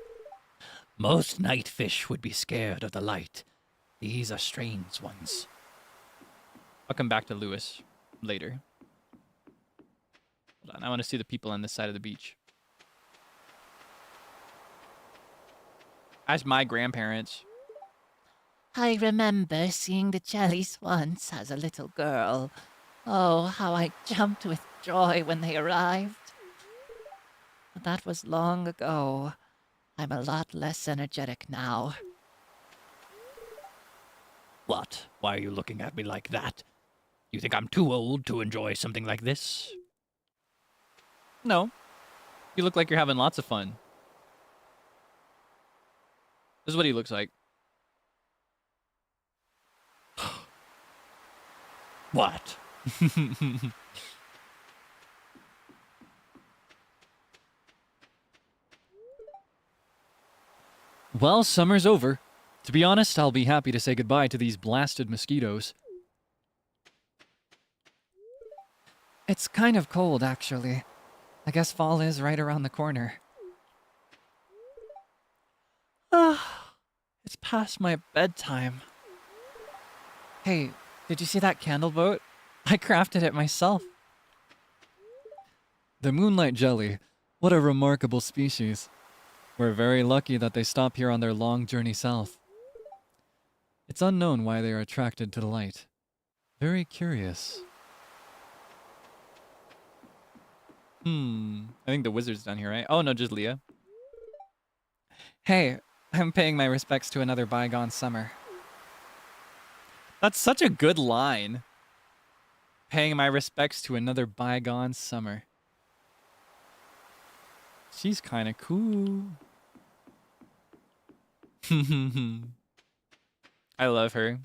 C: Most night fish would be scared of the light. These are strange ones.
D: I'll come back to Lewis later. Hold on, I want to see the people on this side of the beach. Ask my grandparents.
E: I remember seeing the jellies once as a little girl. Oh, how I jumped with joy when they arrived. But that was long ago. I'm a lot less energetic now.
C: What? Why are you looking at me like that? You think I'm too old to enjoy something like this?
D: No. You look like you're having lots of fun. This is what he looks like.
C: What?
A: Well, summer's over. To be honest, I'll be happy to say goodbye to these blasted mosquitoes.
B: It's kind of cold, actually. I guess fall is right around the corner. Ah, it's past my bedtime. Hey, did you see that candle boat? I crafted it myself.
A: The moonlight jelly. What a remarkable species. We're very lucky that they stop here on their long journey south. It's unknown why they are attracted to the light. Very curious.
D: I think the wizard's down here, right? Oh, no, just Leah.
B: Hey, I'm paying my respects to another bygone summer.
D: That's such a good line. Paying my respects to another bygone summer. She's kind of cool. I love her.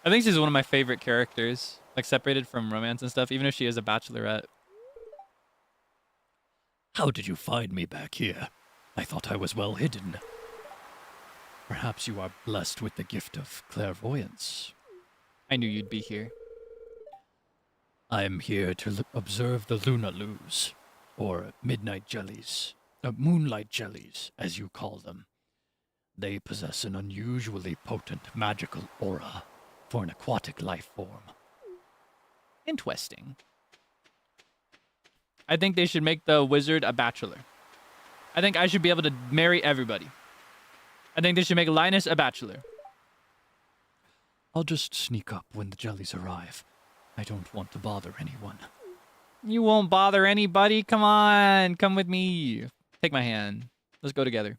D: I think she's one of my favorite characters. Like, separated from romance and stuff, even if she is a bachelorette.
C: How did you find me back here? I thought I was well hidden. Perhaps you are blessed with the gift of clairvoyance.
D: I knew you'd be here.
C: I am here to observe the Lunaloos, or midnight jellies, moonlight jellies, as you call them. They possess an unusually potent magical aura for an aquatic life form.
D: Interesting. I think they should make the wizard a bachelor. I think I should be able to marry everybody. I think they should make Linus a bachelor.
C: I'll just sneak up when the jellies arrive. I don't want to bother anyone.
D: You won't bother anybody. Come on. Come with me. Take my hand. Let's go together.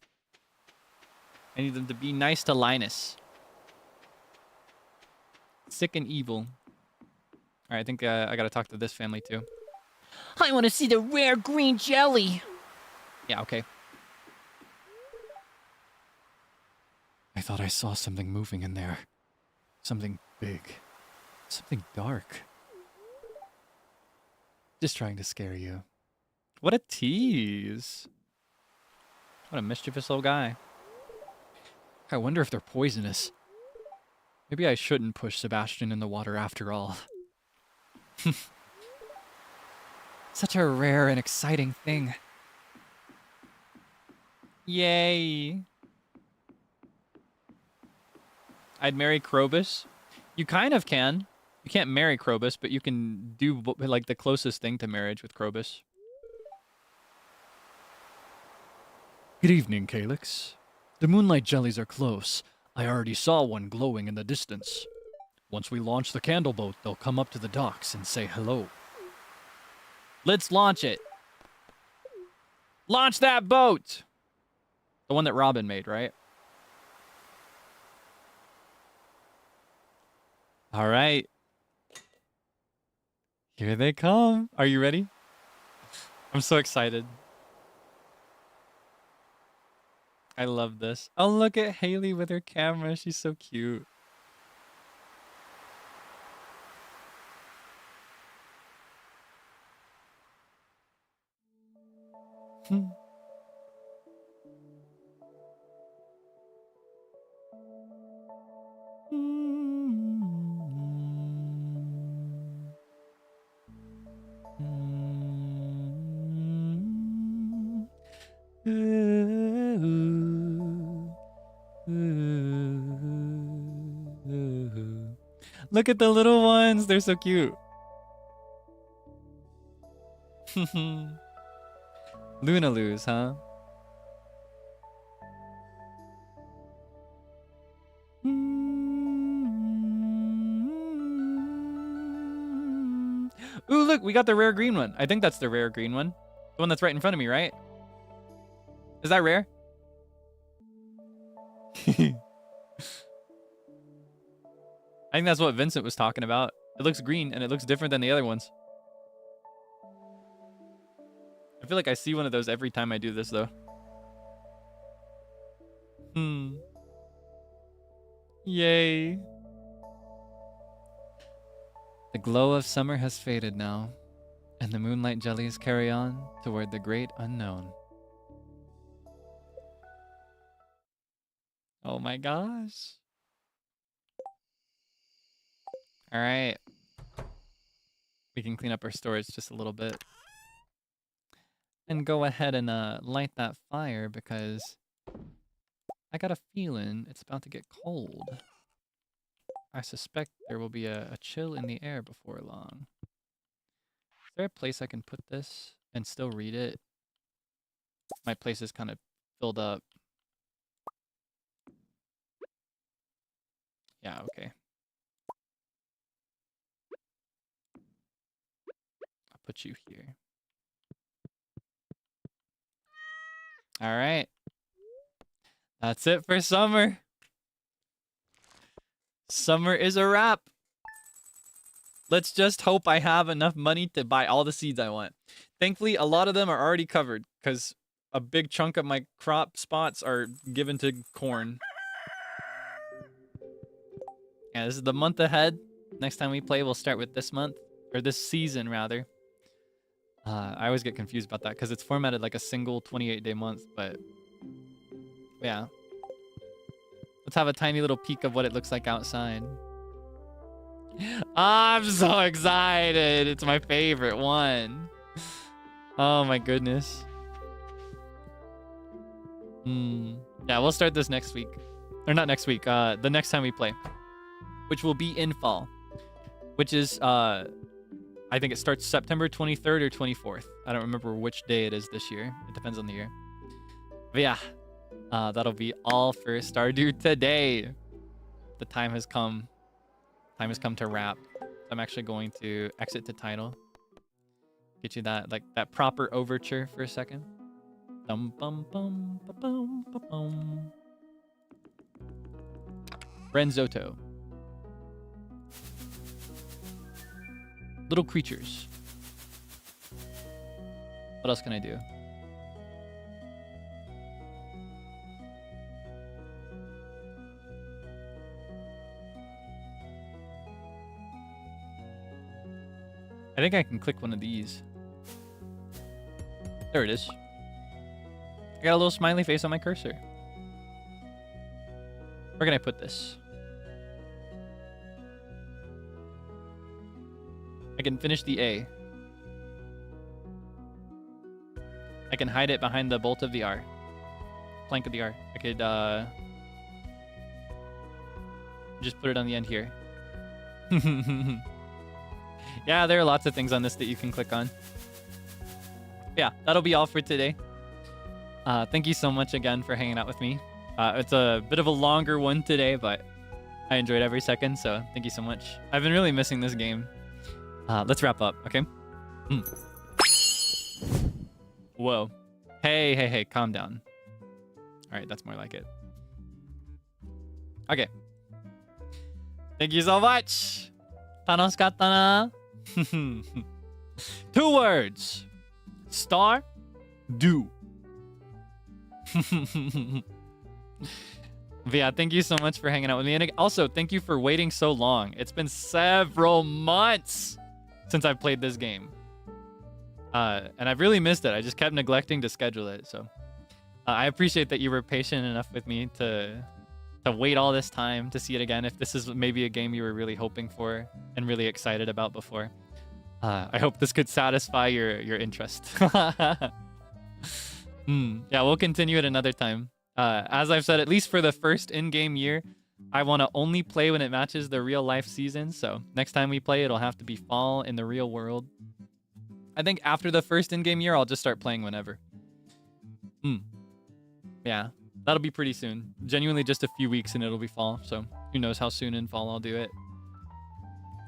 D: I need them to be nice to Linus. Sick and evil. All right, I think I got to talk to this family too.
E: I want to see the rare green jelly.
D: Yeah, okay.
C: I thought I saw something moving in there. Something big. Something dark. Just trying to scare you.
D: What a tease. What a mischievous little guy.
C: I wonder if they're poisonous. Maybe I shouldn't push Sebastian in the water after all.
B: Such a rare and exciting thing.
D: Yay. I'd marry Krobus. You kind of can. You can't marry Krobus, but you can do like the closest thing to marriage with Krobus.
C: Good evening, Kaelix. The moonlight jellies are close. I already saw one glowing in the distance. Once we launch the candle boat, they'll come up to the docks and say hello.
D: Let's launch it. Launch that boat. The one that Robin made, right? All right. Here they come. Are you ready? I'm so excited. I love this. Oh, look at Haley with her camera. She's so cute. Look at the little ones. They're so cute. Lunaloos, huh? Ooh, look, we got the rare green one. I think that's the rare green one. The one that's right in front of me, right? Is that rare? I think that's what Vincent was talking about. It looks green and it looks different than the other ones. I feel like I see one of those every time I do this, though. Yay.
B: The glow of summer has faded now, and the moonlight jellies carry on toward the great unknown.
D: Oh my gosh. All right. We can clean up our storage just a little bit. And go ahead and light that fire because I got a feeling it's about to get cold. I suspect there will be a chill in the air before long. Is there a place I can put this and still read it? My place is kind of filled up. Yeah, okay. I'll put you here. All right. That's it for summer. Summer is a wrap. Let's just hope I have enough money to buy all the seeds I want. Thankfully, a lot of them are already covered because a big chunk of my crop spots are given to corn. Yeah, this is the month ahead. Next time we play, we'll start with this month, or this season rather.
A: I always get confused about that because it's formatted like a single 28-day month, but yeah. Let's have a tiny little peek of what it looks like outside. I'm so excited. It's my favorite one. Oh my goodness. Yeah, we'll start this next week. Or not next week, the next time we play. Which will be in fall. Which is, I think it starts September 23rd or 24th. I don't remember which day it is this year. It depends on the year. But yeah, that'll be all for Stardew today. The time has come. Time has come to wrap. I'm actually going to exit to title. Get you that that proper overture for a second. Dum bum bum ba bum ba bum. Renzoto. Little creatures. What else can I do? I think I can click one of these. There it is. I got a little smiley face on my cursor. Where can I put this? I can finish the A. I can hide it behind the bolt of the R. Plank of the R. I could just put it on the end here. Yeah, there are lots of things on this that you can click on. Yeah, that'll be all for today. Thank you so much again for hanging out with me. It's a bit of a longer one today, but I enjoyed every second, so thank you so much. I've been really missing this game. Let's wrap up, okay? Whoa. Hey, calm down. All right, that's more like it. Okay. Thank you so much. 楽しかったな. 2 words. Star, do. But yeah, thank you so much for hanging out with me. And also, thank you for waiting so long. It's been several months since I've played this game. And I've really missed it. I just kept neglecting to schedule it. So I appreciate that you were patient enough with me to wait all this time to see it again. If this is maybe a game you were really hoping for and really excited about before, I hope this could satisfy your interest. Yeah, we'll continue it another time. As I've said, at least for the first in-game year, I want to only play when it matches the real life season. So next time we play, it'll have to be fall in the real world. I think after the first in-game year, I'll just start playing whenever. Yeah, that'll be pretty soon. Genuinely just a few weeks and it'll be fall. So who knows how soon in fall I'll do it.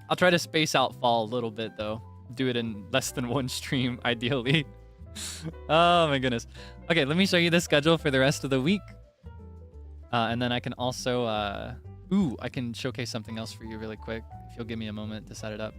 A: I'll try to space out fall a little bit though. Do it in less than one stream, ideally. Oh my goodness. Okay, let me show you the schedule for the rest of the week. And then I can also, I can showcase something else for you really quick. If you'll give me a moment to set it up.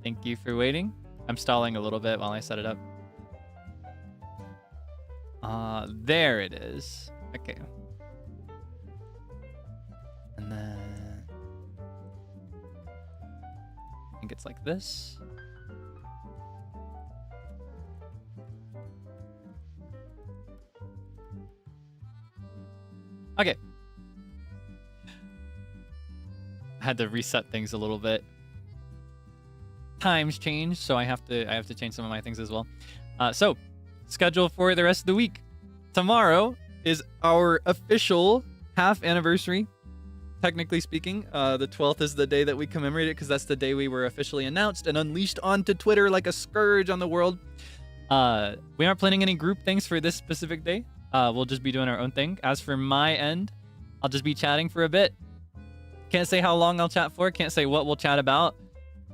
A: Thank you for waiting. I'm stalling a little bit while I set it up. There it is. Okay. And then I think it's like this. Okay. I had to reset things a little bit. Times changed, so I have to change some of my things as well. So, schedule for the rest of the week. Tomorrow is our official half anniversary. Technically speaking, the 12th is the day that we commemorate it because that's the day we were officially announced and unleashed onto Twitter like a scourge on the world. We aren't planning any group things for this specific day. We'll just be doing our own thing. As for my end, I'll just be chatting for a bit. Can't say how long I'll chat for. Can't say what we'll chat about.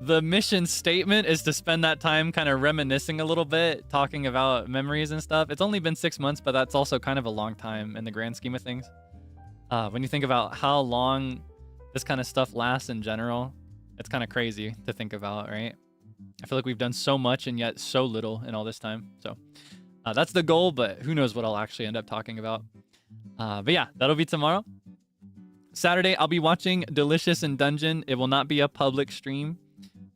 A: the mission statement is to spend that time kind of reminiscing a little bit, talking about memories and stuff. It's only been 6 months, but that's also kind of a long time in the grand scheme of things. When you think about how long this kind of stuff lasts in general, it's kind of crazy to think about, right? I feel like we've done so much and yet so little in all this time. So that's the goal, but who knows what I'll actually end up talking about. But yeah, that'll be tomorrow. Saturday, I'll be watching Delicious in Dungeon. It will not be a public stream.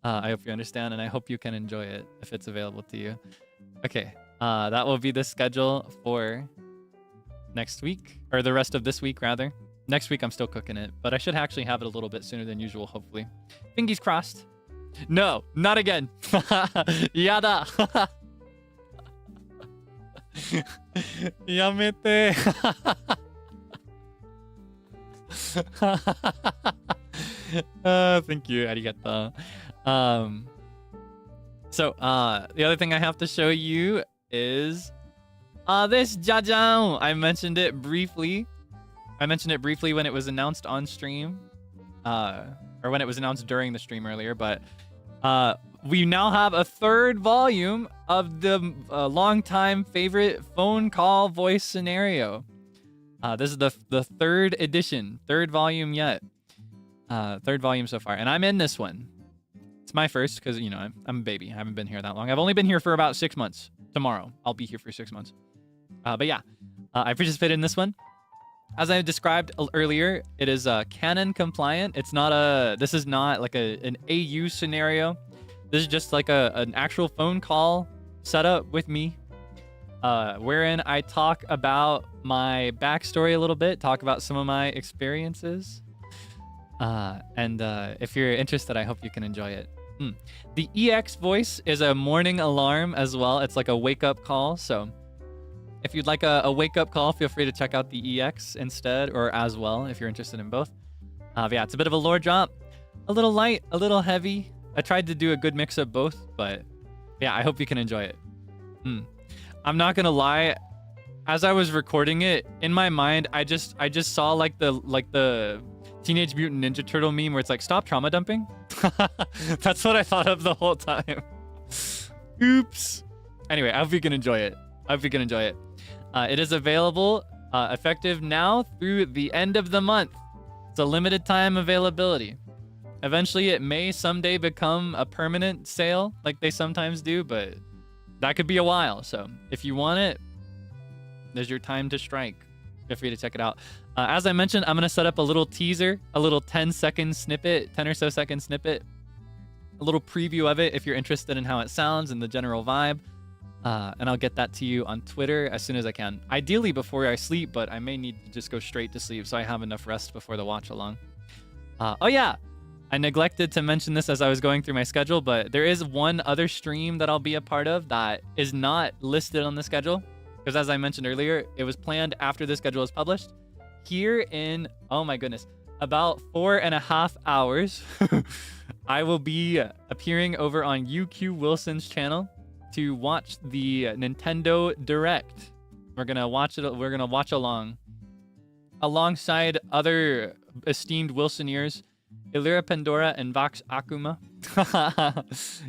A: I hope you understand, and I hope you can enjoy it if it's available to you. Okay, that will be the schedule for next week, or the rest of this week, rather. Next week, I'm still cooking it, but I should actually have it a little bit sooner than usual, hopefully. Fingers crossed. No, not again. Yada. Yamete. Thank you, arigato. So the other thing I have to show you is this jajan. I mentioned it briefly when it was announced on stream, or when it was announced during the stream earlier, but we now have a third volume of the longtime favorite phone call voice scenario. This is the third edition, third volume yet. Third volume so far, and I'm in this one. It's my first because, you know, I'm a baby. I haven't been here that long. I've only been here for about 6 months. Tomorrow, I'll be here for 6 months. But yeah, I participated in this one. As I described earlier, it is canon compliant. It's not this is not like an AU scenario. This is just like an actual phone call setup with me, wherein I talk about my backstory a little bit, talk about some of my experiences. And if you're interested, I hope you can enjoy it. The EX voice is a morning alarm as well. It's like a wake-up call. So if you'd like a wake-up call, feel free to check out the EX instead, or as well, if you're interested in both. But yeah, it's a bit of a lore drop. A little light, a little heavy. I tried to do a good mix of both, but yeah, I hope you can enjoy it. I'm not gonna lie. As I was recording it, in my mind, I just saw like the Teenage Mutant Ninja Turtle meme where it's like, stop trauma dumping. That's what I thought of the whole time. Oops. Anyway, I hope you can enjoy it. It is available, effective now through the end of the month. It's a limited time availability. Eventually, it may someday become a permanent sale like they sometimes do, but that could be a while. So if you want it, there's your time to strike. Feel free to check it out. As I mentioned, I'm going to set up a little teaser, a little 10-second snippet, 10 or so second snippet, a little preview of it if you're interested in how it sounds and the general vibe. And I'll get that to you on Twitter as soon as I can. Ideally before I sleep, but I may need to just go straight to sleep so I have enough rest before the watch along. Oh yeah, I neglected to mention this as I was going through my schedule, but there is one other stream that I'll be a part of that is not listed on the schedule. Because as I mentioned earlier, it was planned after the schedule is published. Here in, oh my goodness, about 4.5 hours, I will be appearing over on UQ Wilson's channel to watch the Nintendo Direct. We're gonna watch it. We're gonna watch along, alongside other esteemed Wilsoneers, Illyra Pandora and Vox Akuma.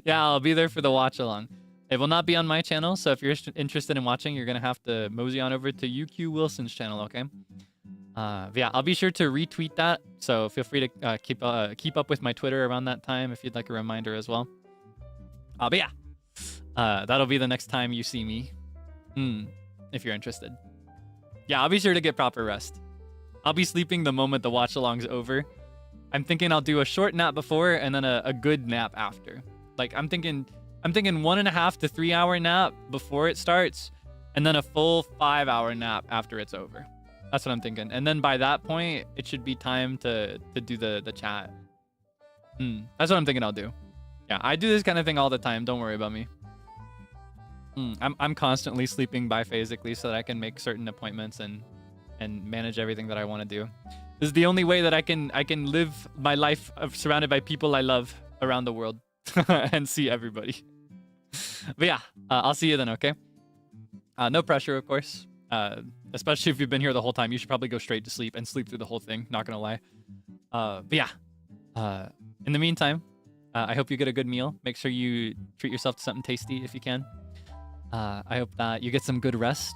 A: Yeah, I'll be there for the watch along. It will not be on my channel, so if you're interested in watching, you're gonna have to mosey on over to UQ Wilson's channel, okay? Yeah, I'll be sure to retweet that, so feel free to keep up with my Twitter around that time if you'd like a reminder as well. But yeah, that'll be the next time you see me, if you're interested. Yeah, I'll be sure to get proper rest. I'll be sleeping the moment the watch-along's over. I'm thinking I'll do a short nap before and then a good nap after. Like, I'm thinking 1.5 to 3 hour nap before it starts, and then a full 5 hour nap after it's over. That's what I'm thinking. And then by that point, it should be time to do the chat. That's what I'm thinking I'll do. Yeah, I do this kind of thing all the time. Don't worry about me. I'm constantly sleeping biphasically so that I can make certain appointments and manage everything that I want to do. This is the only way that I can live my life surrounded by people I love around the world and see everybody. But yeah, I'll see you then, okay? No pressure, of course. Especially if you've been here the whole time, you should probably go straight to sleep and sleep through the whole thing, not gonna lie. But yeah, in the meantime,
D: I hope you get a good meal. Make sure you treat yourself to something tasty if you can. I hope that you get some good rest,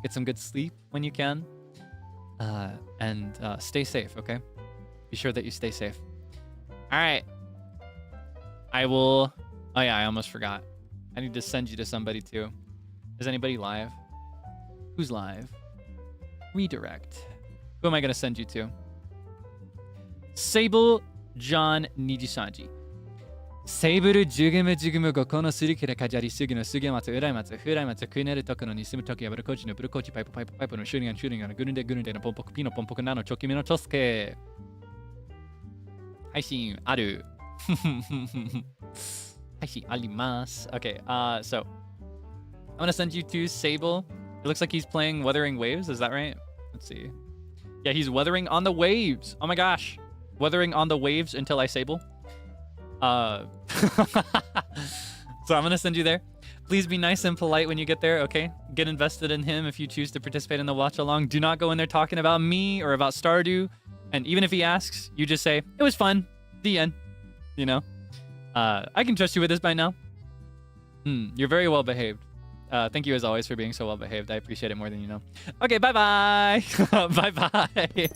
D: get some good sleep when you can, and stay safe, okay? Be sure that you stay safe. All right. I will... Oh, yeah, I almost forgot. I need to send you to somebody, too. Is anybody live? Who's live? Redirect. Who am I going to send you to? Sable John Nijisanji. セーブルジュグムジュグムゴコのすりきれかじゃりすぎのすぎまつうらいまつふらいまつくねるところに住むときやぶるこちのブルコチパイプパイプパイプのシュリガンシュリガンのグルンデグルンデのポンポクピのポンポクナのチョキミのチョスケ配信ある配信あります Okay, so I'm gonna send you to Sable. It looks like he's playing Wuthering Waves, is that right? Let's see. Yeah, he's weathering on the waves. Oh my gosh. Weathering on the waves until I Sable. So I'm gonna send you there. Please be nice and polite when you get there, okay? Get invested in him if you choose to participate in the watch along. Do not go in there talking about me or about Stardew. And even if he asks, you just say, it was fun. The end. You know? I can trust you with this by now. You're very well behaved. Thank you as always for being so well behaved. I appreciate it more than you know. Okay, bye-bye. Bye-bye.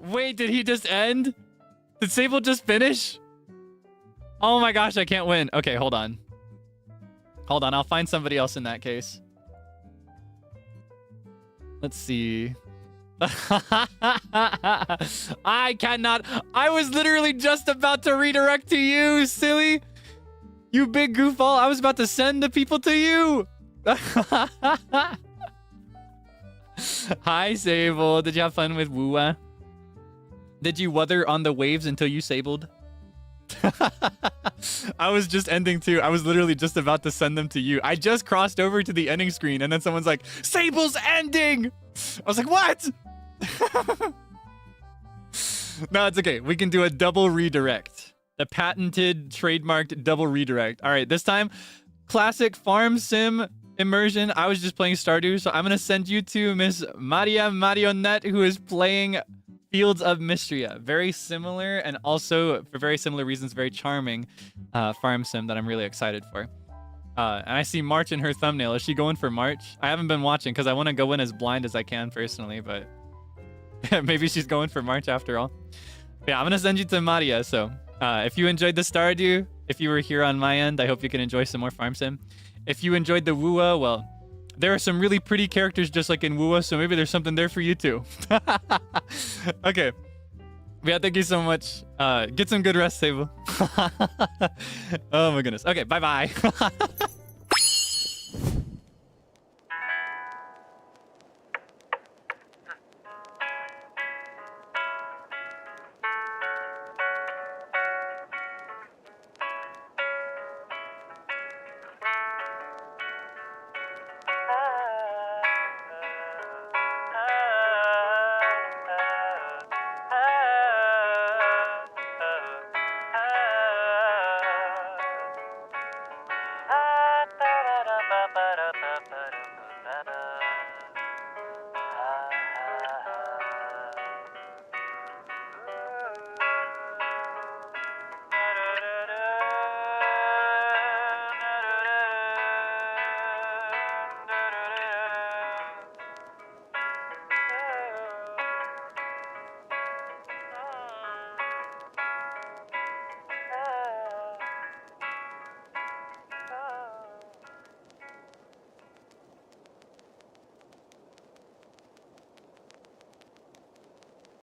D: Wait, did he just end? Did Sable just finish? Oh my gosh, I can't win. Okay, hold on. Hold on, I'll find somebody else in that case. Let's see. I cannot. I was literally just about to redirect to you, silly. You big goofball. I was about to send the people to you. Hi, Sable. Did you have fun with Wua? Did you weather on the waves until you sabled? I was just ending too. I was literally just about to send them to you. I just crossed over to the ending screen and then someone's like, Sable's ending! I was like, what? No, it's okay. We can do a double redirect. The patented, trademarked double redirect. All right, this time, classic farm sim immersion. I was just playing Stardew, so I'm going to send you to Miss Maria Marionette, who is playing Fields of Mystria. Very similar, and also, for very similar reasons, very charming farm sim that I'm really excited for. And I see March in her thumbnail. Is she going for March? I haven't been watching because I want to go in as blind as I can personally, but maybe she's going for March after all. But yeah, I'm going to send you to Maria. So if you enjoyed the Stardew, if you were here on my end, I hope you can enjoy some more farm sim. If you enjoyed the Wua, well, there are some really pretty characters just like in Wua, so maybe there's something there for you too. Okay. Yeah, thank you so much. Get some good rest, Sable. Oh my goodness. Okay, bye-bye.